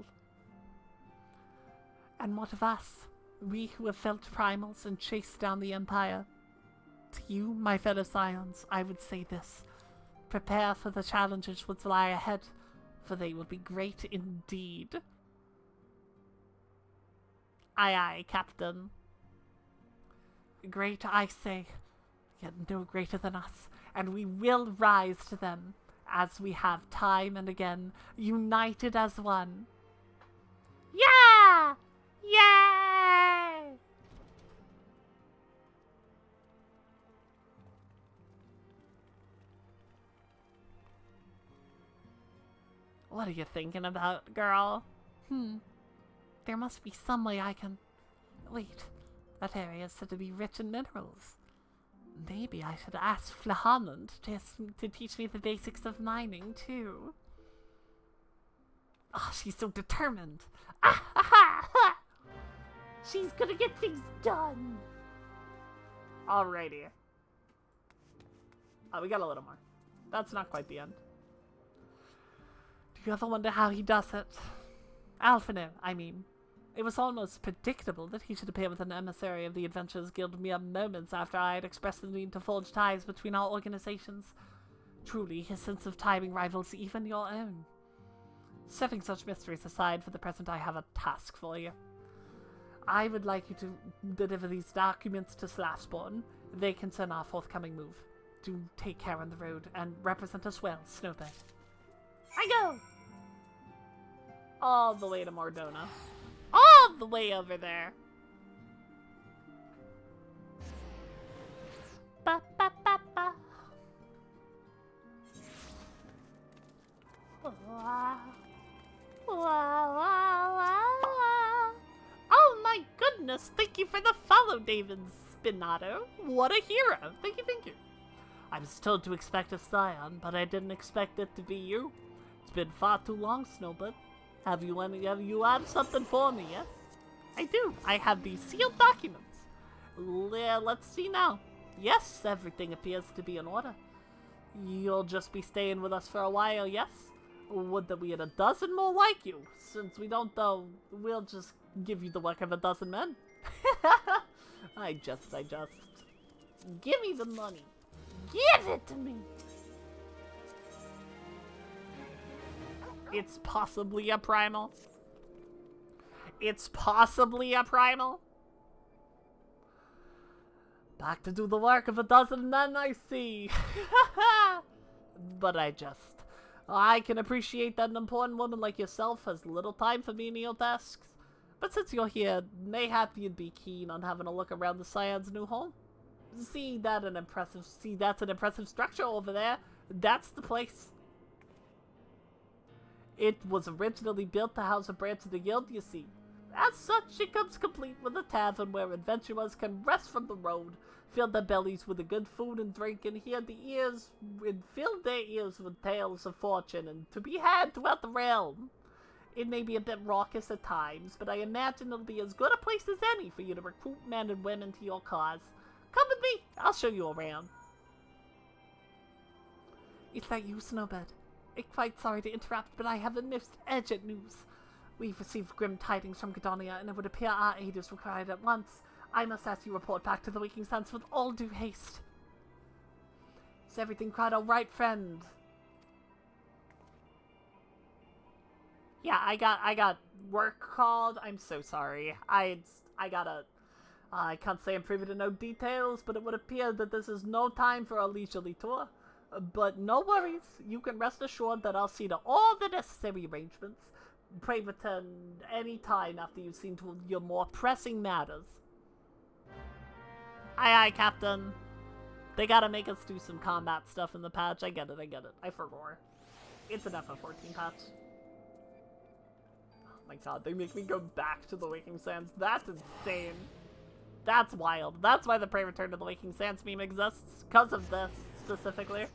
And what of us, we who have felt primals and chased down the Empire? To you, my fellow Scions, I would say this. Prepare for the challenges which lie ahead, for they will be great indeed. Aye aye, Captain. Great, I say, yet no greater than us, and we will rise to them, as we have time and again, united as one. Yeah! Yay! What are you thinking about, girl? There must be some way I can... Wait. That area is said to be rich in minerals. Maybe I should ask Flahammond to teach me the basics of mining, too. Oh, she's so determined. Ah, ha, ha, ha. She's gonna get things done. Alrighty. Oh, we got a little more. That's not quite the end. Do you ever wonder how he does it? Alphino, I mean. It was almost predictable that he should appear with an emissary of the Adventurers Guild mere moments after I had expressed the need to forge ties between our organizations. Truly, his sense of timing rivals even your own. Setting such mysteries aside for the present, I have a task for you. I would like you to deliver these documents to Slashborn. They concern our forthcoming move. Do take care on the road and represent us well, Snowbird. I go! All the way to Mordona. All the way over there. Ba ba ba ba. Oh my goodness! Thank you for the follow, David Spinato. What a hero! Thank you, thank you. I was told to expect a scion, but I didn't expect it to be you. It's been far too long, Snowbird. Have you something for me, yes? I do. I have these sealed documents. Let's see now. Yes, everything appears to be in order. You'll just be staying with us for a while, yes? Would that we had a dozen more like you. Since we don't, though, we'll just give you the work of a dozen men. I just. Give me the money. Give it to me. It's possibly a primal. It's possibly a primal. Back to do the work of a dozen men, I see. But I can appreciate that an important woman like yourself has little time for menial tasks. But since you're here, mayhap you'd be keen on having a look around the Scion's new home. See that's an impressive structure over there. That's the place. It was originally built to house a branch of the guild, you see. As such, it comes complete with a tavern where adventurers can rest from the road, fill their bellies with the good food and drink, and fill their ears with tales of fortune and to be had throughout the realm. It may be a bit raucous at times, but I imagine it'll be as good a place as any for you to recruit men and women to your cause. Come with me, I'll show you around. Is that you, Snowbird? I'm quite sorry to interrupt, but I have the most urgent news. We've received grim tidings from Gadonia, and it would appear our aid is required at once. I must ask you report back to the Waking Suns with all due haste. Is everything quite alright, friend? Yeah, I got work called. I'm so sorry. I can't say I'm privy to no details, but it would appear that this is no time for a leisurely tour. But no worries, you can rest assured that I'll see to all the necessary arrangements. Pray return any time after you've seen to your more pressing matters. Aye aye, Captain. They gotta make us do some combat stuff in the patch. I get it. I forgot. It's an FF14 patch. Oh my god, they make me go back to the Waking Sands. That's insane. That's wild. That's why the Pray Return to the Waking Sands meme exists. Because of this, specifically.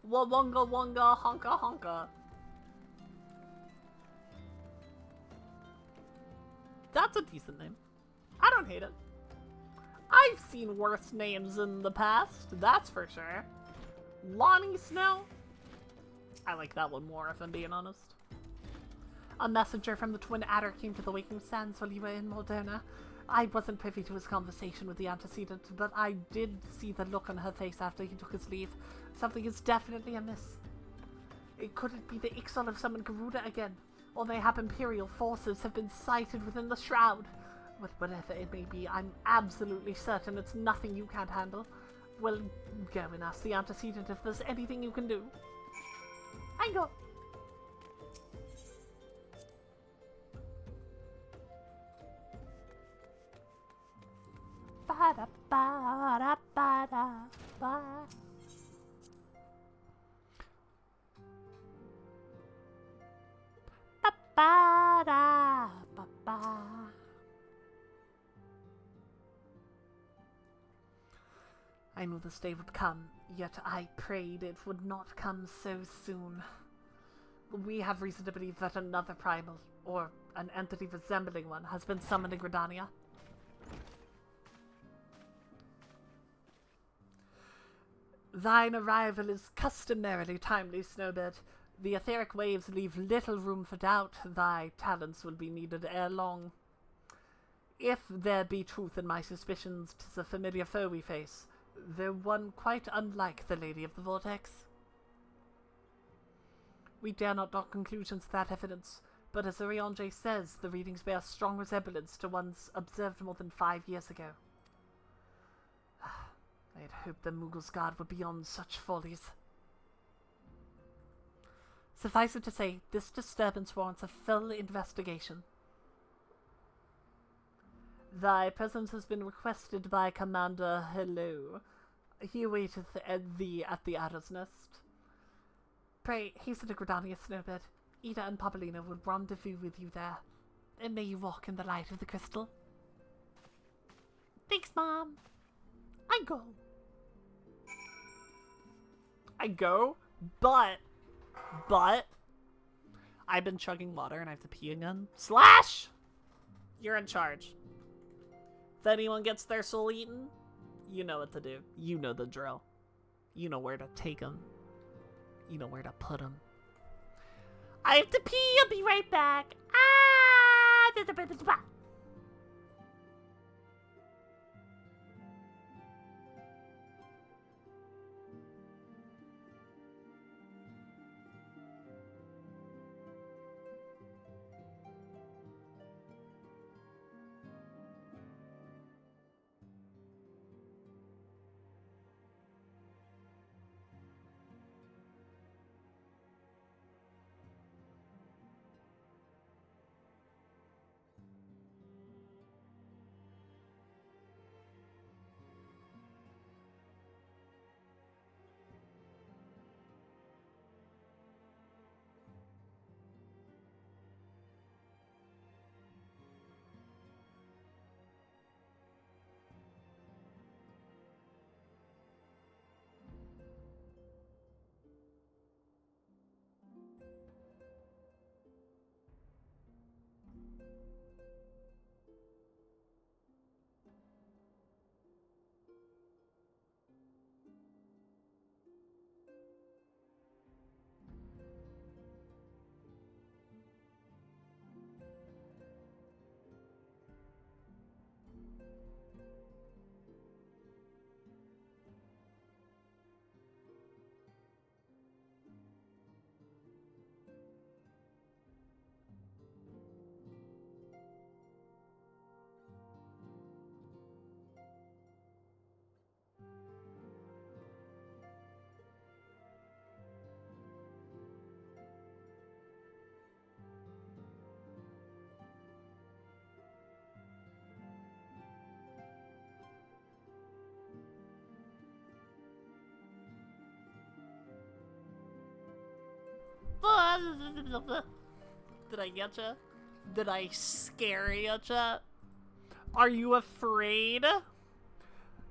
Wawunga wunga honka honka. That's a decent name. I don't hate it. I've seen worse names in the past, that's for sure. Lonnie Snow? I like that one more, if I'm being honest. A messenger from the Twin Adder came to the Waking Sands while you were in Moldona. I wasn't privy to his conversation with the antecedent, but I did see the look on her face after he took his leave. Something is definitely amiss. It couldn't be the Ixal of summoned Garuda again, or mayhap Imperial forces have been sighted within the Shroud. But whatever it may be, I'm absolutely certain it's nothing you can't handle. Well, go and ask the antecedent if there's anything you can do. I go. Ba-da-ba-da-ba-da-ba. I knew this day would come, yet I prayed it would not come so soon. We have reason to believe that another primal, or an entity resembling one, has been summoned in Gridania. Thine arrival is customarily timely, Snowbird. The etheric waves leave little room for doubt thy talents will be needed ere long. If there be truth in my suspicions, 'tis a familiar foe we face, though one quite unlike the Lady of the Vortex. We dare not draw conclusions to that evidence, but as Oriange says, the readings bear strong resemblance to ones observed more than 5 years ago. I had hoped the Moogle's guard were beyond such follies. Suffice it to say, this disturbance warrants a full investigation. Thy presence has been requested by Commander Hello. He awaiteth thee at the Adder's Nest. Pray, hasten to Gridania, Snowbird. Ida and Papolina will rendezvous with you there. And may you walk in the light of the crystal. Thanks, Mom. I go. But I've been chugging water and I have to pee again. Slash! You're in charge. If anyone gets their soul eaten, you know what to do. You know the drill. You know where to take them. You know where to put them. I have to pee. I'll be right back. Did I get ya? Did I scare ya, chat? Are you afraid?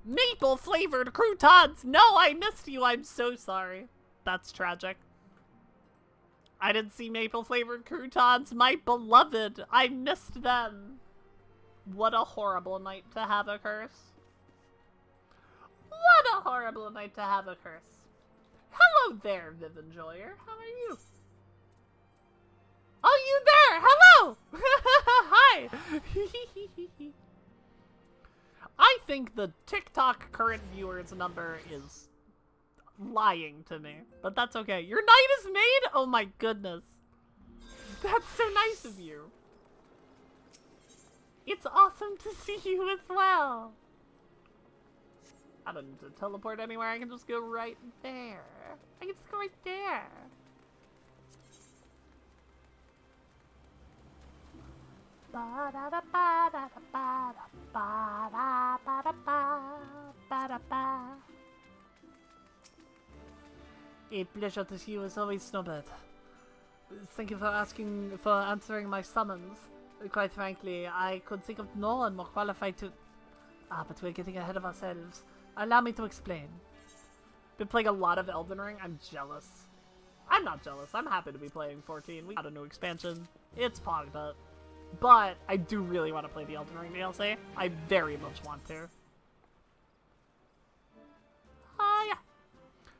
Maple flavored croutons! No, I missed you. I'm so sorry. That's tragic. I didn't see maple flavored croutons. My beloved. I missed them. What a horrible night to have a curse. What a horrible night to have a curse. Hello there, Viv Enjoyer. How are you? Oh, you there! Hello! Hi! I think the TikTok current viewers number is lying to me, but that's okay. Your night is made? Oh my goodness. That's so nice of you. It's awesome to see you as well. I don't need to teleport anywhere. I can just go right there. I can just go right there. A pleasure to see you as always, Snowbird. Thank you for answering my summons. Quite frankly, I could think of no one more qualified to... but we're getting ahead of ourselves. Allow me to explain. Been playing a lot of Elden Ring. I'm jealous. I'm not jealous. I'm happy to be playing 14. We got a new expansion. It's pogged up. But I do really want to play the Elden Ring DLC. I very much want to. Yeah.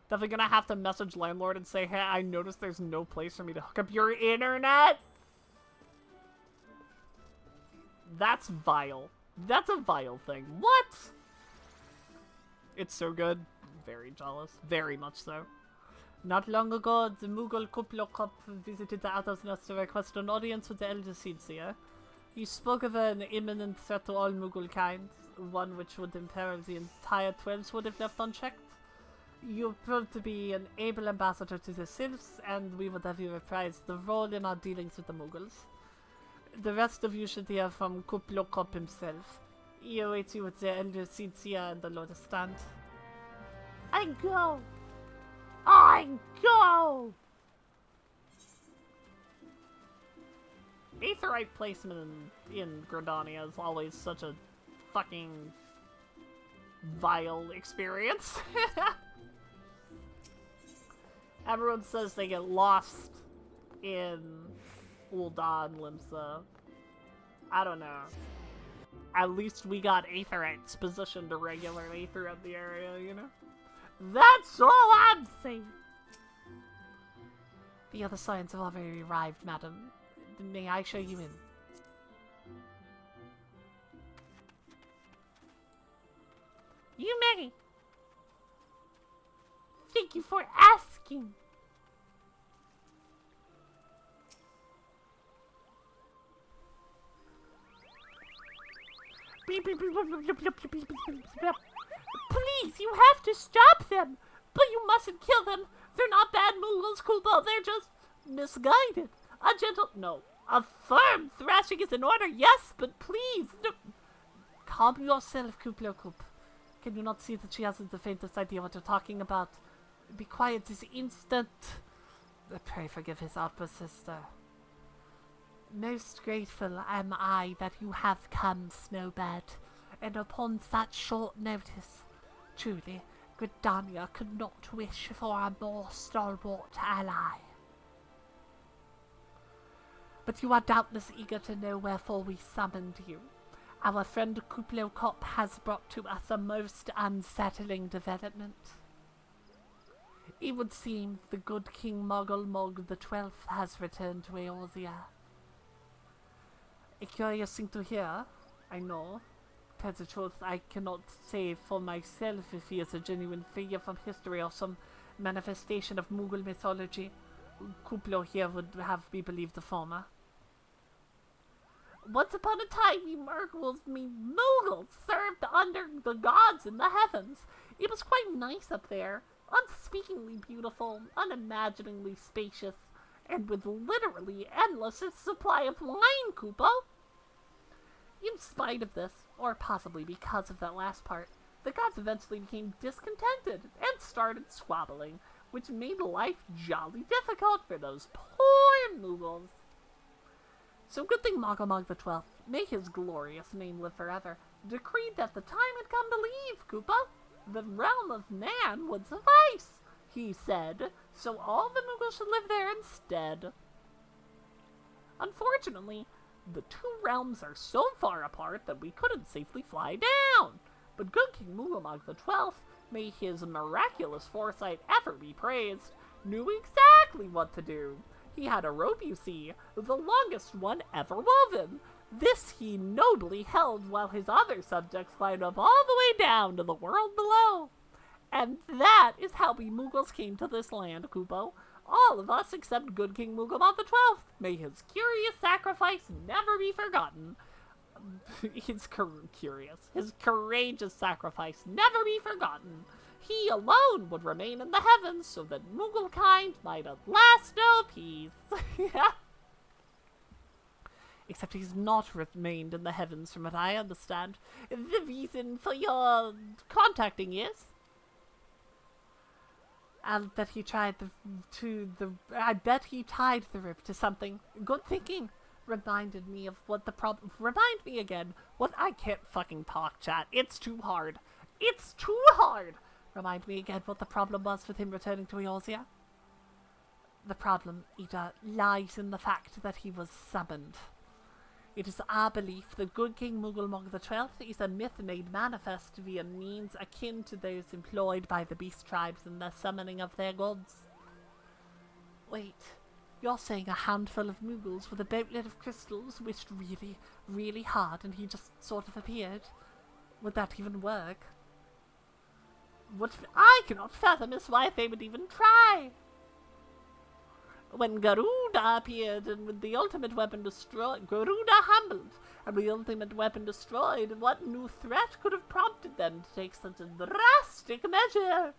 Definitely gonna have to message landlord and say, hey, I noticed there's no place for me to hook up your internet. That's vile. That's a vile thing. What? It's so good. Very jealous. Very much so. Not long ago, the Moogle Kuplokop visited the Atlas Nest to request an audience with the Elder Seedseer. He spoke of an imminent threat to all Moogle kind, one which would imperil the entire 12 would if left unchecked. You proved to be an able ambassador to the Sylphs, and we would have you reprise the role in our dealings with the Moogles. The rest of you should hear from Kuplokop himself. He awaits you with the Elder Seedseer and the Lotus Stand. I go! I go! Aetheryte placement in Gridania is always such a fucking vile experience. Everyone says they get lost in Ul'dah and Limsa. I don't know. At least we got Aetherites positioned regularly throughout the area, you know? That's all I'm saying! The other signs have already arrived, madam. May I show you in? You may! Thank you for asking! Please, you have to stop them! But you mustn't kill them! They're not bad Moogles, Kupo, they're just misguided. A firm thrashing is in order, yes, but please, no. Calm yourself, Kuplokop. Can you not see that she hasn't the faintest idea what you're talking about? Be quiet this instant. Pray forgive his outburst, sister. Most grateful am I that you have come, Snowbird, and upon such short notice. Truly, Gridania could not wish for a more stalwart ally. But you are doubtless eager to know wherefore we summoned you. Our friend Kuplokop has brought to us a most unsettling development. It would seem the good King Mogul Mog the 12th has returned to Eorzea. A curious thing to hear, I know. To tell the truth, I cannot say for myself if he is a genuine figure from history or some manifestation of Moogle mythology. Kuplo here would have me believe the former. Once upon a time, we Moogles served under the gods in the heavens. It was quite nice up there, unspeakingly beautiful, unimaginingly spacious, and with literally endless supply of wine, Kupo. In spite of this, or possibly because of that last part, the gods eventually became discontented and started squabbling, which made life jolly difficult for those poor Moogles. So good thing Mogulmog the 12th, may his glorious name live forever, decreed that the time had come to leave, Koopa. The realm of man would suffice, he said, so all the Moogles should live there instead. Unfortunately, the two realms are so far apart that we couldn't safely fly down. But good King Mogulmog the 12th, may his miraculous foresight ever be praised, knew exactly what to do. He had a rope, you see, the longest one ever woven. This he nobly held while his other subjects climbed up all the way down to the world below. And that is how we Moogles came to this land, Kupo. All of us except good King Mogulmog the 12th. May his curious sacrifice never be forgotten. His courageous sacrifice never be forgotten. He alone would remain in the heavens so that Moogle kind might at last know peace. Except he's not remained in the heavens from what I understand. The reason for your contacting is... I'll bet he tried I bet he tied the rip to something. Good thinking. Reminded me of what the problem. Remind me again. What? I can't fucking talk, chat. It's too hard. It's too hard. Remind me again what the problem was with him returning to Eorzea. The problem, Ida, lies in the fact that he was summoned. It is our belief that good King Mughal the 12th is a myth made manifest via means akin to those employed by the beast tribes in the summoning of their gods. Wait, you're saying a handful of Mughals with a boatload of crystals wished really, really hard and he just sort of appeared? Would that even work? I cannot fathom is why they would even try. When Garuda appeared and with the ultimate weapon destroyed, Garuda humbled, and with the ultimate weapon destroyed, what new threat could have prompted them to take such a drastic measure?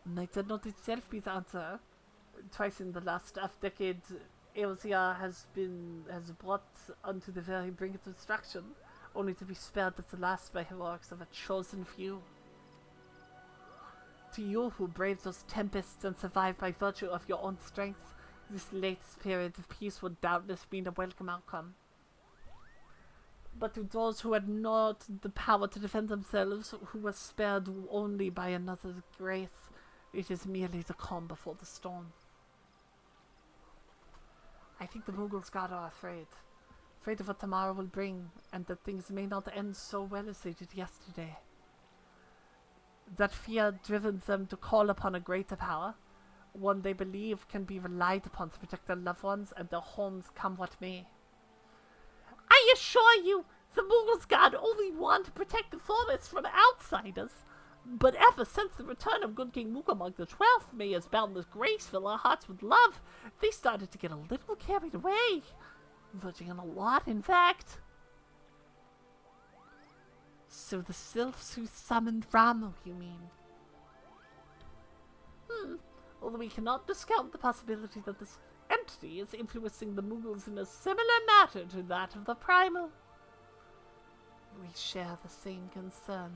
Might that not itself be the answer? Twice in the last half-decade, Eorzea has brought unto the very brink of destruction, only to be spared at the last by heroics of a chosen few. To you who braved those tempests and survived by virtue of your own strength, this latest period of peace would doubtless be a welcome outcome. But to those who had not the power to defend themselves, who were spared only by another's grace, it is merely the calm before the storm. I think the Mughals God are afraid. Afraid of what tomorrow will bring, and that things may not end so well as they did yesterday. That fear driven them to call upon a greater power, one they believe can be relied upon to protect their loved ones and their homes come what may. I assure you, the Mughals God only want to protect the forest from outsiders. But ever since the return of good King Mughal the 12th, may his boundless grace fill our hearts with love, they started to get a little carried away. Verging on a lot, in fact. So the sylphs who summoned Ramu, you mean? Although we cannot discount the possibility that this entity is influencing the Mughals in a similar matter to that of the Primal. We share the same concern.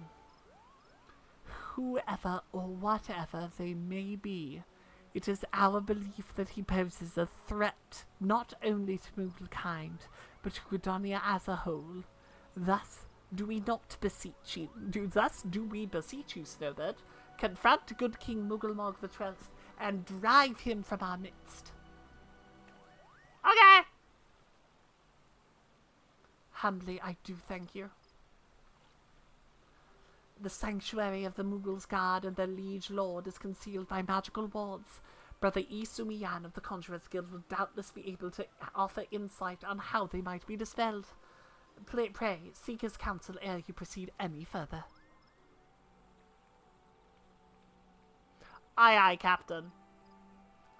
Whoever or whatever they may be, it is our belief that he poses a threat not only to Mughal-kind, but to Gridania as a whole. Thus do we beseech you, Snowbird, confront good King Mughal the 12th and drive him from our midst. Okay! Humbly, I do thank you. The sanctuary of the Mughals' guard and their liege lord is concealed by magical wards. Brother Isumiyan of the Conjurer's Guild will doubtless be able to offer insight on how they might be dispelled. Pray, seek his counsel ere you proceed any further. Aye, aye, Captain.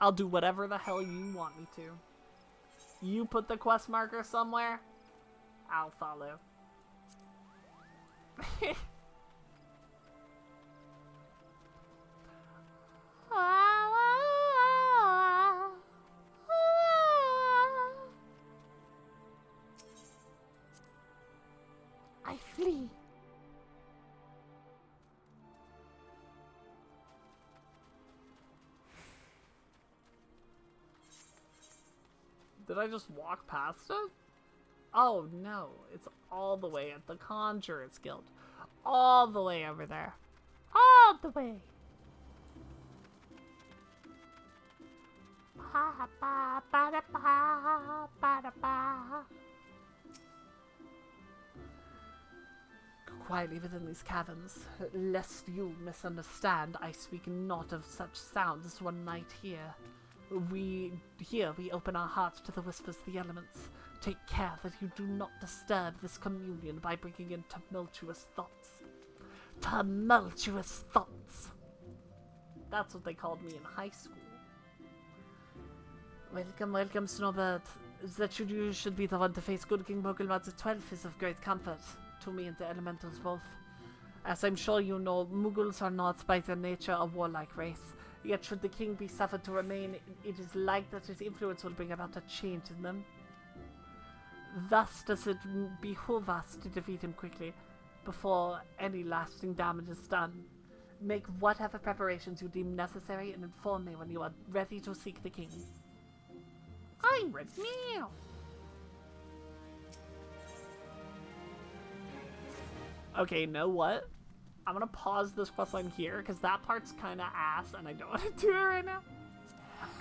I'll do whatever the hell you want me to. You put the quest marker somewhere, I'll follow. I flee. Did I just walk past it? Oh no, it's all the way at the Conjurer's Guild. All the way over there. All the way. Quietly within these caverns, lest you misunderstand, I speak not of such sounds as one might hear. We open our hearts to the whispers of the elements. Take care that you do not disturb this communion by bringing in tumultuous thoughts. Tumultuous thoughts! That's what they called me in high school. Welcome, welcome, Snowbird. That you should be the one to face good King Mughal the 12th is of great comfort to me and the elementals both. As I'm sure you know, Mughals are not by their nature a warlike race. Yet should the king be suffered to remain, it is like that his influence will bring about a change in them. Thus does it behoove us to defeat him quickly, before any lasting damage is done. Make whatever preparations you deem necessary and inform me when you are ready to seek the king. I'm ready now. Okay, you know what? I'm gonna pause this questline here because that part's kind of ass and I don't want to do it right now.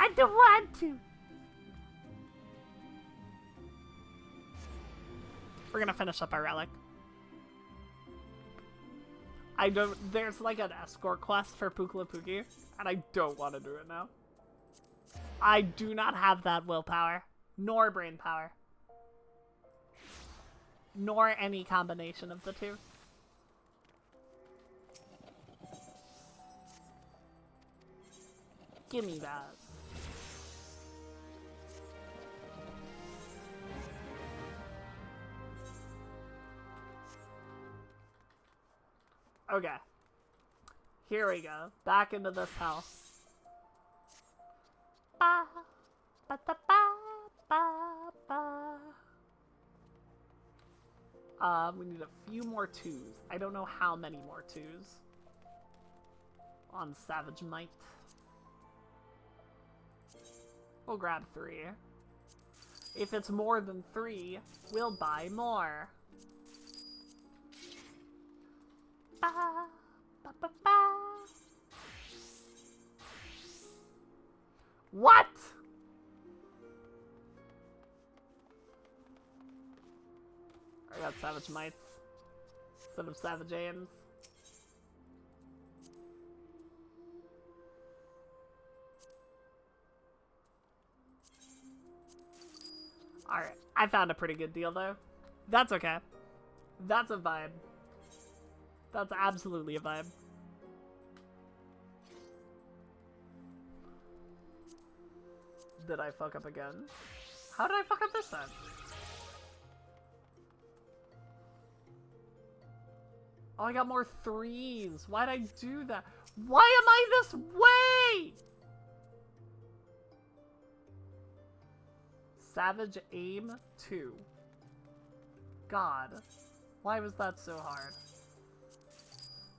I don't want to. We're gonna finish up our relic. There's like an escort quest for Pukla Puki, and I don't want to do it now. I do not have that willpower, nor brain power, nor any combination of the two. Give me that. Okay. Here we go. Back into this house. Ba, ba, da, ba, ba, ba. We need a few more twos. I don't know how many more twos. On Savage Might. We'll grab 3. If it's more than 3, we'll buy more. Ba, ba, ba, ba. What? I got Savage Mites instead of Savage Aims. Alright, I found a pretty good deal though. That's okay. That's a vibe. That's absolutely a vibe. Did I fuck up again? How did I fuck up this time? Oh, I got more 3s. Why'd I do that? Why am I this way? Savage Aim 2. God. Why was that so hard?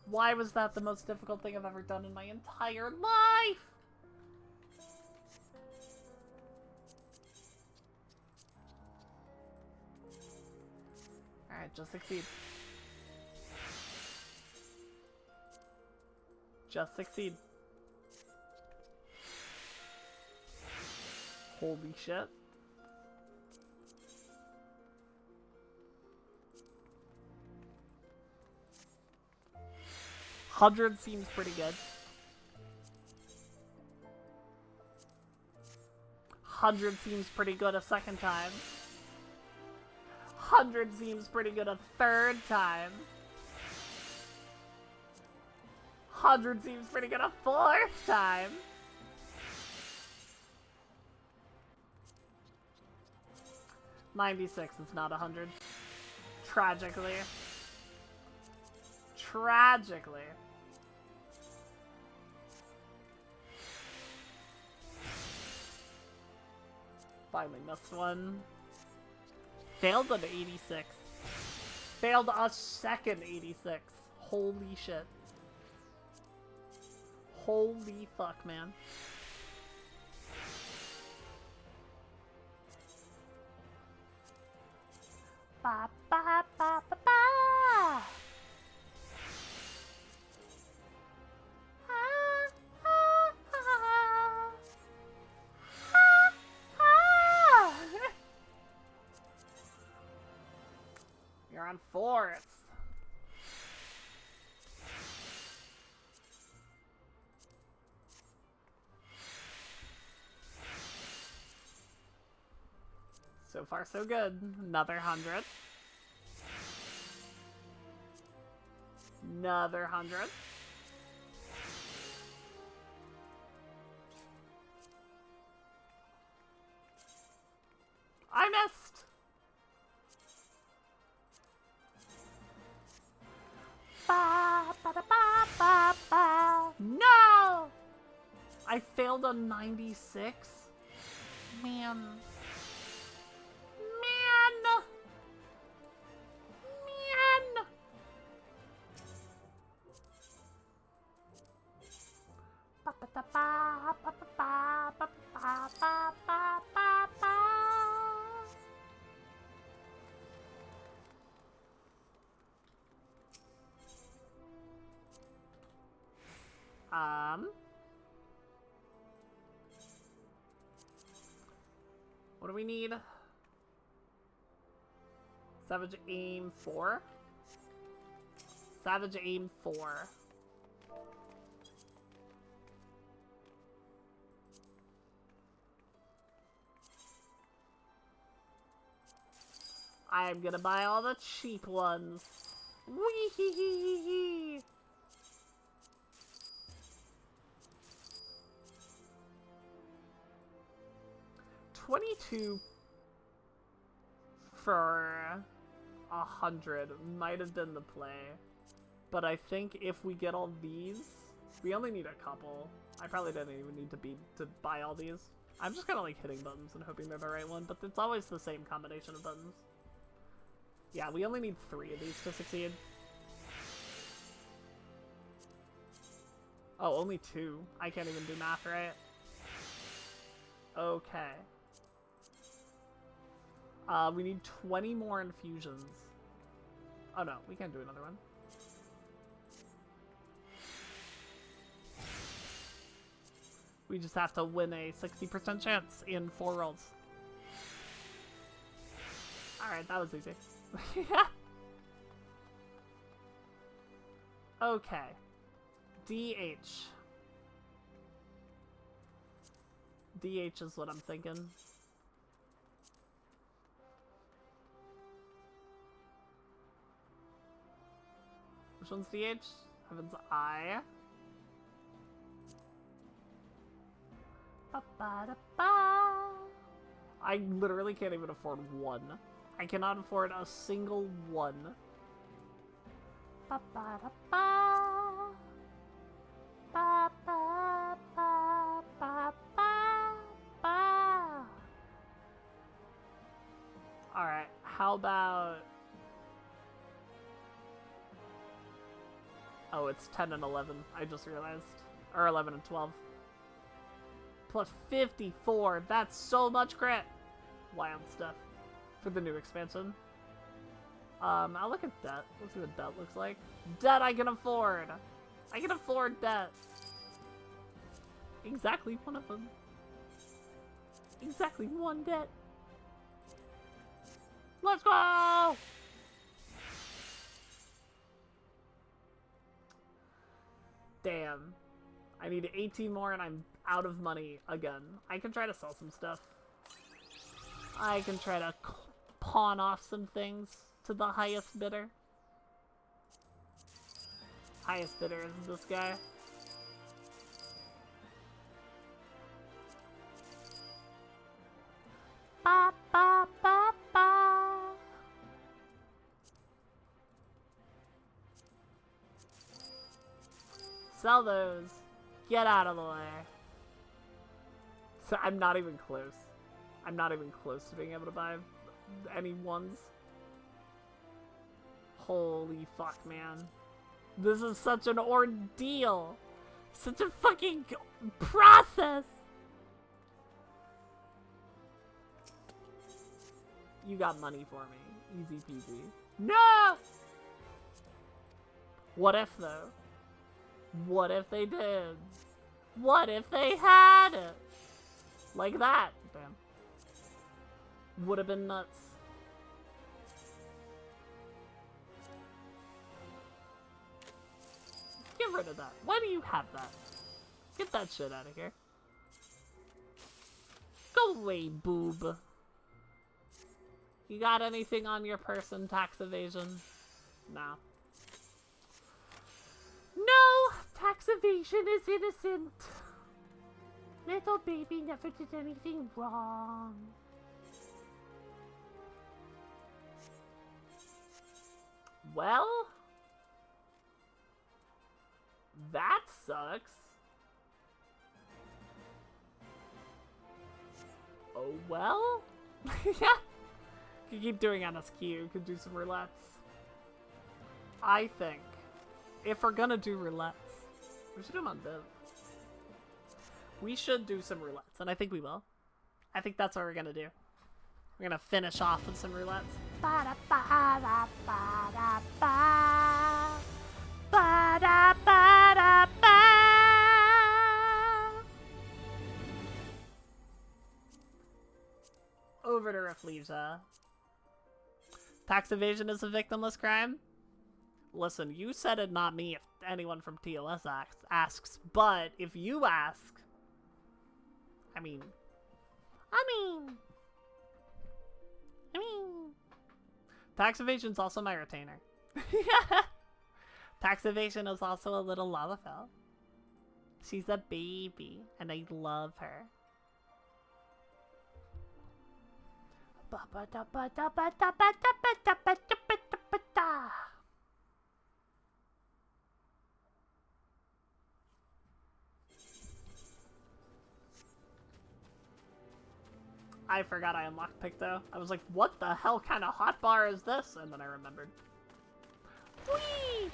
Why was that the most difficult thing I've ever done in my entire life? Alright, just succeed. Just succeed. Holy shit. $100 seems pretty good. $100 seems pretty good a second time. $100 seems pretty good a third time. $100 seems pretty good a fourth time. $96 is not 100. Tragically. Tragically. Finally missed one. Failed an 86. Failed a second 86. Holy shit. Holy fuck, man. Ba ba ba ba ba. You're on 4th. So far, so good. Another 100. Another 100. I missed. Ba, ba, da, ba, ba, ba. No! I failed on 96. Man. Man! Man! What do we need? Savage aim 4? Savage aim 4. I'm gonna buy all the cheap ones. Wee-hee-hee-hee-hee. $22 for 100 might have been the play, but I think if we get all these, we only need a couple. I probably didn't even need to buy all these. I'm just kind of like hitting buttons and hoping they're the right one, but it's always the same combination of buttons. Yeah, we only need 3 of these to succeed. Oh, only 2. I can't even do math right. Okay. We need 20 more infusions. Oh no, we can't do another one. We just have to win a 60% chance in 4 rolls. Alright, that was easy. Okay. DH. DH is what I'm thinking. Which one's DH? Heaven's Eye. I literally can't even afford one. I cannot afford a single one. Alright, how about... Oh, it's 10 and 11, I just realized. Or 11 and 12. Plus 54, that's so much crit! Wild stuff. For the new expansion. I'll look at debt. Let's see what debt looks like. Debt I can afford! I can afford debt! Exactly one of them. Exactly one debt. Let's go! Damn. I need 18 more and I'm out of money again. I can try to sell some stuff. I can try to pawn off some things to the highest bidder. Highest bidder is this guy. Ba, ba, ba, ba. Sell those. Get out of the way. So I'm not even close. I'm not even close to being able to buy any ones. Holy fuck, man. This is such an ordeal. Such a fucking process. You got money for me. Easy peasy. No! What if, though? What if they did? What if they had it? Like that. Damn. Would have been nuts. Get rid of that. Why do you have that? Get that shit out of here. Go away, boob. You got anything on your person, tax evasion? No. No! Tax evasion is innocent. Little baby never did anything wrong. Well, that sucks. Oh well? Yeah. Could keep doing MSQ, could do some roulettes. I think, if we're gonna do roulettes, we should do them on Viv. We should do some roulettes, and I think we will. I think that's what we're gonna do. We're gonna finish off with some roulettes. Over to Rafflesia. Tax evasion is a victimless crime? Listen, you said it, not me, if anyone from TOS asks. But if you ask, I mean, tax evasion's also my retainer. Tax evasion is also a little Lalafell. She's a baby, and I love her. I forgot I unlocked Picto. I was like, what the hell kind of hotbar is this? And then I remembered. Whee!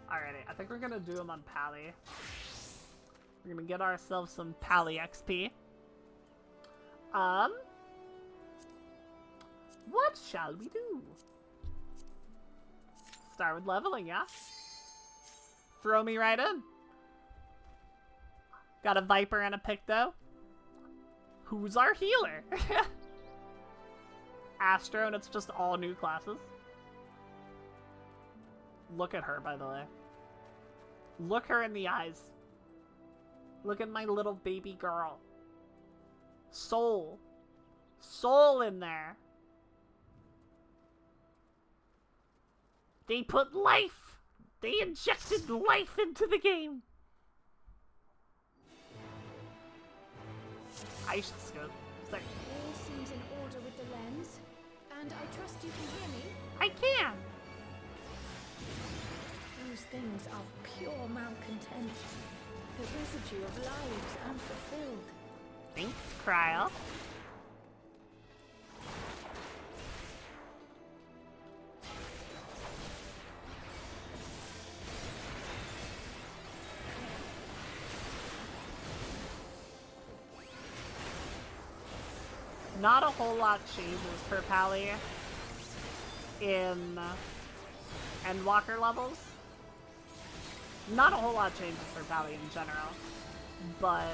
Alrighty, I think we're gonna do them on Pally. We're gonna get ourselves some Pally XP. What shall we do? Start with leveling, yeah? Throw me right in. Got a Viper and a Picto. Who's our healer? Astro, and it's just all new classes. Look at her, by the way. Look her in the eyes. Look at my little baby girl. Soul. Soul in there. They put life. They injected life into the game. I should scope. Sorry. All seems in order with the lens, and I trust you can hear me. I can. Those things are pure malcontent, the residue of lives unfulfilled. Thanks, Cryo. Not a whole lot changes for Pally in Endwalker levels. Not a whole lot changes for Pally in general, but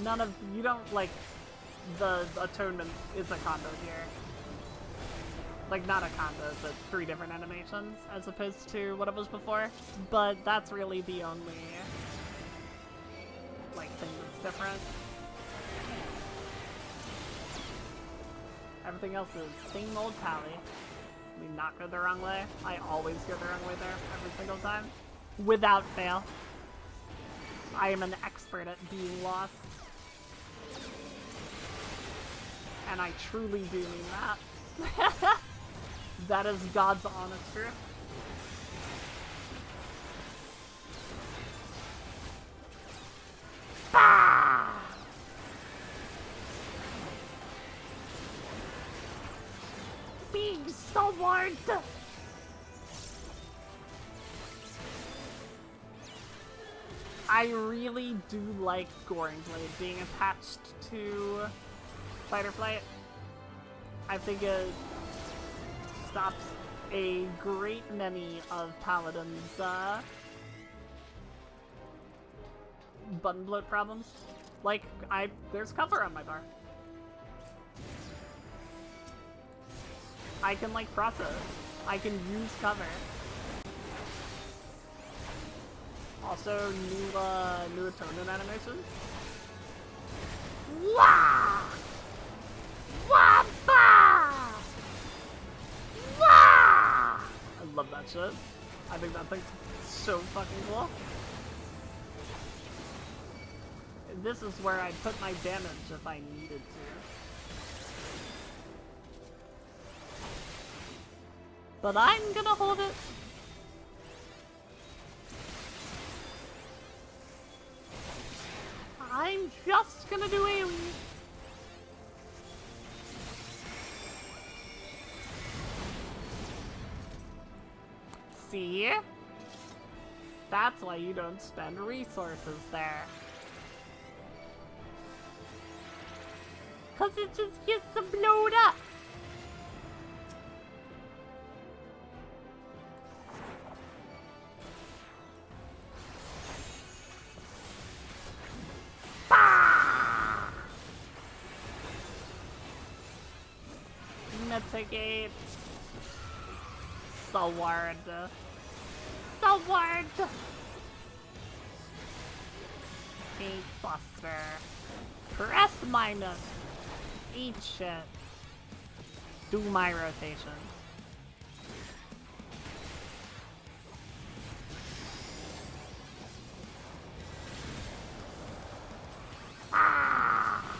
none of, you don't, like, the Atonement is a combo here. Like, not a combo, but 3 different animations as opposed to what it was before, but that's really the only, like, thing that's different. Everything else is same old Pally. I mean, not go the wrong way. I always go the wrong way there, every single time. Without fail. I am an expert at being lost. And I truly do mean that. That is God's honest truth. Ah! Being sword! I really do like Goring Blade being attached to Fight or Flight. I think it stops a great many of Paladin's button bloat problems. Like, there's cover on my bar. I can, like, process. I can use cover. Also, new Atonement animation. Wah! Wah-ba! Wah! I love that shit. I think that thing's so fucking cool. This is where I'd put my damage if I needed to. But I'm gonna hold it. I'm just gonna do AoE. See? That's why you don't spend resources there. Cause it just gets blown up. Bah! Mitigate. Sword. Sword. Eat Buster. Press minus. Eat shit. Do my rotation. Ah!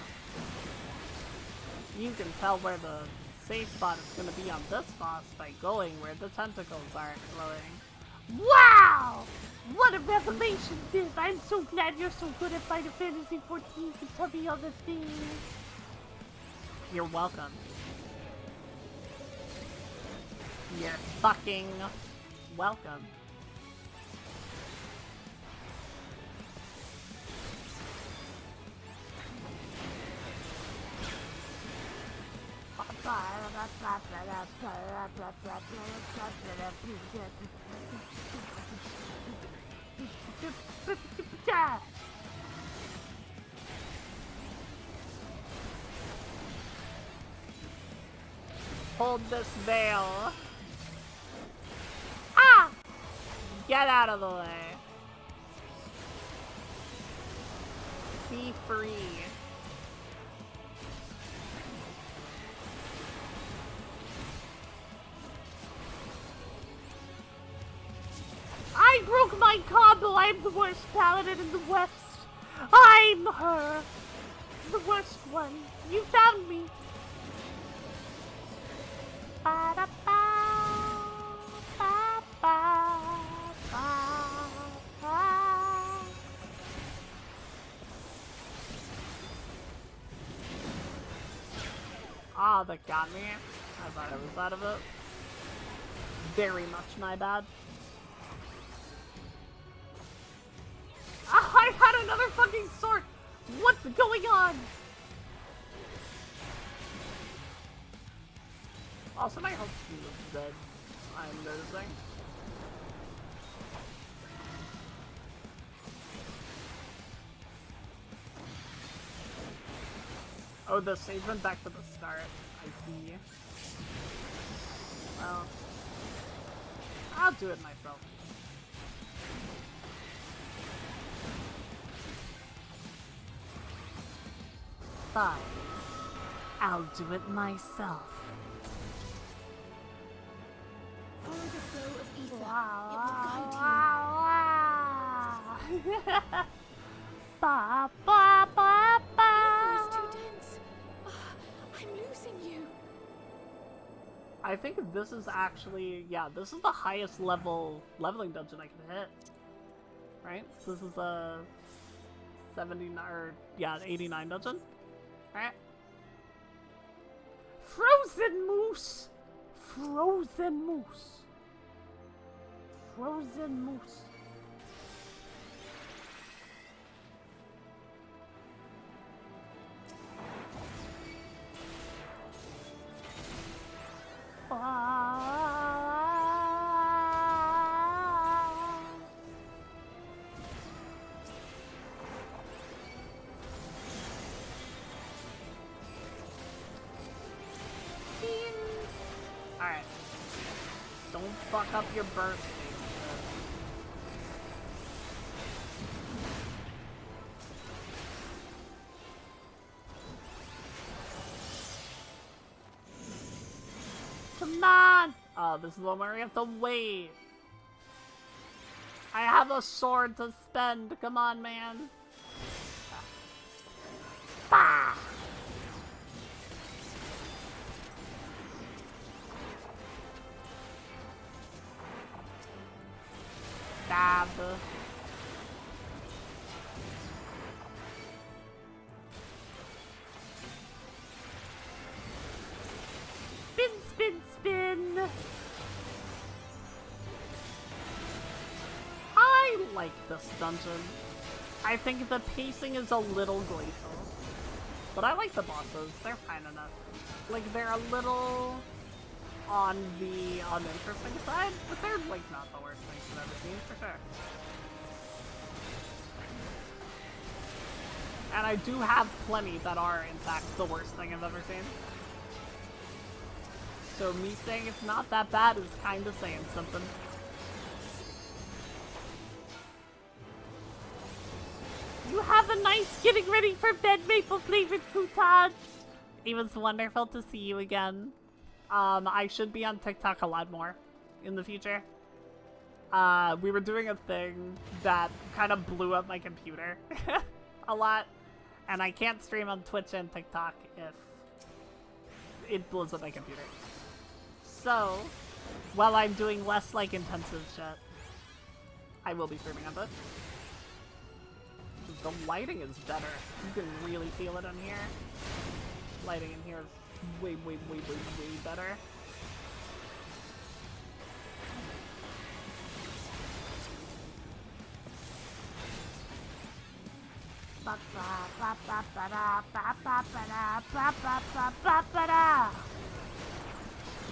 You can tell where the safe spot is going to be on this boss by going where the tentacles are exploding. Wow! What a revelation this! I'm so glad you're so good at Final Fantasy 14 to tell me all the things. You're welcome. You're fucking welcome. Hold this veil. Ah! Get out of the way. Be free. I broke my combo. I'm the worst paladin in the West. I'm her. The worst one. You found me. Ah, that got me. I thought I was out of it. Very much my bad. Ah, I had another fucking sword! What's going on? Also, my health is dead. I'm noticing. Oh, the save went back to the start. I see. Well, I'll do it myself. Fine. I'll do it myself. Follow the flow of ether. Wow. It will guide you. Ba ba ba ba. Ether is too dense. I'm losing you. I think this is actually, yeah, this is the highest leveling dungeon I can hit. Right? This is a 79 or yeah, 89 dungeon. Right? Frozen moose. Frozen moose. Frozen moose. Alright. Don't fuck up your burst. Come on! Oh, this is the one where we have to wait. I have a sword to spend. Come on, man. Bah! Stab. Spin, spin, spin. I this dungeon. I think the pacing is a little glacial. But I like the bosses. They're fine enough. Like, they're a little on the uninteresting side, but they're, like, not the worst things I've ever seen, for sure. And I do have plenty that are, in fact, the worst thing I've ever seen. So me saying it's not that bad is kind of saying something. You have a nice getting ready for bed maple flavored croutons. It was wonderful to see you again. I should be on TikTok a lot more in the future. We were doing a thing that kind of blew up my computer a lot. And I can't stream on Twitch and TikTok if it blows up my computer. So, while I'm doing less, like, intensive shit, I will be streaming on Twitch. The lighting is better. You can really feel it in here. Lighting in here is way, way, way, way, way better.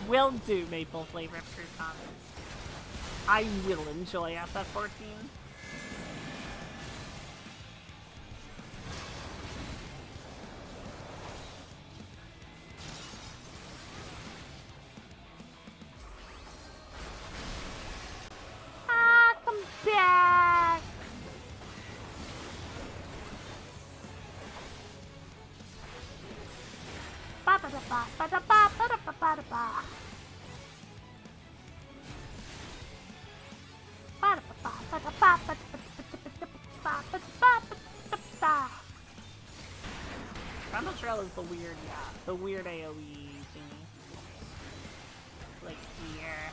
Will do, maple flavored croutons. I will enjoy FF14. Come back! DAWNTRAIL is the weird, the weird AoE thingy. Like here.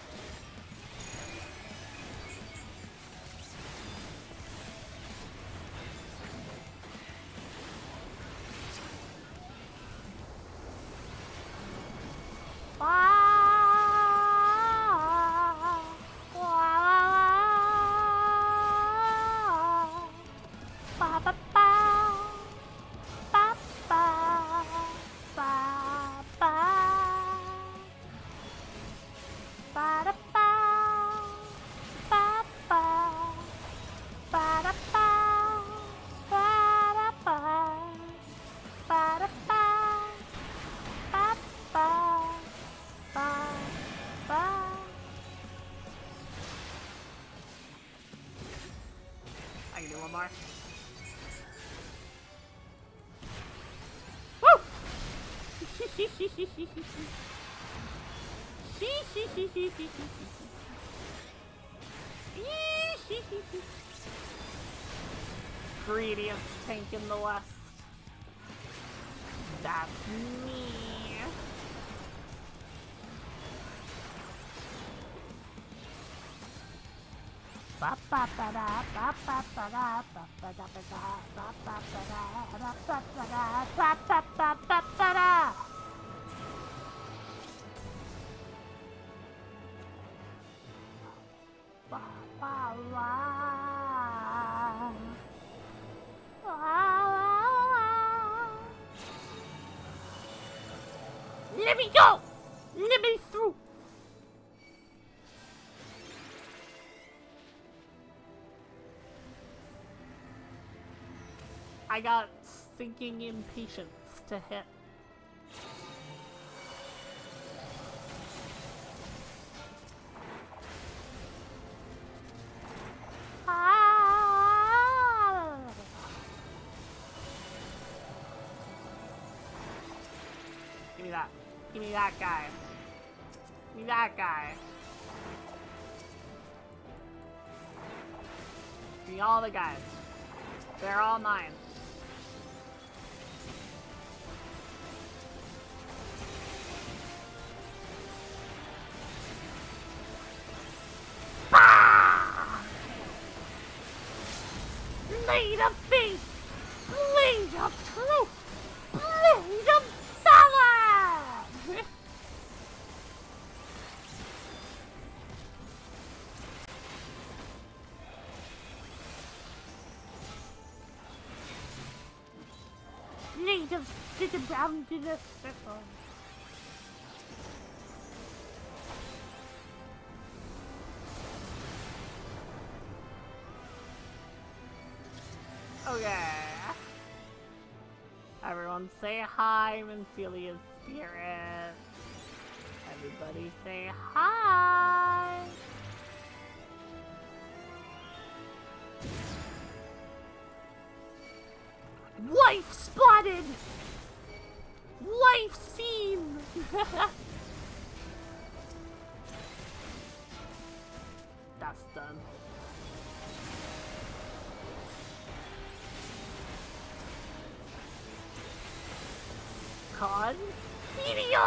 I can do one more. Woo! Greediest tank in the West. That's me. Let me go! Let me through! I got sinking impatience to hit. Give me that. Give me that guy. Give me that guy. Give me all the guys. They're all mine. Blade of faith! Blade of truth! Blade of valor! just stick it down to the circle. Okay. Everyone say hi, Menphelia's spirit. Everybody say hi. Wife spotted! Wife seen! That's done. Meteor!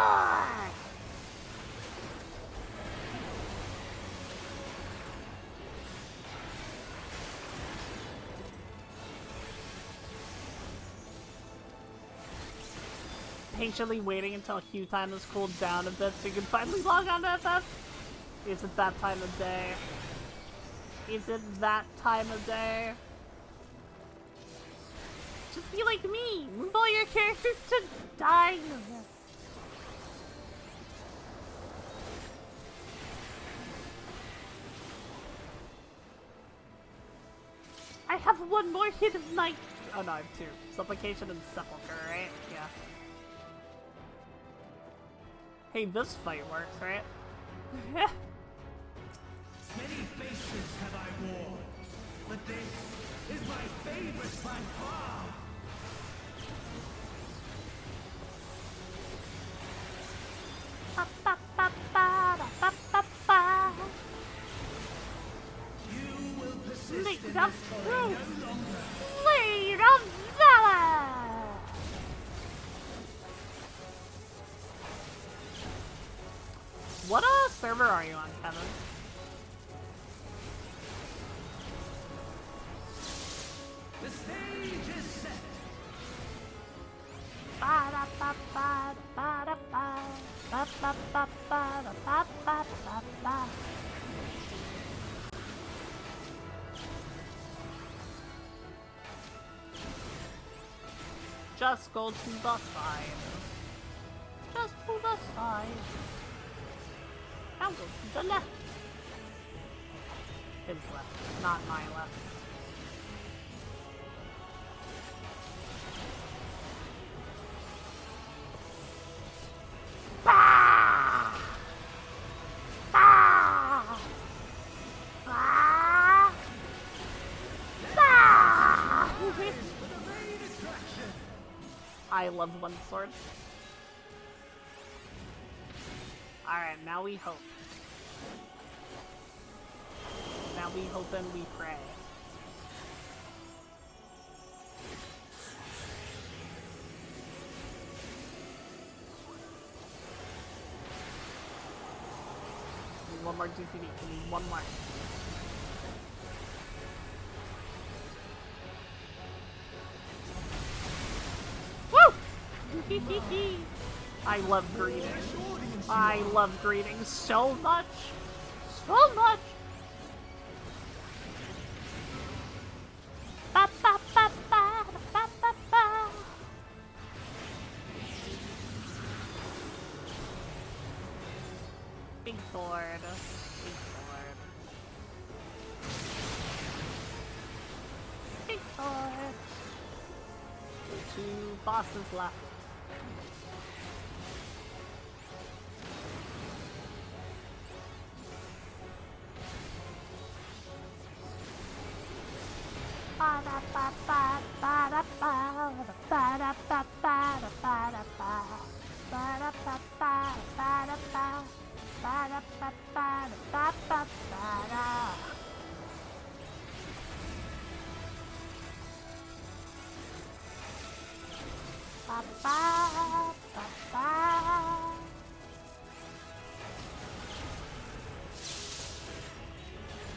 Patiently waiting until queue time has cooled down a bit so you can finally log on to FF? Is it that time of day? Is it that time of day? Just be like me! Move all your characters to die! I have one more hit of night! Oh no, I have two. Supplication and Sepulchre, right? Yeah. Hey, this fight works, right? Many faces have I worn, but this is my favorite by far. You will persist in this story no longer. Blade of Valor! What server are you on, Kevin? The stage is set. Just go to the side. Just to the side. Now go to the left. His left, not my left. Bah! Bah! Bah! Bah! I love one sword. Alright, now we hope. Now we hope and we pray. Need one more DCD. We need one more. Woo! I love greetings. I love greetings so much. So much. Ba, ba, ba, ba, ba, ba, ba. Big sword. Big sword. Big sword. Two bosses left.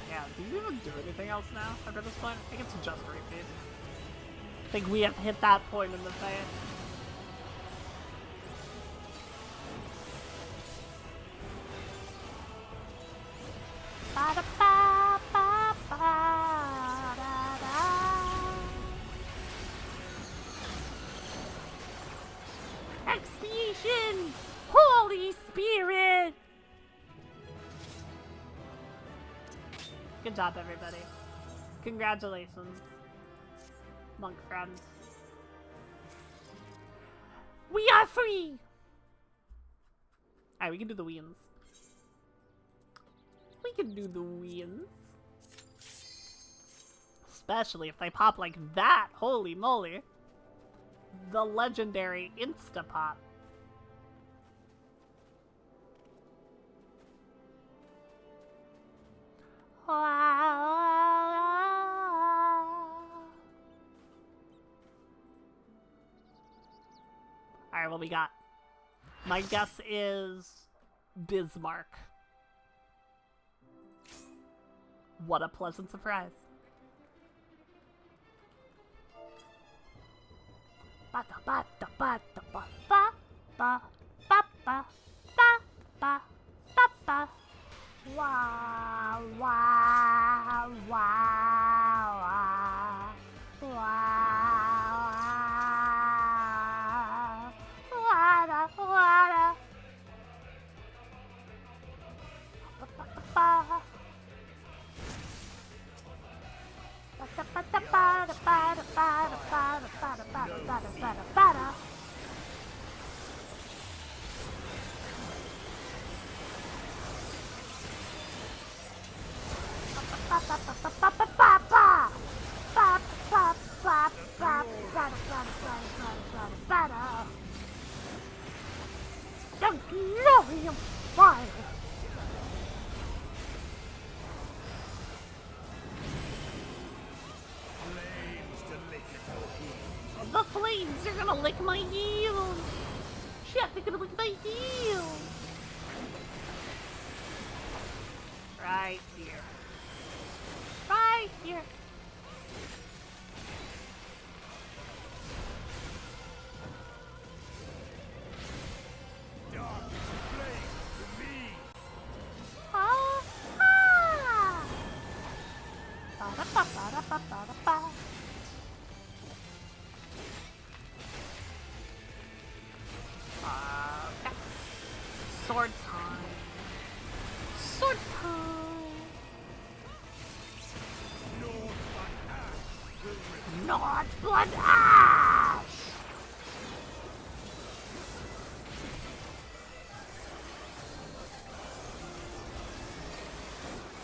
Yeah, do you even do anything else now after this point? I think it's just repeat. I think we have hit that point in the fight. Transformation! Holy Spirit! Good job, everybody. Congratulations, monk friends. We are free! Alright, we can do the wins. We can do the wins. Especially if they pop like that. Holy moly. The legendary Insta-Pop. Alright, what we got? My guess is Bismarck. What a pleasant surprise. Wow, wow, wow, wow, wow, wada, wada. The glory of fire! The flames are gonna lick my heels! Shit, they're gonna lick my heels! Right here. Right here. Dark flame to me. Ah! Ba-da-ba-ba-da-ba-ba-da-ba. Okay. Sword time. Sword time. Not blood ash.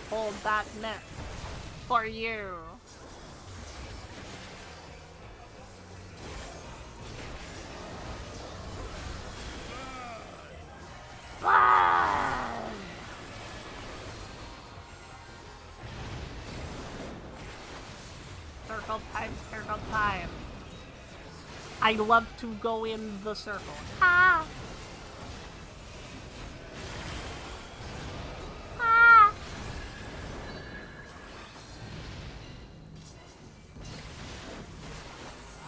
Hold that net for you. Burn! Circle time, circle time. I love to go in the circle. Ah! Ah!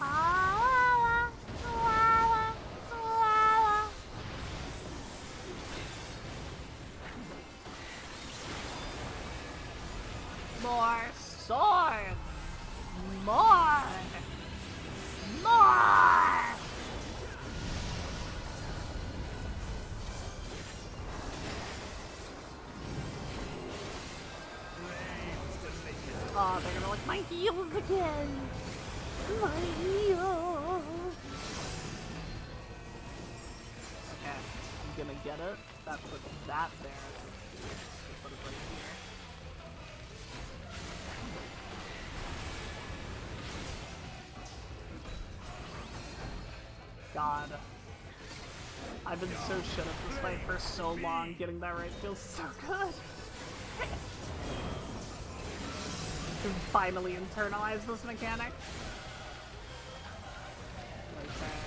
Ah! Ah! Ah! More sword! More! More! Oh, they're gonna lick my heels again! My heels! Okay, I'm gonna get it. That puts that there. Put it right here. God. I've been so shit at this fight for so long. Getting that right feels so good. To finally internalize this mechanic. Okay,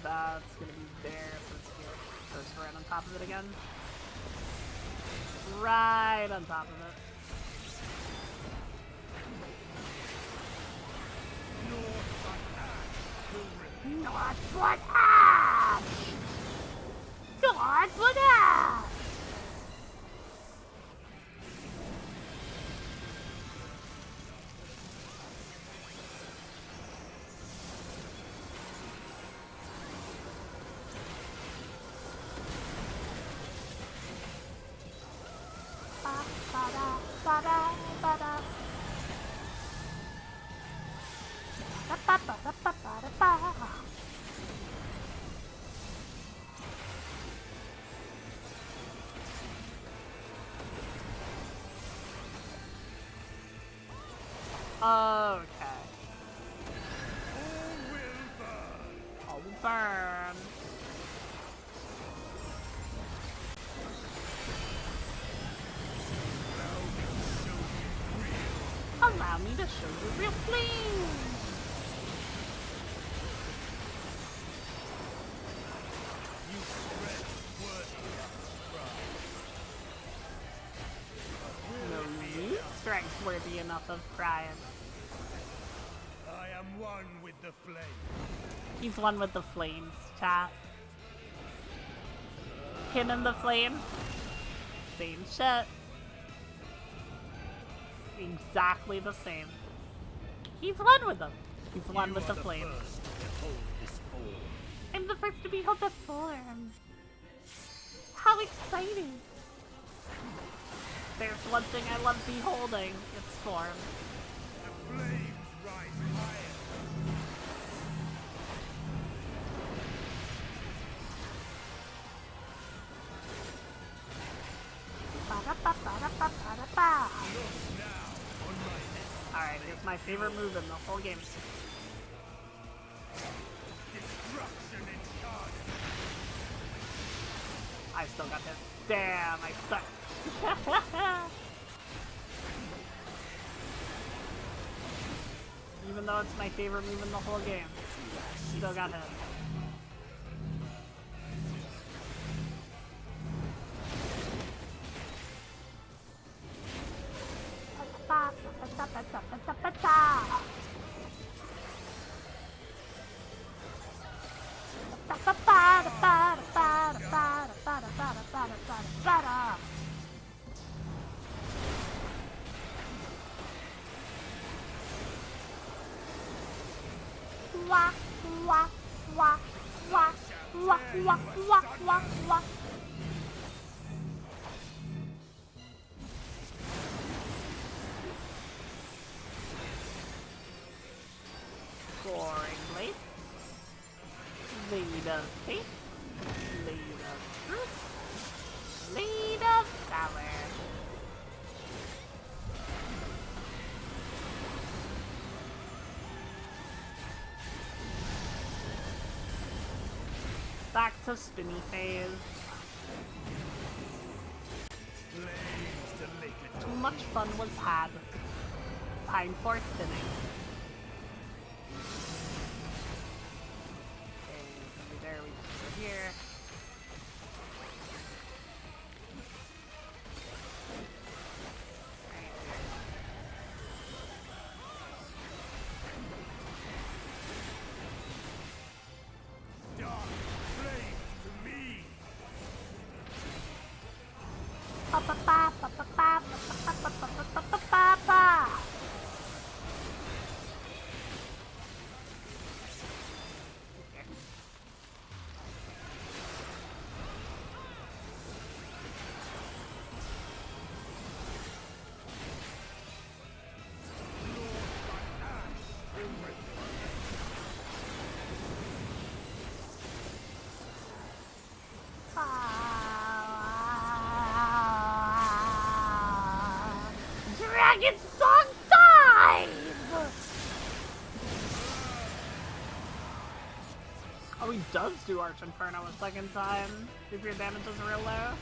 that's gonna be there, so it's here. First right on top of it again. Right on top of it. Not blood ash! Not blood ash! burn. Allow me to show you real flame. You spread worthy of No need strength worthy enough of crying. I am one with the flame. He's one with the flames, chat. Him and the flame. Same shit. Exactly the same. He's one with them. He's one with the flame. I'm the first to behold the form. How exciting! There's one thing I love beholding. Its form. The flames rise higher. Alright, here's my favorite move in the whole game. Destruction incarnate. I still got this. Damn, I suck. Even though it's my favorite move in the whole game. Still got him. Wah, wah, wah, wah, wah, wah, wah, wah, wah. Scoring blade. Lead of faith. Lead of truth. Lead of valor. Back to spinny phase. Too much fun was had. Time for spinning. Okay, there we go here. Dragon Song dies! Oh, he does do Arch Inferno a second time if your damage is real low.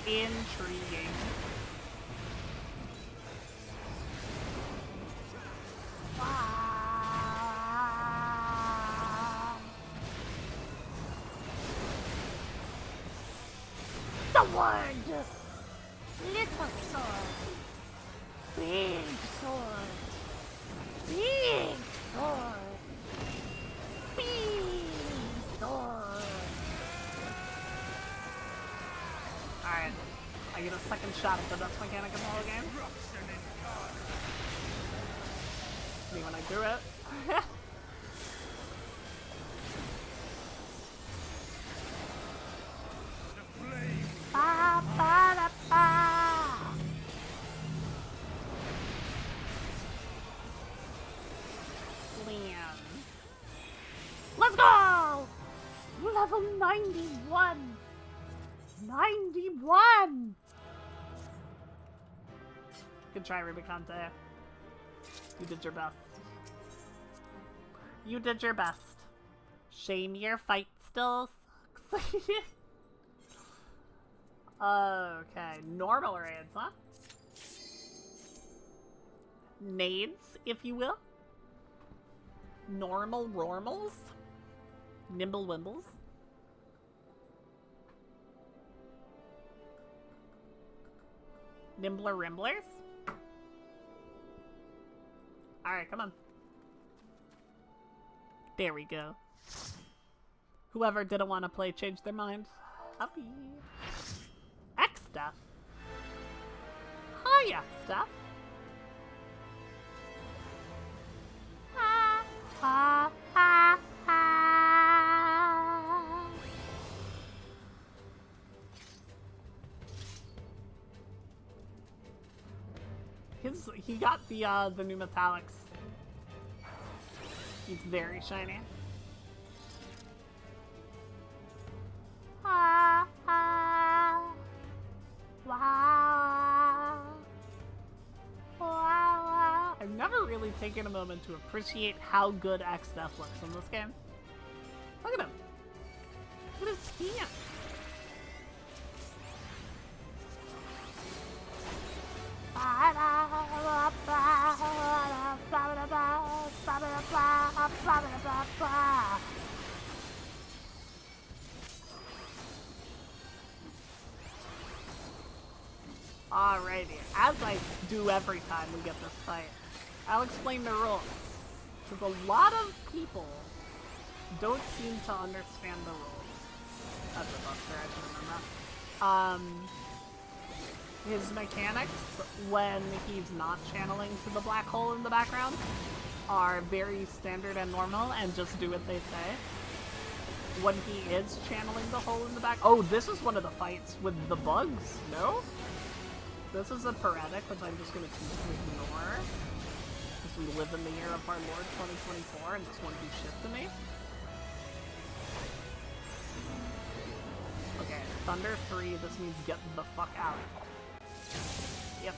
Intriguing. Sword! Little sword. Big sword. Big sword. Big sword. Alright. I get a second shot at the dust mechanic in the whole game. Me when I do it. Ba, ba, da, ba. Land. Let's go! Level 91! 91! Good try, Rubicante. You did your best. You did your best. Shame your fight still sucks. Okay, normal raids, huh? Nades, if you will. Normal Rormals. Nimble Wimbles. Nimbler Rimblers. Alright, come on. There we go. Whoever didn't want to play changed their mind. Happy. X stuff. Hiya, stuff. Ha, ha, ha, ha. He got the new metallics. He's very shiny. Ah, ah, wow, wow, wow. I've never really taken a moment to appreciate how good X-Death looks in this game. Look at him. Look at his skin. Alrighty, as I do every time we get this fight, I'll explain the rules. Because a lot of people don't seem to understand the rules. That's a buster, I should have known that. His mechanics, when he's not channeling to the black hole in the background, are very standard and normal and just do what they say. When he is channeling the hole in the back— oh, this is one of the fights with the bugs, no? This is a Paretic, which I'm just going to choose to ignore. Because we live in the year of our Lord 2024 and this won't do shit to me. Okay, Thunder 3, this means get the fuck out. Yep.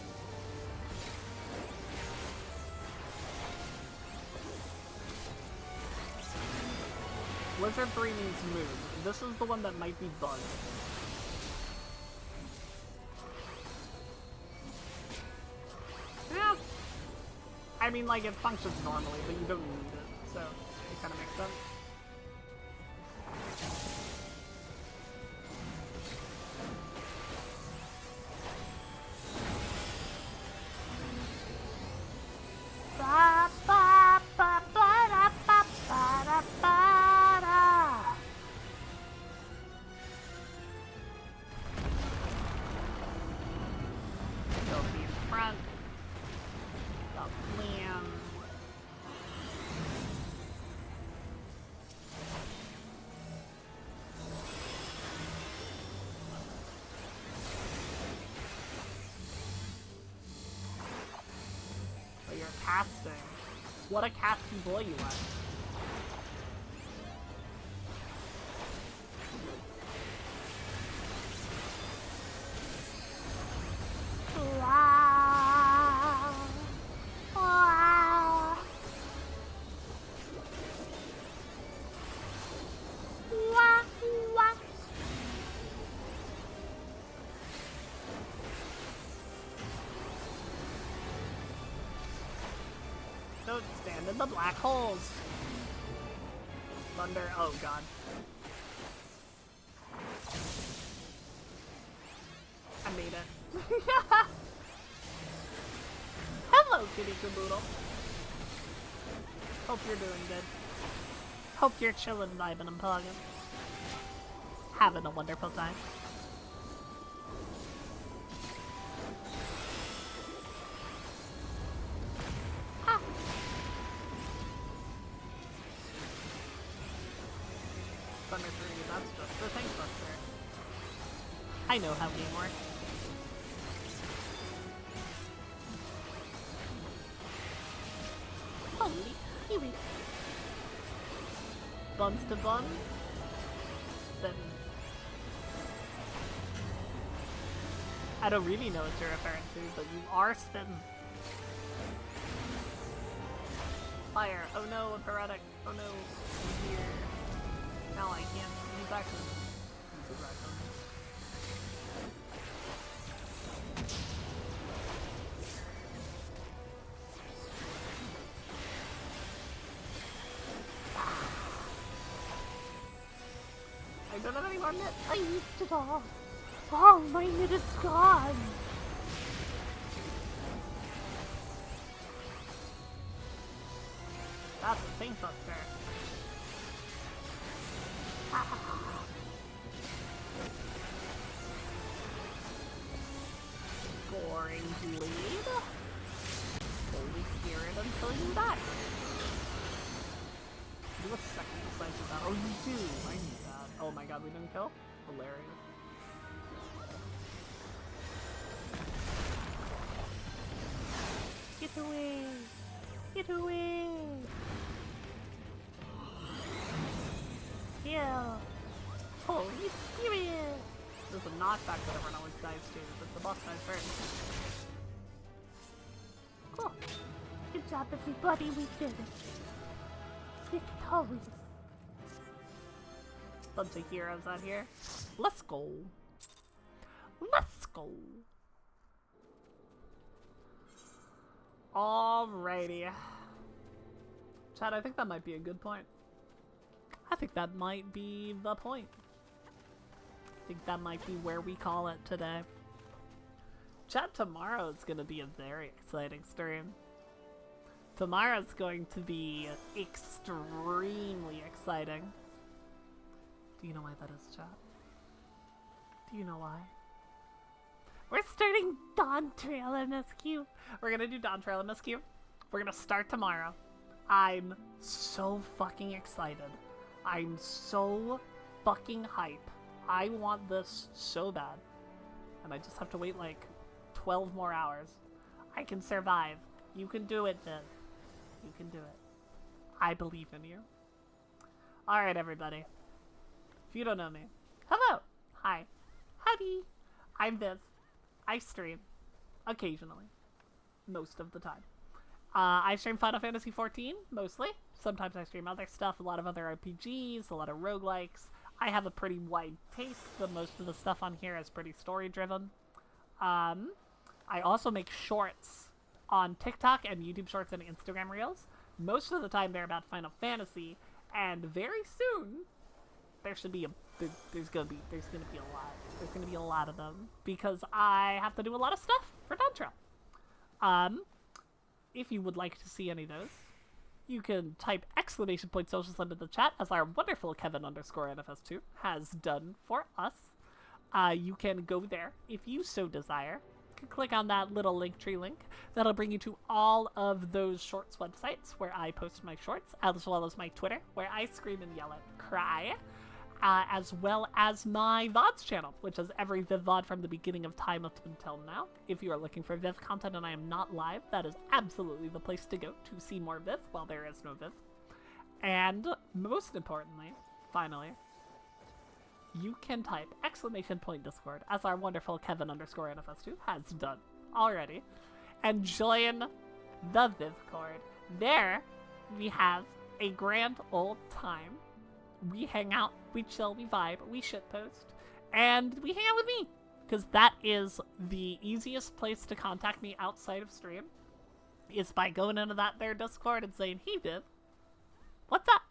Blizzard 3 means move. This is the one that might be bugged. Yeah. I mean, like, it functions normally, but you don't need it, so it kind of makes sense. Casting. What a casty boy you are. Wow. Wow. Wow. Wow. Don't stand in the black holes. Thunder, oh god. I made it. Hello, kitty caboodle. Hope you're doing good. Hope you're chilling, vibing, and pogging. Having a wonderful time. Thunder 3, that's just the thing buster. I know how game works. Holy kiwi. Buns to buns. Then I don't really know what you're referring to, but you are spitting. Fire. Oh no, a paretic. Oh no. Here. Now I can't use action. Use action. I don't have any more knit. I used it all. Oh, my knit is gone. That's a thing buster. Goring bleed. Holy Spirit until you die. Do a second decisive battle. Oh, you do. I knew that. Oh my god, we didn't kill? Hilarious. Get away! Get away! Kill! Holy Spirit! There's a knockback that everyone always dies to, but the boss dies first. Cool. Good job, everybody. We did it. Victorious. Bunch of heroes out here. Let's go. Let's go. Alrighty. Chad, I think that might be a good point. I think that might be the point. I think that might be where we call it today. Chad, tomorrow is going to be a very exciting stream. Tomorrow's going to be extremely exciting. Do you know why that is, Chad? Do you know why? We're starting DAWNTRAIL MSQ. We're gonna do DAWNTRAIL MSQ. We're gonna start tomorrow. I'm so fucking excited. I'm so fucking hype. I want this so bad. And I just have to wait like 12 more hours. I can survive. You can do it, Viv. You can do it. I believe in you. Alright, everybody. If you don't know me, hello! Hi. Howdy! I'm Viv. I stream. Occasionally. Most of the time. I stream Final Fantasy XIV, mostly. Sometimes I stream other stuff, a lot of other RPGs, a lot of roguelikes. I have a pretty wide taste, but most of the stuff on here is pretty story-driven. I also make shorts on TikTok and YouTube Shorts and Instagram Reels. Most of the time they're about Final Fantasy, and very soon there should be there's gonna be a lot. There's gonna be a lot of them because I have to do a lot of stuff for DAWNTRAIL. If you would like to see any of those, you can type !socials into the chat as our wonderful Kevin_NFS2 has done for us. You can go there if you so desire. You can click on that little Linktree link. That'll bring you to all of those shorts websites where I post my shorts, as well as my Twitter, where I scream and yell and cry. As well as my VODs channel, which is every Viv VOD from the beginning of time up until now. If you are looking for Viv content and I am not live, that is absolutely the place to go to see more Viv while there is no Viv. And most importantly, finally, you can type !Discord as our wonderful Kevin_NFS2 has done already, and join the Vivcord. There, we have a grand old time. We hang out, we chill, we vibe, we shitpost, and we hang out with me, because that is the easiest place to contact me outside of stream, is by going into that there Discord and saying, "Hey Viv, what's up?"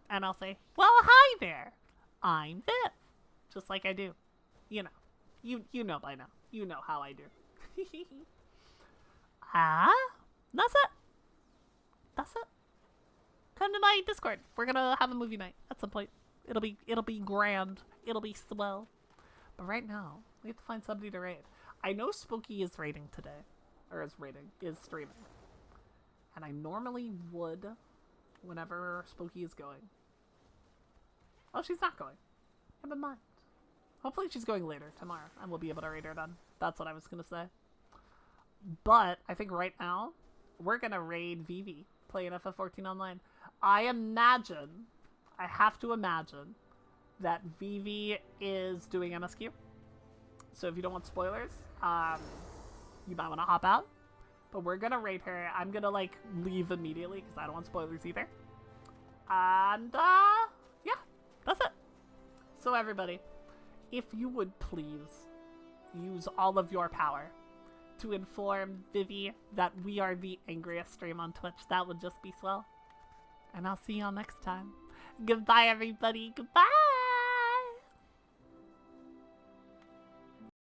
And I'll say, "Well, hi there, I'm Viv," just like I do. You know, you know by now. You know how I do. That's it. That's it. Come to my Discord. We're gonna have a movie night at some point. It'll be grand. It'll be swell. But right now, we have to find somebody to raid. I know Spooky is raiding today. Or is streaming. And I normally would whenever Spooky is going. Oh, she's not going. Never mind. Hopefully she's going later, tomorrow, and we'll be able to raid her then. That's what I was gonna say. But I think right now, we're gonna raid Vivi, playing FF14 online. I have to imagine, that Vivi is doing MSQ. So if you don't want spoilers, you might want to hop out. But we're gonna raid her. I'm gonna like leave immediately because I don't want spoilers either. And yeah, that's it. So everybody, if you would please use all of your power to inform Vivi that we are the angriest stream on Twitch, that would just be swell. And I'll see y'all next time. Goodbye, everybody. Goodbye.